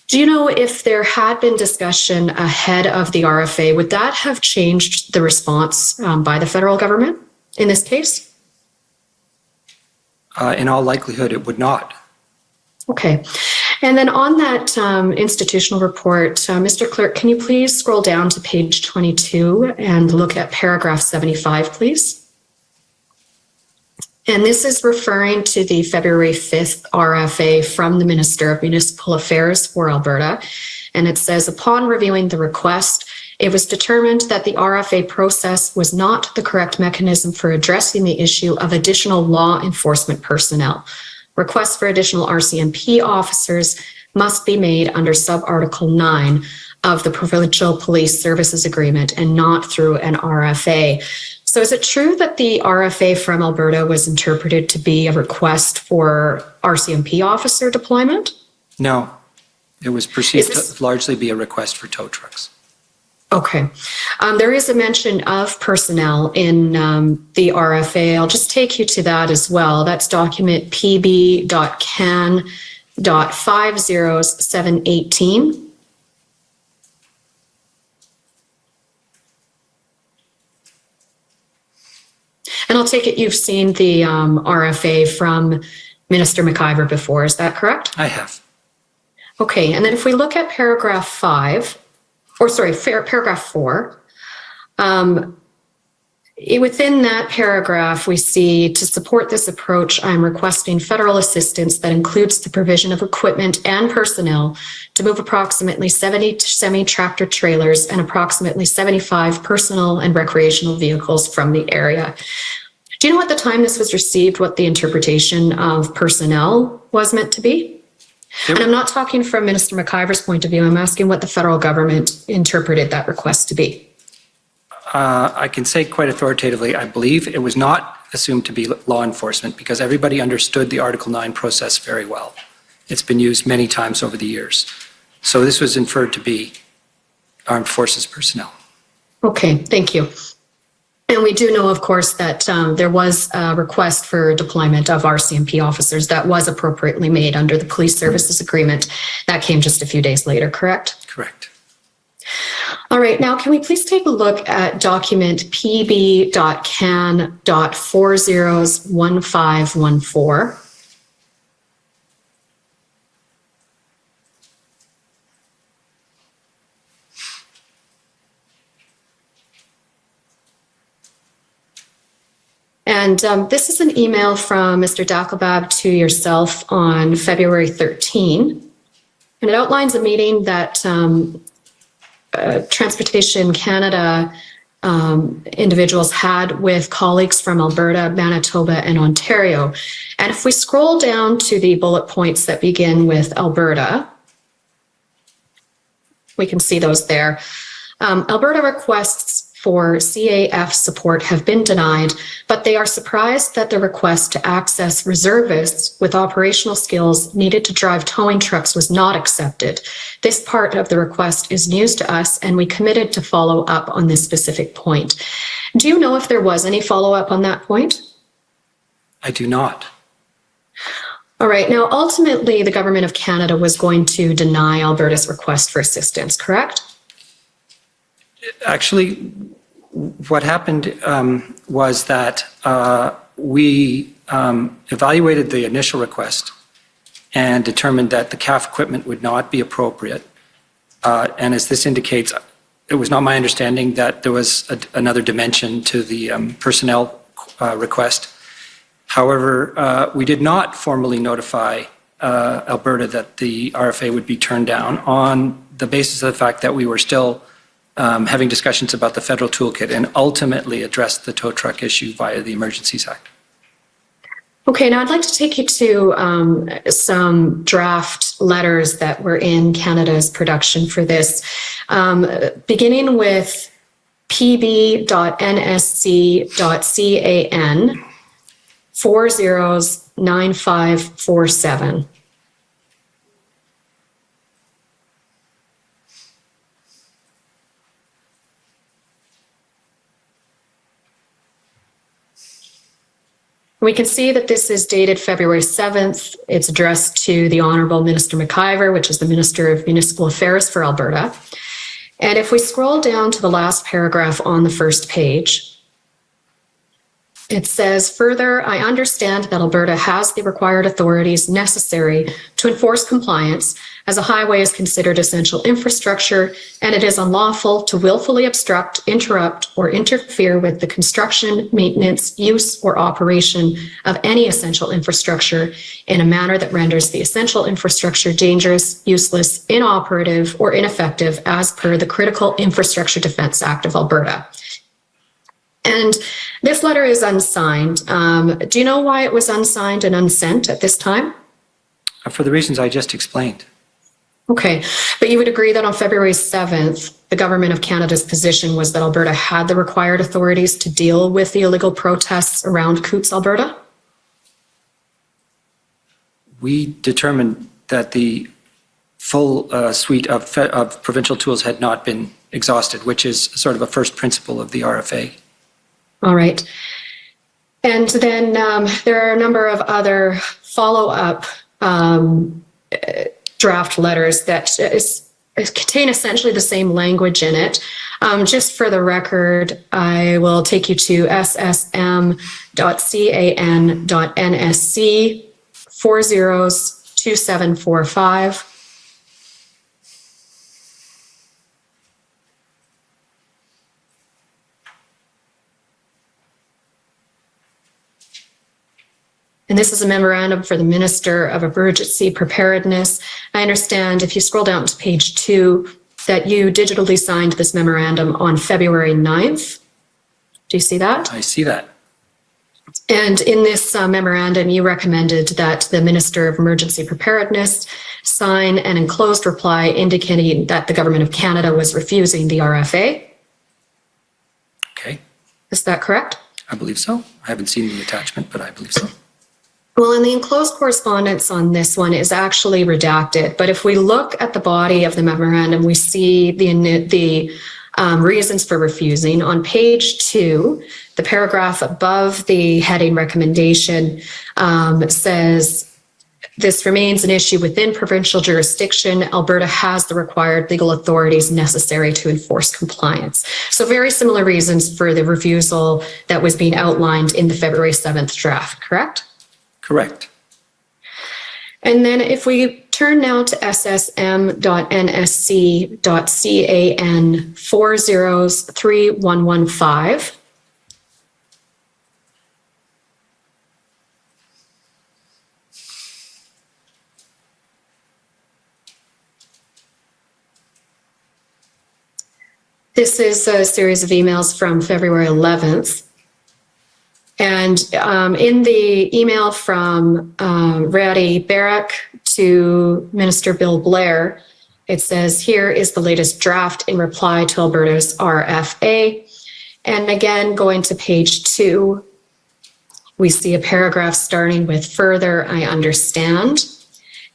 Do you know if there had been discussion ahead of the RFA, would that have changed the response by the federal government in this case? In all likelihood, it would not. Okay. And then on that institutional report, Mr. Clerk, can you please scroll down to page 22 and look at paragraph 75, please? And this is referring to the February 5th RFA from the Minister of Municipal Affairs for Alberta. And it says, upon reviewing the request, it was determined that the RFA process was not the correct mechanism for addressing the issue of additional law enforcement personnel. Requests for additional RCMP officers must be made under sub-article 9 of the Provincial Police Services Agreement and not through an RFA. So is it true that the RFA from Alberta was interpreted to be a request for RCMP officer deployment? No, it was perceived to largely be a request for tow trucks. Okay. There is a mention of personnel in the RFA. I'll just take you to that as well. That's document PB.can.50718. And I'll take it you've seen the RFA from Minister McIver before. Is that correct? I have. Okay. And then if we look at paragraph 4, within that paragraph, we see, to support this approach, I'm requesting federal assistance that includes the provision of equipment and personnel to move approximately 70 semi-tractor trailers and approximately 75 personal and recreational vehicles from the area. Do you know at the time this was received what the interpretation of personnel was meant to be? And I'm not talking from Minister McIver's point of view. I'm asking what the federal government interpreted that request to be. I can say quite authoritatively, I believe it was not assumed to be law enforcement because everybody understood the Article 9 process very well. It's been used many times over the years. So this was inferred to be armed forces personnel. Okay, thank you. And we do know, of course, that there was a request for deployment of RCMP officers that was appropriately made under the police services agreement. That came just a few days later, correct? Correct. All right, now can we please take a look at document pb.can.401514? And this is an email from Mr. Dackelbab to yourself on February 13. And it outlines a meeting that Transportation Canada individuals had with colleagues from Alberta, Manitoba, and Ontario. And if we scroll down to the bullet points that begin with Alberta, we can see those there. Alberta requests for CAF support have been denied, but they are surprised that the request to access reservists with operational skills needed to drive towing trucks was not accepted. This part of the request is news to us, and we committed to follow up on this specific point. Do you know if there was any follow-up on that point? I do not. All right. Now, ultimately, the Government of Canada was going to deny Alberta's request for assistance, correct? Actually, what happened was that we evaluated the initial request and determined that the CAF equipment would not be appropriate. And as this indicates, it was not my understanding that there was another dimension to the personnel request. However, we did not formally notify Alberta that the RFA would be turned down on the basis of the fact that we were still having discussions about the federal toolkit and ultimately addressed the tow truck issue via the Emergencies Act. Okay, now I'd like to take you to some draft letters that were in Canada's production for this, beginning with pb.nsc.can 409547. We can see that this is dated February 7th. It's addressed to the Honourable Minister McIver, which is the Minister of Municipal Affairs for Alberta. And if we scroll down to the last paragraph on the first page, it says, further, I understand that Alberta has the required authorities necessary to enforce compliance as a highway is considered essential infrastructure, and it is unlawful to willfully obstruct, interrupt, or interfere with the construction, maintenance, use, or operation of any essential infrastructure in a manner that renders the essential infrastructure dangerous, useless, inoperative, or ineffective as per the Critical Infrastructure Defence Act of Alberta. And this letter is unsigned. Do you know why it was unsigned and unsent at this time? For the reasons I just explained. Okay, but you would agree that on February 7th, the Government of Canada's position was that Alberta had the required authorities to deal with the illegal protests around Coutts, Alberta? We determined that the full suite of provincial tools had not been exhausted, which is sort of a first principle of the RFA. All right. And then there are a number of other follow-up draft letters that contain essentially the same language in it. Just for the record, I will take you to ssm.can.nsc 402745. And this is a memorandum for the Minister of Emergency Preparedness. I understand if you scroll down to page 2 that you digitally signed this memorandum on February 9th. Do you see that? I see that. And in this memorandum, you recommended that the Minister of Emergency Preparedness sign an enclosed reply indicating that the Government of Canada was refusing the RFA. Is that correct? I believe so. I haven't seen the attachment, but I believe so. Well, and the enclosed correspondence on this one is actually redacted, but if we look at the body of the memorandum, we see the reasons for refusing. On page 2, the paragraph above the heading recommendation says, this remains an issue within provincial jurisdiction. Alberta has the required legal authorities necessary to enforce compliance. So very similar reasons for the refusal that was being outlined in the February 7th draft, correct? Correct. And then if we turn now to ssm.nsc.can 403115, this is a series of emails from February 11th. And in the email from Rowdy Barrack to Minister Bill Blair, it says, here is the latest draft in reply to Alberta's RFA. And again, going to page 2, we see a paragraph starting with further, I understand.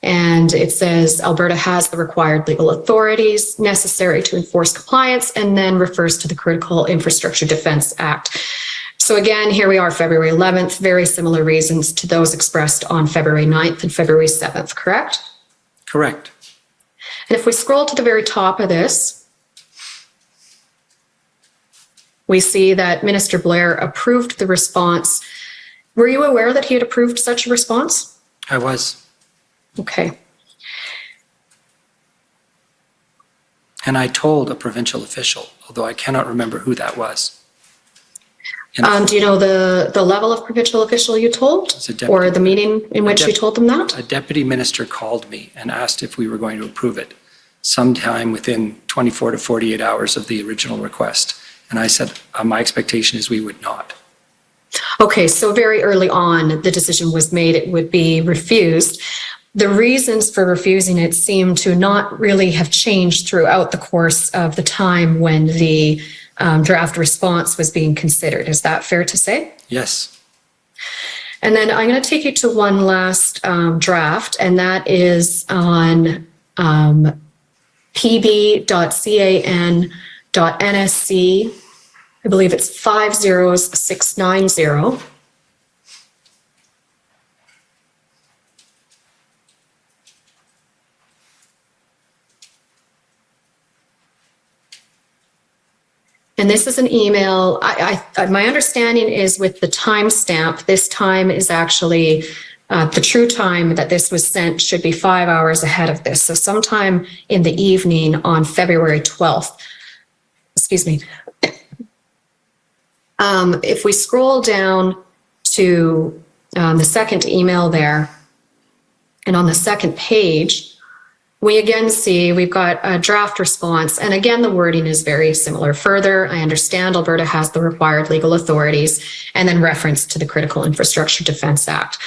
And it says Alberta has the required legal authorities necessary to enforce compliance, and then refers to the Critical Infrastructure Defence Act. So again, here we are, February 11th, very similar reasons to those expressed on February 9th and February 7th, correct? Correct. And if we scroll to the very top of this, we see that Minister Blair approved the response. Were you aware that he had approved such a response? I was. Okay. And I told a provincial official, although I cannot remember who that was. Do you know the level of provincial official you told? Or the meeting in which you told them that? A deputy minister called me and asked if we were going to approve it sometime within 24 to 48 hours of the original request. And I said, my expectation is we would not. Okay, so very early on, the decision was made it would be refused. The reasons for refusing it seem to not really have changed throughout the course of the time when the draft response was being considered. Is that fair to say? Yes. And then I'm going to take you to one last draft, and that is on pb.can.nsc. I believe it's 50690. And this is an email. My understanding is with the timestamp, this time is actually the true time that this was sent should be 5 hours ahead of this. So sometime in the evening on February 12th. Excuse me. If we scroll down to the second email there, and on the second page, we again see we've got a draft response. And again, the wording is very similar. Further, I understand Alberta has the required legal authorities, and then reference to the Critical Infrastructure Defence Act.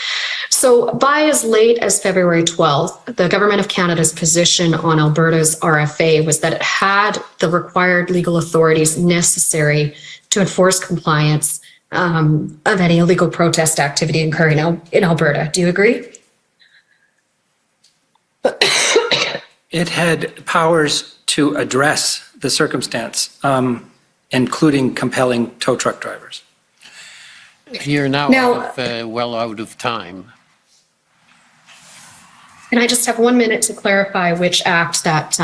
So by as late as February 12th, the Government of Canada's position on Alberta's RFA was that it had the required legal authorities necessary to enforce compliance of any illegal protest activity occurring in Alberta. Do you agree? It had powers to address the circumstance, including compelling tow truck drivers. You're now well out of time. And I just have 1 minute to clarify which act that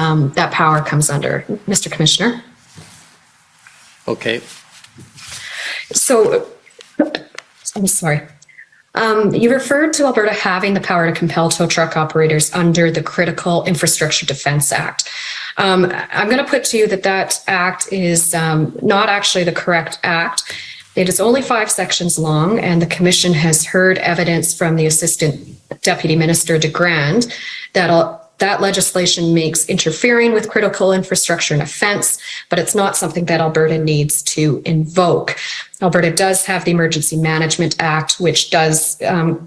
power comes under, Mr. Commissioner. Okay. So, I'm sorry. You referred to Alberta having the power to compel tow truck operators under the Critical Infrastructure Defence Act. I'm going to put to you that that act is not actually the correct act. It is only 5 sections long, and the Commission has heard evidence from the Assistant Deputy Minister de Grand that that legislation makes interfering with critical infrastructure an offense, but it's not something that Alberta needs to invoke. Alberta does have the Emergency Management Act, which does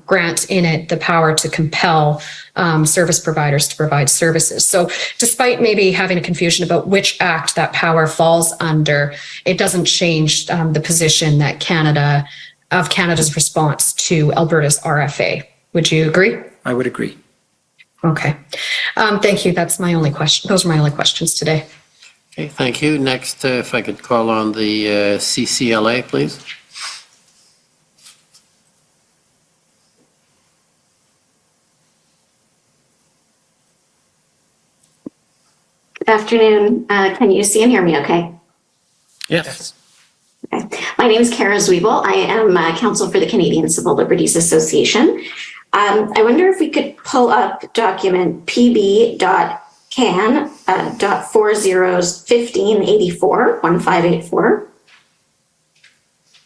grant in it the power to compel service providers to provide services. So despite maybe having a confusion about which act that power falls under, it doesn't change the position that Canada's response to Alberta's RFA. Would you agree? I would agree. Okay. Thank you. That's my only question. Those are my only questions today. Okay, thank you. Next, if I could call on the CCLA, please. Good afternoon. Can you see and hear me okay? Yes. Okay. My name is Kara Zwiebel. I am counsel for the Canadian Civil Liberties Association. I wonder if we could pull up document pb.can.401584.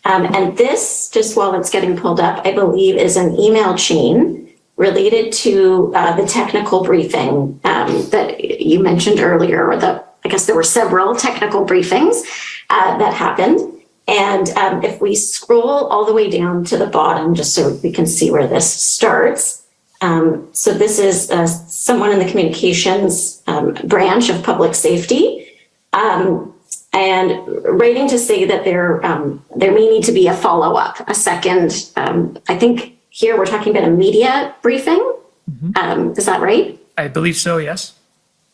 And this, just while it's getting pulled up, I believe is an email chain related to the technical briefing that you mentioned earlier, or I guess there were several technical briefings that happened. And if we scroll all the way down to the bottom, just so we can see where this starts. So this is someone in the communications branch of public safety, and writing to say that there may need to be a follow-up, a second, I think here we're talking about a media briefing. Is that right? I believe so, yes.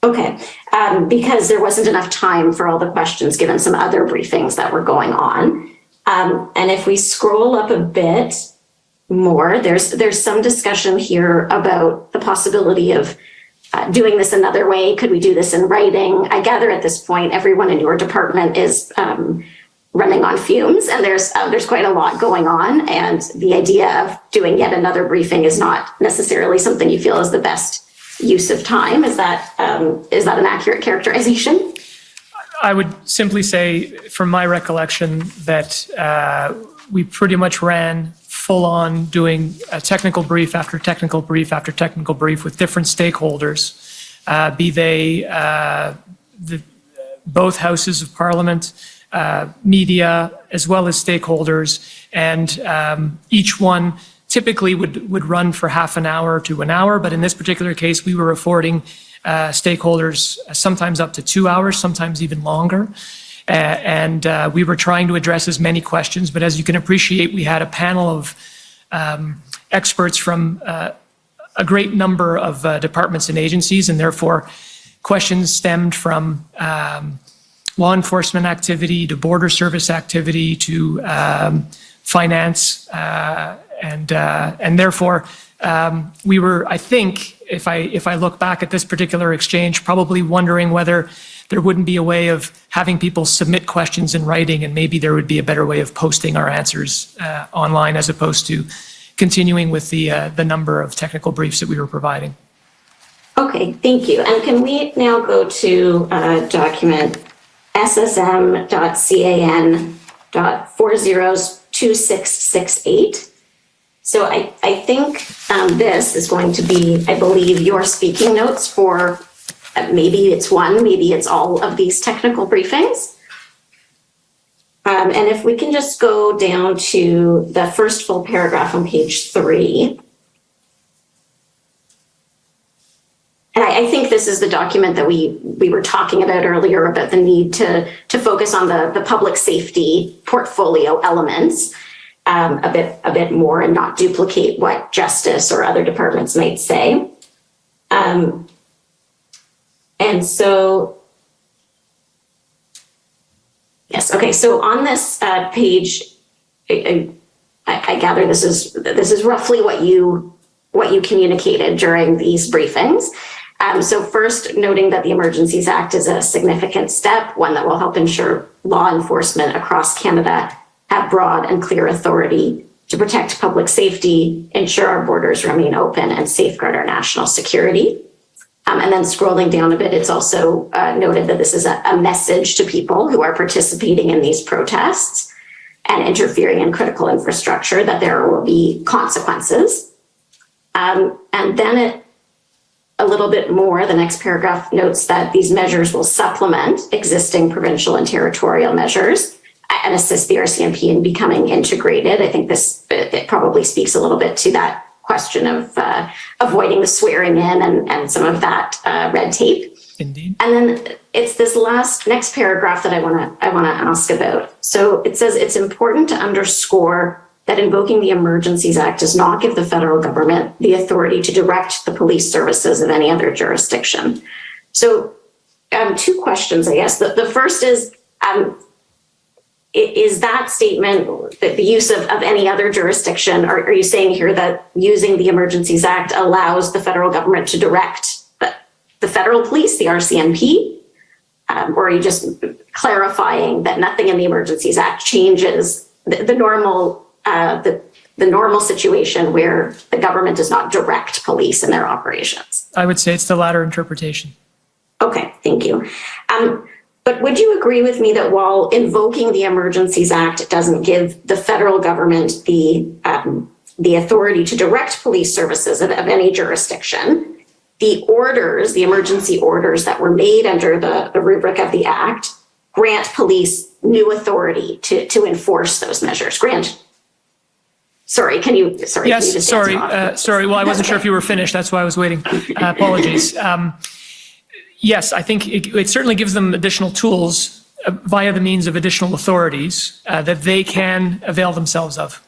Okay, because there wasn't enough time for all the questions given some other briefings that were going on. And if we scroll up a bit more, there's some discussion here about the possibility of doing this another way. Could we do this in writing? I gather at this point, everyone in your department is running on fumes, and there's quite a lot going on. And the idea of doing yet another briefing is not necessarily something you feel is the best use of time. Is that an accurate characterization? I would simply say, from my recollection, that we pretty much ran full on doing a technical brief after technical brief after technical brief with different stakeholders, be they both houses of Parliament, media, as well as stakeholders, and each one typically would run for half an hour to an hour, but in this particular case, we were affording stakeholders sometimes up to 2 hours, sometimes even longer. And we were trying to address as many questions, but as you can appreciate, we had a panel of experts from a great number of departments and agencies, and therefore questions stemmed from law enforcement activity to border service activity to finance, and therefore we were, I think, if I look back at this particular exchange, probably wondering whether there wouldn't be a way of having people submit questions in writing, and maybe there would be a better way of posting our answers online as opposed to continuing with the number of technical briefs that we were providing. Okay, thank you. And can we now go to document ssm.can.402668? So I think this is going to be, I believe, your speaking notes for maybe it's one, maybe it's all of these technical briefings. And if we can just go down to the first full paragraph on page 3. And I think this is the document that we were talking about earlier about the need to focus on the public safety portfolio elements a bit more and not duplicate what justice or other departments might say. And so, yes, okay. So on this page, I gather this is roughly what you communicated during these briefings. So first, noting that the Emergencies Act is a significant step, one that will help ensure law enforcement across Canada have broad and clear authority to protect public safety, ensure our borders remain open, and safeguard our national security. And then scrolling down a bit, it's also noted that this is a message to people who are participating in these protests and interfering in critical infrastructure, that there will be consequences. And then a little bit more. The next paragraph notes that these measures will supplement existing provincial and territorial measures and assist the RCMP in becoming integrated. I think it probably speaks a little bit to that question of avoiding the swearing in and some of that red tape. Indeed. And then it's this next paragraph that I want to ask about. So it says it's important to underscore that invoking the Emergencies Act does not give the federal government the authority to direct the police services of any other jurisdiction. So two questions, I guess. The first is that statement, that the use of any other jurisdiction, are you saying here that using the Emergencies Act allows the federal government to direct the federal police, the RCMP? Or are you just clarifying that nothing in the Emergencies Act changes the normal situation where the government does not direct police in their operations? I would say it's the latter interpretation. Okay, thank you. But would you agree with me that while invoking the Emergencies Act doesn't give the federal government the authority to direct police services of any jurisdiction, the orders, the emergency orders that were made under the rubric of the Act grant police new authority to enforce those measures? Sorry, can you just Well, I wasn't sure if you were finished. That's why I was waiting. Apologies. Yes, I think it certainly gives them additional tools via the means of additional authorities that they can avail themselves of.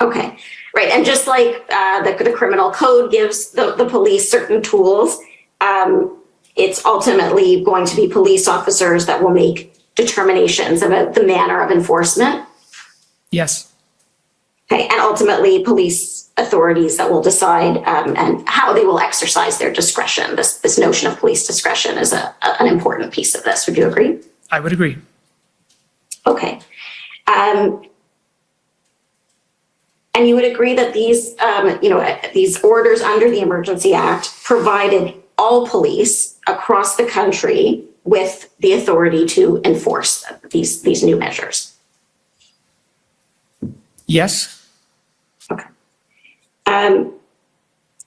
Okay, right. And just like the criminal code gives the police certain tools, it's ultimately going to be police officers that will make determinations about the manner of enforcement. Yes. Okay, and ultimately police authorities that will decide and how they will exercise their discretion. This notion of police discretion is an important piece of this. Would you agree? I would agree. Okay. And you would agree that these orders under the Emergency Act provided all police across the country with the authority to enforce these new measures? Yes. Okay.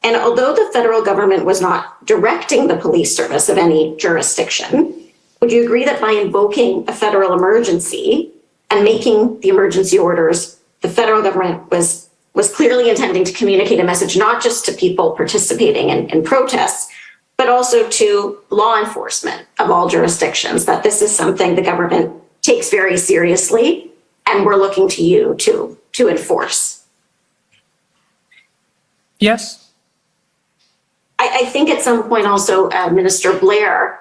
And although the federal government was not directing the police service of any jurisdiction, would you agree that by invoking a federal emergency and making the emergency orders, the federal government was clearly intending to communicate a message not just to people participating in protests, but also to law enforcement of all jurisdictions, that this is something the government takes very seriously and we're looking to you to enforce? Yes. I think at some point also Minister Blair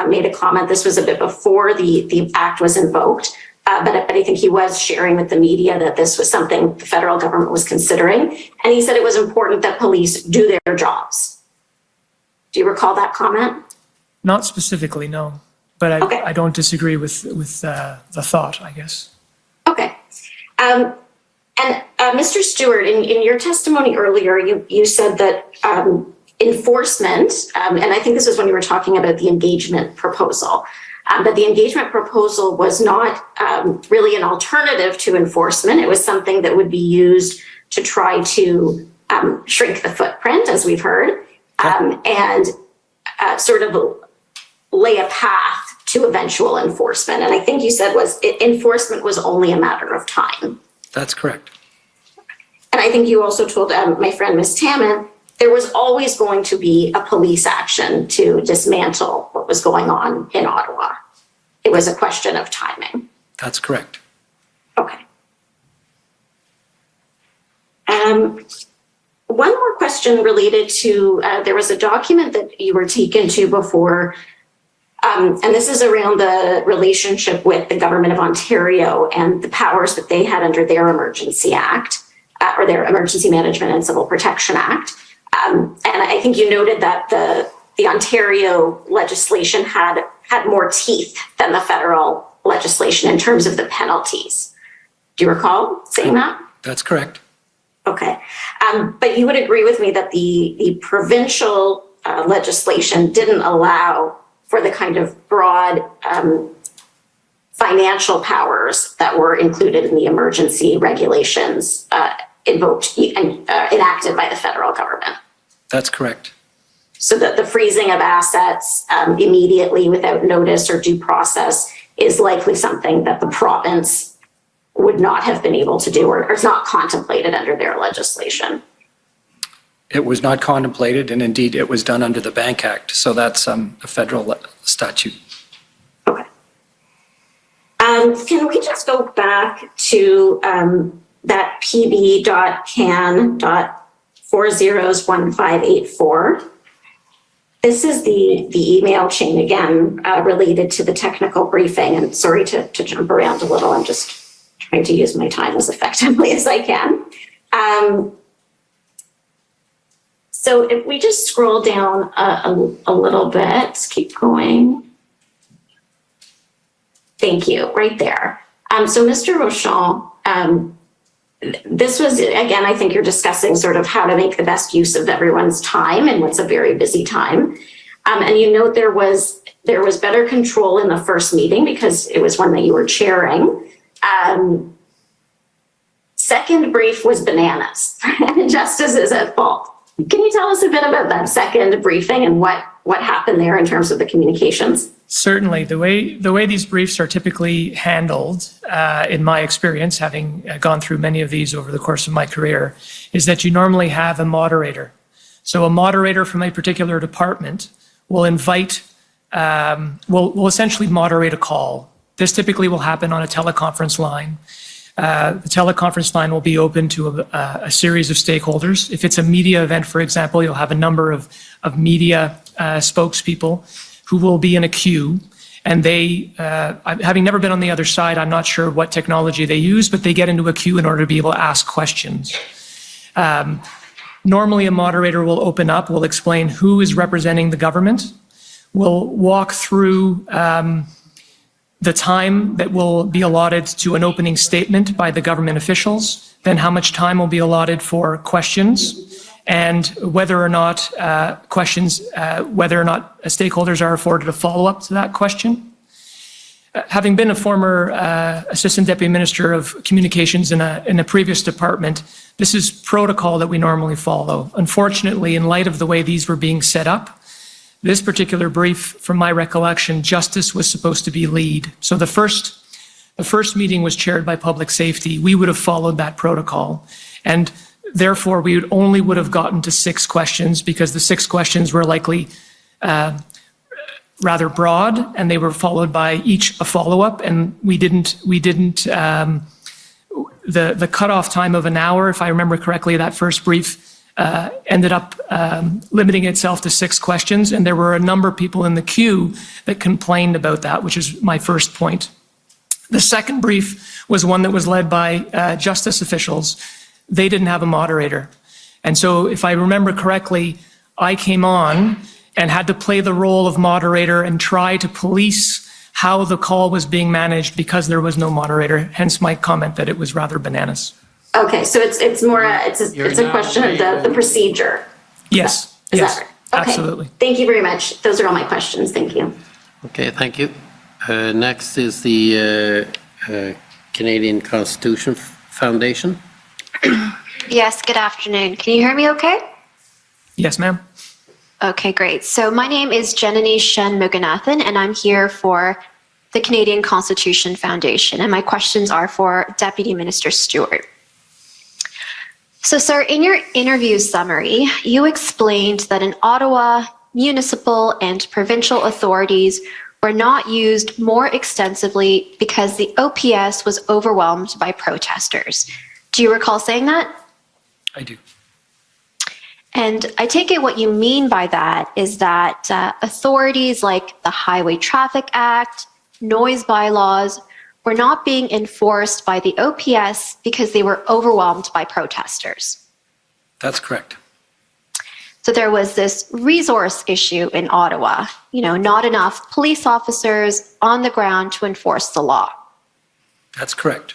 made a comment. This was a bit before the act was invoked, but I think he was sharing with the media that this was something the federal government was considering. And he said it was important that police do their jobs. Do you recall that comment? Not specifically, no. But Okay. I don't disagree with the thought, I guess. Okay. And Mr. Stewart, in your testimony earlier, you said that enforcement, and I think this is when you were talking about the engagement proposal, that the engagement proposal was not really an alternative to enforcement. It was something that would be used to try to shrink the footprint, as we've heard, and sort of lay a path to eventual enforcement. And I think you said enforcement was only a matter of time. That's correct. And I think you also told my friend, Ms. Tamman, there was always going to be a police action to dismantle what was going on in Ottawa. It was a question of timing. That's correct. Okay. One more question related to, there was a document that you were taken to before, and this is around the relationship with the Government of Ontario and the powers that they had under their Emergency Act, or their Emergency Management and Civil Protection Act. And I think you noted that the Ontario legislation had more teeth than the federal legislation in terms of the penalties. Do you recall saying that? That's correct. Okay. But you would agree with me that the provincial legislation didn't allow for the kind of broad financial powers that were included in the emergency regulations invoked and enacted by the federal government. That's correct. so that the freezing of assets immediately without notice or due process is likely something that the province would not have been able to do or is not contemplated under their legislation. It was not contemplated, and indeed it was done under the Bank Act, so that's a federal statute. Okay. Can we just go back to that pb.can.401584? This is the email chain again related to the technical briefing, and sorry to jump around a little. I'm just trying to use my time as effectively as I can. So if we just scroll down a little bit, let's keep going. Thank you, right there. So Mr. Rochon, this was, again, I think you're discussing sort of how to make the best use of everyone's time and what's a very busy time. And you note there was better control in the first meeting because it was one that you were chairing. Second brief was bananas, and Justice is at fault. Can you tell us a bit about that second briefing and what happened there in terms of the communications? Certainly. The way these briefs are typically handled, in my experience, having gone through many of these over the course of my career, is that you normally have a moderator. So a moderator from a particular department will will essentially moderate a call. This typically will happen on a teleconference line. The teleconference line will be open to a series of stakeholders. If it's a media event, for example, you'll have a number of media spokespeople who will be in a queue. And they, having never been on the other side, I'm not sure what technology they use, but they get into a queue in order to be able to ask questions. Normally, a moderator will open up, will explain who is representing the government, will walk through the time that will be allotted to an opening statement by the government officials, then how much time will be allotted for questions, and whether or not stakeholders are afforded a follow-up to that question. Having been a former Assistant Deputy Minister of Communications in a previous department, this is protocol that we normally follow. Unfortunately, in light of the way these were being set up, this particular brief, from my recollection, Justice was supposed to be lead. So the first meeting was chaired by Public Safety. We would have followed that protocol. And therefore, we would have gotten to 6 questions because the 6 questions were likely rather broad, and they were followed by each a follow-up. And the cutoff time of an hour, if I remember correctly, that first brief ended up limiting itself to 6 questions, and there were a number of people in the queue that complained about that, which is my first point. The second brief was one that was led by justice officials. They didn't have a moderator. And so if I remember correctly, I came on and had to play the role of moderator and try to police how the call was being managed because there was no moderator, hence my comment that it was rather bananas. Okay, so it's more it's a question of the procedure. Yes. Is yes, that right? Okay. Absolutely. Thank you very much. Those are all my questions. Thank you. Okay, thank you. Next is the Canadian Constitution Foundation. Yes, good afternoon. Can you hear me okay? Yes, ma'am. Okay, great. So my name is Janani Shen Muganathan, and I'm here for the Canadian Constitution Foundation, and my questions are for Deputy Minister Stewart. So, sir, in your interview summary, you explained that in Ottawa, municipal and provincial authorities were not used more extensively because the OPS was overwhelmed by protesters. Do you recall saying that? I do. And I take it what you mean by that is that authorities like the Highway Traffic Act, noise bylaws, were not being enforced by the OPS because they were overwhelmed by protesters. That's correct. So there was this resource issue in Ottawa, not enough police officers on the ground to enforce the law. That's correct.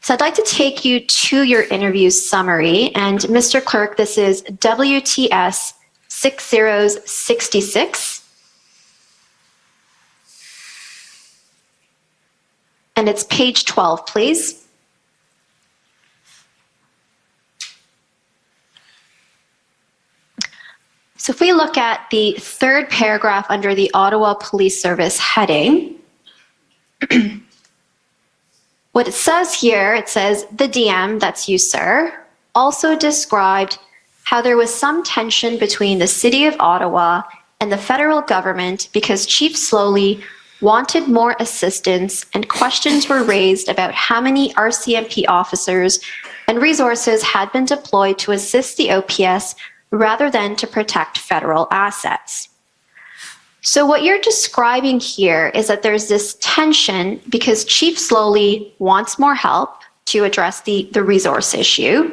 So I'd like to take you to your interview summary. And Mr. Clerk, this is WTS 6066. And it's page 12, please. So if we look at the third paragraph under the Ottawa Police Service heading, what it says here, it says, the DM, that's you, sir, also described how there was some tension between the City of Ottawa and the federal government because Chief Slowly wanted more assistance and questions were raised about how many RCMP officers and resources had been deployed to assist the OPS rather than to protect federal assets. So what you're describing here is that there's this tension because Chief Slowly wants more help to address the resource issue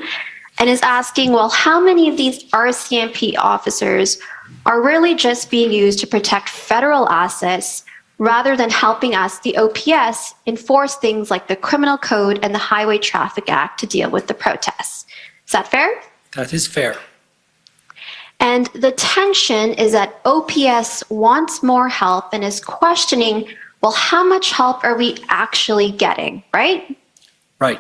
and is asking, well, how many of these RCMP officers are really just being used to protect federal assets rather than helping us, the OPS, enforce things like the Criminal Code and the Highway Traffic Act to deal with the protests. Is that fair? That is fair. And the tension is that OPS wants more help and is questioning, well, how much help are we actually getting, right? Right.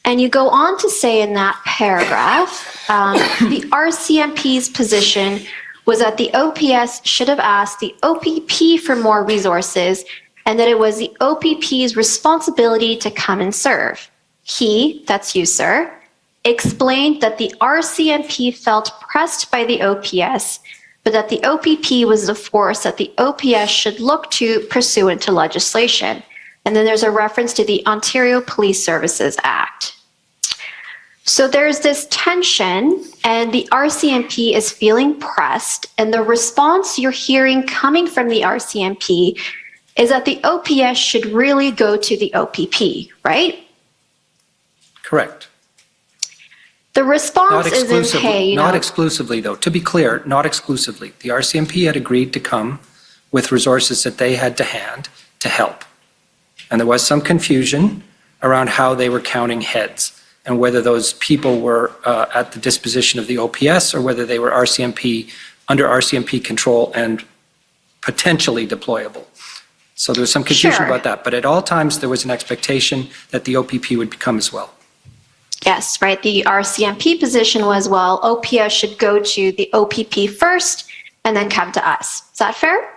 And you go on to say in that paragraph, the RCMP's position was that the OPS should have asked the OPP for more resources and that it was the OPP's responsibility to come and serve. He, that's you, sir, explained that the RCMP felt pressed by the OPS, but that the OPP was the force that the OPS should look to pursuant to legislation. And then there's a reference to the Ontario Police Services Act. So there's this tension, and the RCMP is feeling pressed, and the response you're hearing coming from the RCMP is that the OPS should really go to the OPP, right? Correct. The response isn't, hey, not exclusively, though. To be clear, not exclusively. The RCMP had agreed to come with resources that they had to hand to help. And there was some confusion around how they were counting heads and whether those people were at the disposition of the OPS or whether they were under RCMP control and potentially deployable. So there was some confusion about that. But at all times, there was an expectation that the OPP would become as well. Yes, right. The RCMP position was, well, OPS should go to the OPP first and then come to us. Is that fair?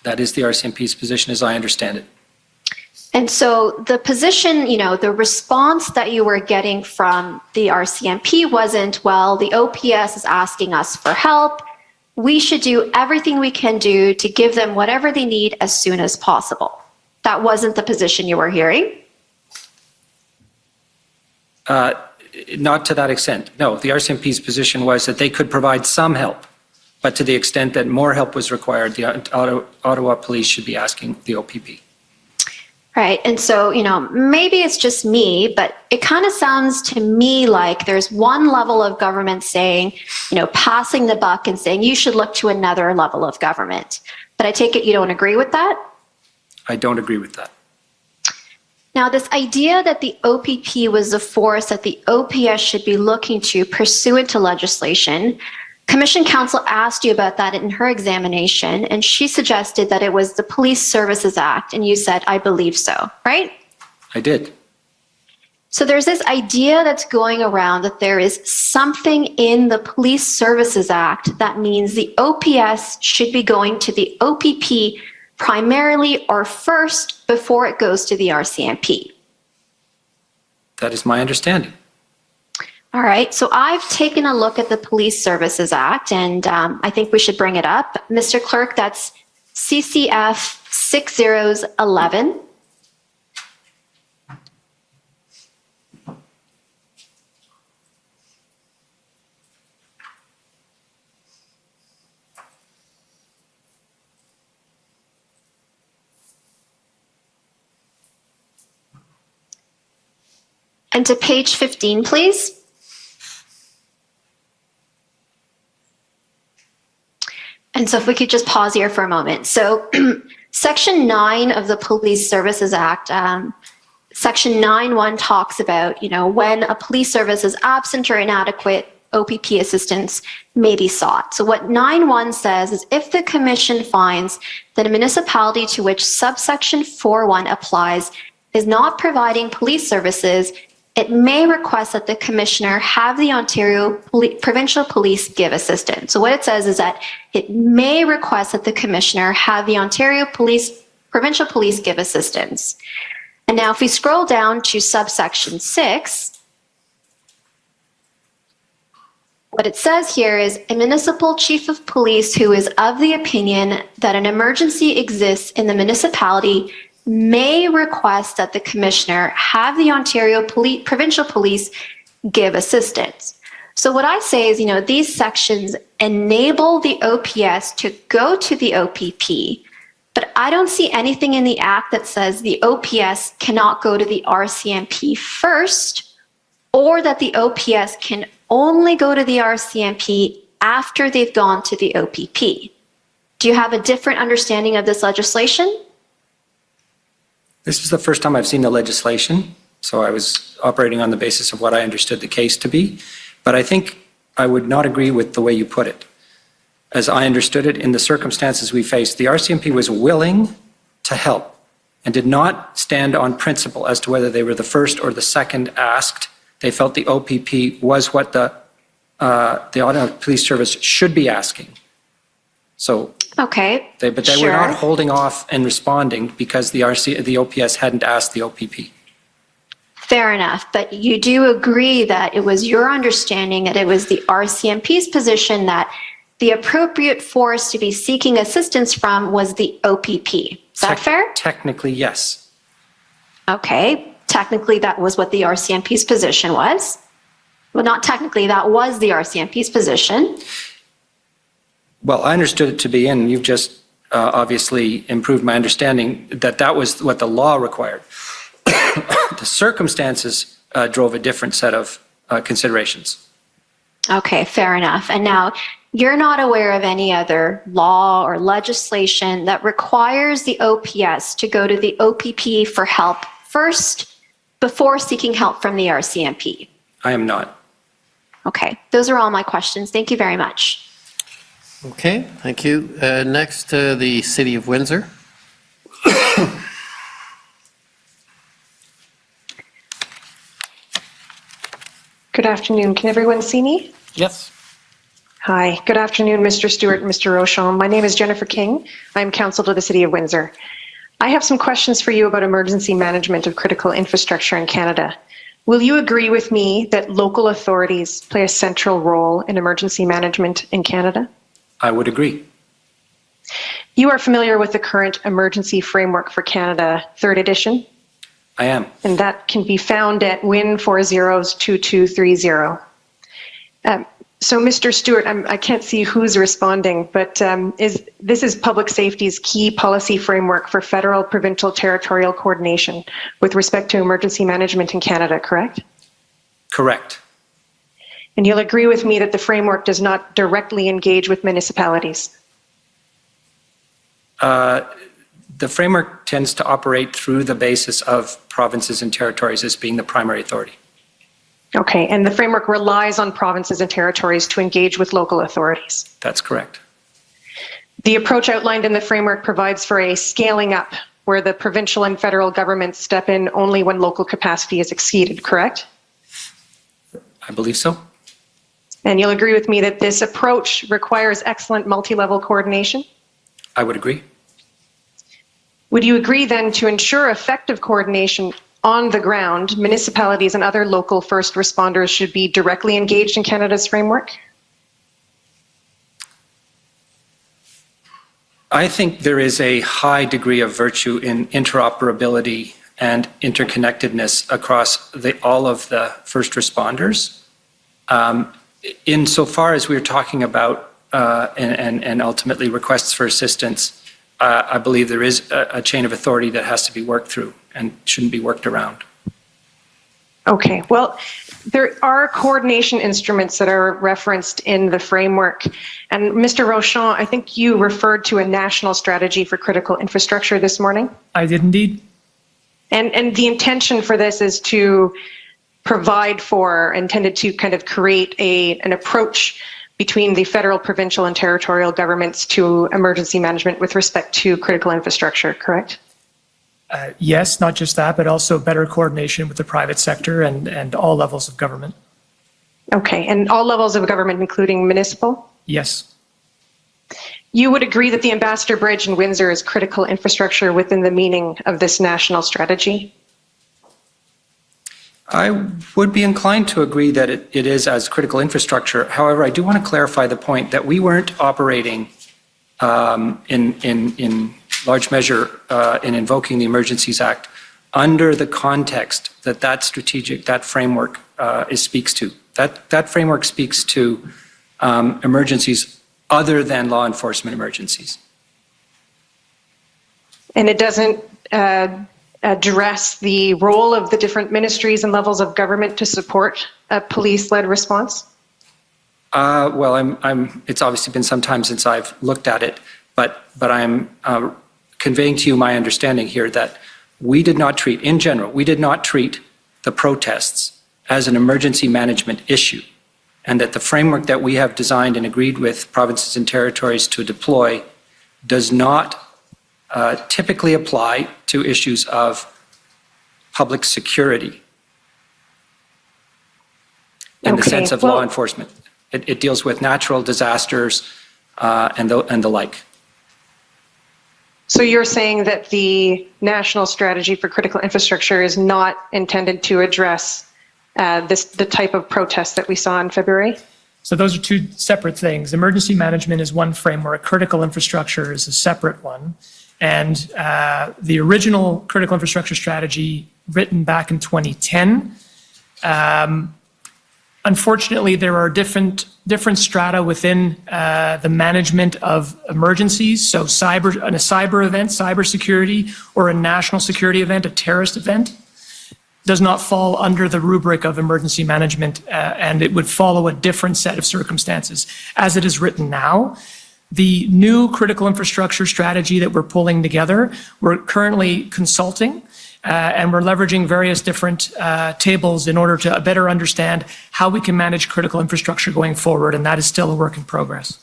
That is the RCMP's position as I understand it. And so the position, the response that you were getting from the RCMP wasn't, well, the OPS is asking us for help. We should do everything we can do to give them whatever they need as soon as possible. That wasn't the position you were hearing? Not to that extent. No, the RCMP's position was that they could provide some help, but to the extent that more help was required, the Ottawa Police should be asking the OPP. Right. And so, maybe it's just me, but it kind of sounds to me like there's one level of government saying, passing the buck and saying you should look to another level of government. But I take it you don't agree with that? I don't agree with that. Now, this idea that the OPP was the force that the OPS should be looking to pursuant to legislation, Commission Counsel asked you about that in her examination, and she suggested that it was the Police Services Act, and you said, I believe so, right? I did. So there's this idea that's going around that there is something in the Police Services Act that means the OPS should be going to the OPP primarily or first before it goes to the RCMP. That is my understanding. All right, so I've taken a look at the Police Services Act, and I think we should bring it up. Mr. Clerk, that's CCF 6011. And to page 15, please. And so if we could just pause here for a moment. So Section 9 of the Police Services Act, Section 9.1 talks about, when a police service is absent or inadequate, OPP assistance may be sought. So what 9.1 says is if the commission finds that a municipality to which subsection 4.1 applies is not providing police services, it may request that the commissioner have the Ontario Provincial Police give assistance. So what it says is that it may request that the commissioner have the Ontario Provincial Police give assistance. And now if we scroll down to subsection 6, what it says here is a municipal chief of police who is of the opinion that an emergency exists in the municipality may request that the commissioner have the Ontario Provincial Police give assistance. So what I say is, these sections enable the OPS to go to the OPP, but I don't see anything in the Act that says the OPS cannot go to the RCMP first, or that the OPS can only go to the RCMP after they've gone to the OPP. Do you have a different understanding of this legislation? This is the first time I've seen the legislation, so I was operating on the basis of what I understood the case to be. But I think I would not agree with the way you put it. As I understood it, in the circumstances we faced, the RCMP was willing to help and did not stand on principle as to whether they were the first or the second asked. They felt the OPP was what the Ottawa Police Service should be asking. So, okay, they were not holding off and responding because the OPS hadn't asked the OPP. Fair enough, but you do agree that it was your understanding that it was the RCMP's position that the appropriate force to be seeking assistance from was the OPP. Is that fair? Technically, yes. Okay, technically that was what the RCMP's position was. Well, not technically, that was the RCMP's position. Well, I understood it to be, and you've just obviously improved my understanding, that was what the law required. The circumstances drove a different set of considerations. Okay, fair enough. And now, you're not aware of any other law or legislation that requires the OPS to go to the OPP for help first before seeking help from the RCMP? I am not. Okay, those are all my questions. Thank you very much. Okay, thank you. Next, the City of Windsor. Good afternoon. Can everyone see me? Yes. Hi. Good afternoon, Mr. Stewart and Mr. Rochon. My name is Jennifer King. I'm counsel to the City of Windsor. I have some questions for you about emergency management of critical infrastructure in Canada. Will you agree with me that local authorities play a central role in emergency management in Canada? I would agree. You are familiar with the current Emergency Framework for Canada, 3rd edition? I am. And that can be found at WIN402230. So, Mr. Stewart, I can't see who's responding, but this is public safety's key policy framework for federal, provincial, territorial coordination with respect to emergency management in Canada, correct? Correct. And you'll agree with me that the framework does not directly engage with municipalities? The framework tends to operate through the basis of provinces and territories as being the primary authority. Okay, and the framework relies on provinces and territories to engage with local authorities? That's correct. The approach outlined in the framework provides for a scaling up where the provincial and federal governments step in only when local capacity is exceeded, correct? I believe so. And you'll agree with me that this approach requires excellent multi-level coordination? I would agree. Would you agree then to ensure effective coordination on the ground, municipalities and other local first responders should be directly engaged in Canada's framework? I think there is a high degree of virtue in interoperability and interconnectedness across all of the first responders. Insofar as we're talking about and ultimately requests for assistance, I believe there is a chain of authority that has to be worked through and shouldn't be worked around. Okay, well, there are coordination instruments that are referenced in the framework. And Mr. Rochon, I think you referred to a national strategy for critical infrastructure this morning. I did indeed. And the intention for this is to provide for, intended to kind of create an approach between the federal, provincial, and territorial governments to emergency management with respect to critical infrastructure, correct? Yes, not just that, but also better coordination with the private sector and all levels of government. Okay, and all levels of government, including municipal? Yes. You would agree that the Ambassador Bridge in Windsor is critical infrastructure within the meaning of this national strategy? I would be inclined to agree that it is as critical infrastructure. However, I do want to clarify the point that we weren't operating in large measure in invoking the Emergencies Act under the context that framework speaks to. That framework speaks to emergencies other than law enforcement emergencies. And it doesn't address the role of the different ministries and levels of government to support a police-led response? Well, it's obviously been some time since I've looked at it, but I'm conveying to you my understanding here that we did not treat the protests as an emergency management issue, and that the framework that we have designed and agreed with provinces and territories to deploy does not typically apply to issues of public security in the sense of law enforcement. It deals with natural disasters and the like. So you're saying that the national strategy for critical infrastructure is not intended to address the type of protest that we saw in February? So those are two separate things. Emergency management is one framework. Critical infrastructure is a separate one. And the original critical infrastructure strategy written back in 2010, unfortunately, there are different strata within the management of emergencies. So a cyber event, cybersecurity, or a national security event, a terrorist event, does not fall under the rubric of emergency management, and it would follow a different set of circumstances. As it is written now, the new critical infrastructure strategy that we're pulling together, we're currently consulting, and we're leveraging various different tables in order to better understand how we can manage critical infrastructure going forward, and that is still a work in progress.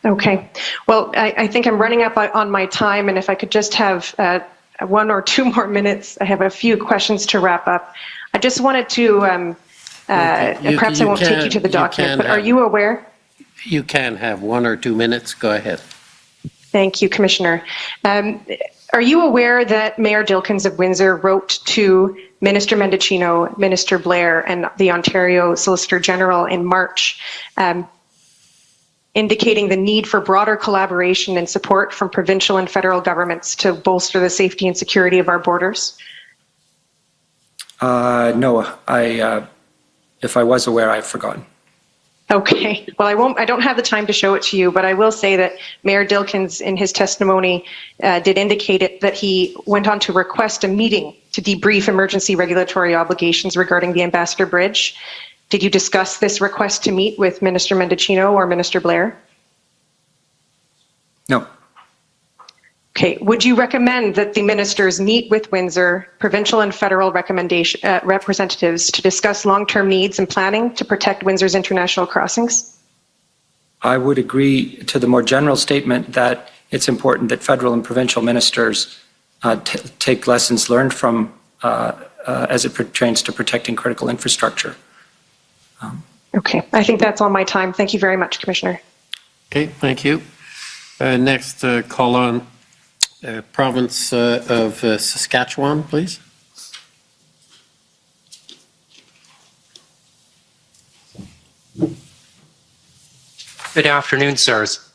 Okay. Well, I think I'm running up on my time, and if I could just have 1 or 2 more minutes, I have a few questions to wrap up. I just wanted to, perhaps I won't take you to the document, but are you aware? You can have 1 or 2 minutes. Go ahead. Thank you, Commissioner. Are you aware that Mayor Dilkens of Windsor wrote to Minister Mendicino, Minister Blair, and the Ontario Solicitor General in March, indicating the need for broader collaboration and support from provincial and federal governments to bolster the safety and security of our borders? No, if I was aware, I've forgotten. Okay. Well, I don't have the time to show it to you, but I will say that Mayor Dilkens, in his testimony, did indicate that he went on to request a meeting to debrief emergency regulatory obligations regarding the Ambassador Bridge. Did you discuss this request to meet with Minister Mendicino or Minister Blair? No. Okay. Would you recommend that the ministers meet with Windsor, provincial and federal representatives to discuss long-term needs and planning to protect Windsor's international crossings? I would agree to the more general statement that it's important that federal and provincial ministers take lessons learned from as it pertains to protecting critical infrastructure. Okay. I think that's all my time. Thank you very much, Commissioner. Okay, thank you. Next, call on province of Saskatchewan, please. Good afternoon, sirs.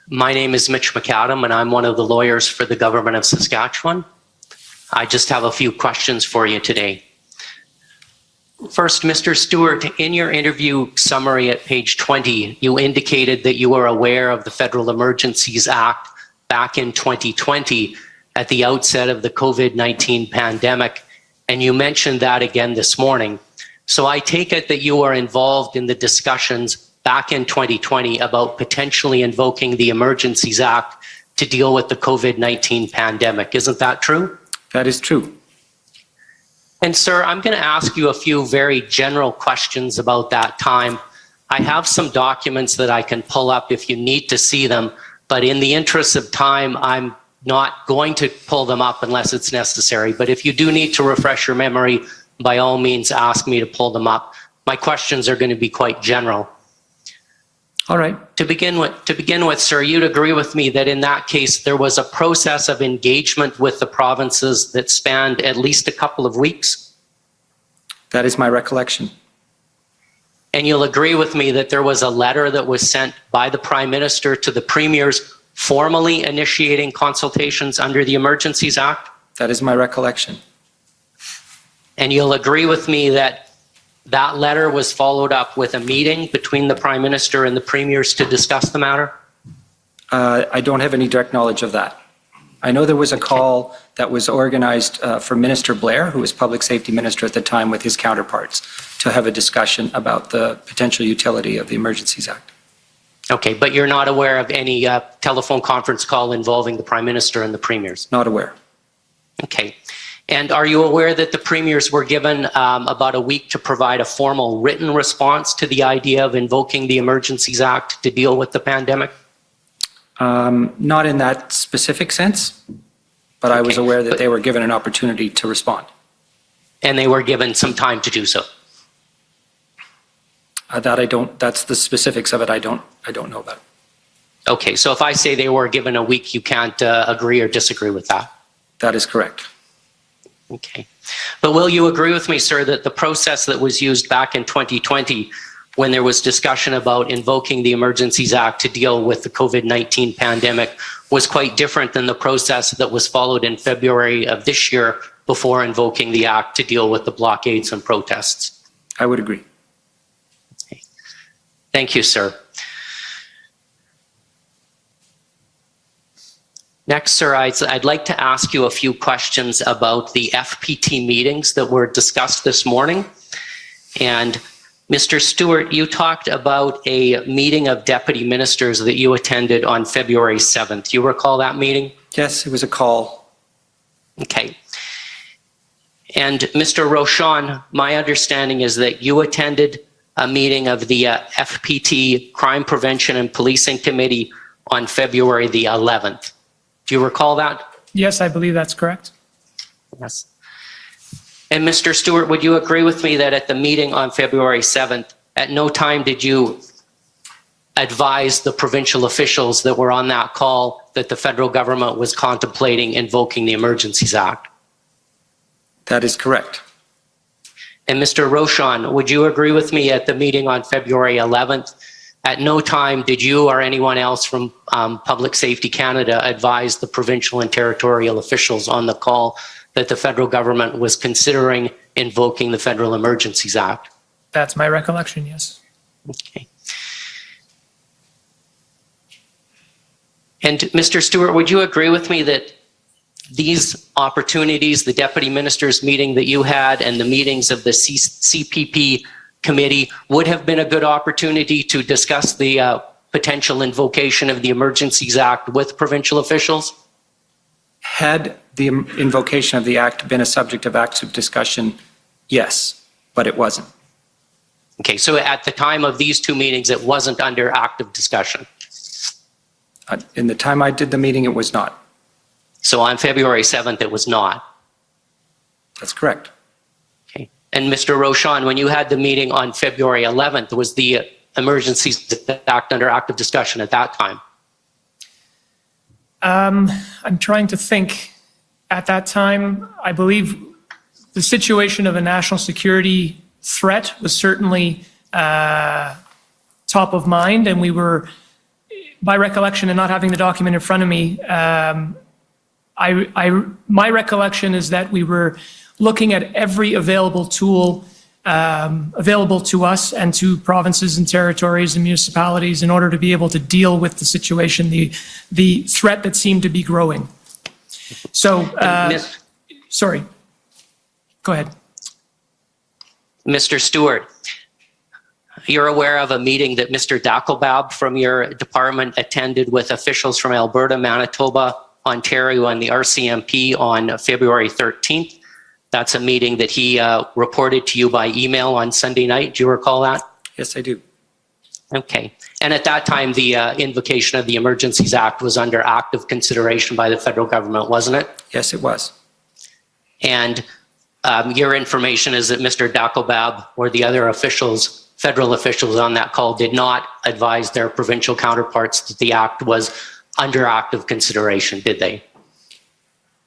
My name is Mitch McAdam, and I'm one of the lawyers for the Government of Saskatchewan. I just have a few questions for you today. First, Mr. Stewart, in your interview summary at page 20, you indicated that you were aware of the Federal Emergencies Act back in 2020 at the outset of the COVID-19 pandemic, and you mentioned that again this morning. So I take it that you are involved in the discussions back in 2020 about potentially invoking the Emergencies Act to deal with the COVID-19 pandemic. Isn't that true? That is true. And sir, I'm going to ask you a few very general questions about that time. I have some documents that I can pull up if you need to see them, but in the interest of time, I'm not going to pull them up unless it's necessary. But if you do need to refresh your memory, by all means, ask me to pull them up. My questions are going to be quite general. All right. To begin with, sir, you'd agree with me that in that case, there was a process of engagement with the provinces that spanned at least a couple of weeks? That is my recollection. And you'll agree with me that there was a letter that was sent by the Prime Minister to the Premiers formally initiating consultations under the Emergencies Act? That is my recollection. And you'll agree with me that that letter was followed up with a meeting between the Prime Minister and the Premiers to discuss the matter? I don't have any direct knowledge of that. I know there was a call that was organized for Minister Blair, who was Public Safety Minister at the time, with his counterparts to have a discussion about the potential utility of the Emergencies Act. Okay, but you're not aware of any telephone conference call involving the Prime Minister and the Premiers? Not aware. Okay. And are you aware that the Premiers were given about a week to provide a formal written response to the idea of invoking the Emergencies Act to deal with the pandemic? Not in that specific sense, but I was aware that they were given an opportunity to respond. And they were given some time to do so? That's the specifics of it, I don't know about. Okay, so if I say they were given a week, you can't agree or disagree with that? That is correct. Okay. But will you agree with me, sir, that the process that was used back in 2020, when there was discussion about invoking the Emergencies Act to deal with the COVID-19 pandemic, was quite different than the process that was followed in February of this year before invoking the Act to deal with the blockades and protests? I would agree. Okay. Thank you, sir. Next, sir, I'd like to ask you a few questions about the FPT meetings that were discussed this morning. And Mr. Stewart, you talked about a meeting of deputy ministers that you attended on February 7th. Do you recall that meeting? Yes, it was a call. Okay. And Mr. Rochon, my understanding is that you attended a meeting of the FPT Crime Prevention and Policing Committee on February the 11th. Do you recall that? Yes, I believe that's correct. Yes. And Mr. Stewart, would you agree with me that at the meeting on February 7th, at no time did you advise the provincial officials that were on that call that the federal government was contemplating invoking the Emergencies Act? That is correct. And Mr. Rochon, would you agree with me at the meeting on February 11th, at no time did you or anyone else from Public Safety Canada advise the provincial and territorial officials on the call that the federal government was considering invoking the Federal Emergencies Act? That's my recollection, yes. Okay. And Mr. Stewart, would you agree with me that these opportunities, the deputy ministers meeting that you had and the meetings of the CPP committee would have been a good opportunity to discuss the potential invocation of the Emergencies Act with provincial officials? Had the invocation of the Act been a subject of active discussion, yes, but it wasn't. Okay, so at the time of these two meetings, it wasn't under active discussion? In the time I did the meeting, it was not. So on February 7th, it was not? That's correct. Okay. And Mr. Rochon, when you had the meeting on February 11th, was the Emergencies Act under active discussion at that time? I'm trying to think. At that time, I believe the situation of a national security threat was certainly top of mind, and we were, by recollection and not having the document in front of me, my recollection is that we were looking at every available tool available to us and to provinces and territories and municipalities in order to be able to deal with the situation, the threat that seemed to be growing. So, sorry, go ahead. Mr. Stewart, you're aware of a meeting that Mr. Dackelbaum from your department attended with officials from Alberta, Manitoba, Ontario, and the RCMP on February 13th. That's a meeting that he reported to you by email on Sunday night. Do you recall that? Yes, I do. Okay. And at that time, the invocation of the Emergencies Act was under active consideration by the federal government, wasn't it? Yes, it was. And your information is that Mr. Dakobab or the other officials, federal officials on that call, did not advise their provincial counterparts that the act was under active consideration, did they?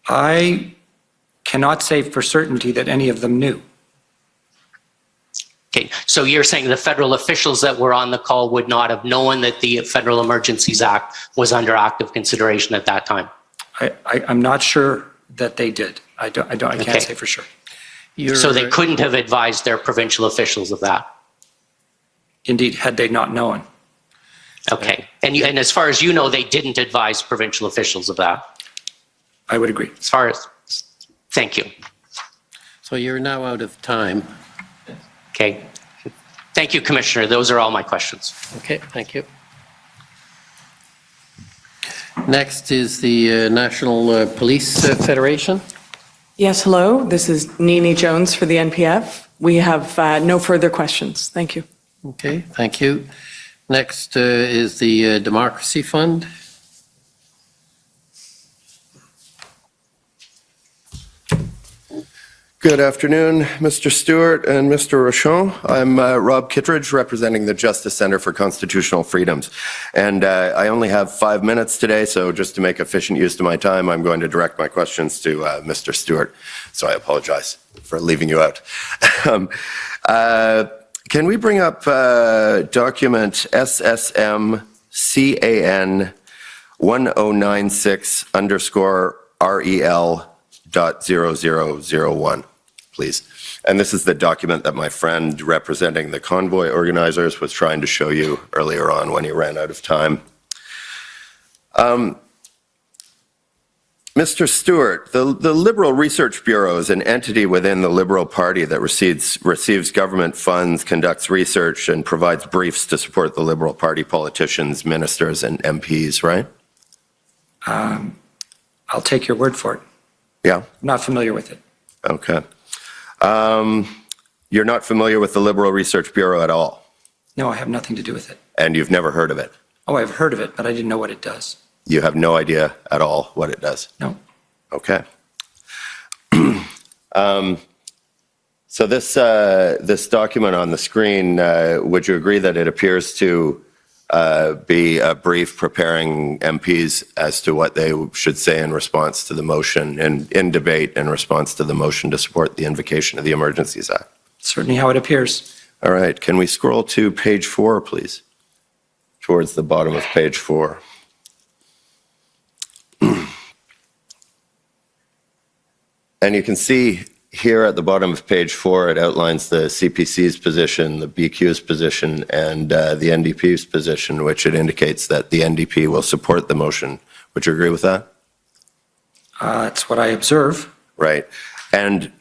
I cannot say for certainty that any of them knew. Okay, so you're saying the federal officials that were on the call would not have known that the Federal Emergencies Act was under active consideration at that time? I'm not sure that they did. I can't say for sure. So they couldn't have advised their provincial officials of that? Indeed, had they not known. Okay, and as far as you know, they didn't advise provincial officials of that? I would agree. As far as, thank you. So you're now out of time. Okay. Thank you, Commissioner. Those are all my questions. Okay, thank you. Next is the National Police Federation. Yes, hello. This is Nini Jones for the NPF. We have no further questions. Thank you. Okay, thank you. Next is the Democracy Fund. Good afternoon, Mr. Stewart and Mr. Rochon. I'm Rob Kittredge, representing the Justice Center for Constitutional Freedoms. And I only have 5 minutes today, so just to make efficient use of my time, I'm going to direct my questions to Mr. Stewart. So I apologize for leaving you out. Can we bring up document SSM-CAN 1096_REL.0001? Please. And this is the document that my friend representing the convoy organizers was trying to show you earlier on when he ran out of time. Mr. Stewart, the Liberal Research Bureau is an entity within the Liberal Party that receives government funds, conducts research, and provides briefs to support the Liberal Party politicians, ministers, and MPs, right? I'll take your word for it. Yeah? I'm not familiar with it. Okay. You're not familiar with the Liberal Research Bureau at all? No, I have nothing to do with it. And you've never heard of it? Oh, I've heard of it, but I didn't know what it does. You have no idea at all what it does? No. Okay. So this document on the screen, would you agree that it appears to be a brief preparing MPs as to what they should say in response to the motion and in debate in response to the motion to support the invocation of the Emergencies Act? Certainly how it appears. All right. Can we scroll to page 4, please? Towards the bottom of page 4. And you can see here at the bottom of page 4, it outlines the CPC's position, the BQ's position, and the NDP's position, which it indicates that the NDP will support the motion. Would you agree with that? That's what I observe. Right. And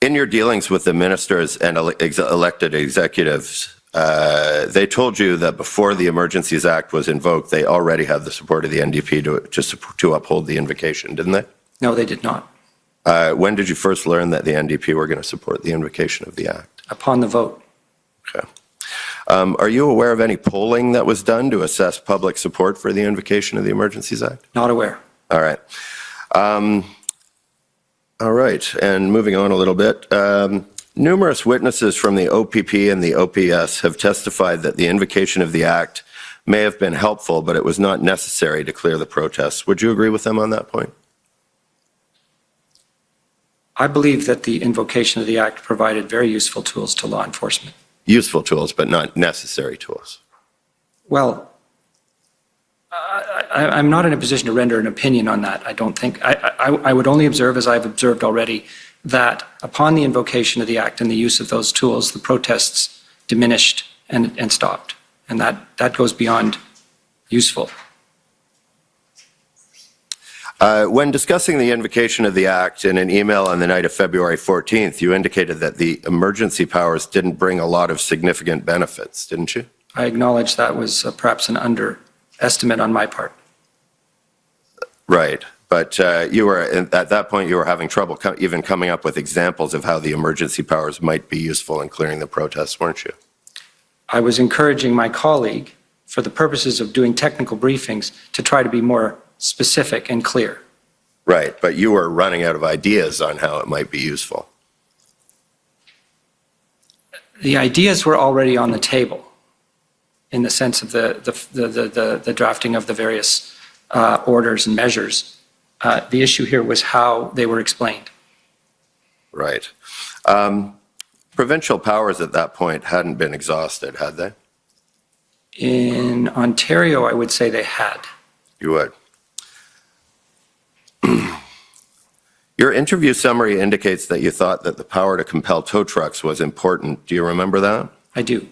in your dealings with the ministers and elected executives, they told you that before the Emergencies Act was invoked, they already had the support of the NDP to uphold the invocation, didn't they? No, they did not. When did you first learn that the NDP were going to support the invocation of the Act? Upon the vote. Okay. Are you aware of any polling that was done to assess public support for the invocation of the Emergencies Act? Not aware. All right. All right. And moving on a little bit, numerous witnesses from the OPP and the OPS have testified that the invocation of the Act may have been helpful, but it was not necessary to clear the protests. Would you agree with them on that point? I believe that the invocation of the Act provided very useful tools to law enforcement. Useful tools, but not necessary tools. Well, I'm not in a position to render an opinion on that, I don't think. I would only observe, as I've observed already, that upon the invocation of the Act and the use of those tools, the protests diminished and stopped. And that goes beyond useful. When discussing the invocation of the Act in an email on the night of February 14th, you indicated that the emergency powers didn't bring a lot of significant benefits, didn't you? I acknowledge that was perhaps an underestimate on my part. Right. But you were, at that point, you were having trouble even coming up with examples of how the emergency powers might be useful in clearing the protests, weren't you? I was encouraging my colleague, for the purposes of doing technical briefings, to try to be more specific and clear. Right, but you were running out of ideas on how it might be useful. The ideas were already on the table in the sense of the drafting of the various orders and measures. The issue here was how they were explained. Right. Provincial powers at that point hadn't been exhausted, had they? In Ontario, I would say they had. You would. Your interview summary indicates that you thought that the power to compel tow trucks was important. Do you remember that? I do.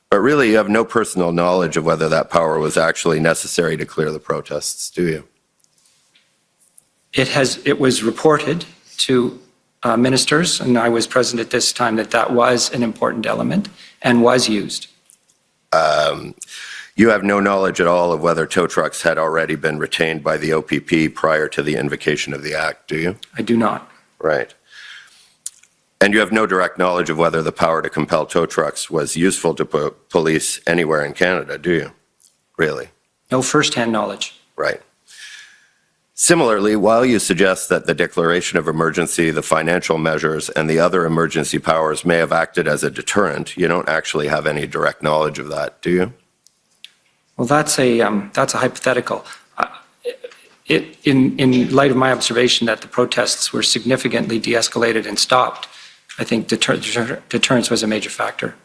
But really, you have no personal knowledge of whether that power was actually necessary to clear the protests, do you? It was reported to ministers, and I was present at this time, that was an important element and was used. You have no knowledge at all of whether tow trucks had already been retained by the OPP prior to the invocation of the Act, do you? I do not. Right. And you have no direct knowledge of whether the power to compel tow trucks was useful to police anywhere in Canada, do you? Really? No firsthand knowledge. Right. Similarly, while you suggest that the declaration of emergency, the financial measures, and the other emergency powers may have acted as a deterrent, you don't actually have any direct knowledge of that, do you? Well, that's a hypothetical. In light of my observation that the protests were significantly de-escalated and stopped, I think deterrence was a major factor.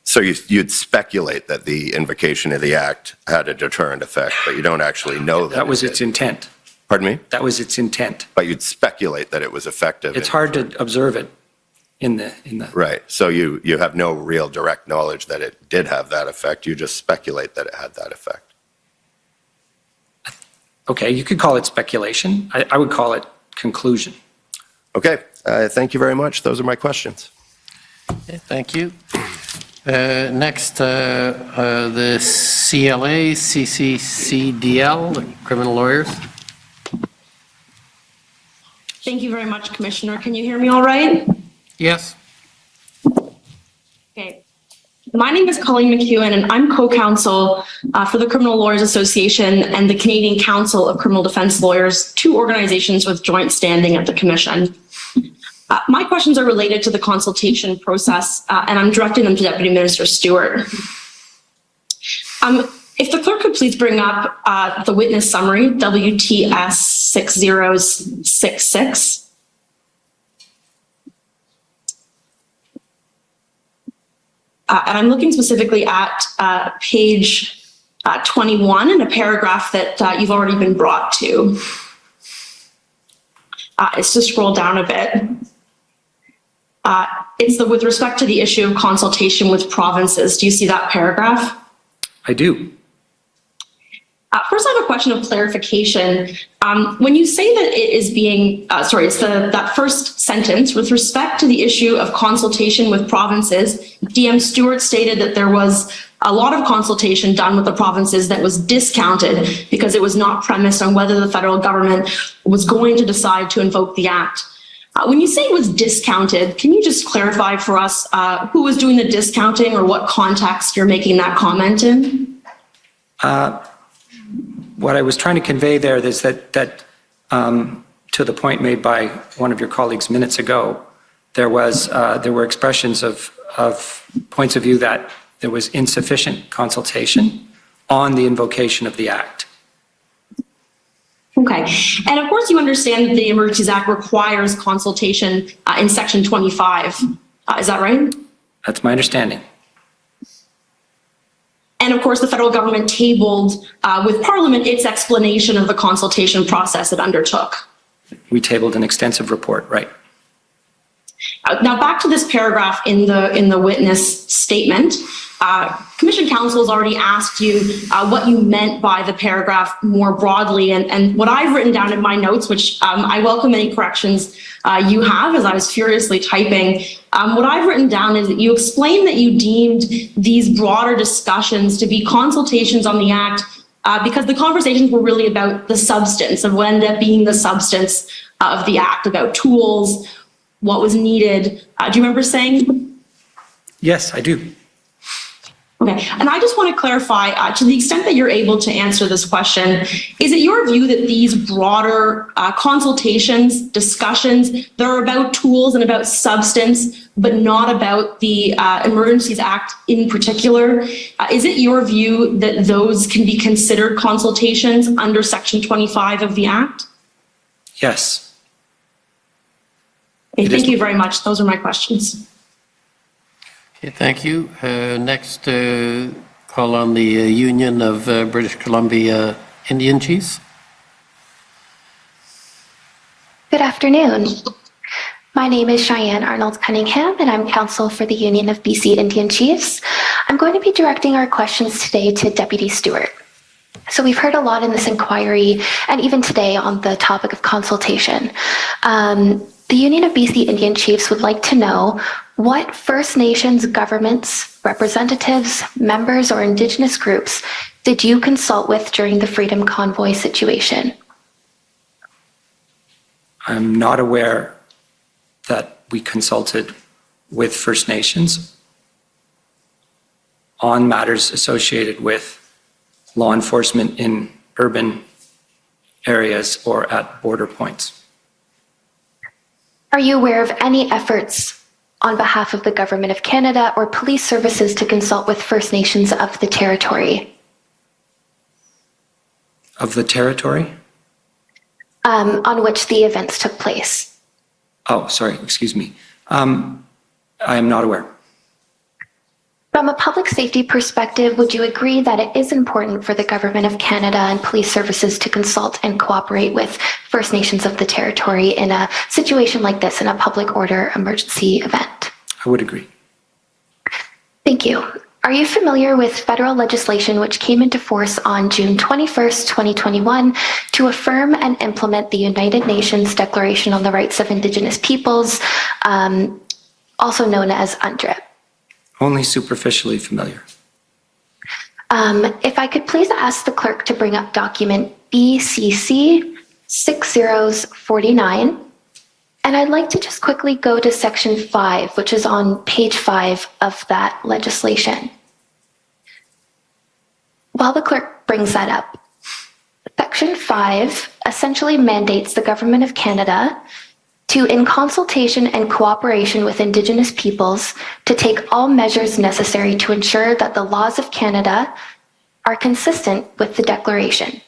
So you'd speculate that the invocation of the Act had a deterrent effect, but you don't actually know that. That was its intent. Pardon me? That was its intent. But you'd speculate that it was effective. It's hard to observe it in the. Right. So you have no real direct knowledge that it did have that effect. You just speculate that it had that effect. Okay, you could call it speculation. I would call it conclusion. Okay. Thank you very much. Those are my questions. Okay, thank you. Next, the CLA, CCCDL, the criminal lawyers. Thank you very much, Commissioner. Can you hear me all right? Yes. Okay. My name is Colleen McEwen, and I'm co-counsel for the Criminal Lawyers Association and the Canadian Council of Criminal Defense Lawyers, two organizations with joint standing at the Commission. My questions are related to the consultation process, and I'm directing them to Deputy Minister Stewart. If the clerk could please bring up the witness summary, WTS 6066. And I'm looking specifically at page 21 in a paragraph that you've already been brought to. It's to scroll down a bit. It's with respect to the issue of consultation with provinces. Do you see that paragraph? I do. First, I have a question of clarification. When you say that it is being, it's that first sentence, with respect to the issue of consultation with provinces, DM Stewart stated that there was a lot of consultation done with the provinces that was discounted because it was not premised on whether the federal government was going to decide to invoke the Act. When you say it was discounted, can you just clarify for us who was doing the discounting or what context you're making that comment in? What I was trying to convey there is that to the point made by one of your colleagues minutes ago, there were expressions of points of view that there was insufficient consultation on the invocation of the Act. Okay. And of course, you understand that the Emergencies Act requires consultation in Section 25. Is that right? That's my understanding. And of course, the federal government tabled with Parliament its explanation of the consultation process it undertook. We tabled an extensive report, right? Now, back to this paragraph in the witness statement. Commission counsel has already asked you what you meant by the paragraph more broadly, and what I've written down in my notes, which I welcome any corrections you have, as I was furiously typing. What I've written down is that you explained that you deemed these broader discussions to be consultations on the Act because the conversations were really about the substance of what ended up being the substance of the Act, about tools, what was needed. Do you remember saying? Yes, I do. Okay, and I just want to clarify, to the extent that you're able to answer this question, is it your view that these broader consultations, discussions, they're about tools and about substance, but not about the Emergencies Act in particular? Is it your view that those can be considered consultations under Section 25 of the Act? Yes. Okay, thank you very much. Those are my questions. Okay, thank you. Next, call on the Union of British Columbia Indian Chiefs. Good afternoon. My name is Cheyenne Arnold Cunningham, and I'm counsel for the Union of BC Indian Chiefs. I'm going to be directing our questions today to Deputy Stewart. So we've heard a lot in this inquiry, and even today on the topic of consultation. The Union of BC Indian Chiefs would like to know what First Nations governments, representatives, members, or Indigenous groups did you consult with during the Freedom Convoy situation? I'm not aware that we consulted with First Nations on matters associated with law enforcement in urban areas or at border points. Are you aware of any efforts on behalf of the Government of Canada or police services to consult with First Nations of the territory? Of the territory? On which the events took place? Oh, sorry, excuse me. I am not aware. From a public safety perspective, would you agree that it is important for the Government of Canada and police services to consult and cooperate with First Nations of the territory in a situation like this, in a public order emergency event? I would agree. Thank you. Are you familiar with federal legislation which came into force on June 21st, 2021 to affirm and implement the United Nations Declaration on the Rights of Indigenous Peoples, also known as UNDRIP? Only superficially familiar. If I could please ask the clerk to bring up document BCC 6049. And I'd like to just quickly go to section 5, which is on page 5 of that legislation. While the clerk brings that up, section 5 essentially mandates the Government of Canada to, in consultation and cooperation with Indigenous peoples, to take all measures necessary to ensure that the laws of Canada are consistent with the Declaration.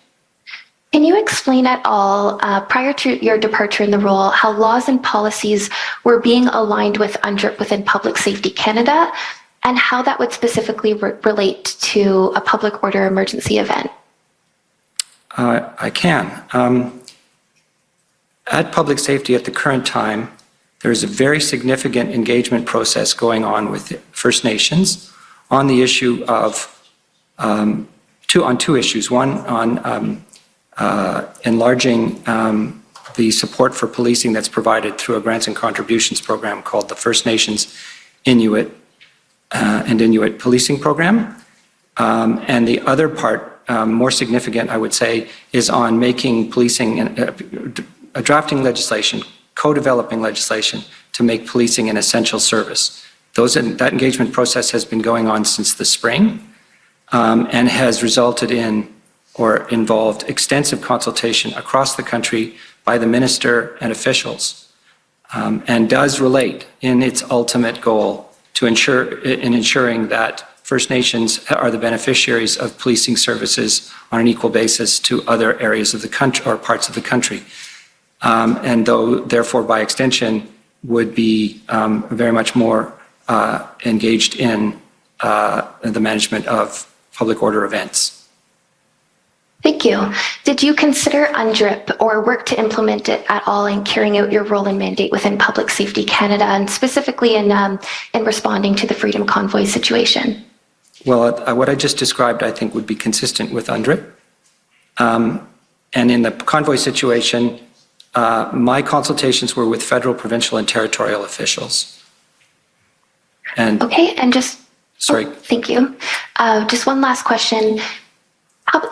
Can you explain at all, prior to your departure in the role, how laws and policies were being aligned with UNDRIP within Public Safety Canada, and how that would specifically relate to a public order emergency event? I can. At Public Safety at the current time, there is a very significant engagement process going on with First Nations on the issue of, on two issues. One, on enlarging the support for policing that's provided through a grants and contributions program called the First Nations Inuit and Inuit Policing Program. And the other part, more significant, I would say, is on making policing, drafting legislation, co-developing legislation to make policing an essential service. That engagement process has been going on since the spring and has resulted in or involved extensive consultation across the country by the minister and officials, and does relate in its ultimate goal to ensuring that First Nations are the beneficiaries of policing services on an equal basis to other areas of the country or parts of the country. And therefore, by extension, would be very much more engaged in the management of public order events. Thank you. Did you consider UNDRIP or work to implement it at all in carrying out your role and mandate within Public Safety Canada, and specifically in responding to the Freedom Convoy situation? Well, what I just described, I think, would be consistent with UNDRIP. And in the convoy situation, my consultations were with federal, provincial, and territorial officials. And okay, and just... Sorry. Thank you. Just one last question.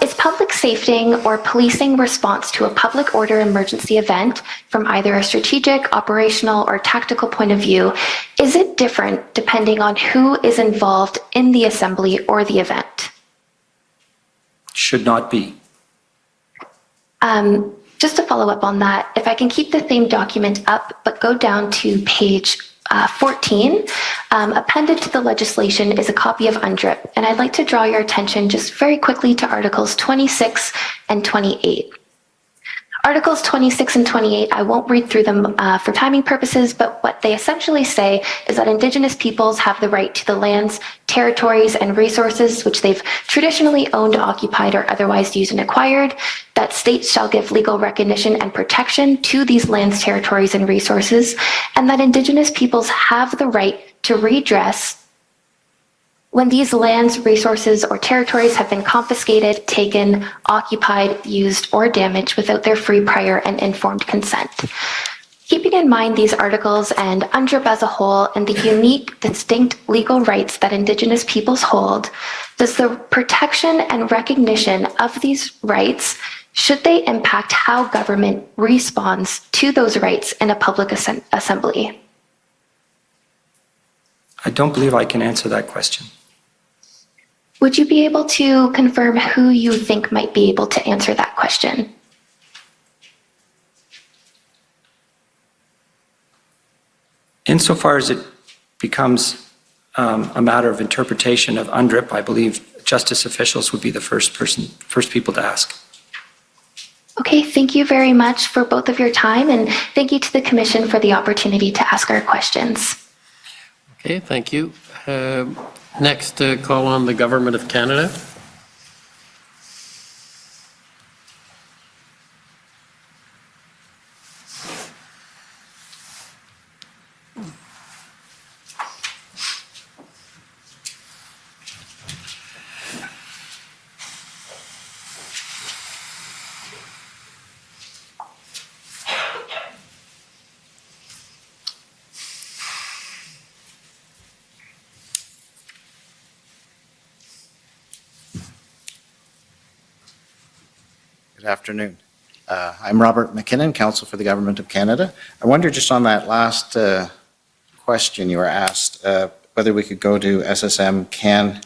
Is public safety or policing response to a public order emergency event from either a strategic, operational, or tactical point of view, is it different depending on who is involved in the assembly or the event? Should not be. Just to follow up on that, if I can keep the same document up, but go down to page 14, appended to the legislation is a copy of UNDRIP, and I'd like to draw your attention just very quickly to Articles 26 and 28. Articles 26 and 28, I won't read through them for timing purposes, but what they essentially say is that Indigenous peoples have the right to the lands, territories, and resources which they've traditionally owned, occupied, or otherwise used and acquired, that states shall give legal recognition and protection to these lands, territories, and resources, and that Indigenous peoples have the right to redress when these lands, resources, or territories have been confiscated, taken, occupied, used, or damaged without their free, prior, and informed consent. Keeping in mind these articles and UNDRIP as a whole and the unique, distinct legal rights that Indigenous peoples hold, does the protection and recognition of these rights, should they impact how government responds to those rights in a public assembly? I don't believe I can answer that question. Would you be able to confirm who you think might be able to answer that question? Insofar as it becomes a matter of interpretation of UNDRIP, I believe justice officials would be the first people to ask. Okay, thank you very much for both of your time, and thank you to the Commission for the opportunity to ask our questions. Okay, thank you. Next, call on the Government of Canada. Good afternoon. I'm Robert McKinnon, Counsel for the Government of Canada. I wonder just on that last question you were asked, whether we could go to SSM CAN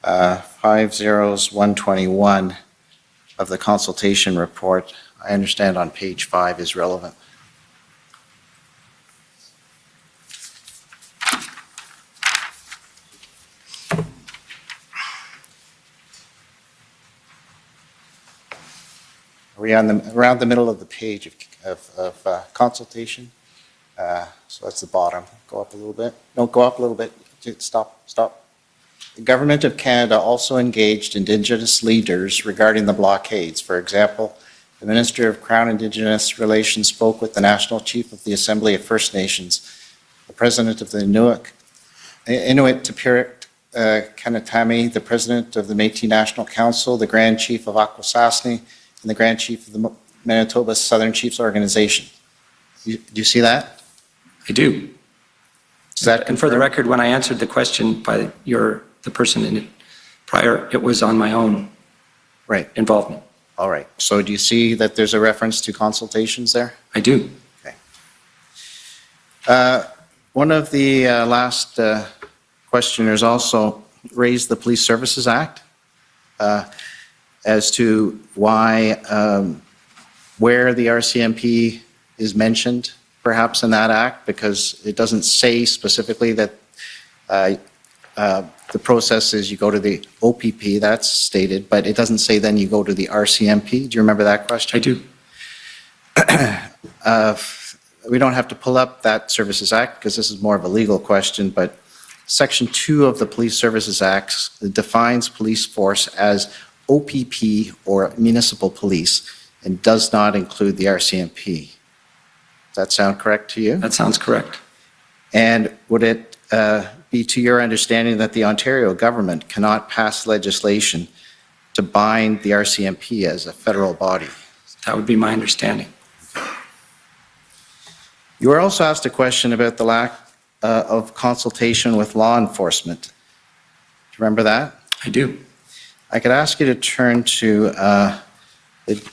50121 of the consultation report. I understand on page 5 is relevant. Are we on around the middle of the page of consultation? So that's the bottom. Go up a little bit. No, go up a little bit. Stop. The Government of Canada also engaged Indigenous leaders regarding the blockades. For example, the Minister of Crown Indigenous Relations spoke with the National Chief of the Assembly of First Nations, the President of the Inuit Tapiriq Kanatami, the President of the Métis National Council, the Grand Chief of Akwesasne, and the Grand Chief of the Manitoba Southern Chiefs Organization. Do you see that? I do. And for the record, when I answered the question by the person in it prior, it was on my own involvement. All right. So do you see that there's a reference to consultations there? I do. Okay. One of the last questioners also raised the Police Services Act as to why, where the RCMP is mentioned perhaps in that act, because it doesn't say specifically that the process is you go to the OPP, that's stated, but it doesn't say then you go to the RCMP. Do you remember that question? I do. We don't have to pull up that Services Act because this is more of a legal question, but Section 2 of the Police Services Act defines police force as OPP or municipal police and does not include the RCMP. Does that sound correct to you? That sounds correct. And would it be to your understanding that the Ontario government cannot pass legislation to bind the RCMP as a federal body? That would be my understanding. You were also asked a question about the lack of consultation with law enforcement. Do you remember that? I do. I could ask you to turn to the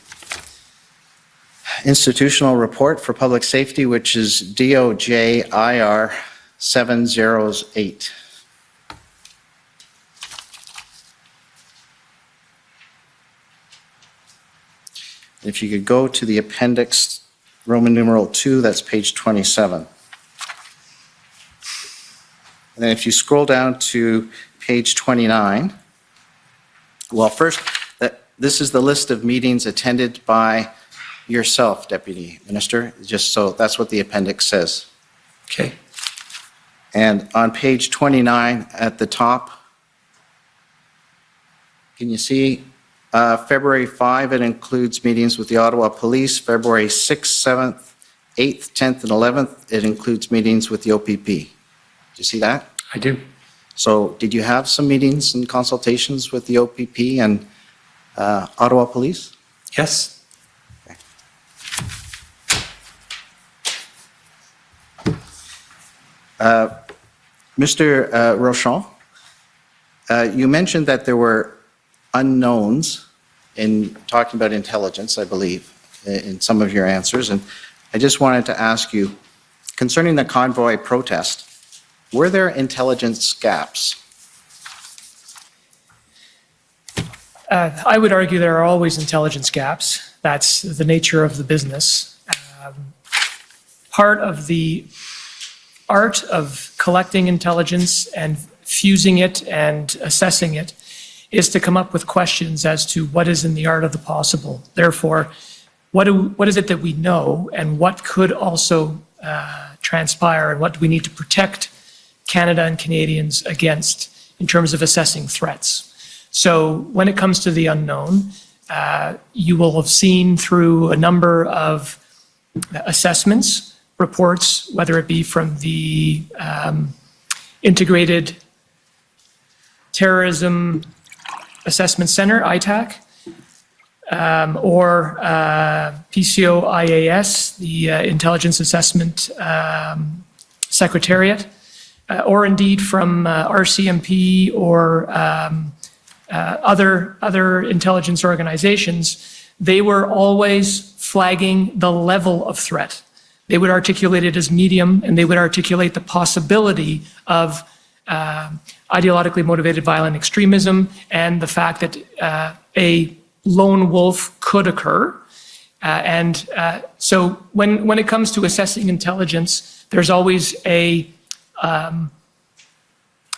institutional report for public safety, which is DOJ IR 708. If you could go to the appendix, Roman numeral 2, that's page 27. And then if you scroll down to page 29, well, first, this is the list of meetings attended by yourself, Deputy Minister, just so that's what the appendix says. Okay. And on page 29 at the top, can you see February 5, it includes meetings with the Ottawa Police. February 6th, 7th, 8th, 10th, and 11th, it includes meetings with the OPP. Do you see that? I do. So did you have some meetings and consultations with the OPP and Ottawa Police? Yes. Okay. Mr. Rochon, you mentioned that there were unknowns in talking about intelligence, I believe, in some of your answers. And I just wanted to ask you, concerning the convoy protest, were there intelligence gaps? I would argue there are always intelligence gaps. That's the nature of the business. Part of the art of collecting intelligence and fusing it and assessing it is to come up with questions as to what is in the art of the possible. Therefore, what is it that we know, and what could also transpire, and what do we need to protect Canada and Canadians against in terms of assessing threats? So when it comes to the unknown, you will have seen through a number of assessments, reports, whether it be from the Integrated Terrorism Assessment Center, ITAC, or PCO-IAS, the Intelligence Assessment Secretariat, or indeed from RCMP or other intelligence organizations. They were always flagging the level of threat. They would articulate it as medium, and they would articulate the possibility of ideologically motivated violent extremism and the fact that a lone wolf could occur. So when it comes to assessing intelligence, there's always a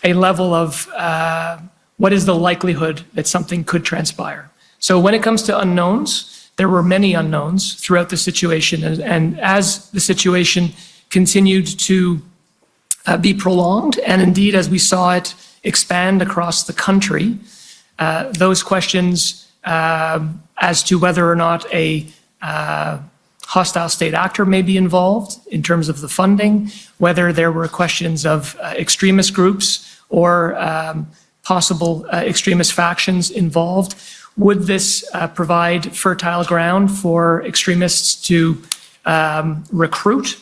level of what is the likelihood that something could transpire. So when it comes to unknowns, there were many unknowns throughout the situation. And as the situation continued to be prolonged, and indeed as we saw it expand across the country, those questions as to whether or not a hostile state actor may be involved in terms of the funding, whether there were questions of extremist groups or possible extremist factions involved. Would this provide fertile ground for extremists to recruit?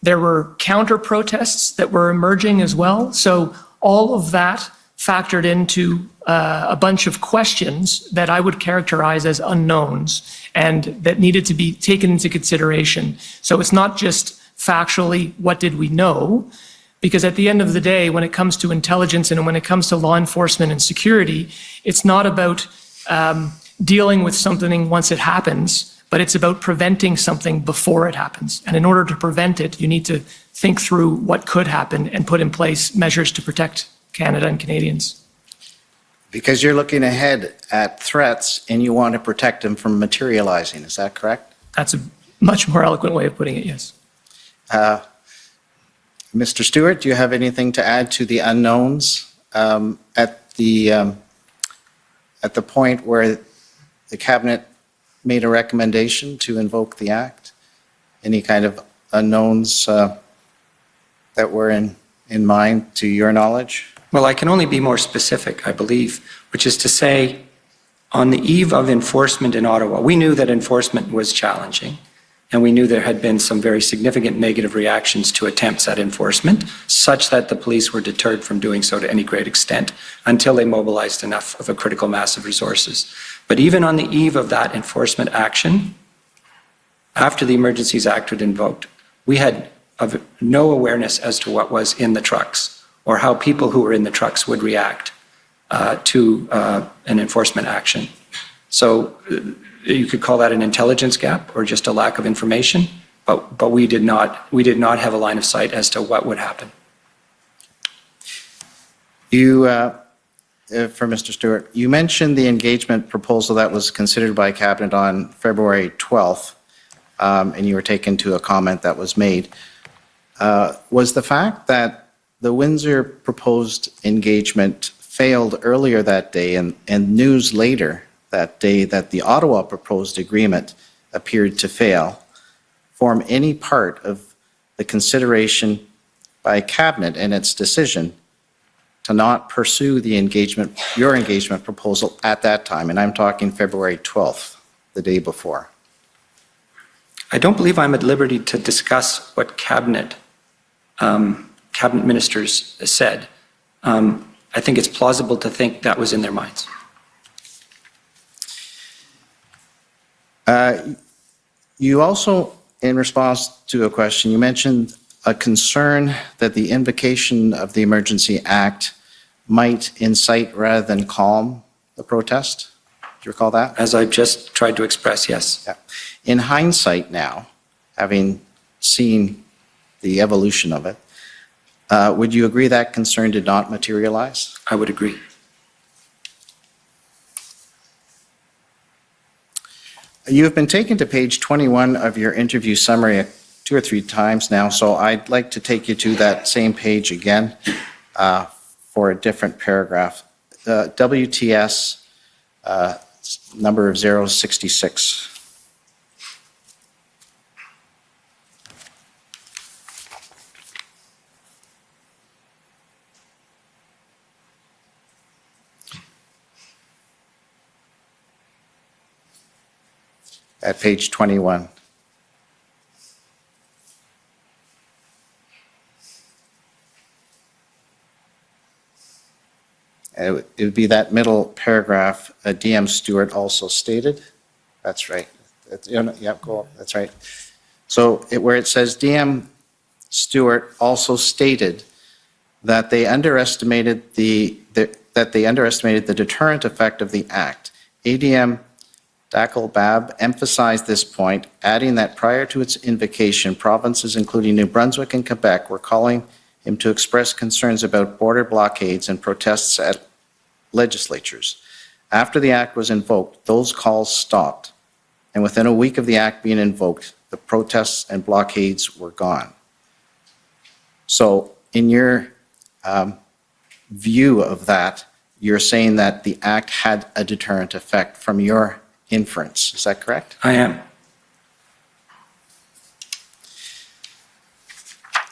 There were counter-protests that were emerging as well. So all of that factored into a bunch of questions that I would characterize as unknowns and that needed to be taken into consideration. So it's not just factually, what did we know? Because at the end of the day, when it comes to intelligence and when it comes to law enforcement and security, it's not about dealing with something once it happens, but it's about preventing something before it happens. And in order to prevent it, you need to think through what could happen and put in place measures to protect Canada and Canadians. Because you're looking ahead at threats and you want to protect them from materializing, is that correct? That's a much more eloquent way of putting it, yes. Mr. Stewart, do you have anything to add to the unknowns at the point where the Cabinet made a recommendation to invoke the Act? Any kind of unknowns that were in mind to your knowledge? Well, I can only be more specific, I believe, which is to say, on the eve of enforcement in Ottawa, we knew that enforcement was challenging. and we knew there had been some very significant negative reactions to attempts at enforcement, such that the police were deterred from doing so to any great extent until they mobilized enough of a critical mass of resources. But even on the eve of that enforcement action, after the Emergencies Act was invoked, we had no awareness as to what was in the trucks or how people who were in the trucks would react to an enforcement action. So you could call that an intelligence gap or just a lack of information, but we did not have a line of sight as to what would happen. You, for Mr. Stewart, you mentioned the engagement proposal that was considered by Cabinet on February 12th, and you were taken to a comment that was made. Was the fact that the Windsor proposed engagement failed earlier that day and news later that day that the Ottawa proposed agreement appeared to fail form any part of the consideration by Cabinet and its decision to not pursue the engagement, your engagement proposal at that time? And I'm talking February 12th, the day before. I don't believe I'm at liberty to discuss what Cabinet ministers said. I think it's plausible to think that was in their minds. You also, in response to a question, you mentioned a concern that the invocation of the Emergency Act might incite rather than calm the protest. Do you recall that? As I've just tried to express, yes. Yeah. In hindsight now, having seen the evolution of it, would you agree that concern did not materialize? I would agree. You have been taken to page 21 of your interview summary 2 or 3 times now, so I'd like to take you to that same page again for a different paragraph. WTS number of 066. At page 21. It would be that middle paragraph, DM Stewart also stated. That's right. Yeah, cool. That's right. So where it says DM Stewart also stated that they underestimated the deterrent effect of the act. ADM Dackelbab emphasized this point, adding that prior to its invocation, provinces including New Brunswick and Quebec were calling him to express concerns about border blockades and protests at legislatures. After the act was invoked, those calls stopped, and within a week of the act being invoked, the protests and blockades were gone. So in your view of that, you're saying that the act had a deterrent effect from your inference. Is that correct? I am.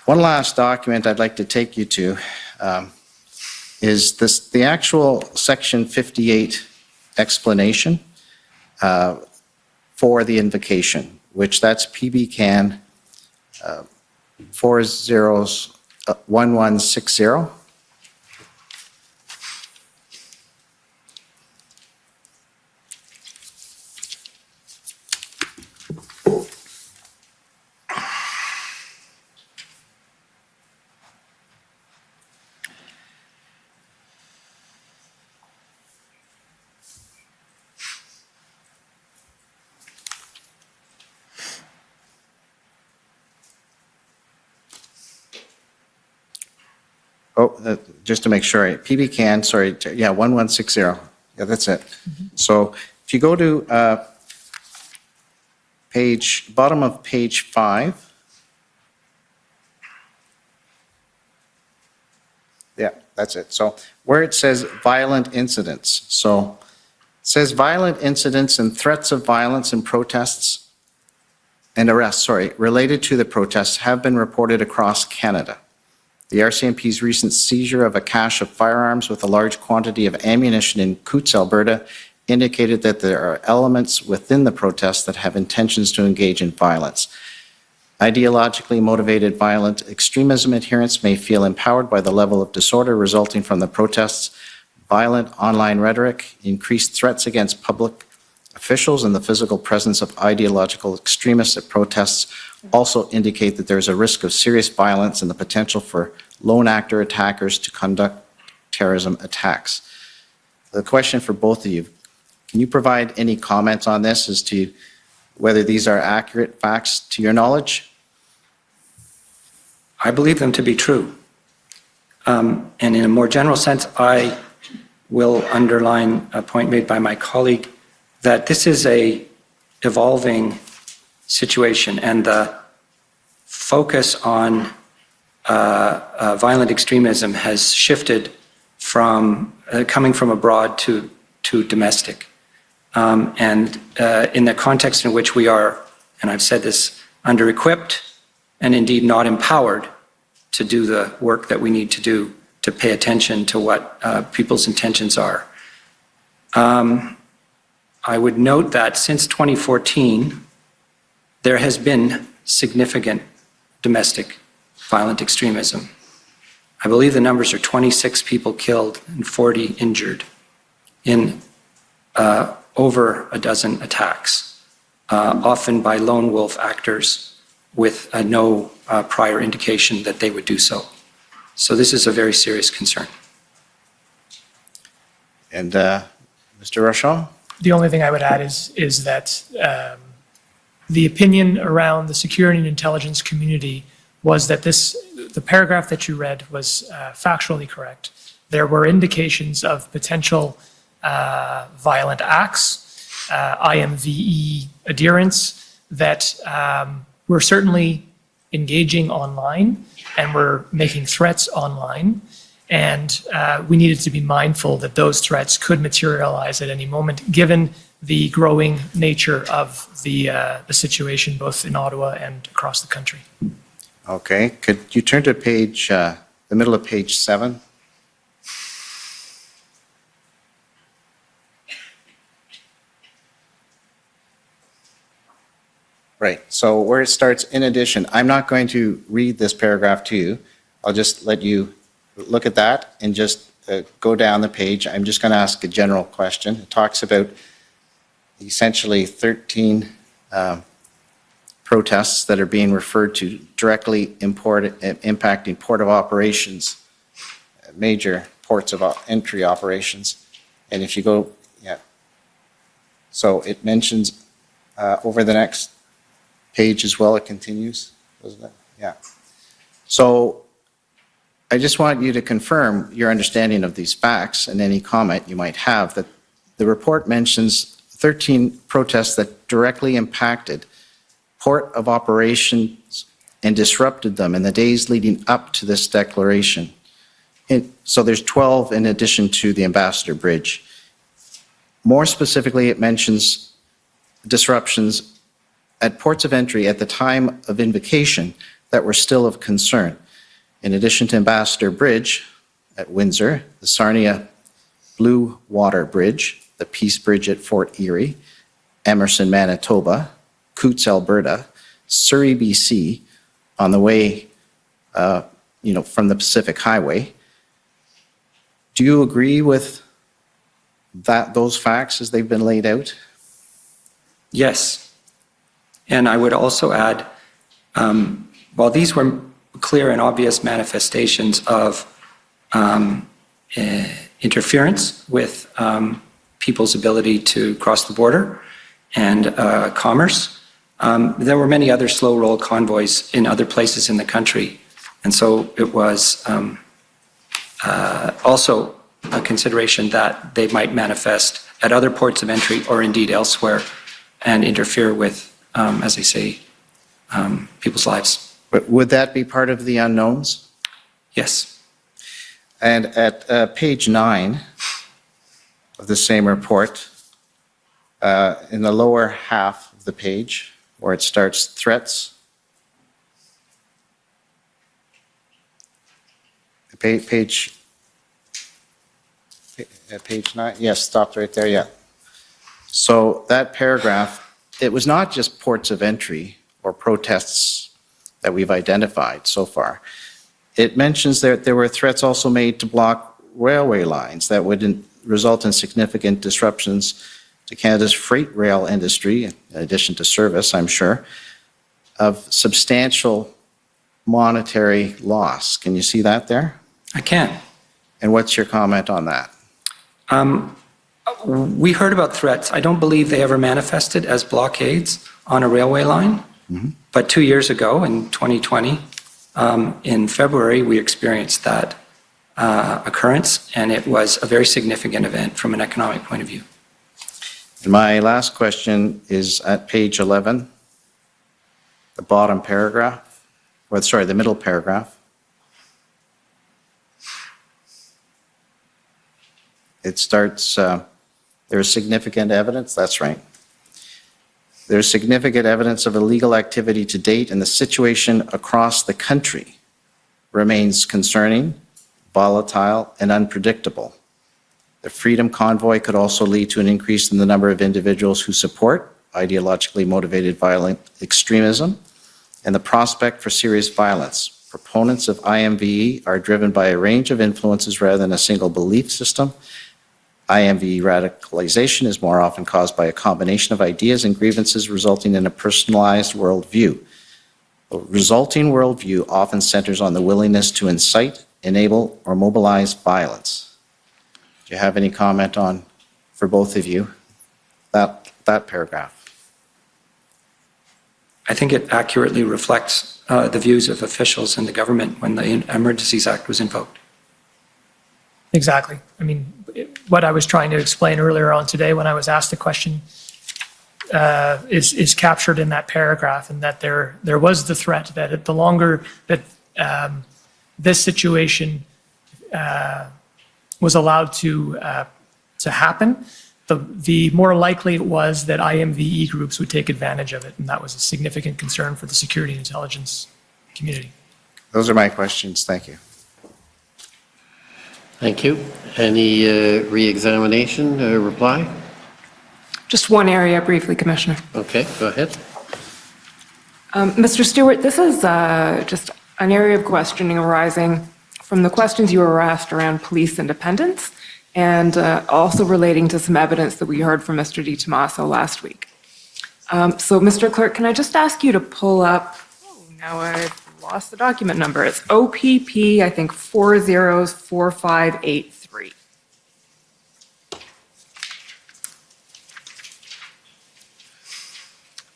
One last document I'd like to take you to is the actual Section 58 explanation for the invocation, which that's PB Can 401160. Oh, just to make sure, PB Can, sorry, yeah, 1160. Yeah, that's it. So if you go to bottom of page 5. Yeah, that's it. So where it says violent incidents. So it says violent incidents and threats of violence and protests and arrests, related to the protests have been reported across Canada. The RCMP's recent seizure of a cache of firearms with a large quantity of ammunition in Coutts, Alberta, indicated that there are elements within the protests that have intentions to engage in violence. Ideologically motivated violent extremism adherents may feel empowered by the level of disorder resulting from the protests. Violent online rhetoric, increased threats against public officials, and the physical presence of ideological extremists at protests also indicate that there is a risk of serious violence and the potential for lone actor attackers to conduct terrorism attacks. The question for both of you, can you provide any comments on this as to whether these are accurate facts to your knowledge? I believe them to be true. And in a more general sense, I will underline a point made by my colleague that this is a evolving situation, and the focus on violent extremism has shifted from coming from abroad to domestic. And in the context in which we are, and I've said this, under-equipped and indeed not empowered to do the work that we need to do to pay attention to what people's intentions are. I would note that since 2014, there has been significant domestic violent extremism. I believe the numbers are 26 people killed and 40 injured in over a dozen attacks, often by lone wolf actors with no prior indication that they would do so. So this is a very serious concern. And Mr. Rochon? The only thing I would add is that the opinion around the security and intelligence community was that the paragraph that you read was factually correct. There were indications of potential violent acts, IMVE adherents that were certainly engaging online and were making threats online. And we needed to be mindful that those threats could materialize at any moment, given the growing nature of the situation, both in Ottawa and across the country. Okay, could you turn to page, the middle of page 7? Right, so where it starts, in addition, I'm not going to read this paragraph to you. I'll just let you look at that and just go down the page. I'm just going to ask a general question. It talks about essentially 13 protests that are being referred to directly impacting port of operations, major ports of entry operations. And if you go, yeah. So it mentions over the next page as well, it continues, doesn't it? Yeah. So I just want you to confirm your understanding of these facts and any comment you might have, that the report mentions 13 protests that directly impacted port of operations and disrupted them in the days leading up to this declaration. So there's 12 in addition to the Ambassador Bridge. More specifically, it mentions disruptions at ports of entry at the time of invocation that were still of concern. In addition to Ambassador Bridge at Windsor, the Sarnia Blue Water Bridge, the Peace Bridge at Fort Erie, Emerson, Manitoba, Coutts, Alberta, Surrey, BC, on the way, from the Pacific Highway. Do you agree with those facts as they've been laid out? Yes. And I would also add, while these were clear and obvious manifestations of interference with people's ability to cross the border and commerce, there were many other slow roll convoys in other places in the country. And so it was also a consideration that they might manifest at other ports of entry or indeed elsewhere and interfere with, as I say, people's lives. But would that be part of the unknowns? Yes. And at page 9 of the same report, in the lower half of the page, where it starts threats, page 9, yes, stopped right there, yeah. So that paragraph, it was not just ports of entry or protests that we've identified so far. It mentions that there were threats also made to block railway lines that would result in significant disruptions to Canada's freight rail industry, in addition to service, I'm sure, of substantial monetary loss. Can you see that there? I can. And what's your comment on that? We heard about threats. I don't believe they ever manifested as blockades on a railway line. But 2 years ago, in 2020, in February, we experienced that occurrence, and it was a very significant event from an economic point of view. And my last question is at page 11, the bottom paragraph, or sorry, the middle paragraph. It starts, there is significant evidence, that's right. There's significant evidence of illegal activity to date, and the situation across the country remains concerning, volatile, and unpredictable. The Freedom Convoy could also lead to an increase in the number of individuals who support ideologically motivated violent extremism and the prospect for serious violence. Proponents of IMVE are driven by a range of influences rather than a single belief system. IMVE radicalization is more often caused by a combination of ideas and grievances resulting in a personalized worldview. The resulting worldview often centers on the willingness to incite, enable, or mobilize violence. Do you have any comment on, for both of you, that paragraph? I think it accurately reflects the views of officials in the government when the Emergencies Act was invoked. Exactly. I mean, what I was trying to explain earlier on today when I was asked the question is captured in that paragraph, and that there was the threat that the longer that this situation was allowed to happen, the more likely it was that IMVE groups would take advantage of it, and that was a significant concern for the security and intelligence community. Those are my questions. Thank you. Thank you. Any re-examination, reply? Just one area briefly, Commissioner. Okay, go ahead. Mr. Stewart, this is just an area of questioning arising from the questions you were asked around police independence, and also relating to some evidence that we heard from Mr. Di Tommaso last week. So, Mr. Clerk, can I just ask you to pull up, now I've lost the document number, it's OPP, I think 404583.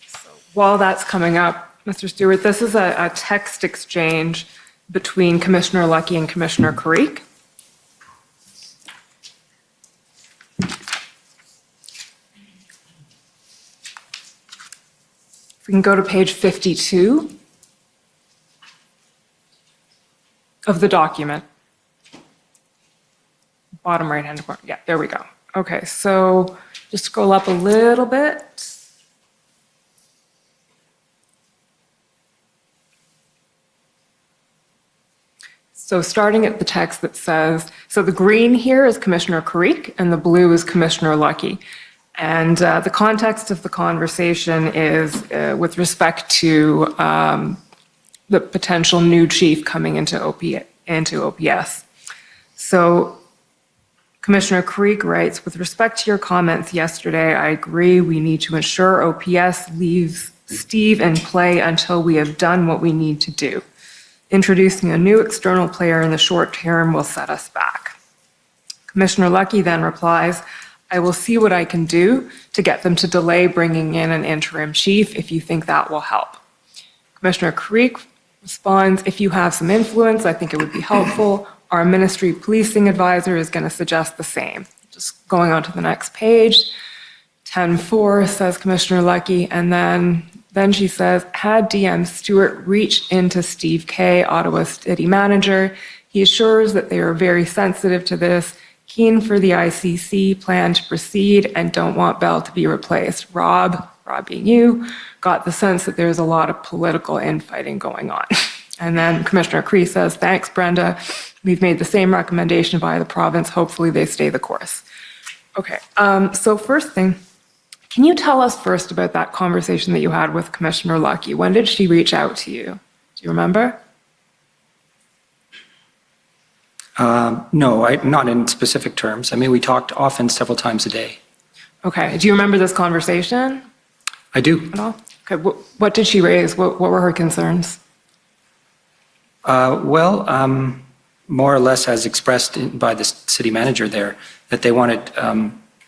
So while that's coming up, Mr. Stewart, this is a text exchange between Commissioner Lucky and Commissioner Carrique. If we can go to page 52 of the document. Bottom right-hand corner. Yeah, there we go. Okay, so just scroll up a little bit. So starting at the text that says, so the green here is Commissioner Carrique and the blue is Commissioner Lucky. And the context of the conversation is with respect to the potential new chief coming into OPS. So Commissioner Carrique writes, with respect to your comments yesterday, I agree we need to ensure OPS leaves Steve in play until we have done what we need to do. Introducing a new external player in the short term will set us back. Commissioner Lucky then replies, I will see what I can do to get them to delay bringing in an interim chief if you think that will help. Commissioner Carrique responds, if you have some influence, I think it would be helpful. Our ministry policing advisor is going to suggest the same. Just going on to the next page, 10-4 says Commissioner Lucky, and then she says, had DM Stewart reached into Steve Kay, Ottawa City Manager, he assures that they are very sensitive to this, keen for the ICC plan to proceed, and don't want Bell to be replaced. Rob being you, got the sense that there's a lot of political infighting going on. And then Commissioner Cree says, thanks, Brenda. We've made the same recommendation by the province. Hopefully they stay the course. Okay, so first thing, Can you tell us first about that conversation that you had with Commissioner Lucky? When did she reach out to you? Do you remember? No, not in specific terms. I mean, we talked often, several times a day. Okay. Do you remember this conversation I do. at all? Okay. What did she raise? What were her concerns? More or less as expressed by the city manager there, that they wanted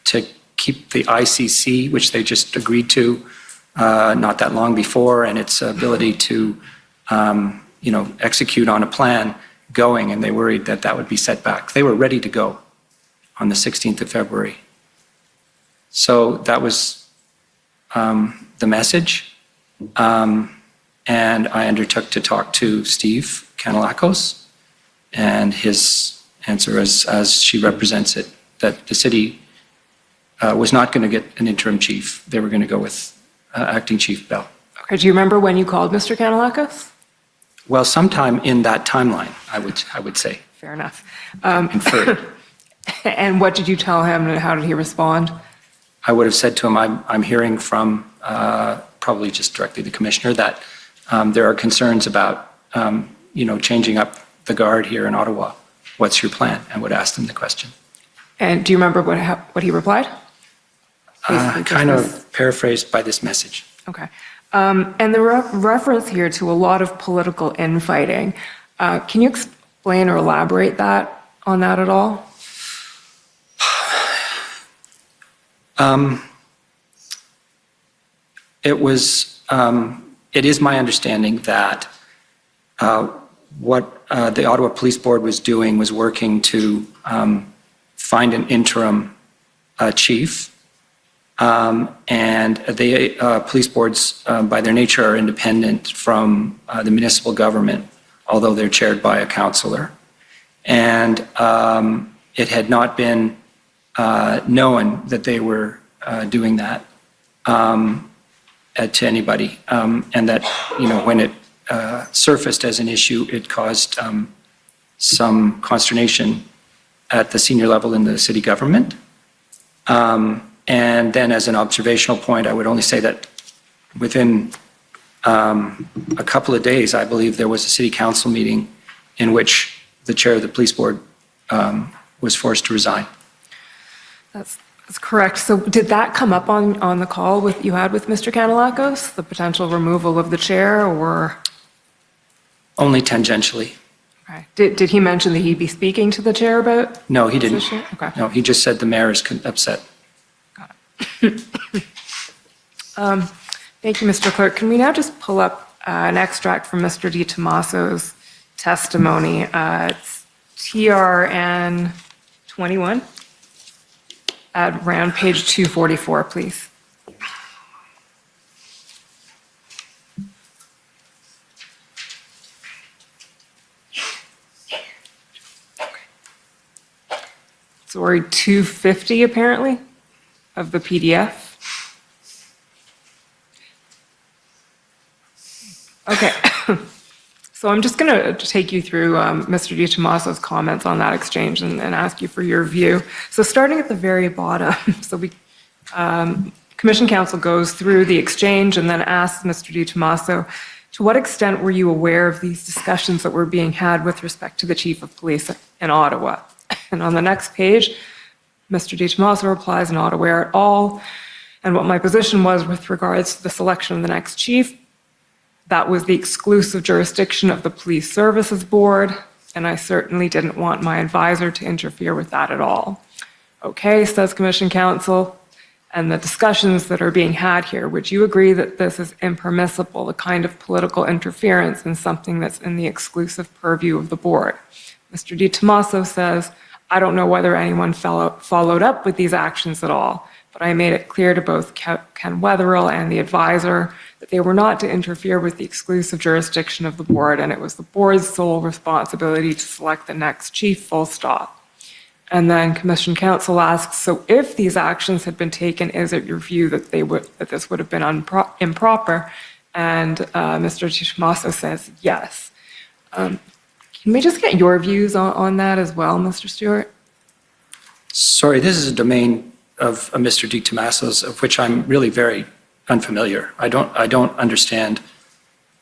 to keep the ICC, which they just agreed to not that long before, and its ability to, execute on a plan going, and they worried that that would be set back. They were ready to go on the 16th of February. So that was the message. And I undertook to talk to Steve Kanellakos, and his answer as she represents it, that the city was not going to get an interim chief. They were going to go with Acting Chief Bell. Okay. Do you remember when you called Mr. Kanellakos? Well, sometime in that timeline, I would say. Fair enough. Inferred. And what did you tell him, and how did he respond? I would have said to him, I'm hearing from probably just directly the commissioner that there are concerns about, changing up the guard here in Ottawa. What's your plan? And would ask them the question. And do you remember what he replied? Kind of paraphrased by this message. Okay. And the reference here to a lot of political infighting. Can you explain or elaborate on that at all? It is my understanding that what the Ottawa Police Board was doing was working to find an interim chief. And the police boards, by their nature, are independent from the municipal government, although they're chaired by a councillor. And it had not been known that they were doing that to anybody, and that when it surfaced as an issue, it caused some consternation at the senior level in the city government. And then as an observational point, I would only say that within a couple of days, I believe there was a city council meeting in which the chair of the police board was forced to resign. That's correct. So did that come up on the call you had with Mr. Kanellakos, the potential removal of the chair, or? Only tangentially. Okay. Did he mention that he'd be speaking to the chair about? No, he didn't. Position? Okay. No, he just said the mayor is upset. Thank you, Mr. Clerk. Can we now just pull up an extract from Mr. Di Tommaso's testimony? It's TRN 21 at around page 244, please. Story 250, apparently, of the PDF. Okay. So I'm just going to take you through Mr. Di Tommaso's comments on that exchange and ask you for your view. So starting at the very bottom, so Commission Counsel goes through the exchange and then asks Mr. Di Tommaso, to what extent were you aware of these discussions that were being had with respect to the Chief of Police in Ottawa? And on the next page, Mr. Di Tommaso replies, not aware at all. And what my position was with regards to the selection of the next chief, that was the exclusive jurisdiction of the Police Services Board, and I certainly didn't want my advisor to interfere with that at all. Okay, says Commission Counsel, and the discussions that are being had here, would you agree that this is impermissible, the kind of political interference in something that's in the exclusive purview of the board? Mr. Di Tommaso says, I don't know whether anyone followed up with these actions at all, but I made it clear to both Ken Wetherill and the advisor that they were not to interfere with the exclusive jurisdiction of the board, and it was the board's sole responsibility to select the next chief, full stop. And then Commission Counsel asks, so if these actions had been taken, is it your view that this would have been improper? And Mr. Di Tommaso says yes. Can we just get your views on that as well, Mr. Stewart? Sorry, this is a domain of Mr. Di Tommaso's, of which I'm really very unfamiliar. I don't understand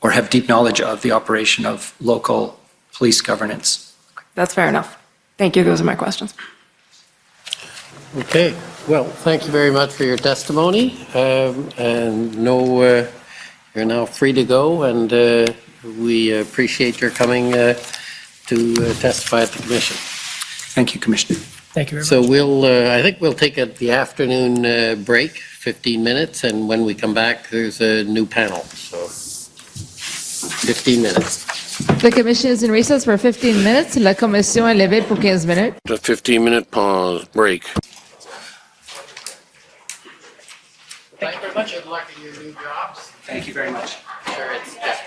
or have deep knowledge of the operation of local police governance. That's fair enough. Thank you. Those are my questions. Okay, well, thank you very much for your testimony. And you're now free to go, and we appreciate your coming to testify at the commission. Thank you, Commissioner. Thank you very So much. I think we'll take the afternoon break, 15 minutes, and when we come back, there's a new panel, so 15 minutes. The commission is in recess for 15 minutes. La commission est levée pour 15 minutes. A 15-minute pause, break. Thank you very much. Good luck in your new jobs. Thank you very much. Sure, it's just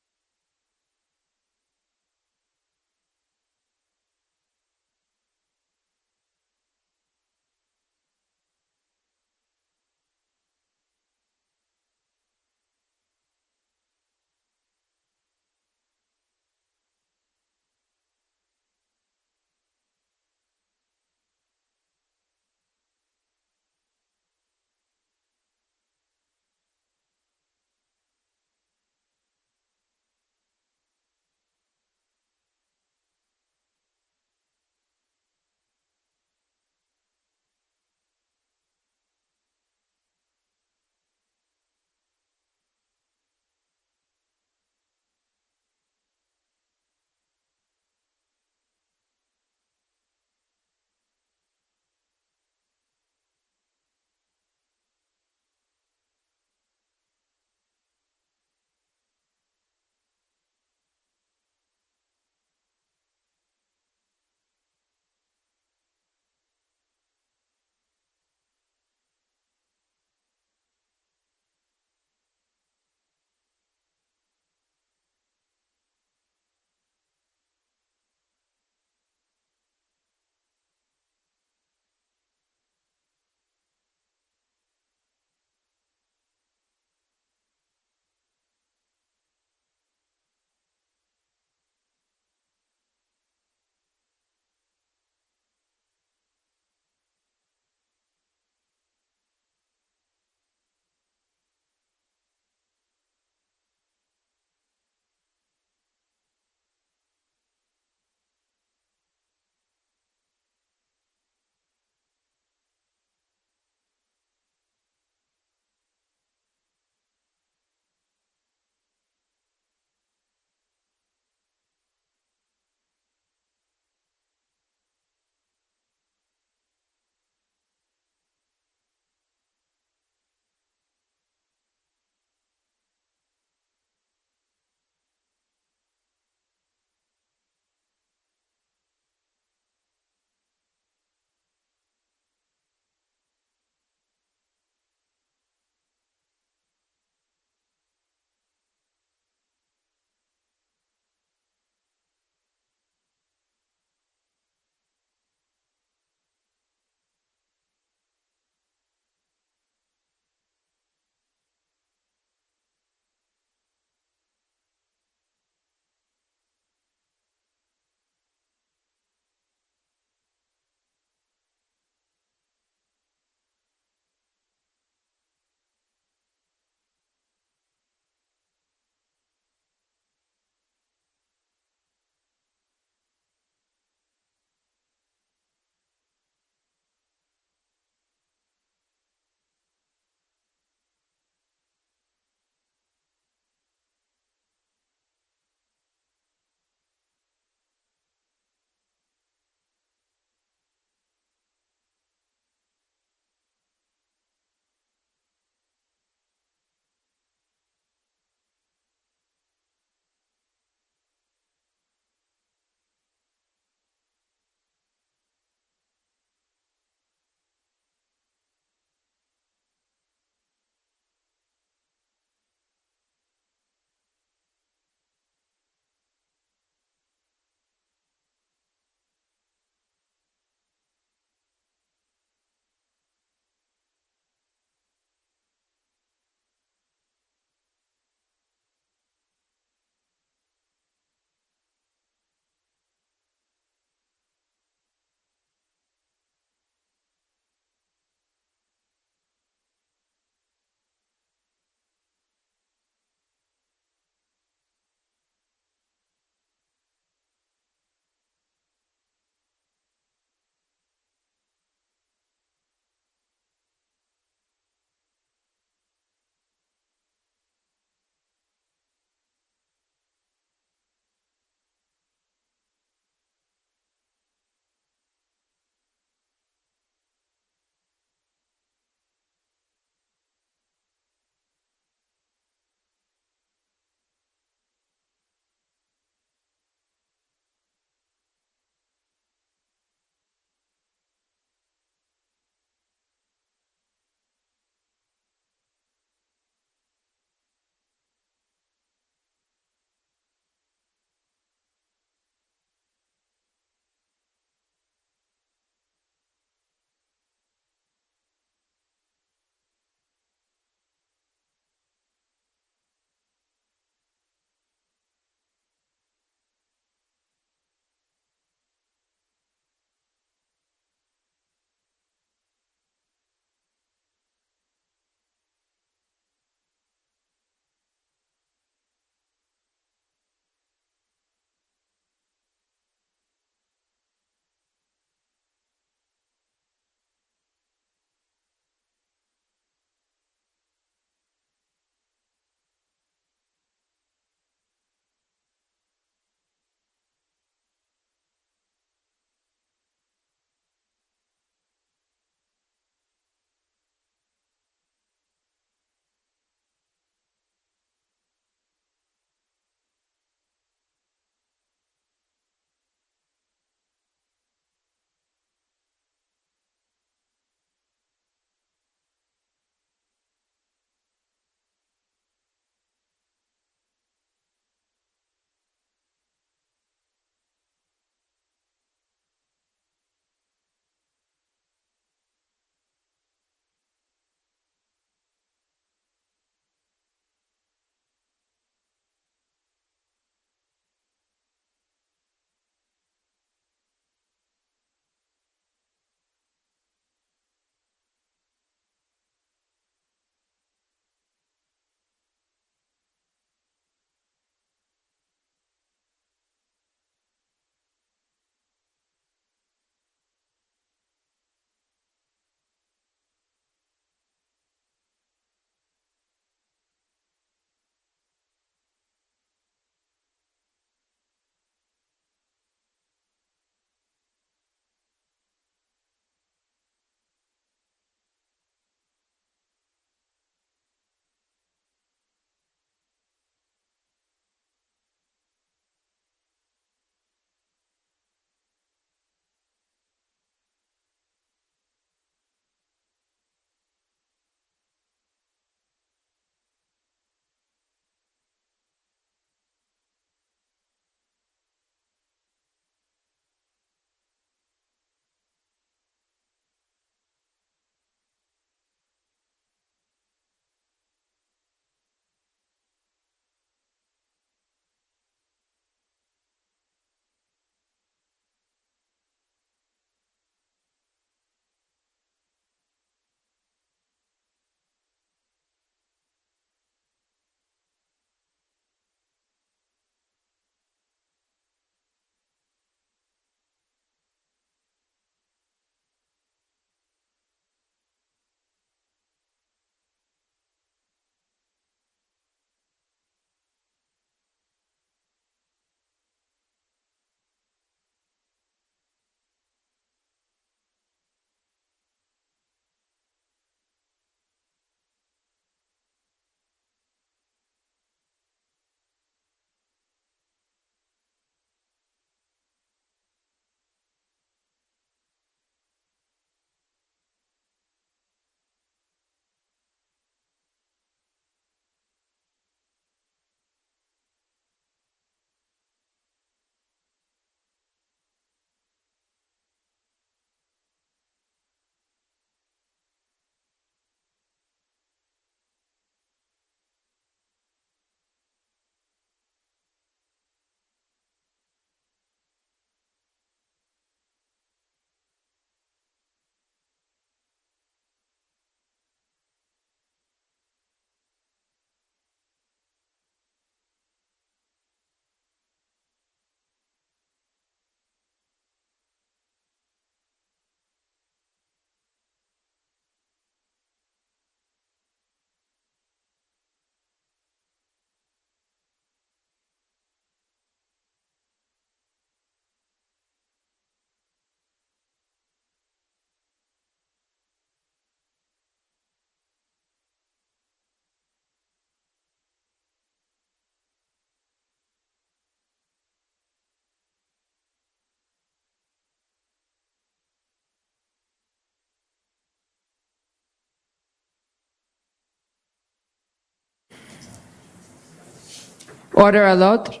Order à l'ordre.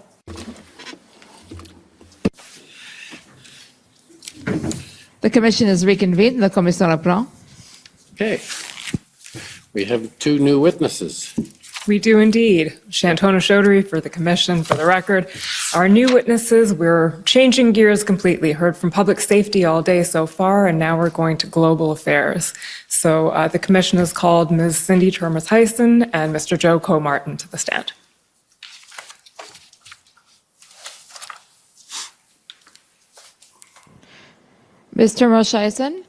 The commission is reconvened. La commission reprend. Okay. We have two new witnesses. We do indeed. Shantona Chaudhary for the commission, for the record. Our new witnesses, we're changing gears completely. Heard from public safety all day so far, and now we're going to global affairs. So the commission has called Ms. Cindy Turmes-Hyson and Mr. Joe Coe-Martin to the stand. Ms. Turmes-Hyson,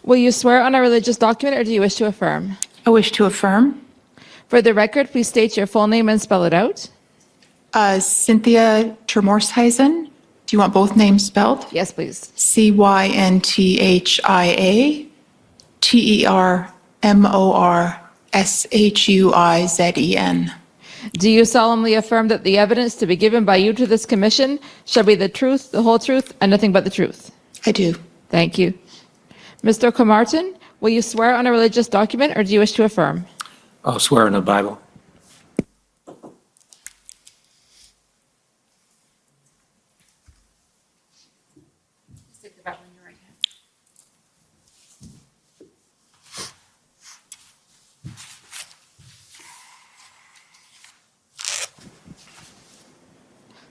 will you swear on a religious document or do you wish to affirm? I wish to affirm. For the record, please state your full name and spell it out. Cynthia Turmes-Hyson. Do you want both names spelled? Yes, please. CYNTHIA-TERMORSHUIZEN. Do you solemnly affirm that the evidence to be given by you to this commission shall be the truth, the whole truth, and nothing but the truth? I do. Thank you. Mr. Coe-Martin, will you swear on a religious document or do you wish to affirm? I'll swear in the Bible.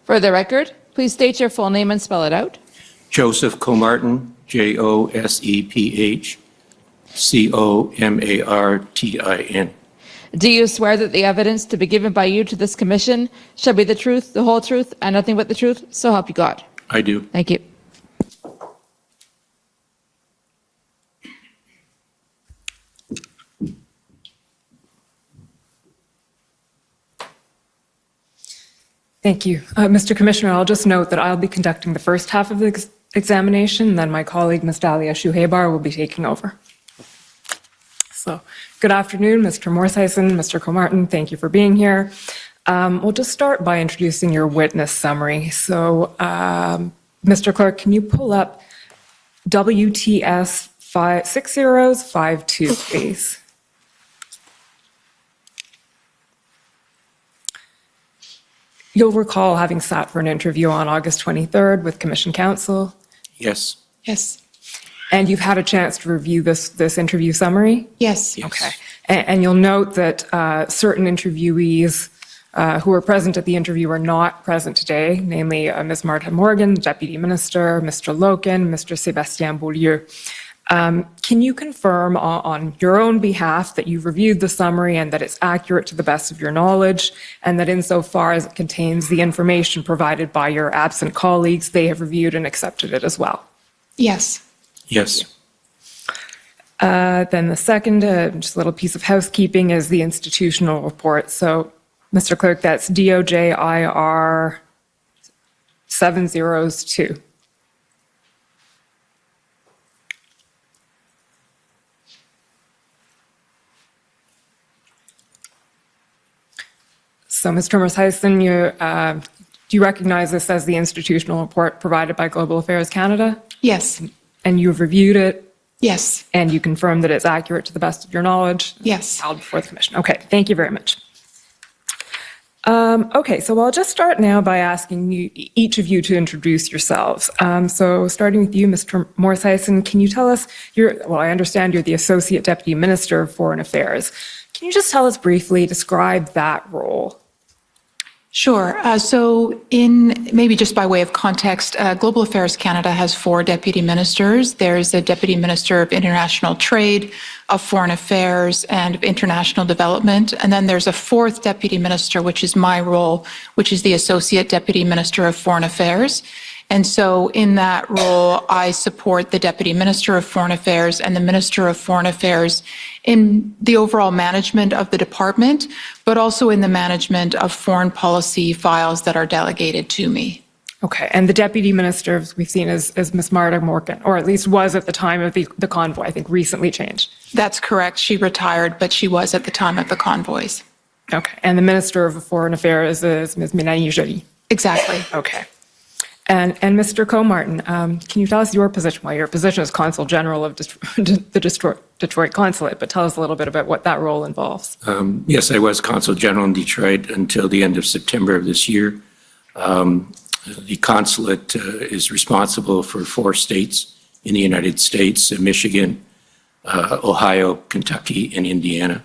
For the record, please state your full name and spell it out. Joseph Coe-Martin, JOSEPH COMARTIN. Do you swear that the evidence to be given by you to this commission shall be the truth, the whole truth, and nothing but the truth? So help you God. I do. Thank you. Thank you. Mr. Commissioner, I'll just note that I'll be conducting the first half of the examination, and then my colleague, Ms. Dalia Shuhaybar, will be taking over. So, good afternoon, Mr. Turmes-Hyson, Mr. Coe-Martin, thank you for being here. We'll just start by introducing your witness summary. So, Mr. Clerk, can you pull up WTS 6052, please? You'll recall having sat for an interview on August 23rd with Commission Counsel. Yes. Yes. And you've had a chance to review this interview summary? Yes. Okay. And you'll note that certain interviewees who were present at the interview are not present today, namely Ms. Martha Morgan, Deputy Minister, Mr. Loken, Mr. Sébastien Beaulieu. Can you confirm on your own behalf that you've reviewed the summary and that it's accurate to the best of your knowledge, and that insofar as it contains the information provided by your absent colleagues, they have reviewed and accepted it as well? Yes. Yes. Then the second, just a little piece of housekeeping, is the institutional report. So, Mr. Clerk, that's DOJIR 702. So, Ms. Turmes-Hyson, do you recognize this as the institutional report provided by Global Affairs Canada? Yes. And you've reviewed it? Yes. And you confirm that it's accurate to the best of your knowledge? Yes. Held before the commission. Okay, thank you very much. Okay, so I'll just start now by asking each of you to introduce yourselves. So starting with you, Mr. Turmes-Hyson, can you tell us, I understand you're the Associate Deputy Minister of Foreign Affairs. Can you just tell us briefly, describe that role? Sure. So maybe just by way of context, Global Affairs Canada has 4 deputy ministers. There's a deputy minister of international trade, of foreign affairs, and of international development. And then there's a 4th deputy minister, which is my role, which is the associate deputy minister of foreign affairs. And so in that role, I support the Deputy Minister of Foreign Affairs and the Minister of Foreign Affairs in the overall management of the department, but also in the management of foreign policy files that are delegated to me. Okay, and the Deputy Minister we've seen is Ms. Martha Morgan, or at least was at the time of the convoy, I think recently changed. That's correct. She retired, but she was at the time of the convoys. Okay, and the Minister of Foreign Affairs is Ms. Mélanie Joly. Exactly. Okay. And Mr. Comartin, can you tell us your position? Well, your position is Consul General of the Detroit Consulate, but tell us a little bit about what that role involves. Yes, I was Consul General in Detroit until the end of September of this year. The consulate is responsible for 4 states in the United States, Michigan, Ohio, Kentucky, and Indiana.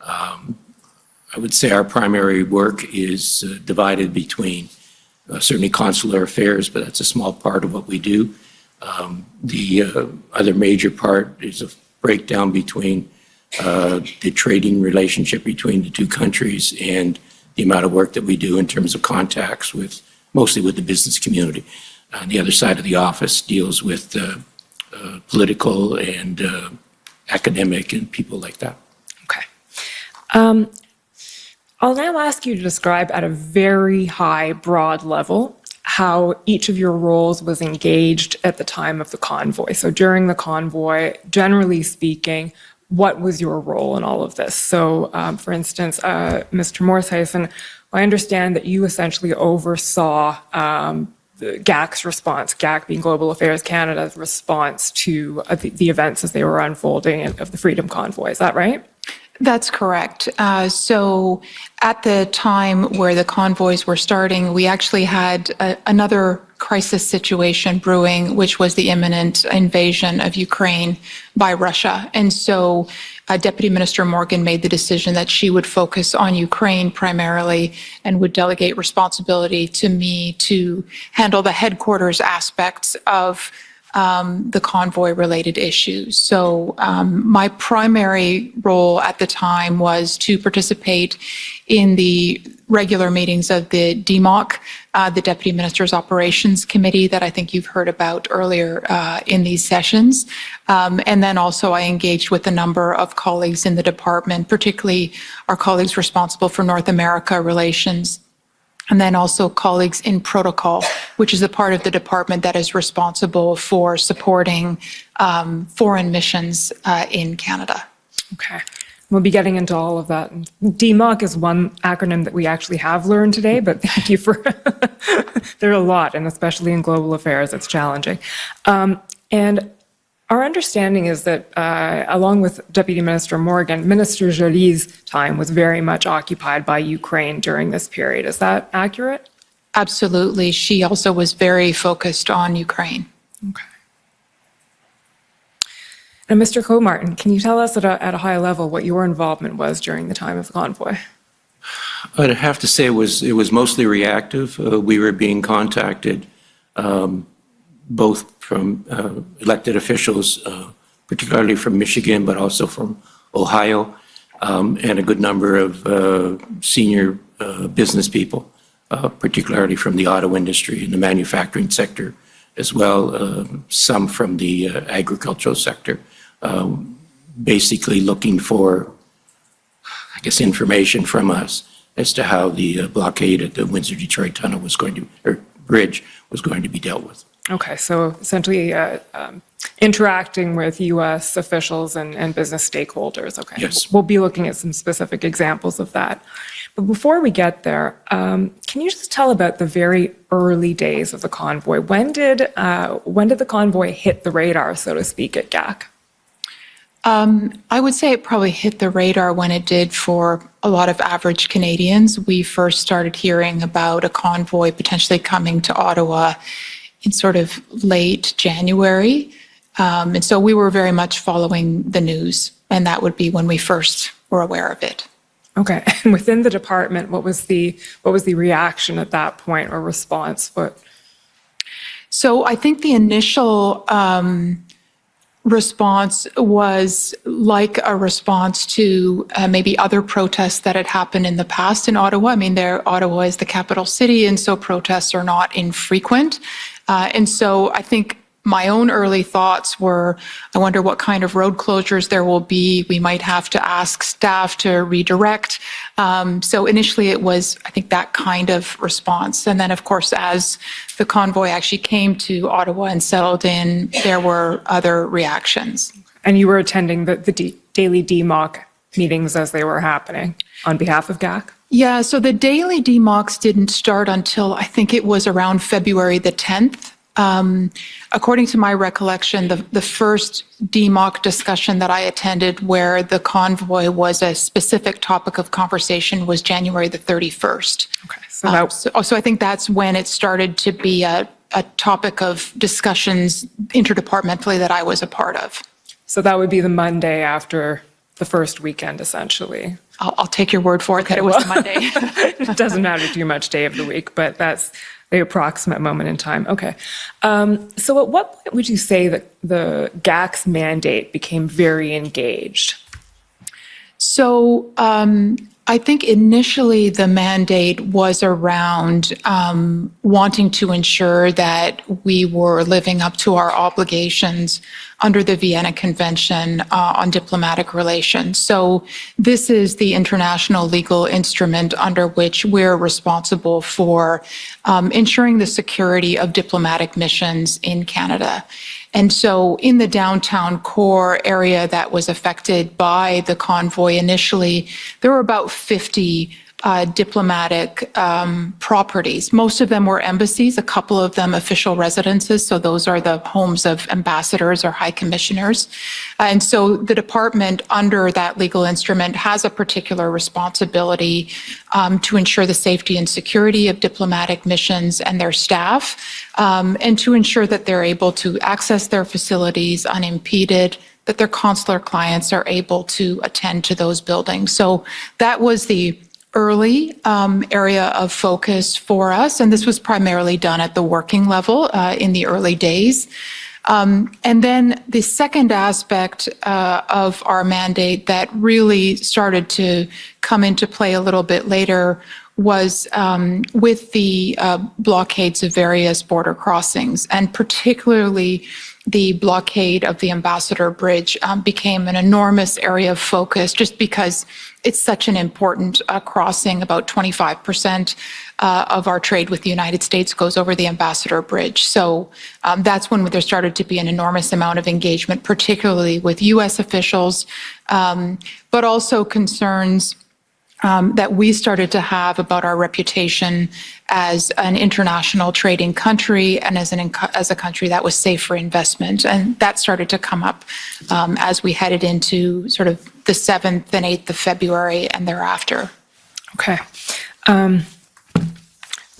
I would say our primary work is divided between certainly consular affairs, but that's a small part of what we do. The other major part is a breakdown between the trading relationship between the 2 countries and the amount of work that we do in terms of contacts with, mostly with the business community. The other side of the office deals with political and academic and people like that. I'll now ask you to describe at a very high, broad level how each of your roles was engaged at the time of the convoy. So during the convoy, generally speaking, what was your role in all of this? So, for instance, Mr. Morseisen, I understand that you essentially oversaw the GAC's response, GAC being Global Affairs Canada's response to the events as they were unfolding of the Freedom Convoy. Is that right? That's correct. So at the time where the convoys were starting, we actually had another crisis situation brewing, which was the imminent invasion of Ukraine by Russia. And so Deputy Minister Morgan made the decision that she would focus on Ukraine primarily and would delegate responsibility to me to handle the headquarters aspects of the convoy-related issues. So my primary role at the time was to participate in the regular meetings of the DMOC, the Deputy Minister's Operations Committee that I think you've heard about earlier in these sessions. And then also I engaged with a number of colleagues in the department, particularly our colleagues responsible for North America relations, and then also colleagues in protocol, which is the part of the department that is responsible for supporting foreign missions in Canada. Okay. We'll be getting into all of that. DMOC is one acronym that we actually have learned today, but thank you for, there are a lot, and especially in global affairs, it's challenging. And our understanding is that, along with Deputy Minister Morgan, Minister Jolie's time was very much occupied by Ukraine during this period. Is that accurate? Absolutely. She also was very focused on Ukraine. Okay. And Mr. Comartin, can you tell us at a high level what your involvement was during the time of the convoy? I'd have to say it was mostly reactive. We were being contacted both from elected officials, particularly from Michigan, but also from Ohio, and a good number of senior business people, particularly from the auto industry and the manufacturing sector as well, some from the agricultural sector, basically looking for, I guess, information from us as to how the blockade at the Windsor-Detroit Tunnel was going to, or bridge was going to be dealt with. Okay, so essentially interacting with U.S. officials and business stakeholders. Okay, yes. We'll be looking at some specific examples of that. But before we get there, can you just tell about the very early days of the convoy? When did the convoy hit the radar, so to speak, at GAC? I would say it probably hit the radar when it did for a lot of average Canadians. We first started hearing about a convoy potentially coming to Ottawa in sort of late January. And so we were very much following the news, and that would be when we first were aware of it. Okay, and within the department, what was the reaction at that point or response? So I think the initial response was like a response to maybe other protests that had happened in the past in Ottawa. I mean, Ottawa is the capital city, and so protests are not infrequent. And so I think my own early thoughts were, I wonder what kind of road closures there will be. We might have to ask staff to redirect. So initially it was, I think, that kind of response. And then, of course, as the convoy actually came to Ottawa and settled in, there were other reactions. And you were attending the daily DMOC meetings as they were happening on behalf of GAC? Yeah, so the daily DMOCs didn't start until I think it was around February the 10th. According to my recollection, the first DMOC discussion that I attended where the convoy was a specific topic of conversation was January the 31st. Okay, so I think that's when it started to be a topic of discussions interdepartmentally that I was a part of. so that would be the Monday after the first weekend, essentially. I'll take your word for it that it was the Monday. It doesn't matter too much day of the week, but that's the approximate moment in time. Okay. So at what point would you say that the GAC's mandate became very engaged? So I think initially the mandate was around wanting to ensure that we were living up to our obligations under the Vienna Convention on Diplomatic Relations. So this is the international legal instrument under which we're responsible for ensuring the security of diplomatic missions in Canada. And so in the downtown core area that was affected by the convoy initially, there were about 50 diplomatic properties. Most of them were embassies, a couple of them official residences. So those are the homes of ambassadors or high commissioners. And so the department under that legal instrument has a particular responsibility to ensure the safety and security of diplomatic missions and their staff, and to ensure that they're able to access their facilities unimpeded, that their consular clients are able to attend to those buildings. So that was the early area of focus for us, and this was primarily done at the working level in the early days. And then the second aspect of our mandate that really started to come into play a little bit later was with the blockades of various border crossings, and particularly the blockade of the Ambassador Bridge became an enormous area of focus just because it's such an important crossing. About 25% of our trade with the United States goes over the Ambassador Bridge. So that's when there started to be an enormous amount of engagement, particularly with U.S. officials, but also concerns that we started to have about our reputation as an international trading country and as a country that was safe for investment. And that started to come up as we headed into sort of the 7th and 8th of February and thereafter. Okay.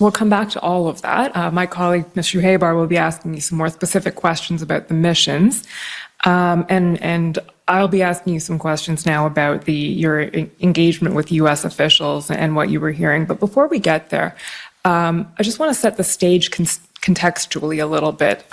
We'll come back to all of that. My colleague, Ms. Shuhaybar, will be asking you some more specific questions about the missions. And I'll be asking you some questions now about your engagement with U.S. officials and what you were hearing. But before we get there, I just want to set the stage contextually a little bit.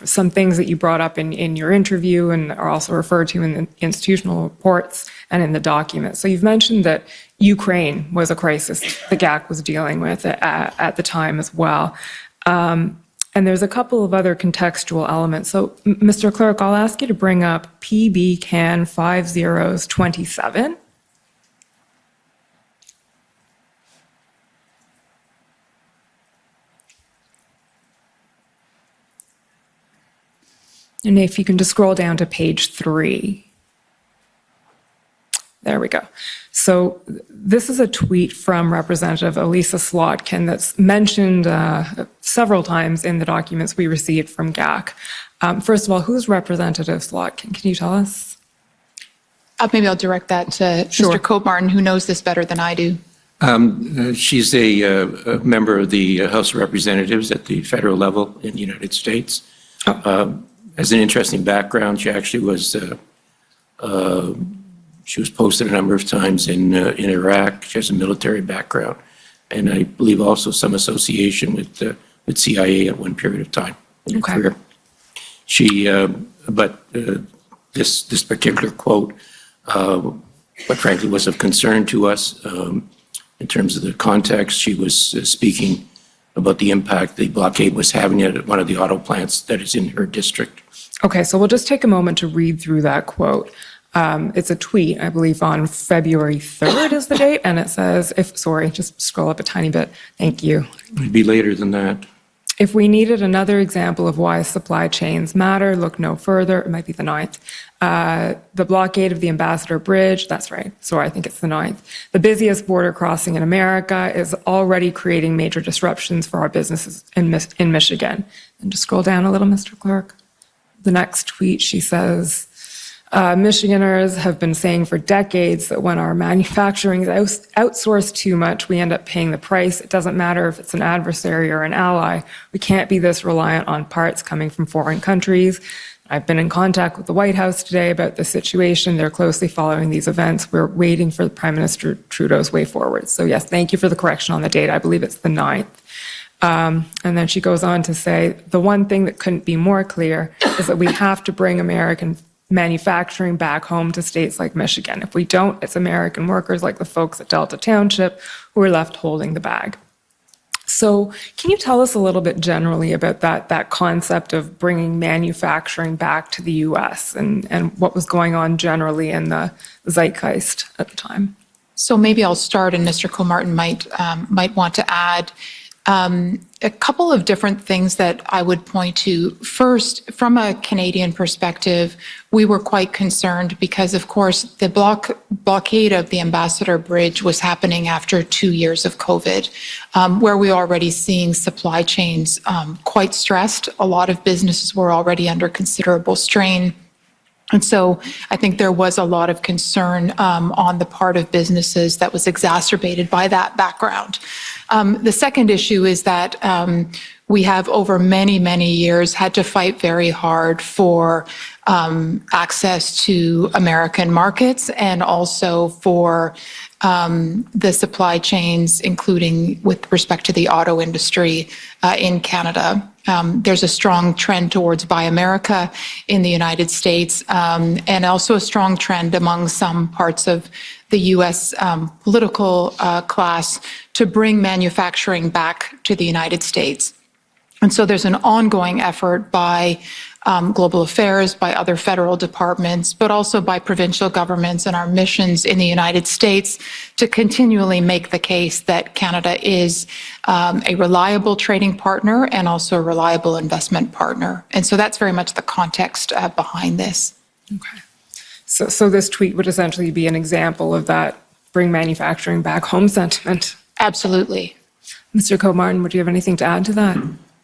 Some things that you brought up in your interview and are also referred to in the institutional reports and in the documents. So you've mentioned that Ukraine was a crisis the GAC was dealing with at the time as well. And there's a couple of other contextual elements. So, Mr. Clerk, I'll ask you to bring up PB Can 5027. And if you can just scroll down to page 3. There we go. So this is a tweet from Representative Elisa Slotkin that's mentioned several times in the documents we received from GAC. First of all, who's Representative Slotkin? Can you tell us? Maybe I'll direct that to Mr. Cope-Martin, who knows this better than I do. She's a member of the House of Representatives at the federal level in the United States. Has an interesting background. She actually was posted a number of times in Iraq. She has a military background, and I believe also some association with CIA at one period of time in her career. This particular quote, quite frankly, was of concern to us in terms of the context. She was speaking about the impact the blockade was having at one of the auto plants that is in her district. Okay, so we'll just take a moment to read through that quote. It's a tweet, I believe, on February 3rd is the date, and it says, just scroll up a tiny bit. Thank you. It'd be later than that. If we needed another example of why supply chains matter, look no further. It might be the 9th. The blockade of the Ambassador Bridge, that's right. Sorry, I think it's the 9th. The busiest border crossing in America is already creating major disruptions for our businesses in Michigan. And just scroll down a little, Mr. Clerk. The next tweet, she says, Michiganders have been saying for decades that when our manufacturing is outsourced too much, we end up paying the price. It doesn't matter if it's an adversary or an ally. We can't be this reliant on parts coming from foreign countries. I've been in contact with the White House today about the situation. They're closely following these events. We're waiting for Prime Minister Trudeau's way forward. So yes, thank you for the correction on the date. I believe it's the 9th. And then she goes on to say, the one thing that couldn't be more clear is that we have to bring American manufacturing back home to states like Michigan. If we don't, it's American workers like the folks at Delta Township who are left holding the bag. So can you tell us a little bit generally about that concept of bringing manufacturing back to the U.S. and what was going on generally in the zeitgeist at the time? So maybe I'll start, and Mr. Comartin might want to add. A couple of different things that I would point to. First, from a Canadian perspective, we were quite concerned because, of course, the blockade of the Ambassador Bridge was happening after 2 years of COVID, where we were already seeing supply chains quite stressed. A lot of businesses were already under considerable strain. And so I think there was a lot of concern on the part of businesses that was exacerbated by that background. The second issue is that we have over many, many years had to fight very hard for access to American markets and also for the supply chains, including with respect to the auto industry in Canada. There's a strong trend towards Buy America in the United States, and also a strong trend among some parts of the U.S. Political class to bring manufacturing back to the United States. And so there's an ongoing effort by Global Affairs, by other federal departments, but also by provincial governments and our missions in the United States to continually make the case that Canada is a reliable trading partner and also a reliable investment partner. And so that's very much the context behind this. Okay. So this tweet would essentially be an example of that bring manufacturing back home sentiment. Absolutely. Mr. Comartin, would you have anything to add to that?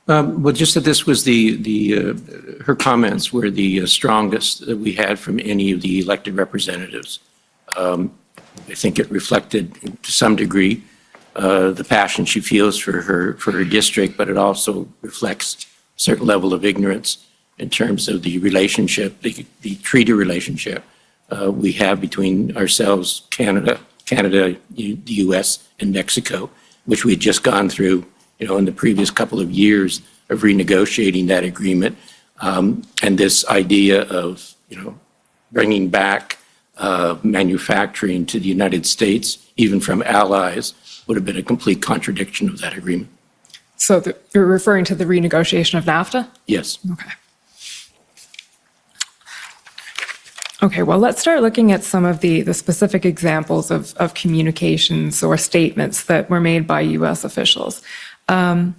Well, just that this was her comments were the strongest that we had from any of the elected representatives. I think it reflected to some degree the passion she feels for her district, but it also reflects a certain level of ignorance in terms of the relationship, the treaty relationship we have between ourselves, Canada, the U.S., and Mexico, which we had just gone through, in the previous couple of years of renegotiating that agreement. And this idea of, bringing back manufacturing to the United States, even from allies, would have been a complete contradiction of that agreement. So you're referring to the renegotiation of NAFTA? Yes. Okay. Okay, well, let's start looking at some of the specific examples of communications or statements that were made by U.S. officials. I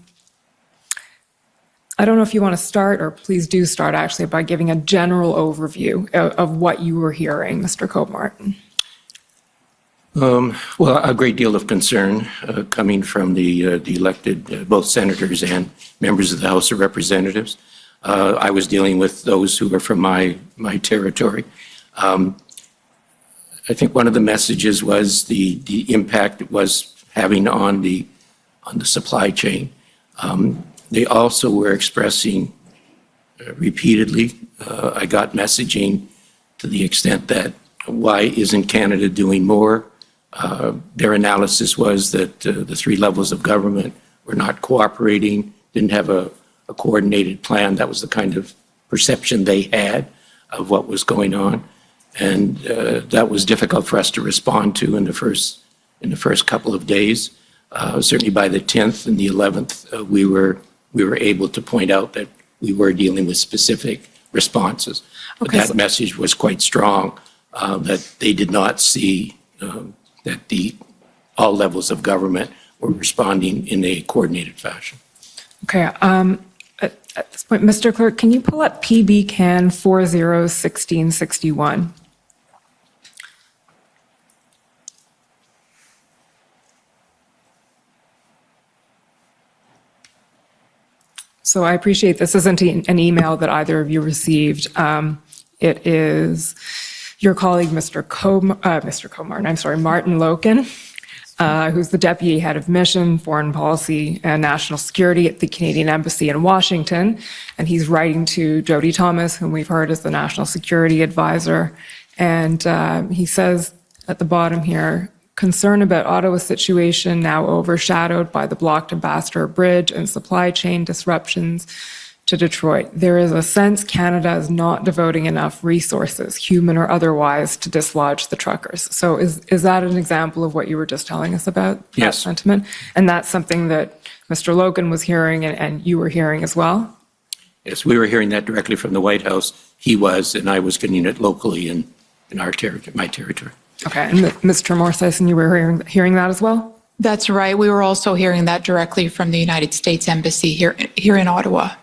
don't know if you want to start, or please do start actually, by giving a general overview of what you were hearing, Mr. Comartin. Well, a great deal of concern coming from the elected, both senators and members of the House of Representatives. I was dealing with those who are from my territory. I think one of the messages was the impact it was having on the supply chain. They also were expressing repeatedly, I got messaging to the extent that why isn't Canada doing more? Their analysis was that the three levels of government were not cooperating, didn't have a coordinated plan. That was the kind of perception they had of what was going on. And that was difficult for us to respond to in the first couple of days. Certainly by the 10th and the 11th, we were able to point out that we were dealing with specific responses. But Okay, that message was quite strong, that they did not see that all levels of government were responding in a coordinated fashion. Okay. At this point, Mr. Clerk, can you pull up PB Can 401661? So I appreciate this isn't an email that either of you received. It is your colleague, Martin Loken, who's the Deputy Head of Mission, Foreign Policy and National Security at the Canadian Embassy in Washington. And he's writing to Jody Thomas, whom we've heard as the National Security Advisor. And he says at the bottom here, concern about Ottawa's situation now overshadowed by the blocked Ambassador Bridge and supply chain disruptions to Detroit. There is a sense Canada is not devoting enough resources, human or otherwise, to dislodge the truckers. So is that an example of what you were just telling us about? Yes. That sentiment? And that's something that Mr. Logan was hearing and you were hearing as well? Yes, we were hearing that directly from the White House. He was, and I was getting it locally in our territory, my territory. Okay, and Mr. Morseison, you were hearing that as well? That's right. We were also hearing that directly from the United States Embassy here in Ottawa.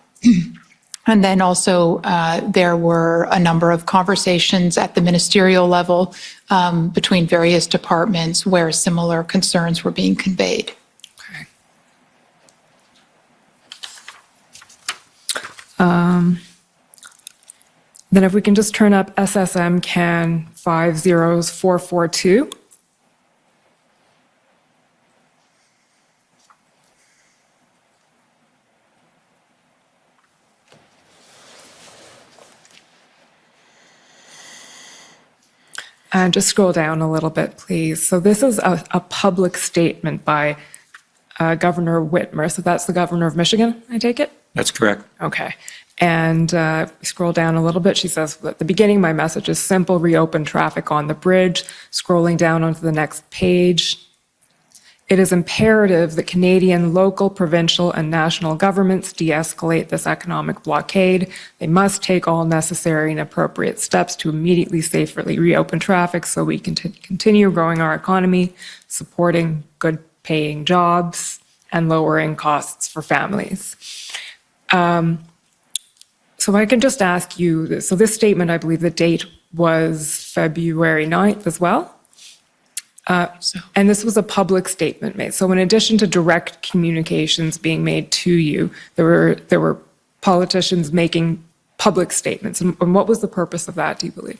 And then also there were a number of conversations at the ministerial level between various departments where similar concerns were being conveyed. Okay. Then if we can just turn up SSM Can 50442. And just scroll down a little bit, please. So this is a public statement by Governor Whitmer. So that's the governor of Michigan, I take it? That's correct. Okay. And scroll down a little bit. She says, at the beginning, my message is simple, reopen traffic on the bridge. Scrolling down onto the next page. It is imperative that Canadian, local, provincial, and national governments de-escalate this economic blockade. They must take all necessary and appropriate steps to immediately safely reopen traffic so we can continue growing our economy, supporting good-paying jobs, and lowering costs for families. So I can just ask you, so this statement, I believe the date was February 9th as well? And this was a public statement made. So in addition to direct communications being made to you, there were politicians making public statements. And what was the purpose of that, do you believe?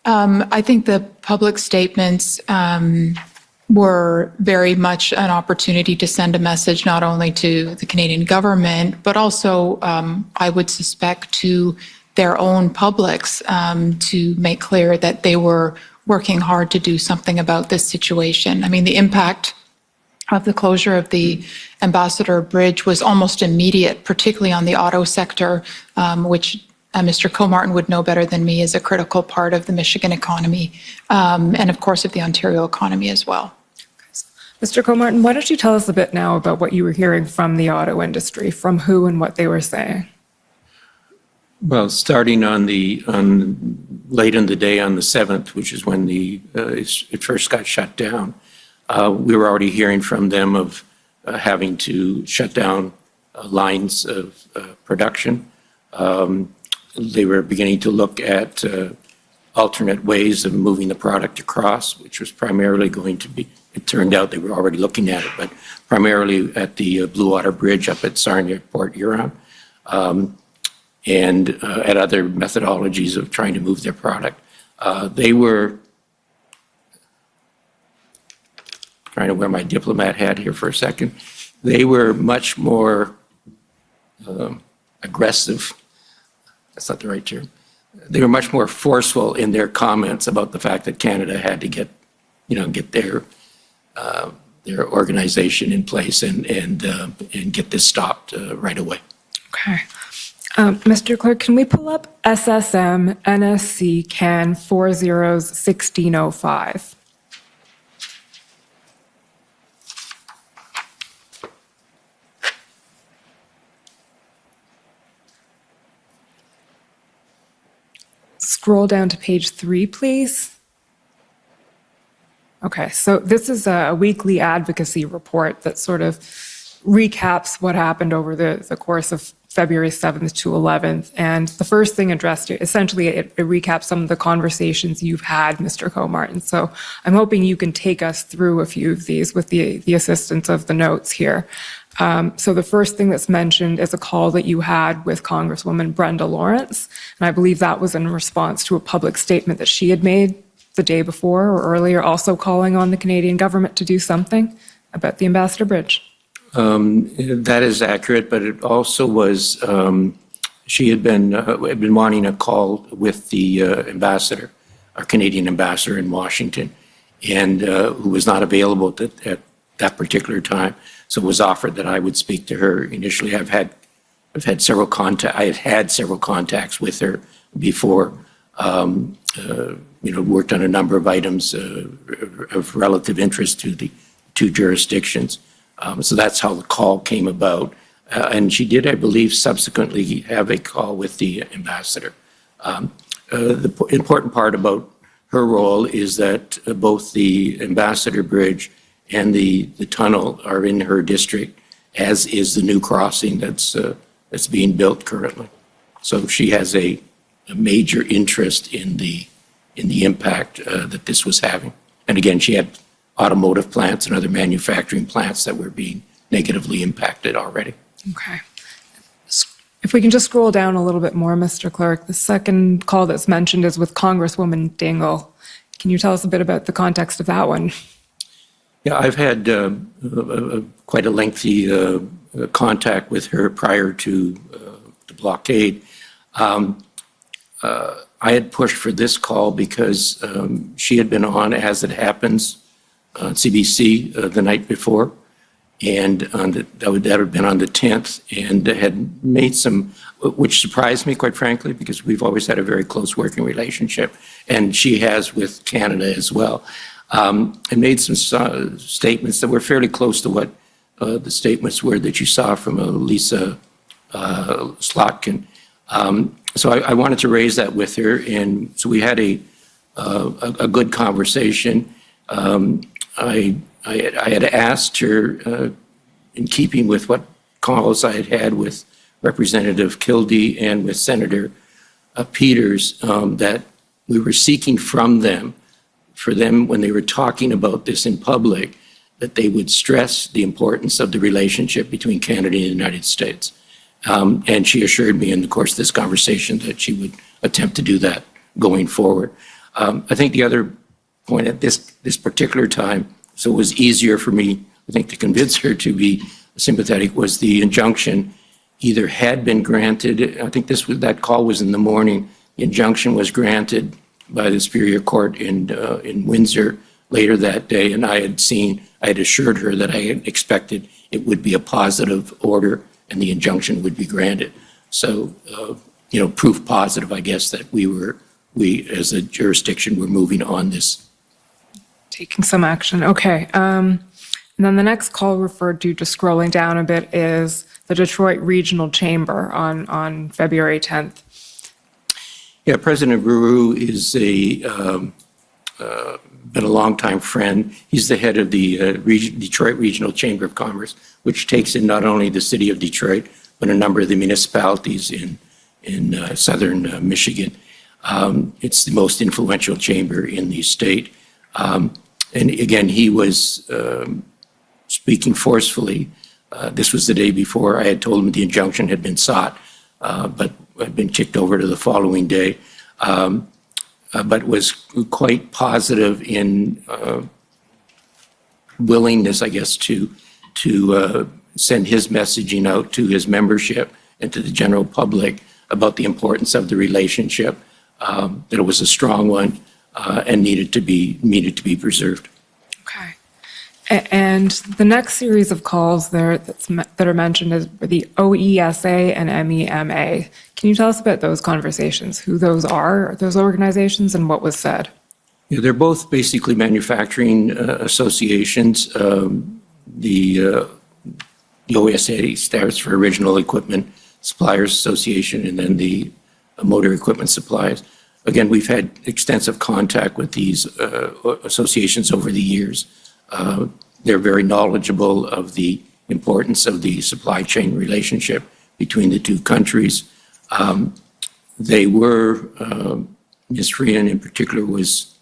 I think the public statements were very much an opportunity to send a message not only to the Canadian government, but also, I would suspect, to their own publics to make clear that they were working hard to do something about this situation. I mean, the impact of the closure of the Ambassador Bridge was almost immediate, particularly on the auto sector, which Mr. Comartin would know better than me is a critical part of the Michigan economy, and of course of the Ontario economy as well. Mr. Comartin, why don't you tell us a bit now about what you were hearing from the auto industry, from who and what they were saying? Well, starting late in the day on the 7th, which is when it first got shut down, we were already hearing from them of having to shut down lines of production. They were beginning to look at alternate ways of moving the product across, which was primarily going to be, it turned out they were already looking at it, but primarily at the Blue Water Bridge up at Sarnia, Port Huron. And at other methodologies of trying to move their product. They were, trying to wear my diplomat hat here for a second, they were much more aggressive, that's not the right term, they were much more forceful in their comments about the fact that Canada had to get their organization in place and get this stopped right away. Okay. Mr. Clerk, can we pull up SSM NSC Can 401605? Scroll down to page 3, please. Okay, so this is a weekly advocacy report that sort of recaps what happened over the course of February 7th to 11th. And the first thing addressed, essentially, it recaps some of the conversations you've had, Mr. Comartin. So I'm hoping you can take us through a few of these with the assistance of the notes here. So the first thing that's mentioned is a call that you had with Congresswoman Brenda Lawrence. And I believe that was in response to a public statement that she had made the day before or earlier, also calling on the Canadian government to do something about the Ambassador Bridge. That is accurate, but it also was, she had been wanting a call with the ambassador, our Canadian ambassador in Washington, and who was not available at that particular time. So it was offered that I would speak to her. Initially, I had several contacts with her before. Worked on a number of items of relative interest to the two jurisdictions. So that's how the call came about. And she did, I believe, subsequently have a call with the ambassador. The important part about her role is that both the Ambassador Bridge and the tunnel are in her district, as is the new crossing that's being built currently. So she has a major interest in the impact that this was having. And again, she had automotive plants and other manufacturing plants that were being negatively impacted already. Okay. If we can just scroll down a little bit more, Mr. Clerk, the second call that's mentioned is with Congresswoman Dingell. Can you tell us a bit about the context of that one? Yeah, I've had quite a lengthy contact with her prior to the blockade. I had pushed for this call because she had been on As It Happens on CBC the night before, and that had been on the 10th, and had made some, which surprised me, quite frankly, because we've always had a very close working relationship, and she has with Canada as well. And made some statements that were fairly close to what the statements were that you saw from Lisa Slotkin. So I wanted to raise that with her, and so we had a good conversation. I had asked her, in keeping with what calls I had had with Representative Kildee and with Senator Peters, that we were seeking from them, for them when they were talking about this in public, that they would stress the importance of the relationship between Canada and the United States. And she assured me in the course of this conversation that she would attempt to do that going forward. I think the other point at this particular time, so it was easier for me, I think, to convince her to be sympathetic, was the injunction either had been granted. I think that call was in the morning. The injunction was granted by the Superior Court in Windsor later that day, and I had assured her that I had expected it would be a positive order and the injunction would be granted. So, proof positive, I guess, that we as a jurisdiction were moving on this. Taking some action. Okay. And then the next call referred to, just scrolling down a bit, is the Detroit Regional Chamber on February 10th. Yeah, President Rouleau is been a longtime friend. He's the head of the Detroit Regional Chamber of Commerce, which takes in not only the city of Detroit, but a number of the municipalities in southern Michigan. It's the most influential chamber in the state. And again, he was speaking forcefully. This was the day before I had told him the injunction had been sought, but had been kicked over to the following day. But was quite positive in willingness, I guess, to send his messaging out to his membership and to the general public about the importance of the relationship, that it was a strong one and needed to be preserved. Okay. And the next series of calls there that are mentioned is the OESA and MEMA. Can you tell us about those conversations, who those are, those organizations, and what was said? Yeah, they're both basically manufacturing associations. The OESA stands for Original Equipment Suppliers Association, and then the Motor Equipment Suppliers. Again, we've had extensive contact with these associations over the years. They're very knowledgeable of the importance of the supply chain relationship between the two countries. They were, Ms. Freeman in particular was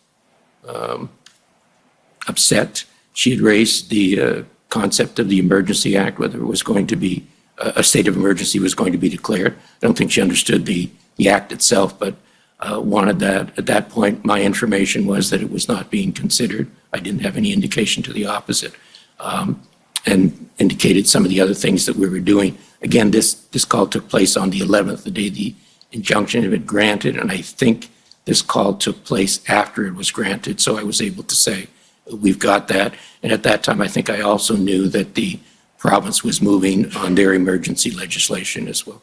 upset. She had raised the concept of the Emergency Act, whether it was going to be a state of emergency was going to be declared. I don't think she understood the act itself, but wanted that. At that point, my information was that it was not being considered. I didn't have any indication to the opposite, and indicated some of the other things that we were doing. Again, this call took place on the 11th, the day the injunction had been granted, and I think this call took place after it was granted, so I was able to say, we've got that. And at that time, I think I also knew that the province was moving on their emergency legislation as well.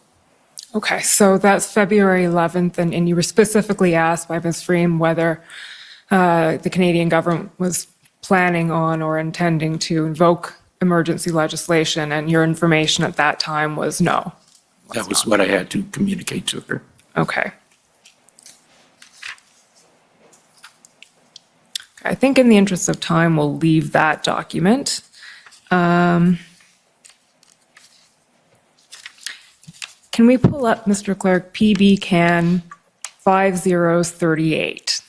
Okay, so that's February 11th, and you were specifically asked by Ms. Freeman whether the Canadian government was planning on or intending to invoke emergency legislation, and your information at that time was no. That was what I had to communicate to her. Okay. I think in the interest of time, we'll leave that document. Can we pull up, Mr. Clerk, PB Can 5038?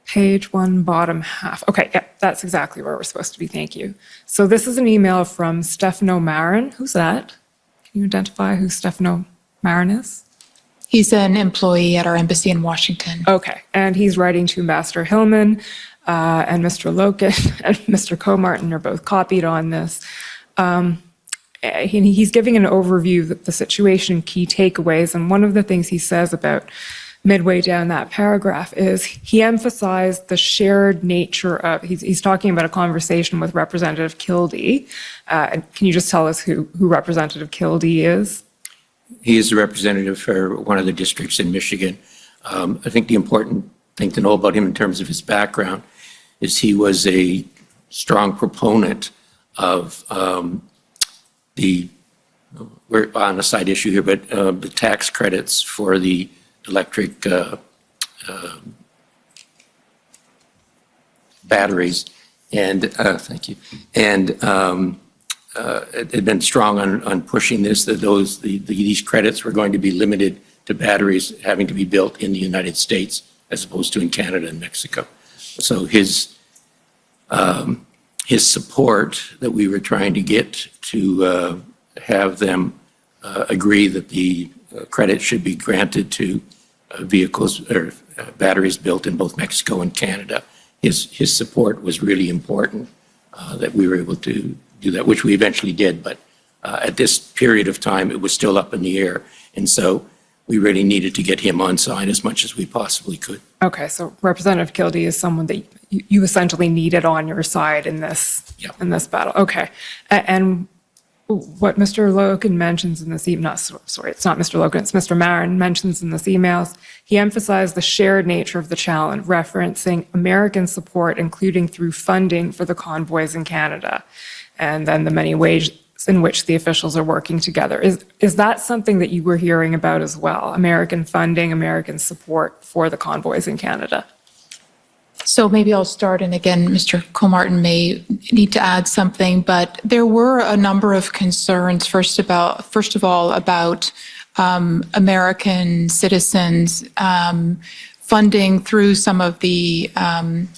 Page 1, bottom half. Okay, yeah, that's exactly where we're supposed to be. Thank you. So this is an email from Stefano Marin. Who's that? Can you identify who Stefano Marin is? He's an employee at our embassy in Washington. Okay, and he's writing to Ambassador Hillman, and Mr. Loken and Mr. Comartin are both copied on this. He's giving an overview of the situation, key takeaways, and one of the things he says about midway down that paragraph is he emphasized the shared nature of, he's talking about a conversation with Representative Kildee. Can you just tell us who Representative Kildee is? He is the representative for one of the districts in Michigan. I think the important thing to know about him in terms of his background is he was a strong proponent of we're on a side issue here, but the tax credits for the electric batteries, and thank you. And it had been strong on pushing this, that these credits were going to be limited to batteries having to be built in the United States as opposed to in Canada and Mexico. So his support that we were trying to get to have them agree that the credit should be granted to vehicles or batteries built in both Mexico and Canada. His support was really important, that we were able to do that, which we eventually did. But at this period of time, it was still up in the air. And so we really needed to get him on side as much as we possibly could. Okay, so Representative Kildee is someone that you essentially needed on your side in this battle. Okay, and what Mr. Loken mentions in this email, it's not Mr. Loken, it's Mr. Marin mentions in this emails, he emphasized the shared nature of the challenge, referencing American support, including through funding for the convoys in Canada, and then the many ways in which the officials are working together. Is that something that you were hearing about as well? American funding, American support for the convoys in Canada? So maybe I'll start, and again, Mr. Comartin may need to add something, but there were a number of concerns, first of all, about American citizens funding through some of the kind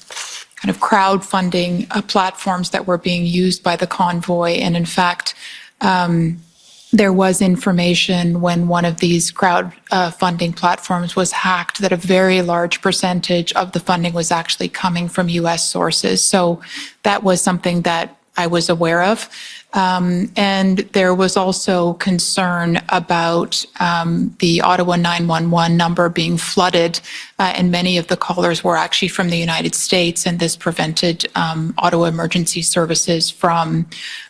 of crowdfunding platforms that were being used by the convoy. And in fact, there was information when one of these crowdfunding platforms was hacked that a very large percentage of the funding was actually coming from U.S. sources. So that was something that I was aware of. And there was also concern about the Ottawa 911 number being flooded, and many of the callers were actually from the United States, and this prevented Ottawa Emergency Services from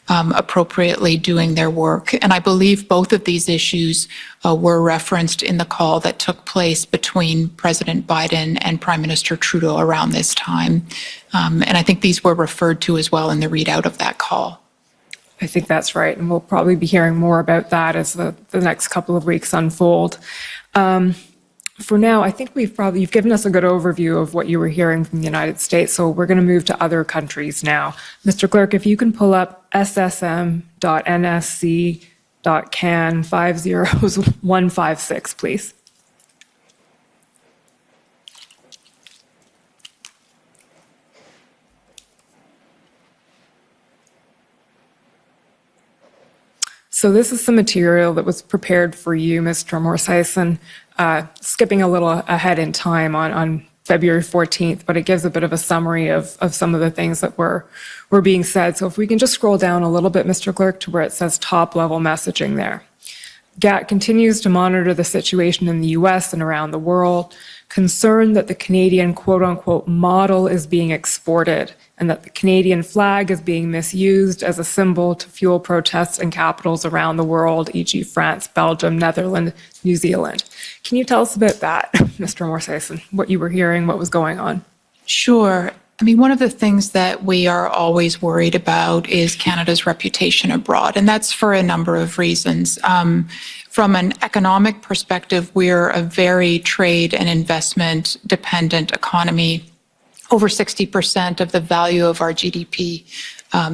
appropriately doing their work. And I believe both of these issues were referenced in the call that took place between President Biden and Prime Minister Trudeau around this time. And I think these were referred to as well in the readout of that call. I think that's right, and we'll probably be hearing more about that as the next couple of weeks unfold. For now, I think you've given us a good overview of what you were hearing from the United States, so we're going to move to other countries now. Mr. Clerk, if you can pull up ssm.nsc.can 50156, please. So this is some material that was prepared for you, Mr. Morsison, skipping a little ahead in time on February 14th, but it gives a bit of a summary of some of the things that were being said. So if we can just scroll down a little bit, Mr. Clerk, to where it says top-level messaging there. GAT continues to monitor the situation in the U.S. and around the world, concerned that the Canadian quote-unquote model is being exported and that the Canadian flag is being misused as a symbol to fuel protests in capitals around the world, e.g. France, Belgium, Netherlands, New Zealand. Can you tell us about that, Mr. Morsison, what you were hearing, what was going on? Sure. I mean, one of the things that we are always worried about is Canada's reputation abroad, and that's for a number of reasons. From an economic perspective, we're a very trade and investment dependent economy. Over 60% of the value of our GDP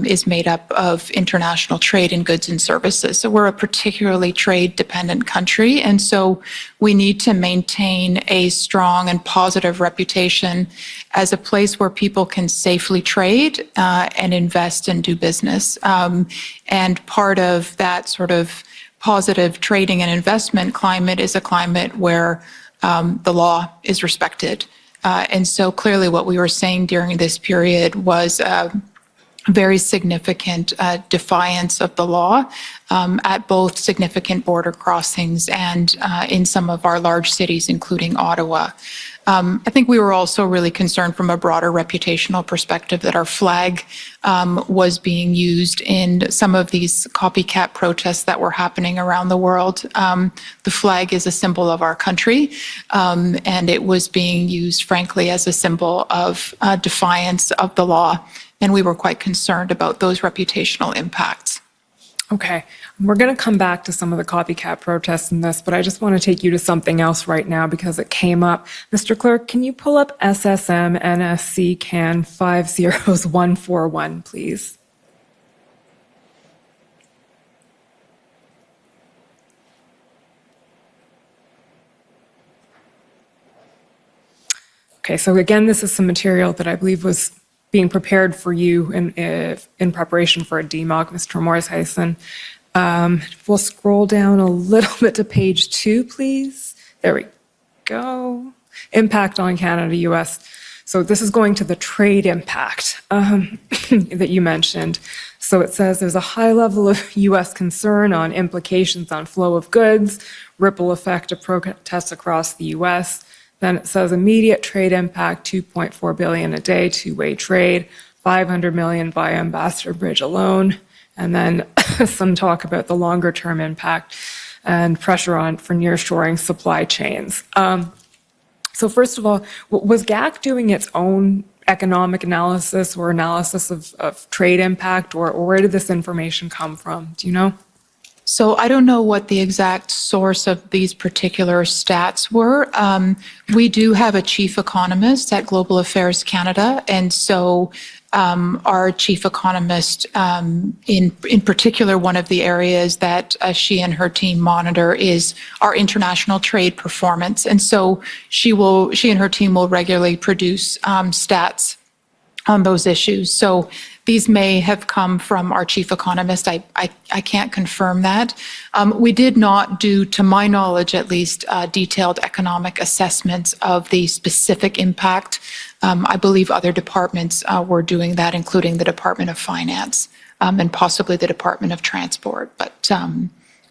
is made up of international trade in goods and services. So we're a particularly trade-dependent country, and so we need to maintain a strong and positive reputation as a place where people can safely trade and invest and do business. And part of that sort of positive trading and investment climate is a climate where the law is respected. And so clearly what we were saying during this period was very significant defiance of the law at both significant border crossings and in some of our large cities, including Ottawa. I think we were also really concerned from a broader reputational perspective that our flag was being used in some of these copycat protests that were happening around the world. The flag is a symbol of our country, and it was being used, frankly, as a symbol of defiance of the law. And we were quite concerned about those reputational impacts. Okay, we're going to come back to some of the copycat protests in this, but I just want to take you to something else right now because it came up. Mr. Clerk, can you pull up SSM NSC CAN 50141, please? Okay, so again, this is some material that I believe was being prepared for you in preparation for a DMOC, Mr. Morsison. We'll scroll down a little bit to page 2, please. There we go. Impact on Canada, U.S. So this is going to the trade impact that you mentioned. So it says there's a high level of U.S. concern on implications on flow of goods, ripple effect of protests across the U.S., then it says immediate trade impact, $2.4 billion a day, two-way trade, $500 million via Ambassador Bridge alone, and then some talk about the longer-term impact and pressure on for nearshoring supply chains. So first of all, was GAC doing its own economic analysis or analysis of trade impact, or where did this information come from? Do you know? So I don't know what the exact source of these particular stats were. We do have a chief economist at Global Affairs Canada, and so our chief economist, in particular, one of the areas that she and her team monitor is our international trade performance, and so she and her team will regularly produce stats on those issues. So these may have come from our chief economist. I can't confirm that. We did not do, to my knowledge at least, detailed economic assessments of the specific impact. I believe other departments were doing that, including the Department of Finance. and possibly the Department of Transport. But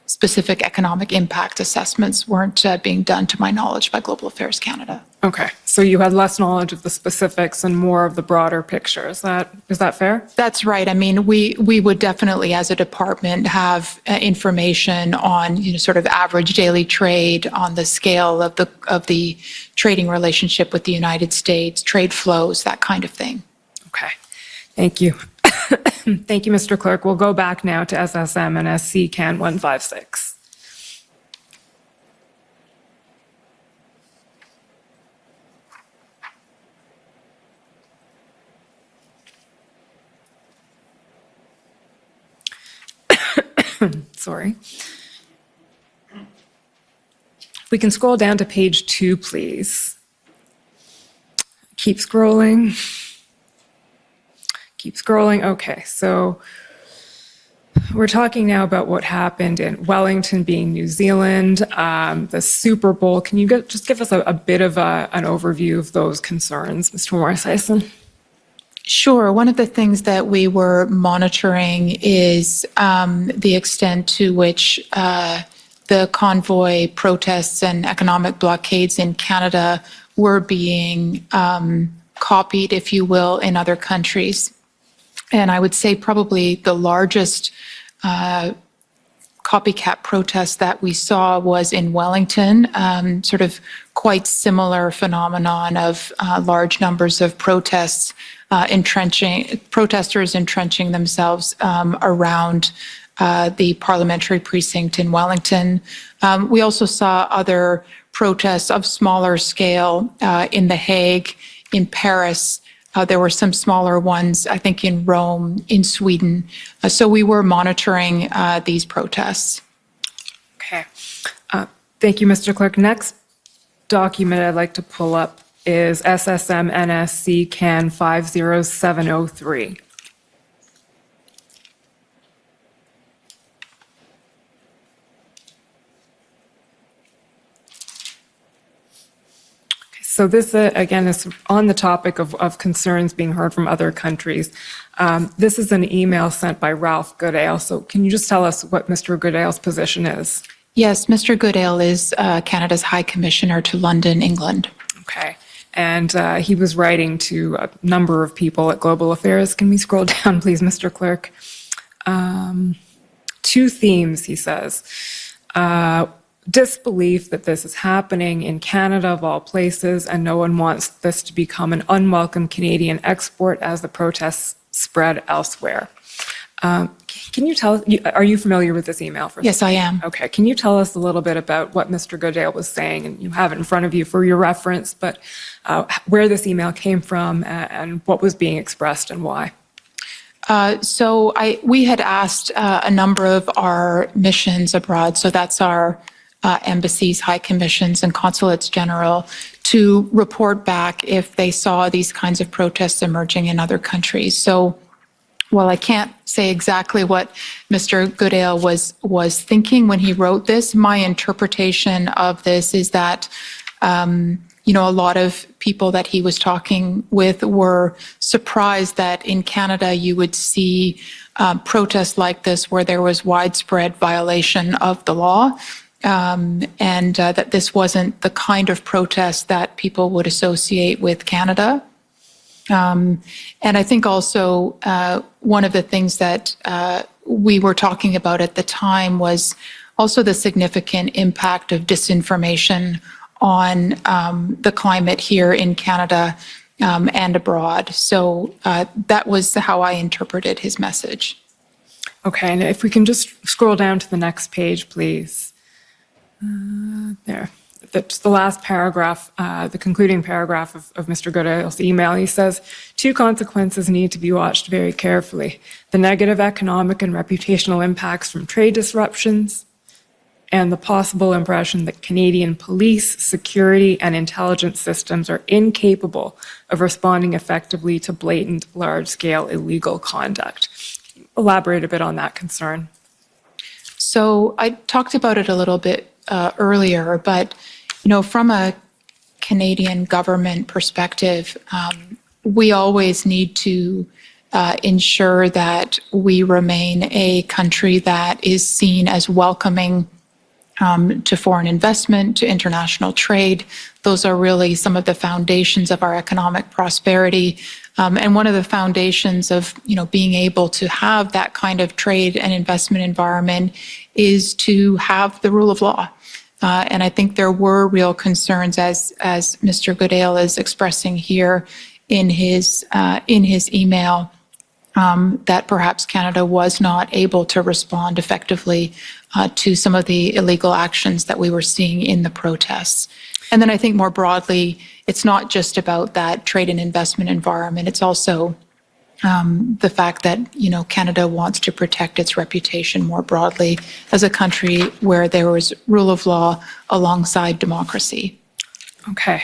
specific economic impact assessments weren't being done, to my knowledge, by Global Affairs Canada. Okay, so you had less knowledge of the specifics and more of the broader picture. Is that fair? That's right. I mean, we would definitely, as a department, have information on, sort of average daily trade, on the scale of the trading relationship with the United States, trade flows, that kind of thing. Okay, thank you. Thank you, Mr. Clerk. We'll go back now to SSM and SC Can 156. Sorry. We can scroll down to page 2, please. Keep scrolling. Keep scrolling. Okay, so we're talking now about what happened in Wellington, being New Zealand, the Super Bowl. Can you just give us a bit of an overview of those concerns, Mr. Morris-Eisen? Sure. One of the things that we were monitoring is the extent to which the convoy protests and economic blockades in Canada were being copied, if you will, in other countries. And I would say probably the largest copycat protest that we saw was in Wellington, sort of quite similar phenomenon of large numbers of protesters entrenching themselves around the parliamentary precinct in Wellington. We also saw other protests of smaller scale in The Hague, in Paris. There were some smaller ones, I think, in Rome, in Sweden. So we were monitoring these protests. Okay. Thank you, Mr. Clerk. Next document I'd like to pull up is SSM NSC Can 50703. So this, again, is on the topic of concerns being heard from other countries. This is an email sent by Ralph Goodale. So can you just tell us what Mr. Goodale's position is? Yes, Mr. Goodale is Canada's High Commissioner to London, England. Okay. And he was writing to a number of people at Global Affairs. Can we scroll down, please, Mr. Clerk? 2 themes, he says. Disbelief that this is happening in Canada, of all places, and no one wants this to become an unwelcome Canadian export as the protests spread elsewhere. Can you tell us, are you familiar with this email? Yes, I am. Okay, can you tell us a little bit about what Mr. Goodale was saying? And you have it in front of you for your reference, but where this email came from and what was being expressed and why? So we had asked a number of our missions abroad, so that's our embassies, high commissions, and consulates general, to report back if they saw these kinds of protests emerging in other countries. So while I can't say exactly what Mr. Goodale was thinking when he wrote this, my interpretation of this is that a lot of people that he was talking with were surprised that in Canada you would see protests like this where there was widespread violation of the law, and that this wasn't the kind of protest that people would associate with Canada. And I think also one of the things that we were talking about at the time was also the significant impact of disinformation on the climate here in Canada and abroad. So that was how I interpreted his message. Okay, and if we can just scroll down to the next page, please. There. That's the last paragraph, the concluding paragraph of Mr. Goodale's email. He says, 2 consequences need to be watched very carefully: the negative economic and reputational impacts from trade disruptions, and the possible impression that Canadian police, security, and intelligence systems are incapable of responding effectively to blatant, large-scale illegal conduct. Can you elaborate a bit on that concern? So I talked about it a little bit earlier, but from a Canadian government perspective, we always need to ensure that we remain a country that is seen as welcoming to foreign investment, to international trade. Those are really some of the foundations of our economic prosperity. And one of the foundations of, being able to have that kind of trade and investment environment is to have the rule of law. And I think there were real concerns, as Mr. Goodale is expressing here in his email, that perhaps Canada was not able to respond effectively to some of the illegal actions that we were seeing in the protests. And then I think more broadly, it's not just about that trade and investment environment. It's also the fact that, Canada wants to protect its reputation more broadly as a country where there was rule of law alongside democracy. Okay.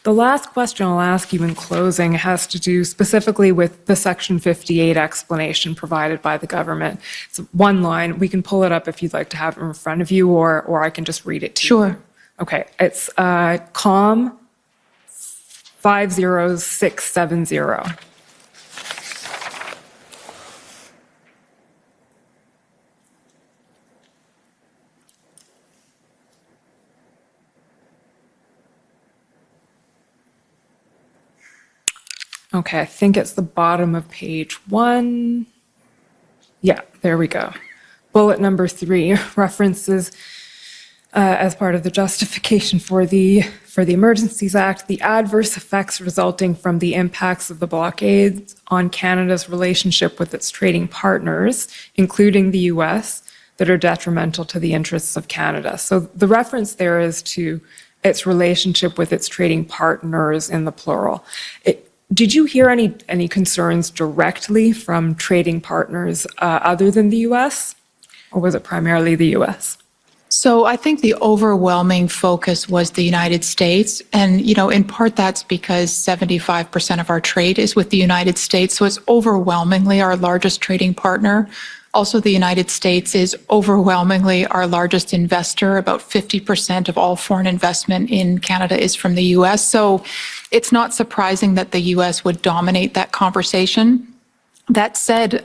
The last question I'll ask you in closing has to do specifically with the Section 58 explanation provided by the government. It's one line. We can pull it up if you'd like to have it in front of you, or I can just read it to you. Sure. Okay. It's COM 50670. Okay, I think it's the bottom of page 1. Yeah, there we go. Bullet number 3 references, as part of the justification for the Emergencies Act, the adverse effects resulting from the impacts of the blockades on Canada's relationship with its trading partners, including the U.S., that are detrimental to the interests of Canada. So the reference there is to its relationship with its trading partners in the plural. Did you hear any concerns directly from trading partners other than the U.S., or was it primarily the U.S.? So I think the overwhelming focus was the United States. And, in part that's because 75% of our trade is with the United States. So it's overwhelmingly our largest trading partner. Also, the United States is overwhelmingly our largest investor. About 50% of all foreign investment in Canada is from the U.S. So it's not surprising that the U.S. would dominate that conversation. That said,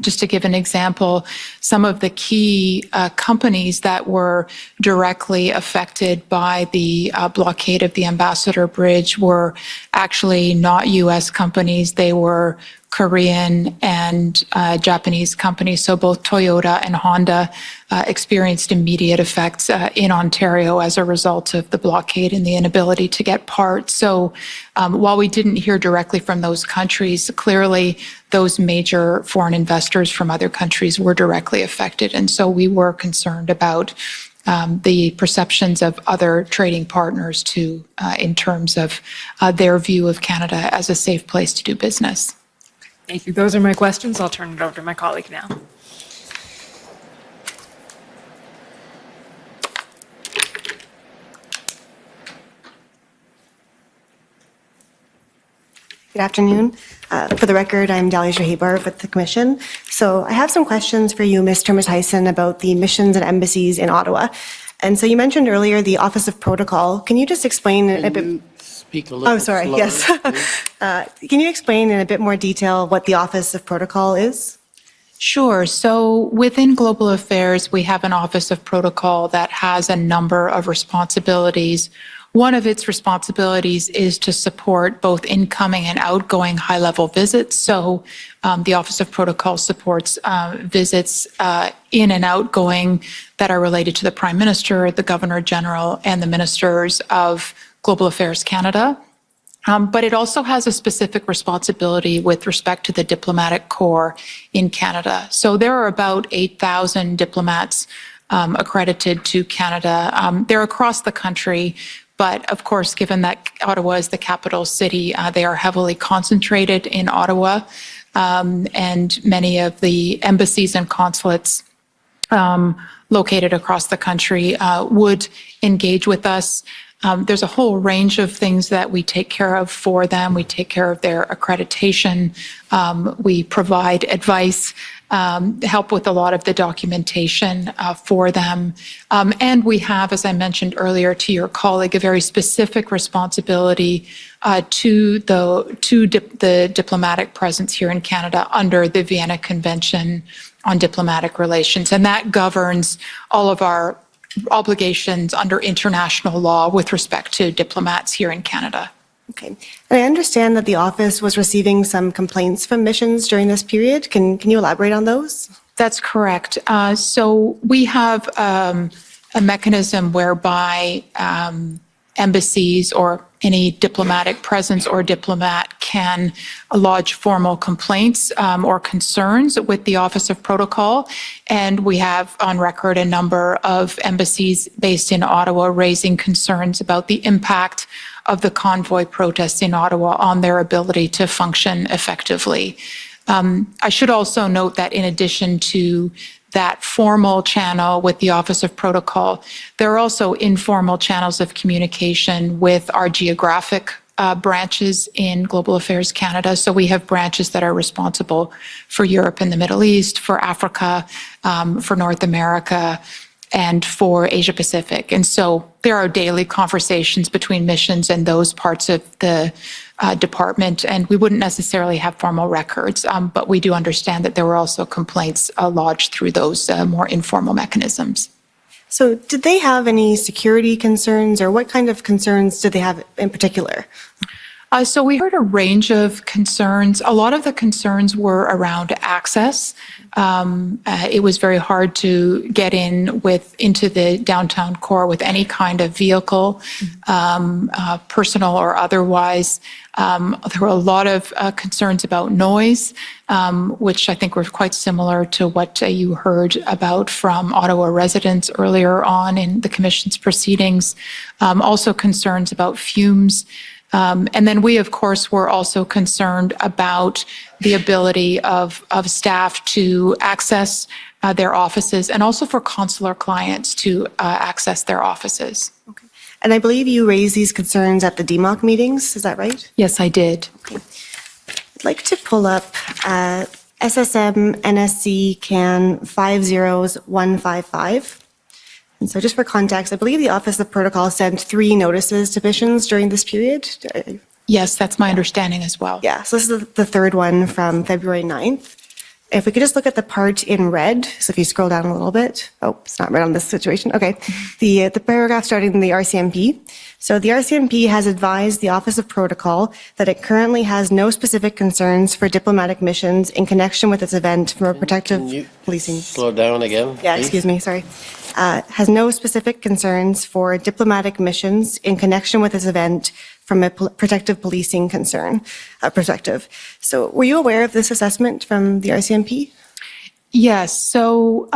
just to give an example, some of the key companies that were directly affected by the blockade of the Ambassador Bridge were actually not U.S. companies. They were Korean and Japanese companies. So both Toyota and Honda experienced immediate effects in Ontario as a result of the blockade and the inability to get parts. So while we didn't hear directly from those countries, clearly those major foreign investors from other countries were directly affected. And so we were concerned about the perceptions of other trading partners too, in terms of their view of Canada as a safe place to do business. Thank you. Those are my questions. I'll turn it over to my colleague now. Good afternoon. For the record, I'm Dalia Shahibar with the Commission. So I have some questions for you, Ms. Termer-Tyson, about the missions and embassies in Ottawa. And so you mentioned earlier the Office of Protocol. Can you just explain a bit? Speak a little Oh, sorry, slower, yes. Can you explain in a bit more detail what the Office of Protocol is? Sure. So within Global Affairs, we have an Office of Protocol that has a number of responsibilities. One of its responsibilities is to support both incoming and outgoing high-level visits. So the Office of Protocol supports visits in and outgoing that are related to the Prime Minister, the Governor General, and the Ministers of Global Affairs Canada. But it also has a specific responsibility with respect to the diplomatic corps in Canada. So there are about 8,000 diplomats accredited to Canada. They're across the country, but of course, given that Ottawa is the capital city, they are heavily concentrated in Ottawa, and many of the embassies and consulates located across the country would engage with us. There's a whole range of things that we take care of for them. We take care of their accreditation. We provide advice, help with a lot of the documentation for them. And we have, as I mentioned earlier to your colleague, a very specific responsibility to the diplomatic presence here in Canada under the Vienna Convention on Diplomatic Relations. And that governs all of our obligations under international law with respect to diplomats here in Canada. Okay. And I understand that the office was receiving some complaints from missions during this period. Can you elaborate on those? That's correct. So we have a mechanism whereby embassies or any diplomatic presence or diplomat can lodge formal complaints or concerns with the Office of Protocol. And we have on record a number of embassies based in Ottawa raising concerns about the impact of the convoy protests in Ottawa on their ability to function effectively. I should also note that in addition to that formal channel with the Office of Protocol, there are also informal channels of communication with our geographic branches in Global Affairs Canada. So we have branches that are responsible for Europe and the Middle East, for Africa, for North America, and for Asia Pacific. And so there are daily conversations between missions and those parts of the department, and we wouldn't necessarily have formal records, but we do understand that there were also complaints lodged through those more informal mechanisms. So did they have any security concerns, or what kind of concerns did they have in particular? So we heard a range of concerns. A lot of the concerns were around access. It was very hard to get into the downtown core with any kind of vehicle, personal or otherwise. There were a lot of concerns about noise, which I think were quite similar to what you heard about from Ottawa residents earlier on in the Commission's proceedings. Also concerns about fumes. And then we, of course, were also concerned about the ability of staff to access their offices, and also for consular clients to access their offices. Okay. And I believe you raised these concerns at the DMOC meetings, is that right? Yes, I did. Okay. I'd like to pull up SSM NSC CAN 50155. And so just for context, I believe the Office of Protocol sent 3 notices to missions during this period. Yes, that's my understanding as well. Yeah, so this is the third one from February 9th. If we could just look at the part in red, so if you scroll down a little bit. Oh, it's not red on this situation. Okay. The paragraph starting in the RCMP. So the RCMP has advised the Office of Protocol that it currently has no specific concerns for diplomatic missions in connection with its event from a protective policing. Slow down again. Yeah, please? excuse me, sorry. Has no specific concerns for diplomatic missions in connection with this event from a protective policing perspective. So were you aware of this assessment from the RCMP? Yes, so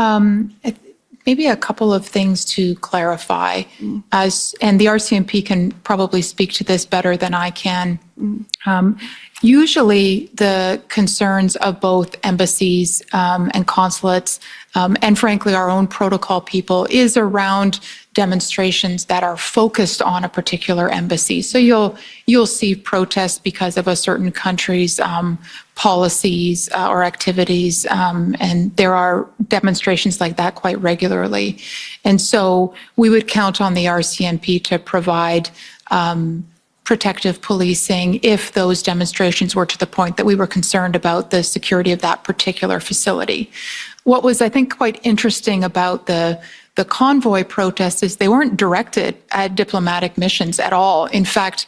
maybe a couple of things to clarify, and the RCMP can probably speak to this better than I can. Usually the concerns of both embassies and consulates, and frankly our own protocol people, is around demonstrations that are focused on a particular embassy. So you'll see protests because of a certain country's policies or activities, and there are demonstrations like that quite regularly. And so we would count on the RCMP to provide protective policing if those demonstrations were to the point that we were concerned about the security of that particular facility. What was, I think, quite interesting about the convoy protests is they weren't directed at diplomatic missions at all. In fact,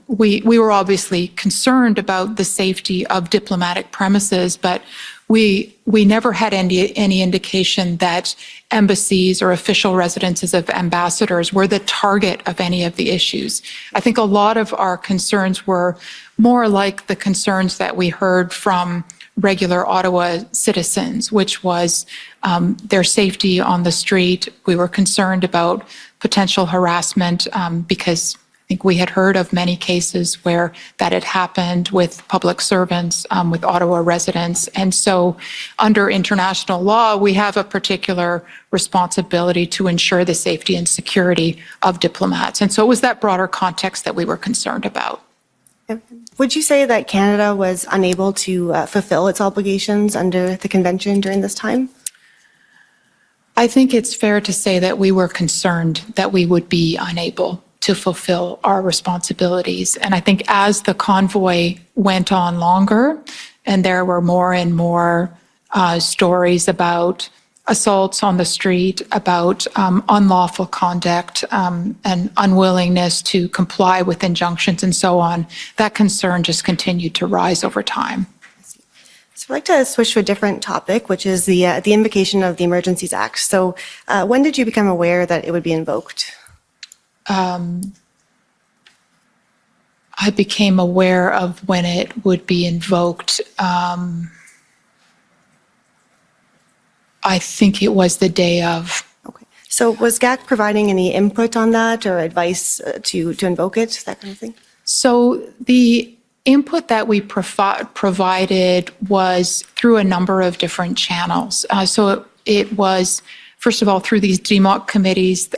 we were obviously concerned about the safety of diplomatic premises, but we never had any indication that embassies or official residences of ambassadors were the target of any of the issues. I think a lot of our concerns were more like the concerns that we heard from regular Ottawa citizens, which was their safety on the street. We were concerned about potential harassment because think we had heard of many cases where that had happened with public servants, with Ottawa residents. And so under international law, we have a particular responsibility to ensure the safety and security of diplomats. And so it was that broader context that we were concerned about. Would you say that Canada was unable to fulfill its obligations under the convention during this time? I think it's fair to say that we were concerned that we would be unable to fulfill our responsibilities. And I think as the convoy went on longer, and there were more and more stories about assaults on the street, about unlawful conduct and unwillingness to comply with injunctions and so on, that concern just continued to rise over time. So I'd like to switch to a different topic, which is the invocation of the Emergencies Act. So when did you become aware that it would be invoked? I became aware of when it would be invoked. I think it was the day of. Okay. So was GAC providing any input on that or advice to invoke it, that kind of thing? So the input that we provided was through a number of different channels. So it was, first of all, through these DMOC committees.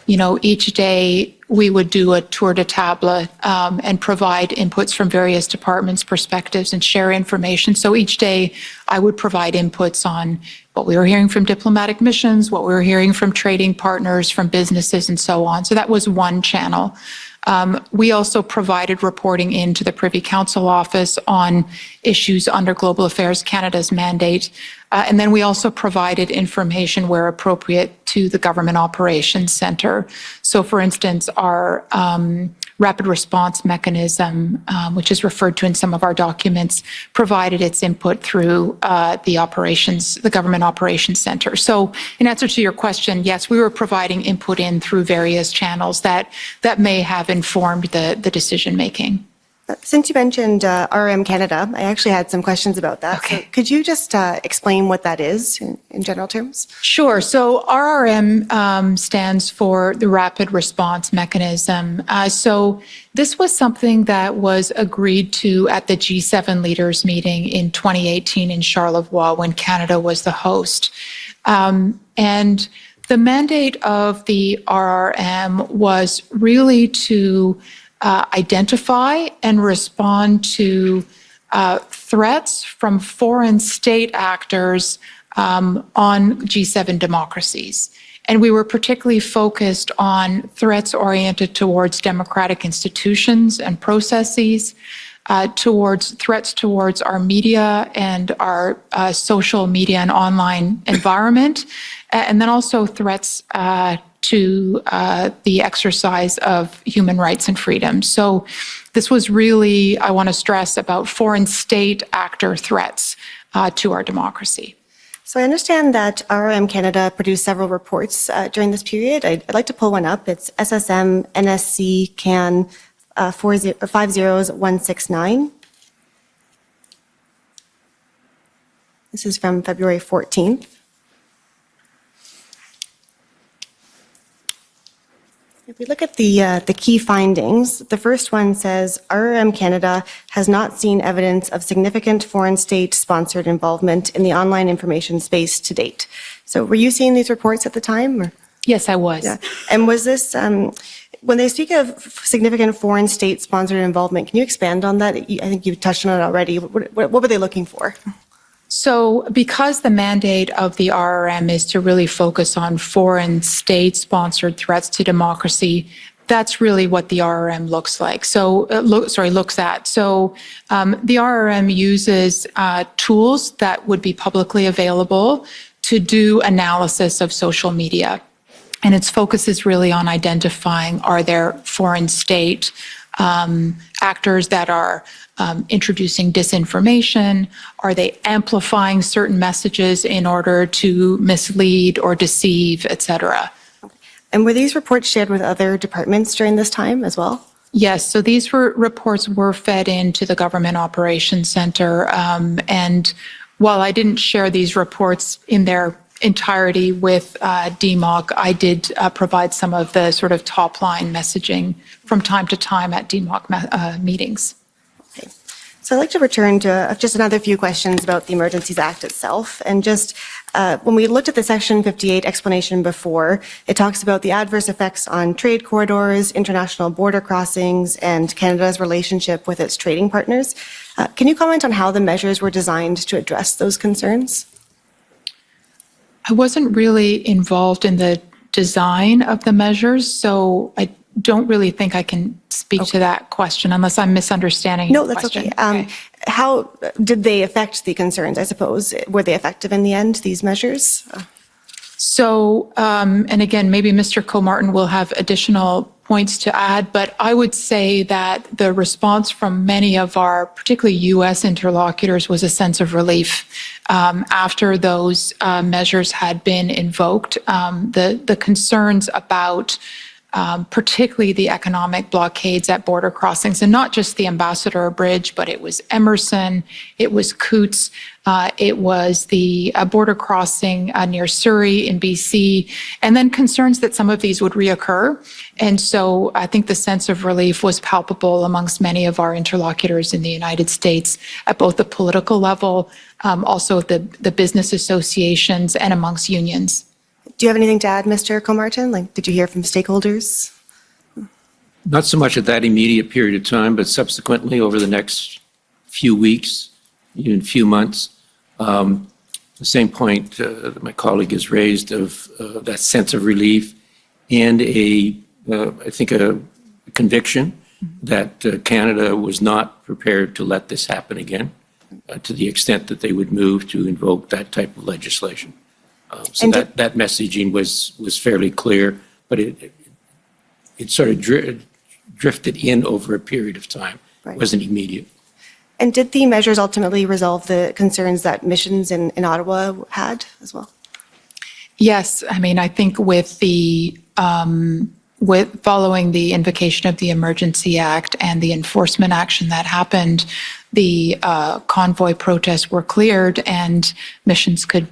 Each day we would do a tour de table and provide inputs from various departments' perspectives and share information. So each day I would provide inputs on what we were hearing from diplomatic missions, what we were hearing from trading partners, from businesses, and so on. So that was one channel. We also provided reporting into the Privy Council office on issues under Global Affairs Canada's mandate. And then we also provided information where appropriate to the Government Operations Centre. So for instance, our rapid response mechanism, which is referred to in some of our documents, provided its input through the Government Operations Centre. So in answer to your question, yes, we were providing input in through various channels that may have informed the decision making. Since you mentioned RRM Canada, I actually had some questions about that. Okay. So could you just explain what that is in general terms? Sure. So RRM stands for the Rapid Response Mechanism. So this was something that was agreed to at the G7 leaders meeting in 2018 in Charlevoix when Canada was the host. And the mandate of the RRM was really to identify and respond to threats from foreign state actors on G7 democracies. And we were particularly focused on threats oriented towards democratic institutions and processes, towards threats towards our media and our social media and online environment, and then also threats to the exercise of human rights and freedoms. So this was really, I want to stress, about foreign state actor threats to our democracy. So I understand that RRM Canada produced several reports during this period. I'd like to pull one up. It's SSM NSC CAN 50169. This is from February 14th. If we look at the key findings, the first one says RRM Canada has not seen evidence of significant foreign state-sponsored involvement in the online information space to date. So were you seeing these reports at the time? Or? Yes, I was. Yeah. And was this, when they speak of significant foreign state-sponsored involvement, can you expand on that? I think you've touched on it already. What were they looking for? So because the mandate of the RRM is to really focus on foreign state-sponsored threats to democracy, that's really what the RRM looks like. So, looks at. So the RRM uses tools that would be publicly available to do analysis of social media. And its focus is really on identifying, are there foreign state actors that are introducing disinformation? Are they amplifying certain messages in order to mislead or deceive, et cetera? And were these reports shared with other departments during this time as well? Yes, so these reports were fed into the Government Operations Centre. And while I didn't share these reports in their entirety with DMOC, I did provide some of the sort of top-line messaging from time to time at DMOC meetings. So I'd like to return to just another few questions about the Emergencies Act itself. And just when we looked at the Section 58 explanation before, it talks about the adverse effects on trade corridors, international border crossings, and Canada's relationship with its trading partners. Can you comment on how the measures were designed to address those concerns? I wasn't really involved in the design of the measures, so I don't really think I can speak to that question unless I'm misunderstanding your question. No, that's okay. How did they affect the concerns, I suppose? Were they effective in the end, these measures? So, and again, maybe Mr. Comartin will have additional points to add, but I would say that the response from many of our, particularly U.S. interlocutors, was a sense of relief after those measures had been invoked. The concerns about particularly the economic blockades at border crossings, and not just the Ambassador Bridge, but it was Emerson, it was Coots, it was the border crossing near Surrey in BC, and then concerns that some of these would reoccur. And so I think the sense of relief was palpable amongst many of our interlocutors in the United States at both the political level, also the business associations, and amongst unions. Do you have anything to add, Mr. Comartin? Like, did you hear from stakeholders? Not so much at that immediate period of time, but subsequently over the next few weeks, even few months. The same point that my colleague has raised of that sense of relief and I think a conviction that Canada was not prepared to let this happen again to the extent that they would move to invoke that type of legislation. So that messaging was fairly clear, but it sort of drifted in over a period of time. Right. It wasn't immediate. And did the measures ultimately resolve the concerns that missions in Ottawa had as well? Yes, I mean, I think with the with following the invocation of the Emergency Act and the enforcement action that happened, the convoy protests were cleared and missions could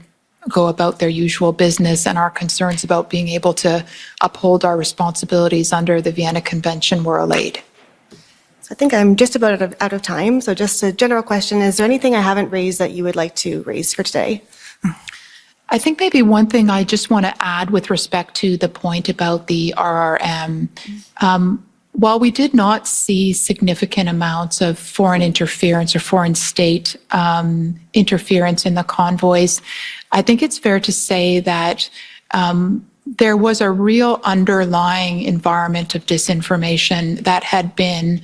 go about their usual business, and our concerns about being able to uphold our responsibilities under the Vienna Convention were allayed. So I think I'm just about out of time. So just a general question, is there anything I haven't raised that you would like to raise for today? I think maybe one thing I just want to add with respect to the point about the RRM, while we did not see significant amounts of foreign interference or foreign state interference in the convoys, I think it's fair to say that there was a real underlying environment of disinformation that had been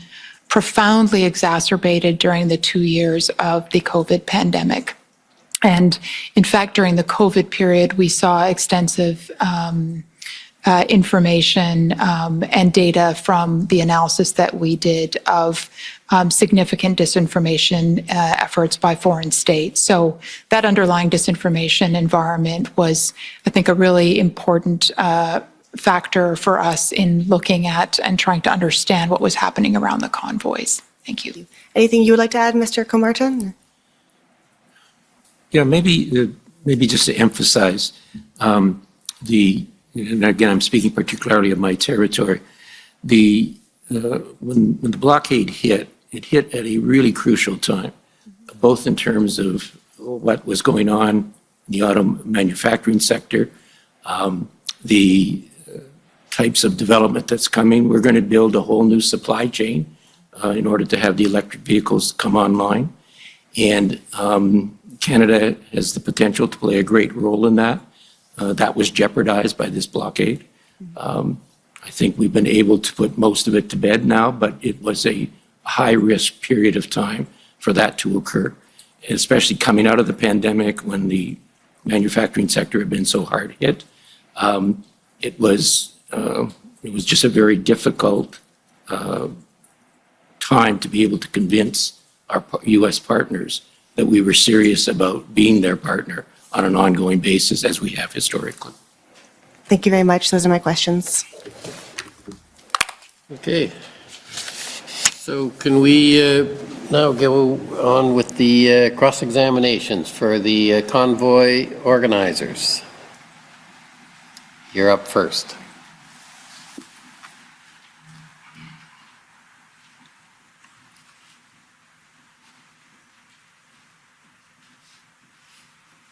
profoundly exacerbated during the 2 years of the COVID pandemic. And in fact, during the COVID period, we saw extensive information and data from the analysis that we did of significant disinformation efforts by foreign states. So that underlying disinformation environment was, I think, a really important factor for us in looking at and trying to understand what was happening around the convoys. Thank you. Anything you would like to add, Mr. Comartin? Yeah, maybe just to emphasize and again, I'm speaking particularly of my territory. When the blockade hit, it hit at a really crucial time, both in terms of what was going on in the auto manufacturing sector, the types of development that's coming. We're going to build a whole new supply chain in order to have the electric vehicles come online. And Canada has the potential to play a great role in that. That was jeopardized by this blockade. I think we've been able to put most of it to bed now, but it was a high-risk period of time for that to occur, especially coming out of the pandemic when the manufacturing sector had been so hard hit. It was just a very difficult time to be able to convince our U.S. partners that we were serious about being their partner on an ongoing basis as we have historically. Thank you very much. Those are my questions. Okay. So can we now go on with the cross-examinations for the convoy organizers? You're up first.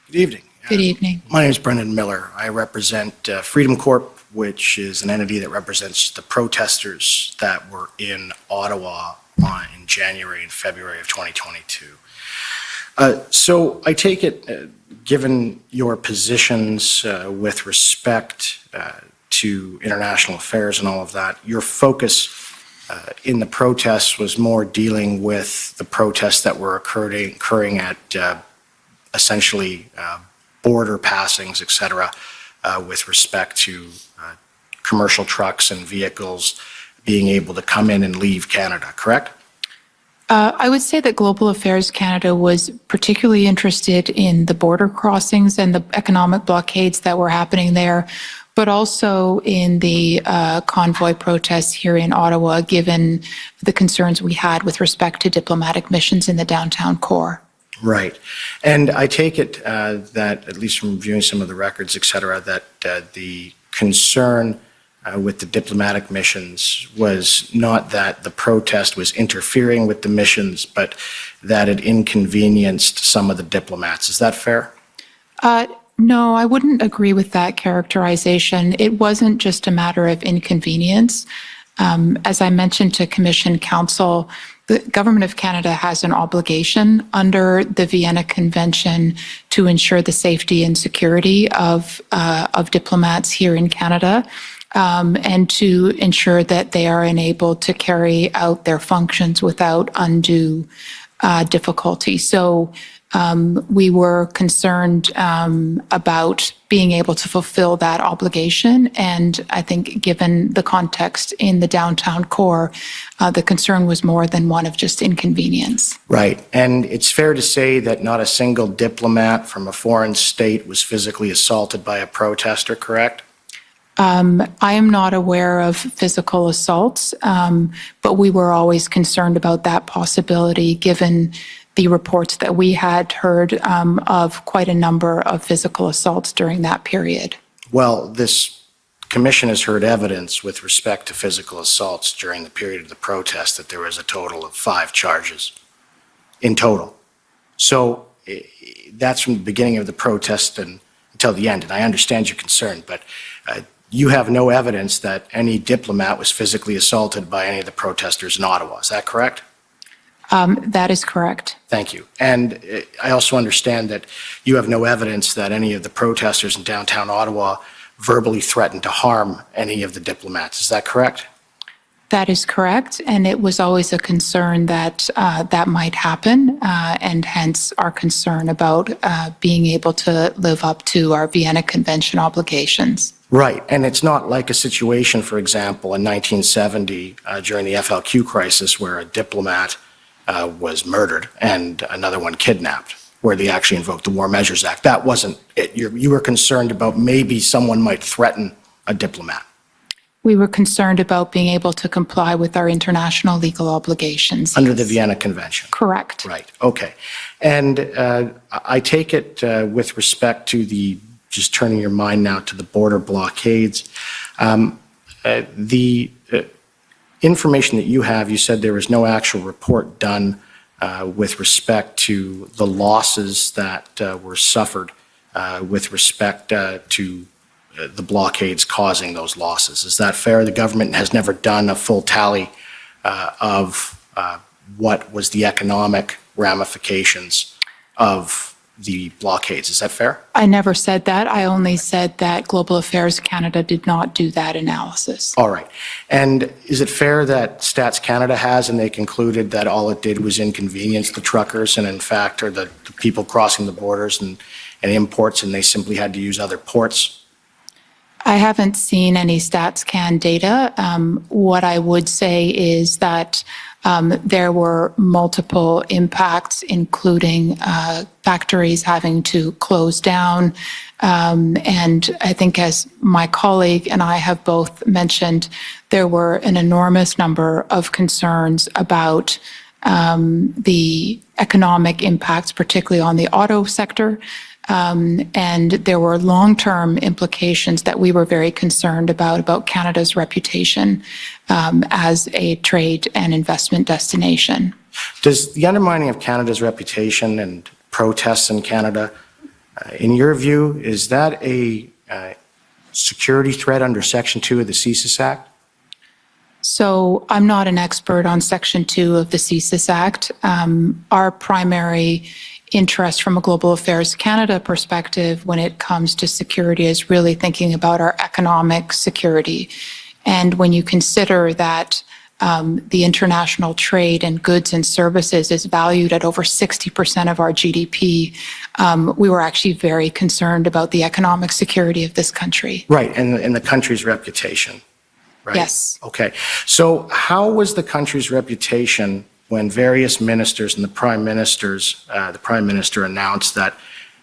Good evening. Good evening. My name is Brendan Miller. I represent Freedom Corp, which is an entity that represents the protesters that were in Ottawa in January and February of 2022. So I take it, given your positions with respect to international affairs and all of that, your focus in the protests was more dealing with the protests that were occurring at essentially border passings, et cetera, with respect to commercial trucks and vehicles being able to come in and leave Canada, correct? I would say that Global Affairs Canada was particularly interested in the border crossings and the economic blockades that were happening there, but also in the convoy protests here in Ottawa, given the concerns we had with respect to diplomatic missions in the downtown core. Right. And I take it that, at least from viewing some of the records, et cetera, that the concern with the diplomatic missions was not that the protest was interfering with the missions, but that it inconvenienced some of the diplomats. Is that fair? No, I wouldn't agree with that characterization. It wasn't just a matter of inconvenience. As I mentioned to Commission Council, the Government of Canada has an obligation under the Vienna Convention to ensure the safety and security of diplomats here in Canada, and to ensure that they are enabled to carry out their functions without undue difficulty. So we were concerned about being able to fulfill that obligation. And I think given the context in the downtown core, the concern was more than one of just inconvenience. Right. And it's fair to say that not a single diplomat from a foreign state was physically assaulted by a protester, correct? I am not aware of physical assaults, but we were always concerned about that possibility given the reports that we had heard of quite a number of physical assaults during that period. Well, this commission has heard evidence with respect to physical assaults during the period of the protest that there was a total of 5 charges in total. So that's from the beginning of the protest and until the end. And I understand your concern, but you have no evidence that any diplomat was physically assaulted by any of the protesters in Ottawa. Is that correct? That is correct. Thank you. And I also understand that you have no evidence that any of the protesters in downtown Ottawa verbally threatened to harm any of the diplomats. Is that correct? That is correct. And it was always a concern that that might happen, and hence our concern about being able to live up to our Vienna Convention obligations. Right. And it's not like a situation, for example, in 1970 during the FLQ crisis where a diplomat was murdered and another one kidnapped, where they actually invoked the War Measures Act. That wasn't it. You were concerned about maybe someone might threaten a diplomat. We were concerned about being able to comply with our international legal obligations. Under the Vienna Convention. Correct. Right. Okay. And I take it with respect to just turning your mind now to the border blockades, the information that you have, you said there was no actual report done with respect to the losses that were suffered with respect to the blockades causing those losses. Is that fair? The government has never done a full tally of what was the economic ramifications of the blockades. Is that fair? I never said that. I only said that Global Affairs Canada did not do that analysis. All right. And is it fair that Stats Canada has, and they concluded that all it did was inconvenience the truckers and in fact, or the people crossing the borders and imports, and they simply had to use other ports? I haven't seen any StatsCan data. What I would say is that there were multiple impacts, including factories having to close down. And I think, as my colleague and I have both mentioned, there were an enormous number of concerns about the economic impacts, particularly on the auto sector. And there were long-term implications that we were very concerned about Canada's reputation as a trade and investment destination. Does the undermining of Canada's reputation and protests in Canada, in your view, is that a security threat under Section 2 of the CSIS Act? So I'm not an expert on Section 2 of the CSIS Act. Our primary interest from a Global Affairs Canada perspective when it comes to security is really thinking about our economic security. And when you consider that the international trade in goods and services is valued at over 60% of our GDP, we were actually very concerned about the economic security of this country. Right, and the country's reputation, right? Yes. Okay, so how was the country's reputation when various ministers and the Prime Minister announced that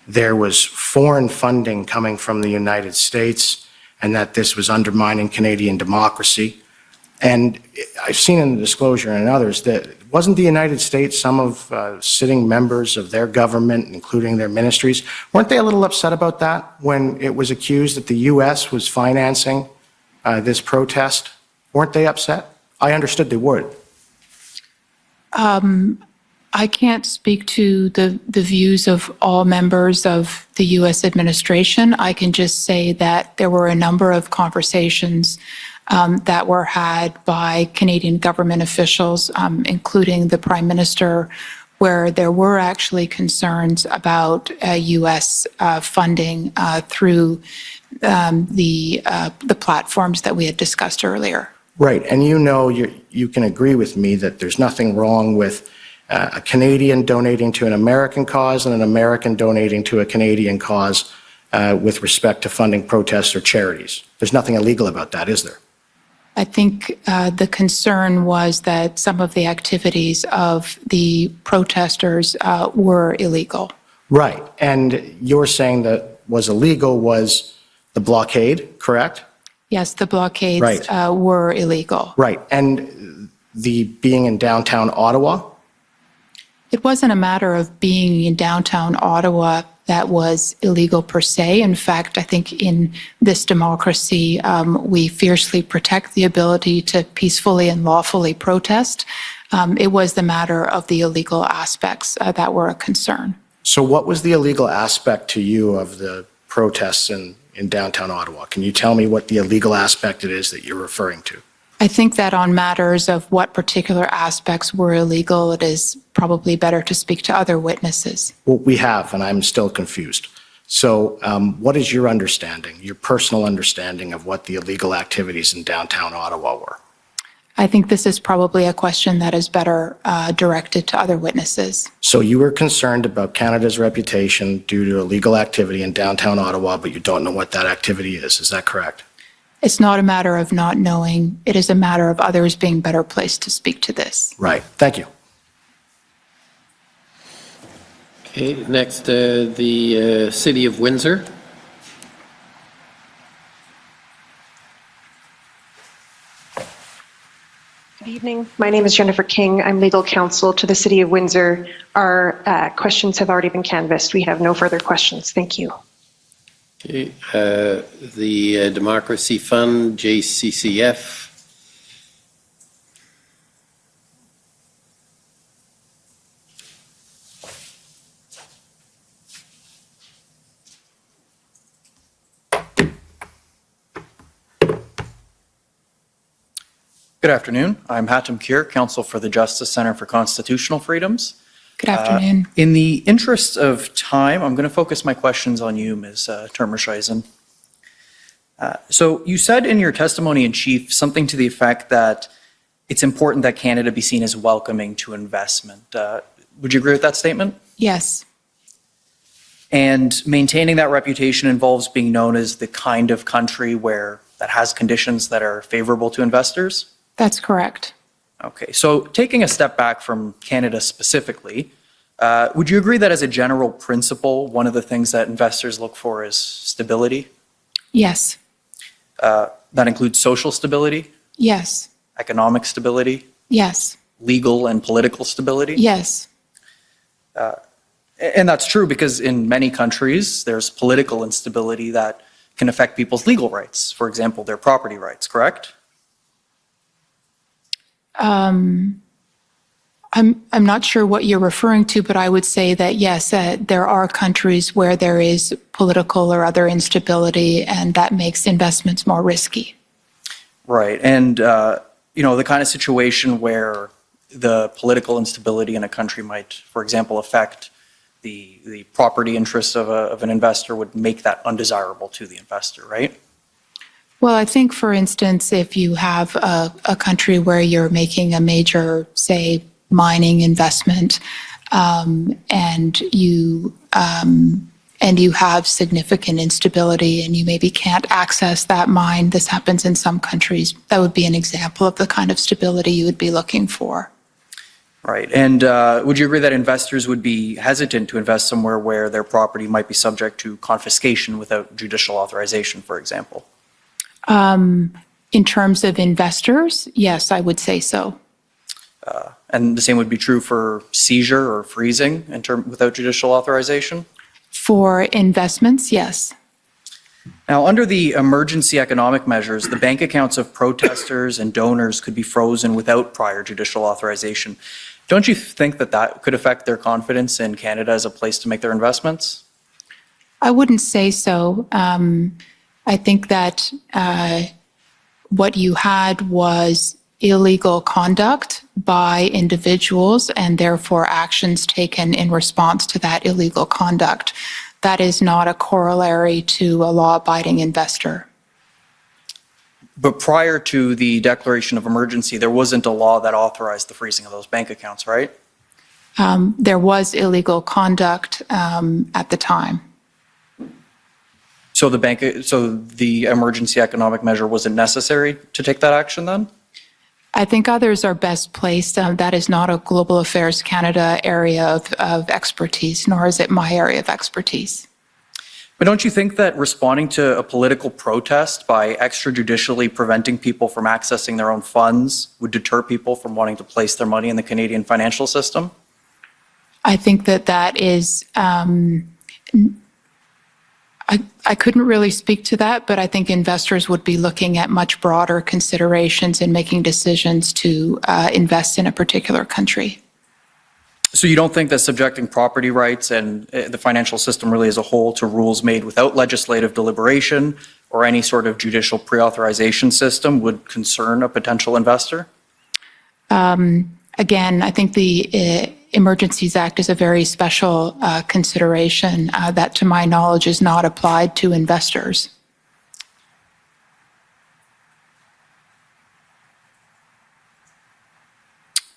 there was foreign funding coming from the United States and that this was undermining Canadian democracy? And I've seen in the disclosure and others that wasn't the United States, some of sitting members of their government, including their ministries, weren't they a little upset about that when it was accused that the U.S. was financing this protest? Weren't they upset? I understood they would. I can't speak to the views of all members of the U.S. administration. I can just say that there were a number of conversations that were had by Canadian government officials, including the Prime Minister, where there were actually concerns about U.S. funding through the platforms that we had discussed earlier. Right, and you can agree with me that there's nothing wrong with a Canadian donating to an American cause and an American donating to a Canadian cause with respect to funding protests or charities. There's nothing illegal about that, is there? I think the concern was that some of the activities of the protesters were illegal. Right, and you're saying that was illegal was the blockade, correct? Yes, the blockades were illegal. Right, and the being in downtown Ottawa? It wasn't a matter of being in downtown Ottawa that was illegal per se. In fact, I think in this democracy, we fiercely protect the ability to peacefully and lawfully protest. It was the matter of the illegal aspects that were a concern. So what was the illegal aspect to you of the protests in downtown Ottawa? Can you tell me what the illegal aspect it is that you're referring to? I think that on matters of what particular aspects were illegal, it is probably better to speak to other witnesses. Well, we have, and I'm still confused. So what is your understanding, your personal understanding of what the illegal activities in downtown Ottawa were? I think this is probably a question that is better directed to other witnesses. So you were concerned about Canada's reputation due to illegal activity in downtown Ottawa, but you don't know what that activity is that correct? It's not a matter of not knowing. It is a matter of others being better placed to speak to this. Right. Thank you. Okay, next, the City of Windsor. Good evening. My name is Jennifer King. I'm legal counsel to the City of Windsor. Our questions have already been canvassed. We have no further questions. Thank you. Okay, the Democracy Fund, JCCF. Good afternoon. I'm Hatem Kure, counsel for the Justice Center for Constitutional Freedoms. Good afternoon. In the interest of time, I'm going to focus my questions on you, Ms. Termerscheisen. So you said in your testimony in chief something to the effect that it's important that Canada be seen as welcoming to investment. Would you agree with that statement? Yes. And maintaining that reputation involves being known as the kind of country that has conditions that are favorable to investors? That's correct. Okay, so taking a step back from Canada specifically, would you agree that as a general principle, one of the things that investors look for is stability? Yes. That includes social stability, Yes. economic stability, Yes. legal and political stability? Yes. And that's true because in many countries, there's political instability that can affect people's legal rights, for example, their property rights, correct? I'm not sure what you're referring to, but I would say that yes, there are countries where there is political or other instability, and that makes investments more risky. Right. And, the kind of situation where the political instability in a country might, for example, affect the property interests of an investor would make that undesirable to the investor, right? Well, I think, for instance, if you have a country where you're making a major, say, mining investment, and you have significant instability and you maybe can't access that mine, this happens in some countries, that would be an example of the kind of stability you would be looking for. Right. And would you agree that investors would be hesitant to invest somewhere where their property might be subject to confiscation without judicial authorization, for example? In terms of investors, yes, I would say so. And the same would be true for seizure or freezing without judicial authorization? For investments, yes. Now, under the emergency economic measures, the bank accounts of protesters and donors could be frozen without prior judicial authorization. Don't you think that that could affect their confidence in Canada as a place to make their investments? I wouldn't say so. I think that what you had was illegal conduct by individuals and therefore actions taken in response to that illegal conduct. That is not a corollary to a law-abiding investor. But prior to the declaration of emergency, there wasn't a law that authorized the freezing of those bank accounts, right? There was illegal conduct at the time. So the emergency economic measure wasn't necessary to take that action then? I think others are best placed. That is not a Global Affairs Canada area of expertise, nor is it my area of expertise. But don't you think that responding to a political protest by extrajudicially preventing people from accessing their own funds would deter people from wanting to place their money in the Canadian financial system? I think that is, I couldn't really speak to that, but I think investors would be looking at much broader considerations in making decisions to invest in a particular country. So you don't think that subjecting property rights and the financial system really as a whole to rules made without legislative deliberation or any sort of judicial pre-authorization system would concern a potential investor? Again, I think the Emergencies Act is a very special consideration that, to my knowledge, is not applied to investors.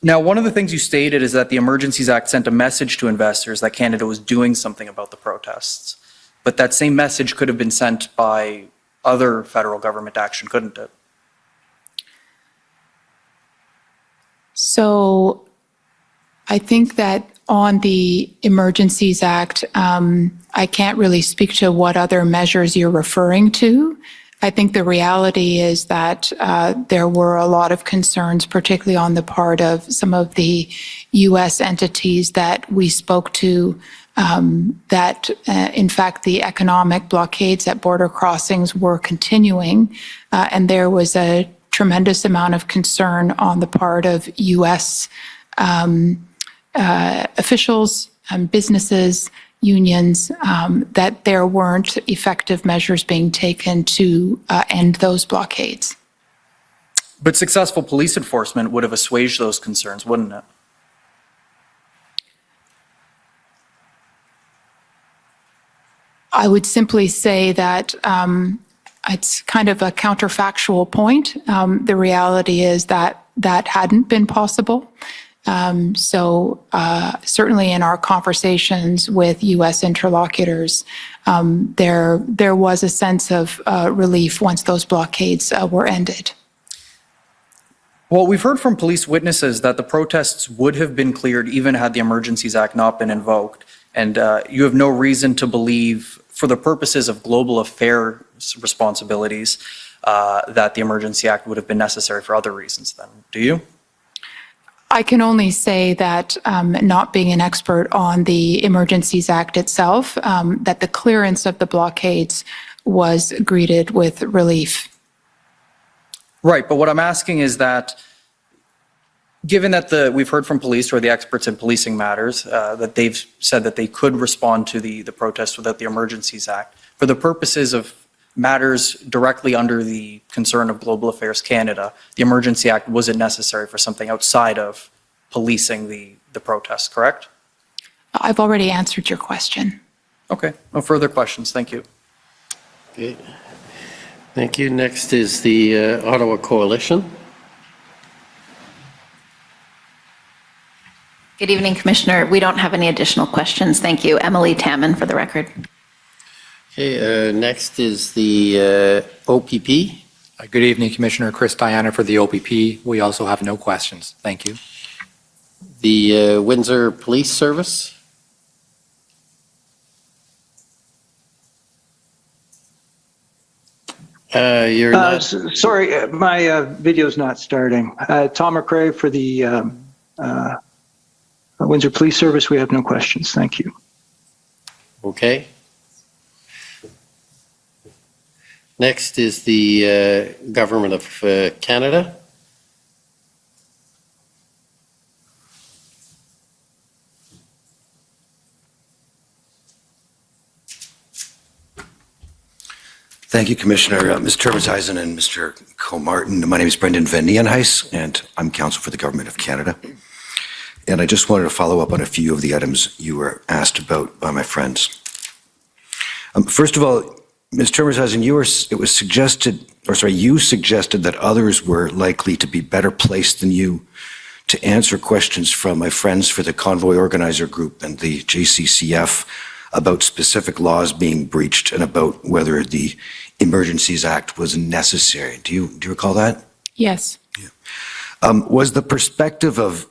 Now, one of the things you stated is that the Emergencies Act sent a message to investors that Canada was doing something about the protests. But that same message could have been sent by other federal government action, couldn't it? So I think that on the Emergencies Act, I can't really speak to what other measures you're referring to. I think the reality is that there were a lot of concerns, particularly on the part of some of the U.S. entities that we spoke to, that in fact the economic blockades at border crossings were continuing, and there was a tremendous amount of concern on the part of U.S. Officials, businesses, unions, that there weren't effective measures being taken to end those blockades. But successful police enforcement would have assuaged those concerns, wouldn't it? I would simply say that it's kind of a counterfactual point. The reality is that that hadn't been possible. So certainly in our conversations with U.S. interlocutors, there was a sense of relief once those blockades were ended. Well, we've heard from police witnesses that the protests would have been cleared even had the Emergencies Act not been invoked. And you have no reason to believe, for the purposes of global affairs responsibilities, that the Emergency Act would have been necessary for other reasons then, do you? I can only say that, not being an expert on the Emergencies Act itself, that the clearance of the blockades was greeted with relief. Right, but what I'm asking is that, given that we've heard from police, who are the experts in policing matters, that they've said that they could respond to the protest without the Emergencies Act, for the purposes of matters directly under the concern of Global Affairs Canada, the Emergency Act wasn't necessary for something outside of policing the protest, correct? I've already answered your question. Okay, no further questions. Thank you. Okay. Thank you. Next is the Ottawa Coalition. Good evening, Commissioner. We don't have any additional questions. Thank you. Emily Tamman for the record. Okay, next is the OPP. Good evening, Commissioner. Chris Diana for the OPP. We also have no questions. Thank you. The Windsor Police Service. You're not... Sorry, my video's not starting. Tom McRae for the Windsor Police Service. We have no questions. Thank you. Okay. Next is the Government of Canada. Thank you, Commissioner. Mr. Termesheisen and Mr. Comartin. My name is Brendan Van Nieuwenhuis, and I'm counsel for the Government of Canada. And I just wanted to follow up on a few of the items you were asked about by my friends. First of all, Ms. Termesheisen, you suggested that others were likely to be better placed than you to answer questions from my friends for the Convoy Organizer Group and the JCCF about specific laws being breached and about whether the Emergencies Act was necessary. Do you recall that? Yes. Was the perspective of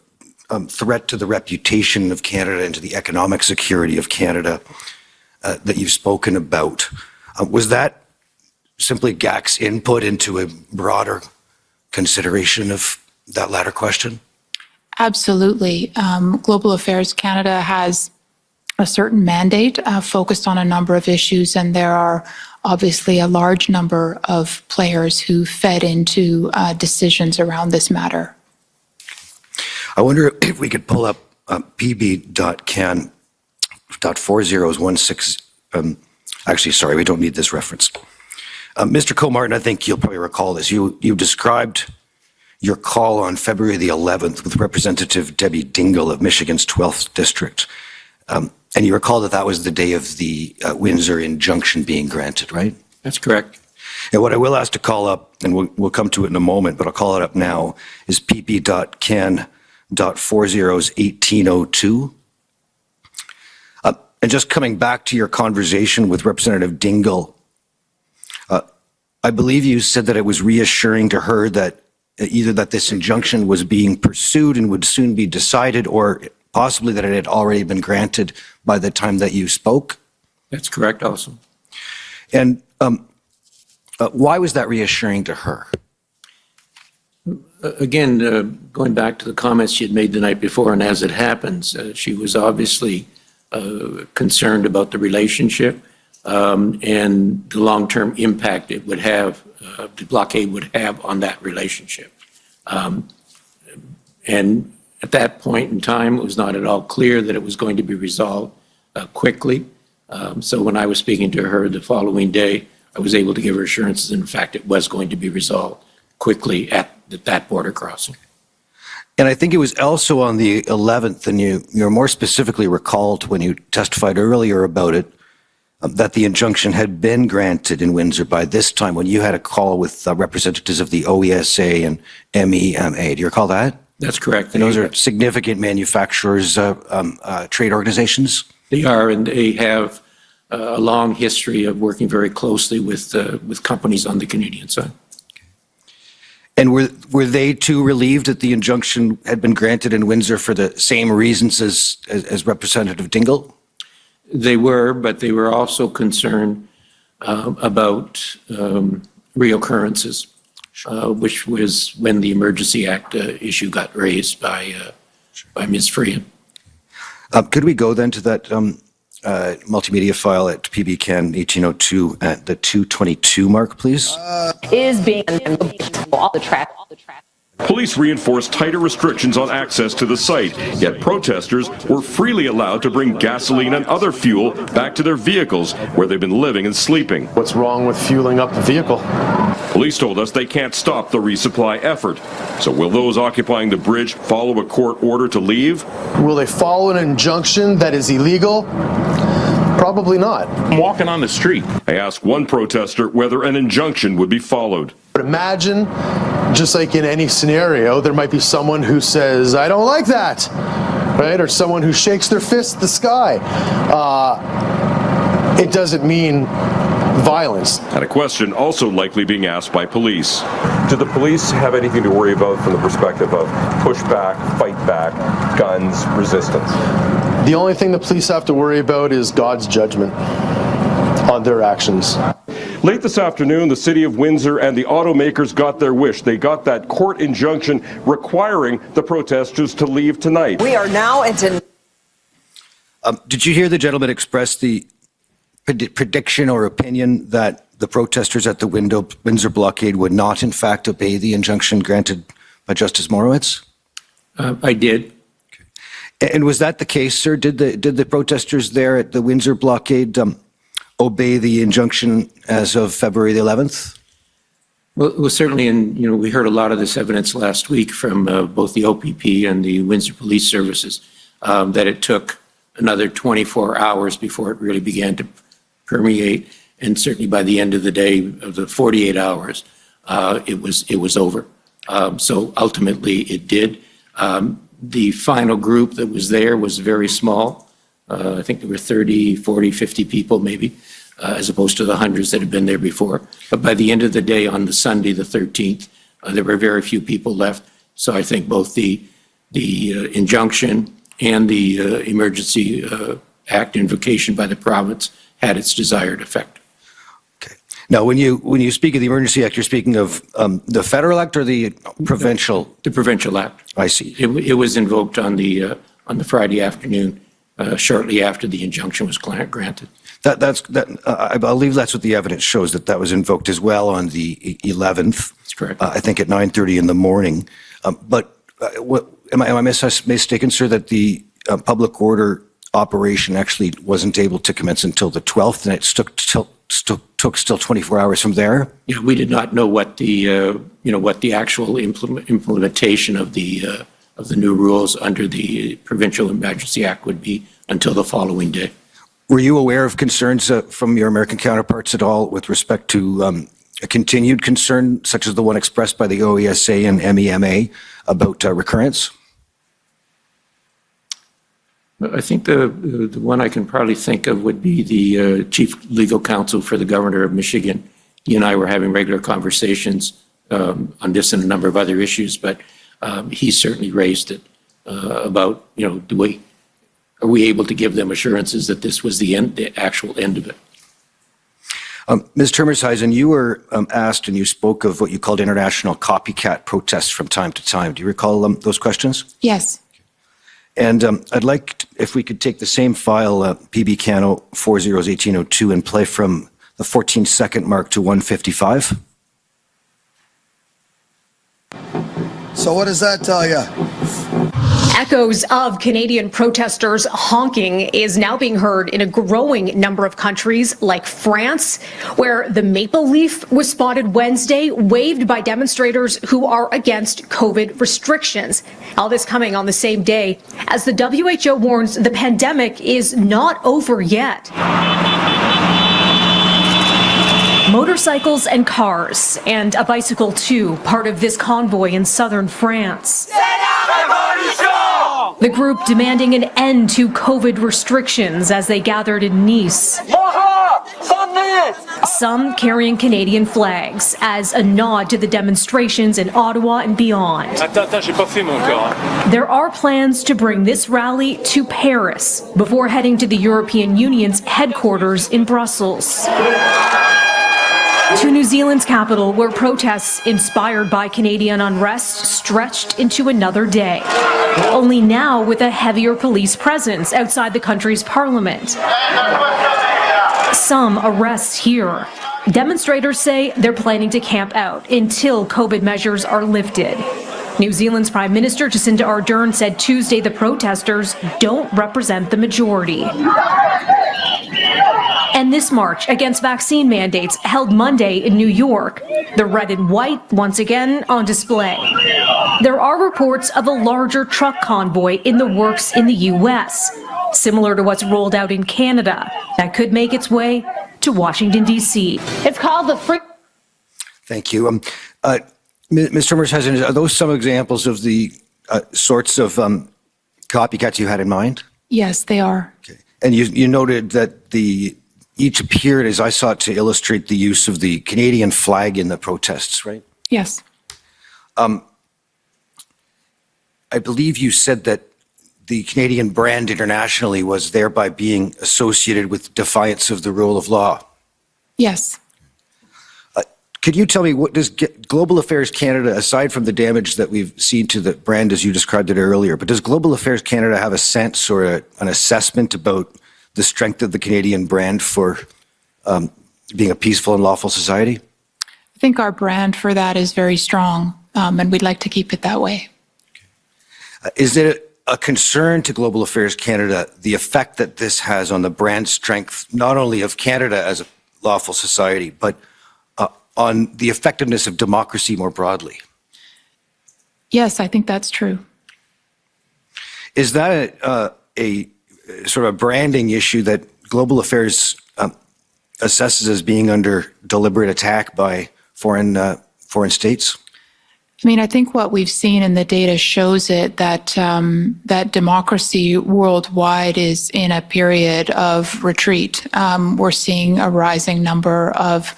threat to the reputation of Canada and to the economic security of Canada that you've spoken about, was that simply GAC's input into a broader consideration of that latter question? Absolutely. Global Affairs Canada has a certain mandate focused on a number of issues, and there are obviously a large number of players who fed into decisions around this matter. I wonder if we could pull up pb.can.4016. Actually, sorry, we don't need this reference. Mr. Comartin, I think you'll probably recall this. You described your call on February the 11th with Representative Debbie Dingell of Michigan's 12th District. And you recall that was the day of the Windsor injunction being granted, right? That's correct. And what I will ask to call up, and we'll come to it in a moment, but I'll call it up now, is pp.can.401802. And just coming back to your conversation with Representative Dingell, I believe you said that it was reassuring to her that either that this injunction was being pursued and would soon be decided, or possibly that it had already been granted by the time that you spoke? That's correct also. And why was that reassuring to her? Again, going back to the comments she had made the night before, and as it happens, she was obviously concerned about the relationship and the long-term impact it would have, the blockade would have on that relationship. And at that point in time, it was not at all clear that it was going to be resolved quickly. So when I was speaking to her the following day, I was able to give her assurances, in fact, it was going to be resolved quickly at that border crossing. And I think it was also on the 11th, and you're more specifically recalled when you testified earlier about it, that the injunction had been granted in Windsor by this time when you had a call with representatives of the OESA and MEMA. Do you recall that? That's correct. And those are significant manufacturers, trade organizations? They are, and they have a long history of working very closely with companies on the Canadian side. And were they too relieved that the injunction had been granted in Windsor for the same reasons as Representative Dingell? They were, but they were also concerned about reoccurrences. which was when the Emergency Act issue got raised by Ms. Freeman. Could we go then to that multimedia file at PBCAN 1802 at the 222 mark, please? Is being all the track. Police reinforced tighter restrictions on access to the site, yet protesters were freely allowed to bring gasoline and other fuel back to their vehicles where they've been living and sleeping. What's wrong with fueling up the vehicle? Police told us they can't stop the resupply effort. So will those occupying the bridge follow a court order to leave? Will they follow an injunction that is illegal? Probably not. I'm walking on the street. I asked one protester whether an injunction would be followed. But imagine, just like in any scenario, there might be someone who says, I don't like that, right? Or someone who shakes their fist at the sky. It doesn't mean violence. And a question also likely being asked by police. Do the police have anything to worry about from the perspective of pushback, fight back, guns, resistance? The only thing the police have to worry about is God's judgment on their actions. Late this afternoon, the City of Windsor and the automakers got their wish. They got that court injunction requiring the protesters to leave tonight. We are now into... Did you hear the gentleman express the prediction or opinion that the protesters at the Windsor blockade would not, in fact, obey the injunction granted by Justice Morowitz? I did. And was that the case, sir? Did the protesters there at the Windsor blockade obey the injunction as of February the 11th? Well, it was certainly, and we heard a lot of this evidence last week from both the OPP and the Windsor Police Services, that it took another 24 hours before it really began to permeate, and certainly by the end of the day, of the 48 hours, it was over. So ultimately, it did. The final group that was there was very small. I think there were 30, 40, 50 people maybe, as opposed to the hundreds that had been there before. But by the end of the day, on the Sunday, the 13th, there were very few people left. So I think both the injunction and the Emergency Act invocation by the province had its desired effect. Now, when you speak of the Emergency Act, you're speaking of the federal act or the provincial? The provincial act. I see. It was invoked on the Friday afternoon, shortly after the injunction was granted. I believe that's what the evidence shows, that was invoked as well on the 11th. That's correct. I think at 9:30 in the morning. Am I mistaken, sir, that the public order operation actually wasn't able to commence until the 12th, and it took still 24 hours from there? Yeah, we did not know what the actual implementation of the new rules under the Provincial Emergency Act would be until the following day. Were you aware of concerns from your American counterparts at all with respect to a continued concern, such as the one expressed by the OESA and MEMA about recurrence? I think the one I can probably think of would be the chief legal counsel for the governor of Michigan. He and I were having regular conversations on this and a number of other issues, but he certainly raised it about, are we able to give them assurances that this was the actual end of it? Ms. Termershuisen, you were asked and you spoke of what you called international copycat protests from time to time. Do you recall those questions? Yes. And I'd like, if we could take the same file, PBCAN 401802, and play from the 14-second mark to 155. So what does that tell you? Echoes of Canadian protesters honking is now being heard in a growing number of countries like France, where the maple leaf was spotted Wednesday, waved by demonstrators who are against COVID restrictions. All this coming on the same day as the WHO warns the pandemic is not over yet. Motorcycles and cars, and a bicycle too, part of this convoy in southern France. The group demanding an end to COVID restrictions as they gathered in Nice. Some carrying Canadian flags as a nod to the demonstrations in Ottawa and beyond. There are plans to bring this rally to Paris before heading to the European Union's headquarters in Brussels. To New Zealand's capital, where protests inspired by Canadian unrest stretched into another day. Only now with a heavier police presence outside the country's parliament. Some arrests here. Demonstrators say they're planning to camp out until COVID measures are lifted. New Zealand's Prime Minister Jacinda Ardern said Tuesday the protesters don't represent the majority. And this march against vaccine mandates held Monday in New York. The red and white once again on display. There are reports of a larger truck convoy in the works in the U.S., similar to what's rolled out in Canada, that could make its way to Washington, D.C. It's called the Free. Thank you. Ms. Turmers-Hesen, are those some examples of the sorts of copycats you had in mind? Yes, they are. Okay. And you noted that each appeared, as I saw it, to illustrate the use of the Canadian flag in the protests, right? Yes. I believe you said that the Canadian brand internationally was thereby being associated with defiance of the rule of law. Yes. Could you tell me, what does Global Affairs Canada, aside from the damage that we've seen to the brand as you described it earlier, but does Global Affairs Canada have a sense or an assessment about the strength of the Canadian brand for being a peaceful and lawful society? I think our brand for that is very strong, and we'd like to keep it that way. Is it a concern to Global Affairs Canada, the effect that this has on the brand strength, not only of Canada as a lawful society, but on the effectiveness of democracy more broadly? Yes, I think that's true. Is that a sort of a branding issue that Global Affairs assesses as being under deliberate attack by foreign states? I mean, I think what we've seen in the data shows it that that democracy worldwide is in a period of retreat. We're seeing a rising number of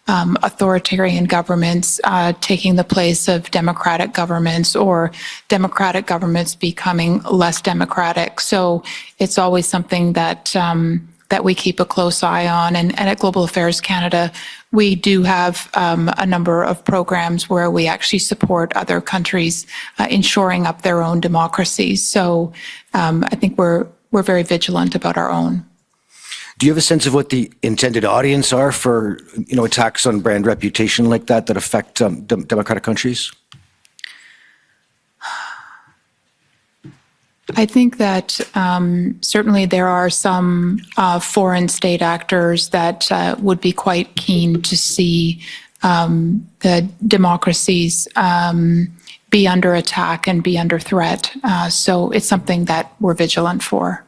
authoritarian governments taking the place of democratic governments, or democratic governments becoming less democratic. So it's always something that that we keep a close eye on. And at Global Affairs Canada, we do have a number of programs where we actually support other countries in shoring up their own democracies. So I think we're very vigilant about our own. Do you have a sense of what the intended audience are for, attacks on brand reputation like that affect democratic countries? I think that certainly there are some foreign state actors that would be quite keen to see the democracies be under attack and be under threat. So it's something that we're vigilant for.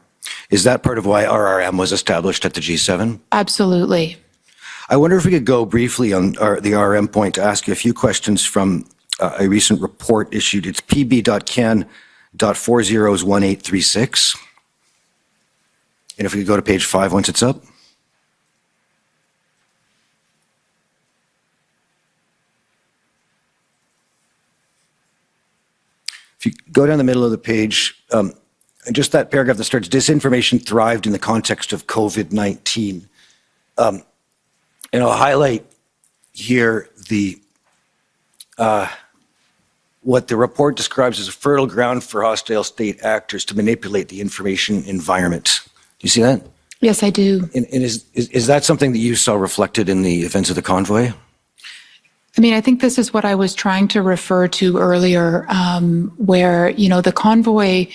Is that part of why RRM was established at the G7? Absolutely. I wonder if we could go briefly on the RRM point to ask you a few questions from a recent report issued. It's pb.can.401836. And if we could go to page 5 once it's up. If you go down the middle of the page, just that paragraph that starts, disinformation thrived in the context of COVID-19. And I'll highlight here what the report describes as a fertile ground for hostile state actors to manipulate the information environment. Do you see that? Yes, I do. And is that something that you saw reflected in the events of the convoy? I mean, I think this is what I was trying to refer to earlier, where, the convoy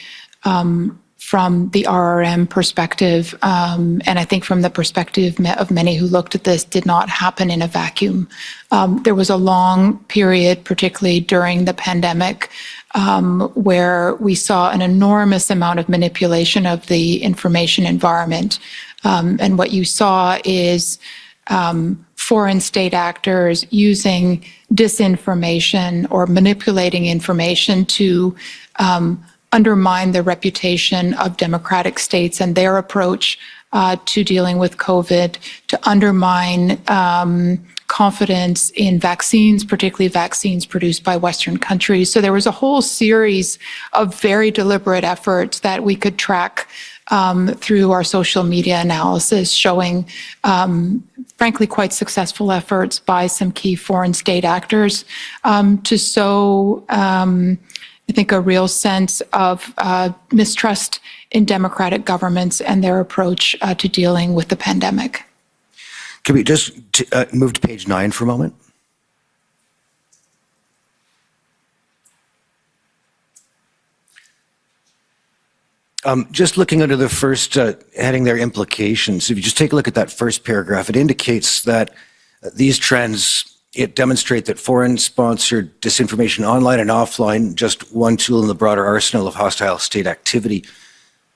from the RRM perspective, and I think from the perspective of many who looked at this, did not happen in a vacuum. There was a long period, particularly during the pandemic, where we saw an enormous amount of manipulation of the information environment. And what you saw is foreign state actors using disinformation or manipulating information to undermine the reputation of democratic states and their approach to dealing with COVID, to undermine confidence in vaccines, particularly vaccines produced by Western countries. So there was a whole series of very deliberate efforts that we could track through our social media analysis, showing frankly, quite successful efforts by some key foreign state actors to sow, I think, a real sense of mistrust in democratic governments and their approach to dealing with the pandemic. Can we just move to page 9 for a moment? Just looking under the first heading there, implications, if you just take a look at that first paragraph, it indicates that these trends, it demonstrate that foreign-sponsored disinformation online and offline, just one tool in the broader arsenal of hostile state activity,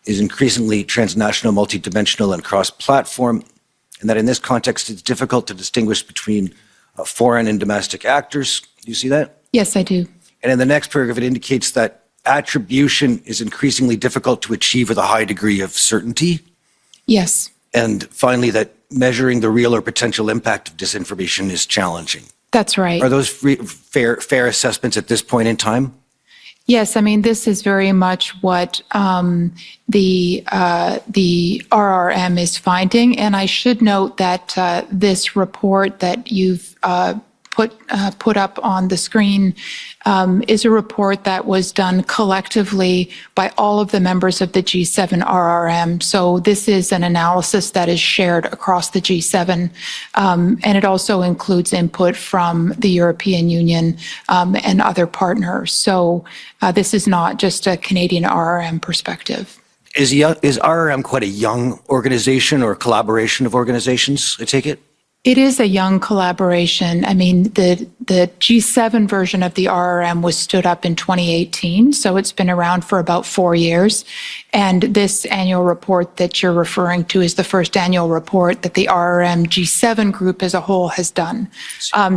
is increasingly transnational, multidimensional, and cross-platform, and that in this context, it's difficult to distinguish between foreign and domestic actors. Do you see that? Yes, I do. And in the next paragraph, it indicates that attribution is increasingly difficult to achieve with a high degree of certainty. Yes. And finally, that measuring the real or potential impact of disinformation is challenging. That's right. Are those fair assessments at this point in time? Yes, I mean, this is very much what the RRM is finding. And I should note that this report that you've put up on the screen is a report that was done collectively by all of the members of the G7 RRM. So this is an analysis that is shared across the G7, and it also includes input from the European Union and other partners. So this is not just a Canadian RRM perspective. Is RRM quite a young organization or collaboration of organizations, I take it? It is a young collaboration. I mean, the G7 version of the RRM was stood up in 2018, so it's been around for about 4 years. And this annual report that you're referring to is the first annual report that the RRM G7 group as a whole has done.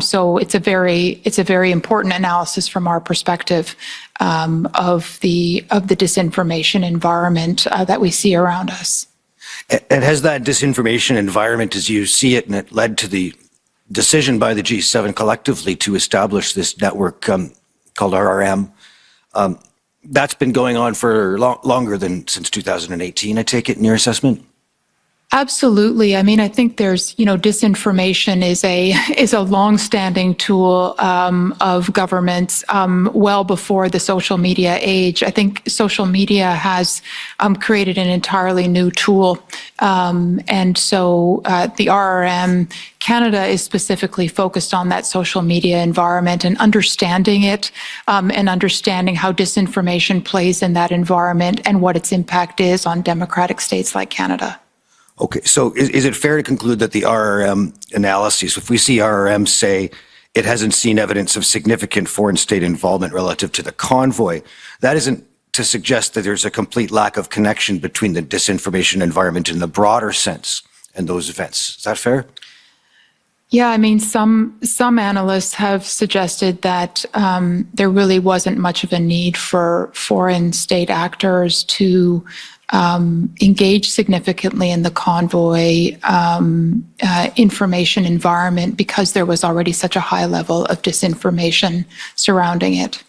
So it's a very important analysis from our perspective of the disinformation environment that we see around us. And has that disinformation environment, as you see it, and it led to the decision by the G7 collectively to establish this network called RRM, that's been going on for longer than since 2018, I take it, in your assessment? Absolutely. I mean, I think there's, disinformation is a long-standing tool of governments well before the social media age. I think social media has created an entirely new tool. And so the RRM Canada is specifically focused on that social media environment and understanding it and understanding how disinformation plays in that environment and what its impact is on democratic states like Canada. Okay, so is it fair to conclude that the RRM analyses, if we see RRM say it hasn't seen evidence of significant foreign state involvement relative to the convoy, that isn't to suggest that there's a complete lack of connection between the disinformation environment in the broader sense and those events. Is that fair? Yeah, I mean, some analysts have suggested that there really wasn't much of a need for foreign state actors to engage significantly in the convoy information environment because there was already such a high level of disinformation surrounding it.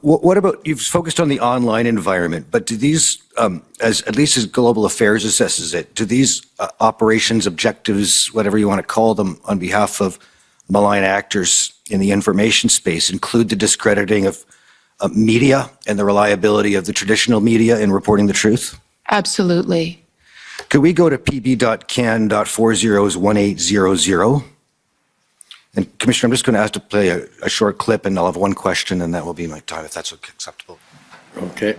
What about, you've focused on the online environment, but do these, at least as Global Affairs assesses it, do these operations, objectives, whatever you want to call them, on behalf of malign actors in the information space include the discrediting of media and the reliability of the traditional media in reporting the truth? Absolutely. Could we go to pb.can.401800? And Commissioner, I'm just going to ask to play a short clip, and I'll have one question, and that will be my time, if that's acceptable. Okay.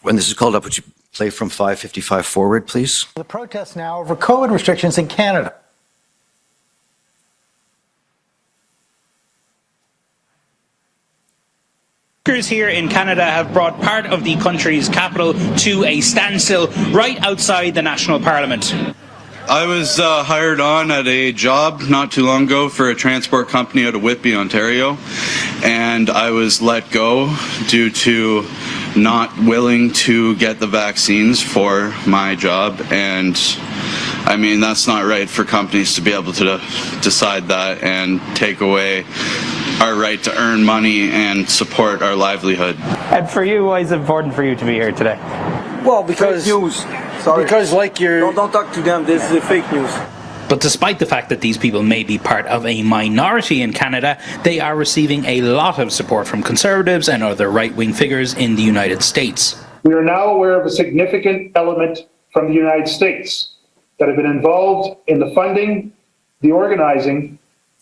When this is called up, would you play from 5:55 forward, please? The protests now over COVID restrictions in Canada. Workers here in Canada have brought part of the country's capital to a standstill right outside the National Parliament. I was hired on at a job not too long ago for a transport company out of Whitby, Ontario, and I was let go due to not willing to get the vaccines for my job. And I mean, that's not right for companies to be able to decide that and take away our right to earn money and support our livelihood. And for you, why is it important for you to be here today? Well, because Sorry. Because like you're... Don't talk to them. This is fake news. But despite the fact that these people may be part of a minority in Canada, they are receiving a lot of support from Conservatives and other right-wing figures in the United States. We are now aware of a significant element from the United States that have been involved in the funding, the organizing,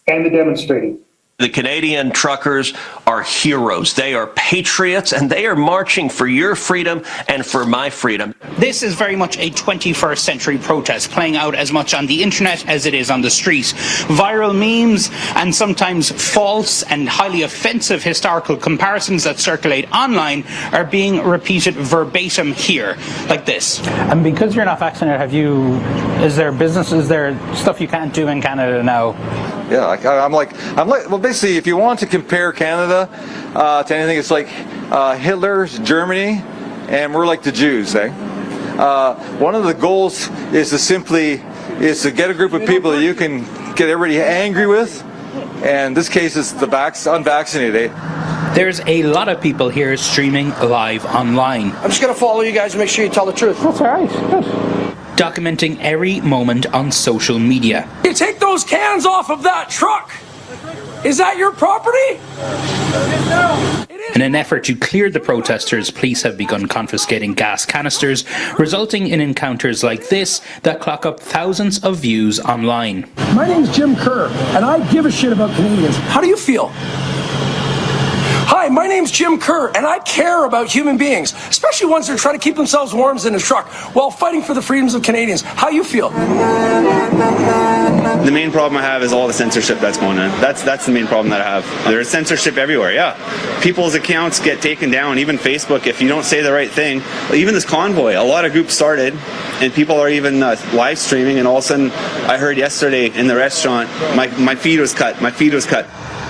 and the demonstrating. The Canadian truckers are heroes. They are patriots, and they are marching for your freedom and for my freedom. This is very much a 21st century protest, playing out as much on the internet as it is on the street. Viral memes and sometimes false and highly offensive historical comparisons that circulate online are being repeated verbatim here, like this. And because you're not vaccinated, is there stuff you can't do in Canada now? Yeah, I'm like, well, basically, if you want to compare Canada to anything, it's like Hitler's Germany, and we're like the Jews, eh? One of the goals is to get a group of people that you can get everybody angry with, and in this case, it's the unvaccinated, eh? There's a lot of people here streaming live online. I'm just going to follow you guys and make sure you tell the truth. That's all right. Good. Documenting every moment on social media. You take those cans off of that truck. Is that your property? In an effort to clear the protesters, police have begun confiscating gas canisters, resulting in encounters like this that clock up thousands of views online. My name's Jim Kerr, and I give a shit about Canadians. How do you feel? Hi, my name's Jim Kerr, and I care about human beings, especially ones that are trying to keep themselves warm in a truck while fighting for the freedoms of Canadians. How you feel? The main problem I have is all the censorship that's going on. That's the main problem that I have. There's censorship everywhere, yeah. People's accounts get taken down, even Facebook, if you don't say the right thing. Even this convoy, a lot of groups started, and people are even live streaming, and all of a sudden, I heard yesterday in the restaurant, my feed was cut.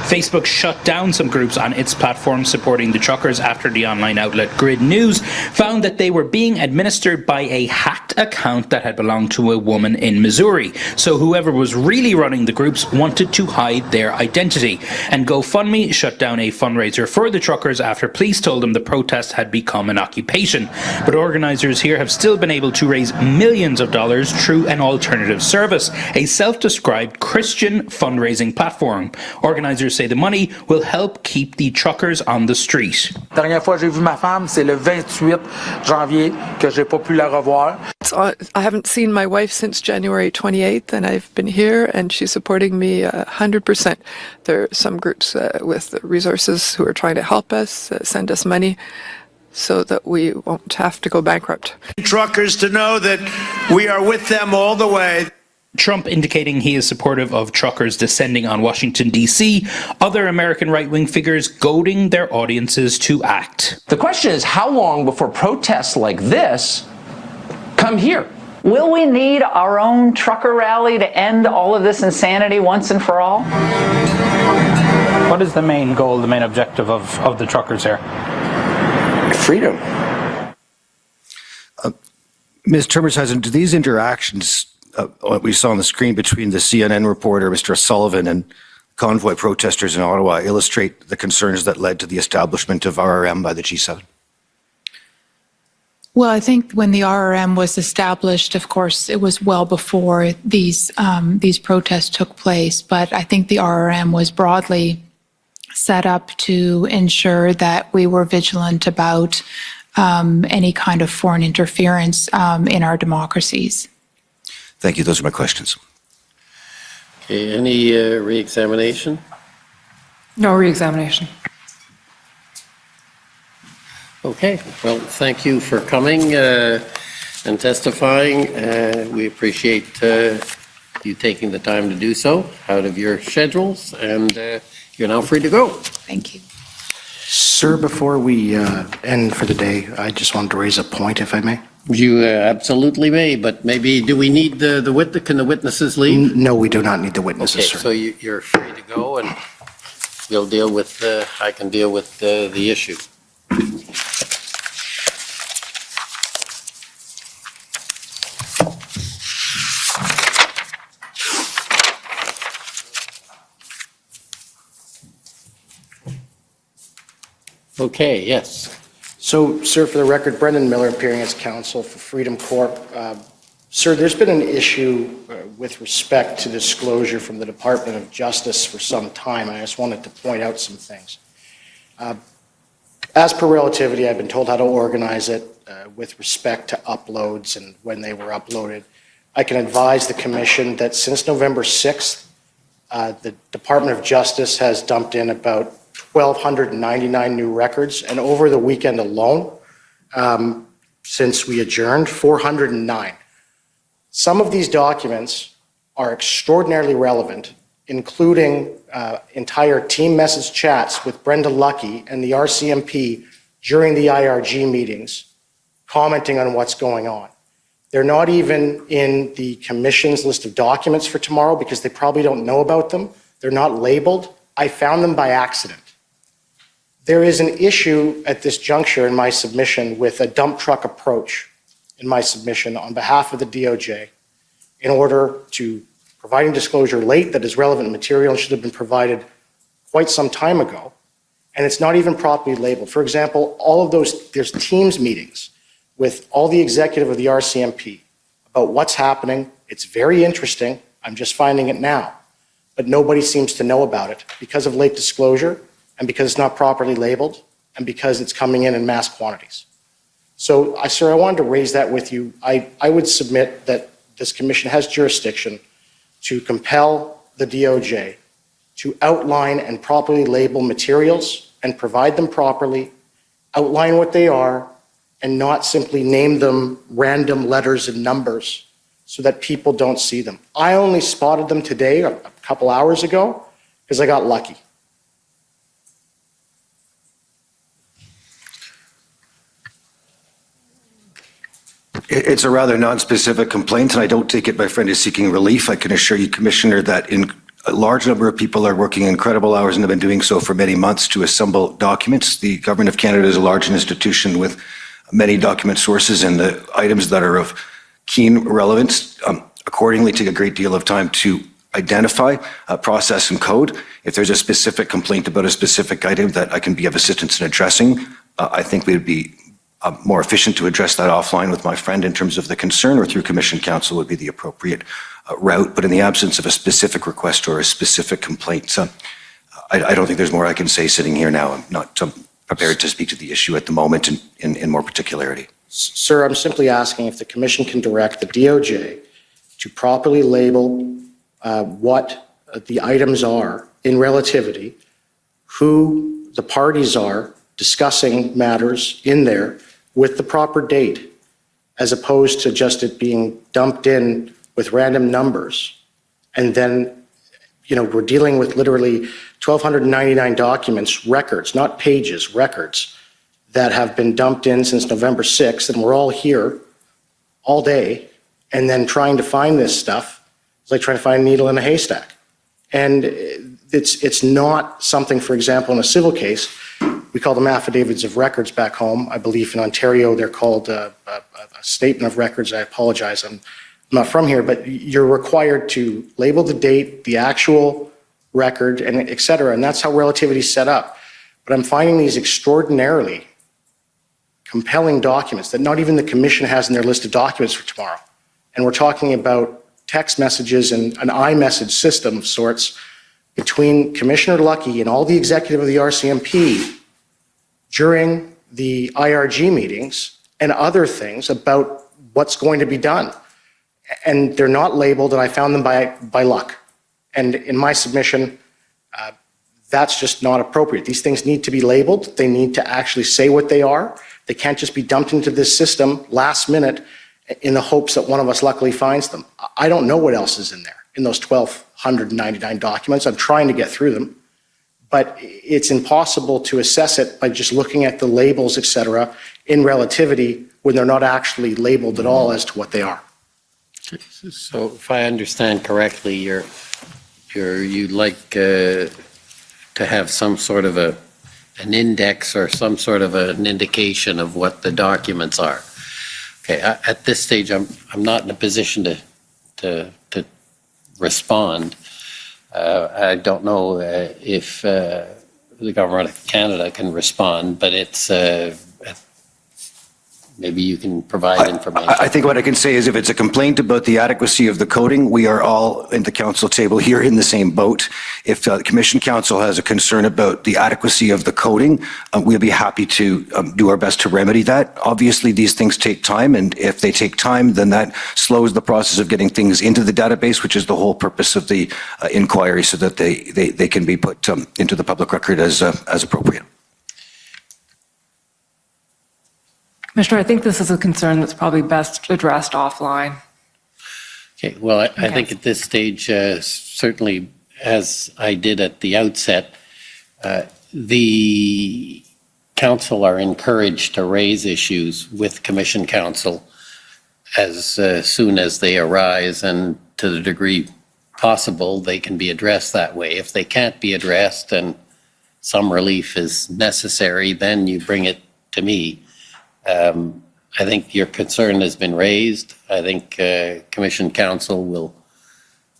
Facebook shut down some groups on its platform supporting the truckers after the online outlet Grid News found that they were being administered by a hacked account that had belonged to a woman in Missouri. So whoever was really running the groups wanted to hide their identity. And GoFundMe shut down a fundraiser for the truckers after police told them the protest had become an occupation. But organizers here have still been able to raise millions of dollars through an alternative service, a self-described Christian fundraising platform. Organizers say the money will help keep the truckers on the street. Dernière fois j'ai vu ma femme, c'est le 28 janvier que j'ai pas pu la revoir. I haven't seen my wife since January 28th, and I've been here, and she's supporting me 100%. There are some groups with resources who are trying to help us, send us money, so that we won't have to go bankrupt. Truckers to know that we are with them all the way. Trump indicating he is supportive of truckers descending on Washington, D.C., other American right-wing figures goading their audiences to act. The question is, how long before protests like this come here? Will we need our own trucker rally to end all of this insanity once and for all? What is the main goal, the main objective of the truckers here? Freedom. Ms. Termershausen, do these interactions what we saw on the screen between the CNN reporter, Mr. Sullivan, and convoy protesters in Ottawa illustrate the concerns that led to the establishment of RRM by the G7? Well, I think when the RRM was established, of course, it was well before these protests took place. But I think the RRM was broadly set up to ensure that we were vigilant about any kind of foreign interference in our democracies. Thank you. Those are my questions. Okay, any re-examination? No re-examination. Okay, well, thank you for coming and testifying. We appreciate you taking the time to do so out of your schedules, and you're now free to go. Thank you. Sir, before we end for the day, I just wanted to raise a point, if I may. You absolutely may, but maybe, do we need the witness? Can the witnesses leave? No, we do not need the witnesses, Okay, sir. so you're free to go, and we'll deal with, I can deal with the issue. Okay, yes. So, sir, for the record, Brendan Miller appearing as counsel for Freedom Corp. Sir, there's been an issue with respect to disclosure from the Department of Justice for some time, and I just wanted to point out some things. As per relativity, I've been told how to organize it with respect to uploads and when they were uploaded. I can advise the Commission that since November 6th, the Department of Justice has dumped in about 1,299 new records, and over the weekend alone, since we adjourned, 409. Some of these documents are extraordinarily relevant, including entire team message chats with Brenda Lucky and the RCMP during the IRG meetings, commenting on what's going on. They're not even in the Commission's list of documents for tomorrow because they probably don't know about them. They're not labeled. I found them by accident. There is an issue at this juncture in my submission with a dump truck approach in my submission on behalf of the DOJ in order to providing disclosure late that is relevant material and should have been provided quite some time ago, and it's not even properly labeled. For example, all of those, there's Teams meetings with all the executive of the RCMP about what's happening. It's very interesting. I'm just finding it now, but nobody seems to know about it because of late disclosure and because it's not properly labeled and because it's coming in mass quantities. So, sir, I wanted to raise that with you. I would submit that this Commission has jurisdiction to compel the DOJ to outline and properly label materials and provide them properly, outline what they are, and not simply name them random letters and numbers so that people don't see them. I only spotted them today, a couple hours ago, because I got lucky. It's a rather non-specific complaint, and I don't take it my friend is seeking relief. I can assure you, Commissioner, that a large number of people are working incredible hours and have been doing so for many months to assemble documents. The Government of Canada is a large institution with many document sources, and the items that are of keen relevance accordingly take a great deal of time to identify, process, and code. If there's a specific complaint about a specific item that I can be of assistance in addressing, I think we'd be more efficient to address that offline with my friend in terms of the concern, or through Commission Counsel would be the appropriate route. But in the absence of a specific request or a specific complaint, I don't think there's more I can say sitting here now. I'm not prepared to speak to the issue at the moment in more particularity. Sir, I'm simply asking if the Commission can direct the DOJ to properly label what the items are in relativity, who the parties are discussing matters in there with the proper date, as opposed to just it being dumped in with random numbers. And then, we're dealing with literally 1,299 documents, records, not pages, records, that have been dumped in since November 6th, and we're all here all day, and then trying to find this stuff is like trying to find a needle in a haystack. And it's not something, for example, in a civil case, we call them affidavits of records back home. I believe in Ontario they're called a statement of records. I apologize, I'm not from here, but you're required to label the date, the actual record, and et cetera, and that's how relativity is set up. But I'm finding these extraordinarily compelling documents that not even the Commission has in their list of documents for tomorrow. And we're talking about text messages and an iMessage system of sorts between Commissioner Lucky and all the executive of the RCMP during the IRG meetings and other things about what's going to be done. And they're not labeled, and I found them by luck. And in my submission, that's just not appropriate. These things need to be labeled. They need to actually say what they are. They can't just be dumped into this system last minute in the hopes that one of us luckily finds them. I don't know what else is in there, in those 1,299 documents. I'm trying to get through them, but it's impossible to assess it by just looking at the labels, et cetera, in relativity when they're not actually labeled at all as to what they are. So if I understand correctly, you'd like to have some sort of an index or some sort of an indication of what the documents are. Okay, at this stage, I'm not in a position to respond. I don't know if the Government of Canada can respond, but it's maybe you can provide information. I think what I can say is if it's a complaint about the adequacy of the coding, we are all in the council table here in the same boat. If the Commission Council has a concern about the adequacy of the coding, we'll be happy to do our best to remedy that. Obviously, these things take time, and if they take time, then that slows the process of getting things into the database, which is the whole purpose of the inquiry, so that they can be put into the public record as appropriate. Commissioner, I think this is a concern that's probably best addressed offline. Okay, well, I think at this stage, certainly, as I did at the outset, the council are encouraged to raise issues with Commission Council as soon as they arise, and to the degree possible, they can be addressed that way. If they can't be addressed and some relief is necessary, then you bring it to me. I think your concern has been raised. I think Commission Council will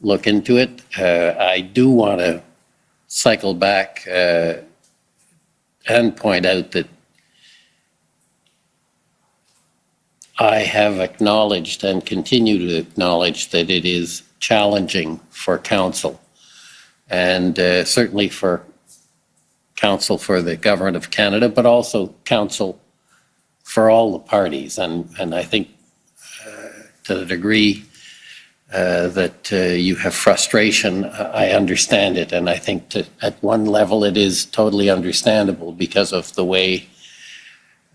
look into it. I do want to cycle back and point out that I have acknowledged and continue to acknowledge that it is challenging for Council, and certainly for Council for the Government of Canada, but also Council for all the parties. And I think to the degree that you have frustration, I understand it. And I think at one level it is totally understandable because of the way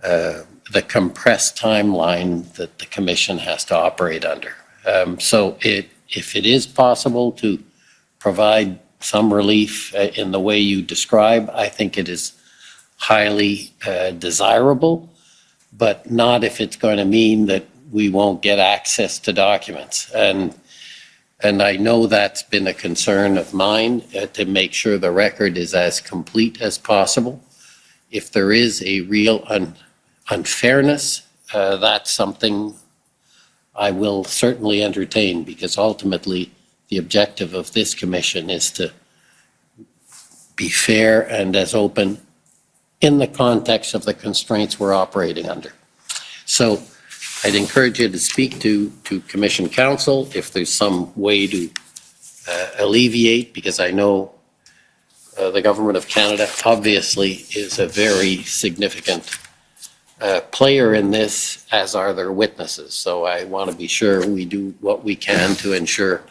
the compressed timeline that the Commission has to operate under. So if it is possible to provide some relief in the way you describe, I think it is highly desirable, but not if it's going to mean that we won't get access to documents. And I know that's been a concern of mine, to make sure the record is as complete as possible. If there is a real unfairness, that's something I will certainly entertain, because ultimately the objective of this commission is to be fair and as open in the context of the constraints we're operating under. So I'd encourage you to speak to Commission Council if there's some way to alleviate, because I know the Government of Canada obviously is a very significant player in this, as are their witnesses. So I want to be sure we do what we can to ensure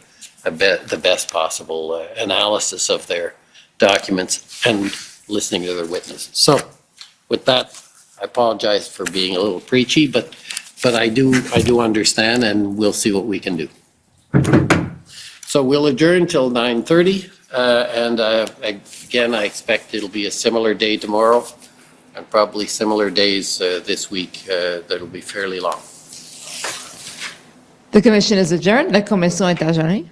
the best possible analysis of their documents and listening to their witnesses. So with that, I apologize for being a little preachy, but I do understand, and we'll see what we can do. So we'll adjourn till 9:30, and again, I expect it'll be a similar day tomorrow, and probably similar days this week that'll be fairly long. The commission is adjourned. La commission est adjournée.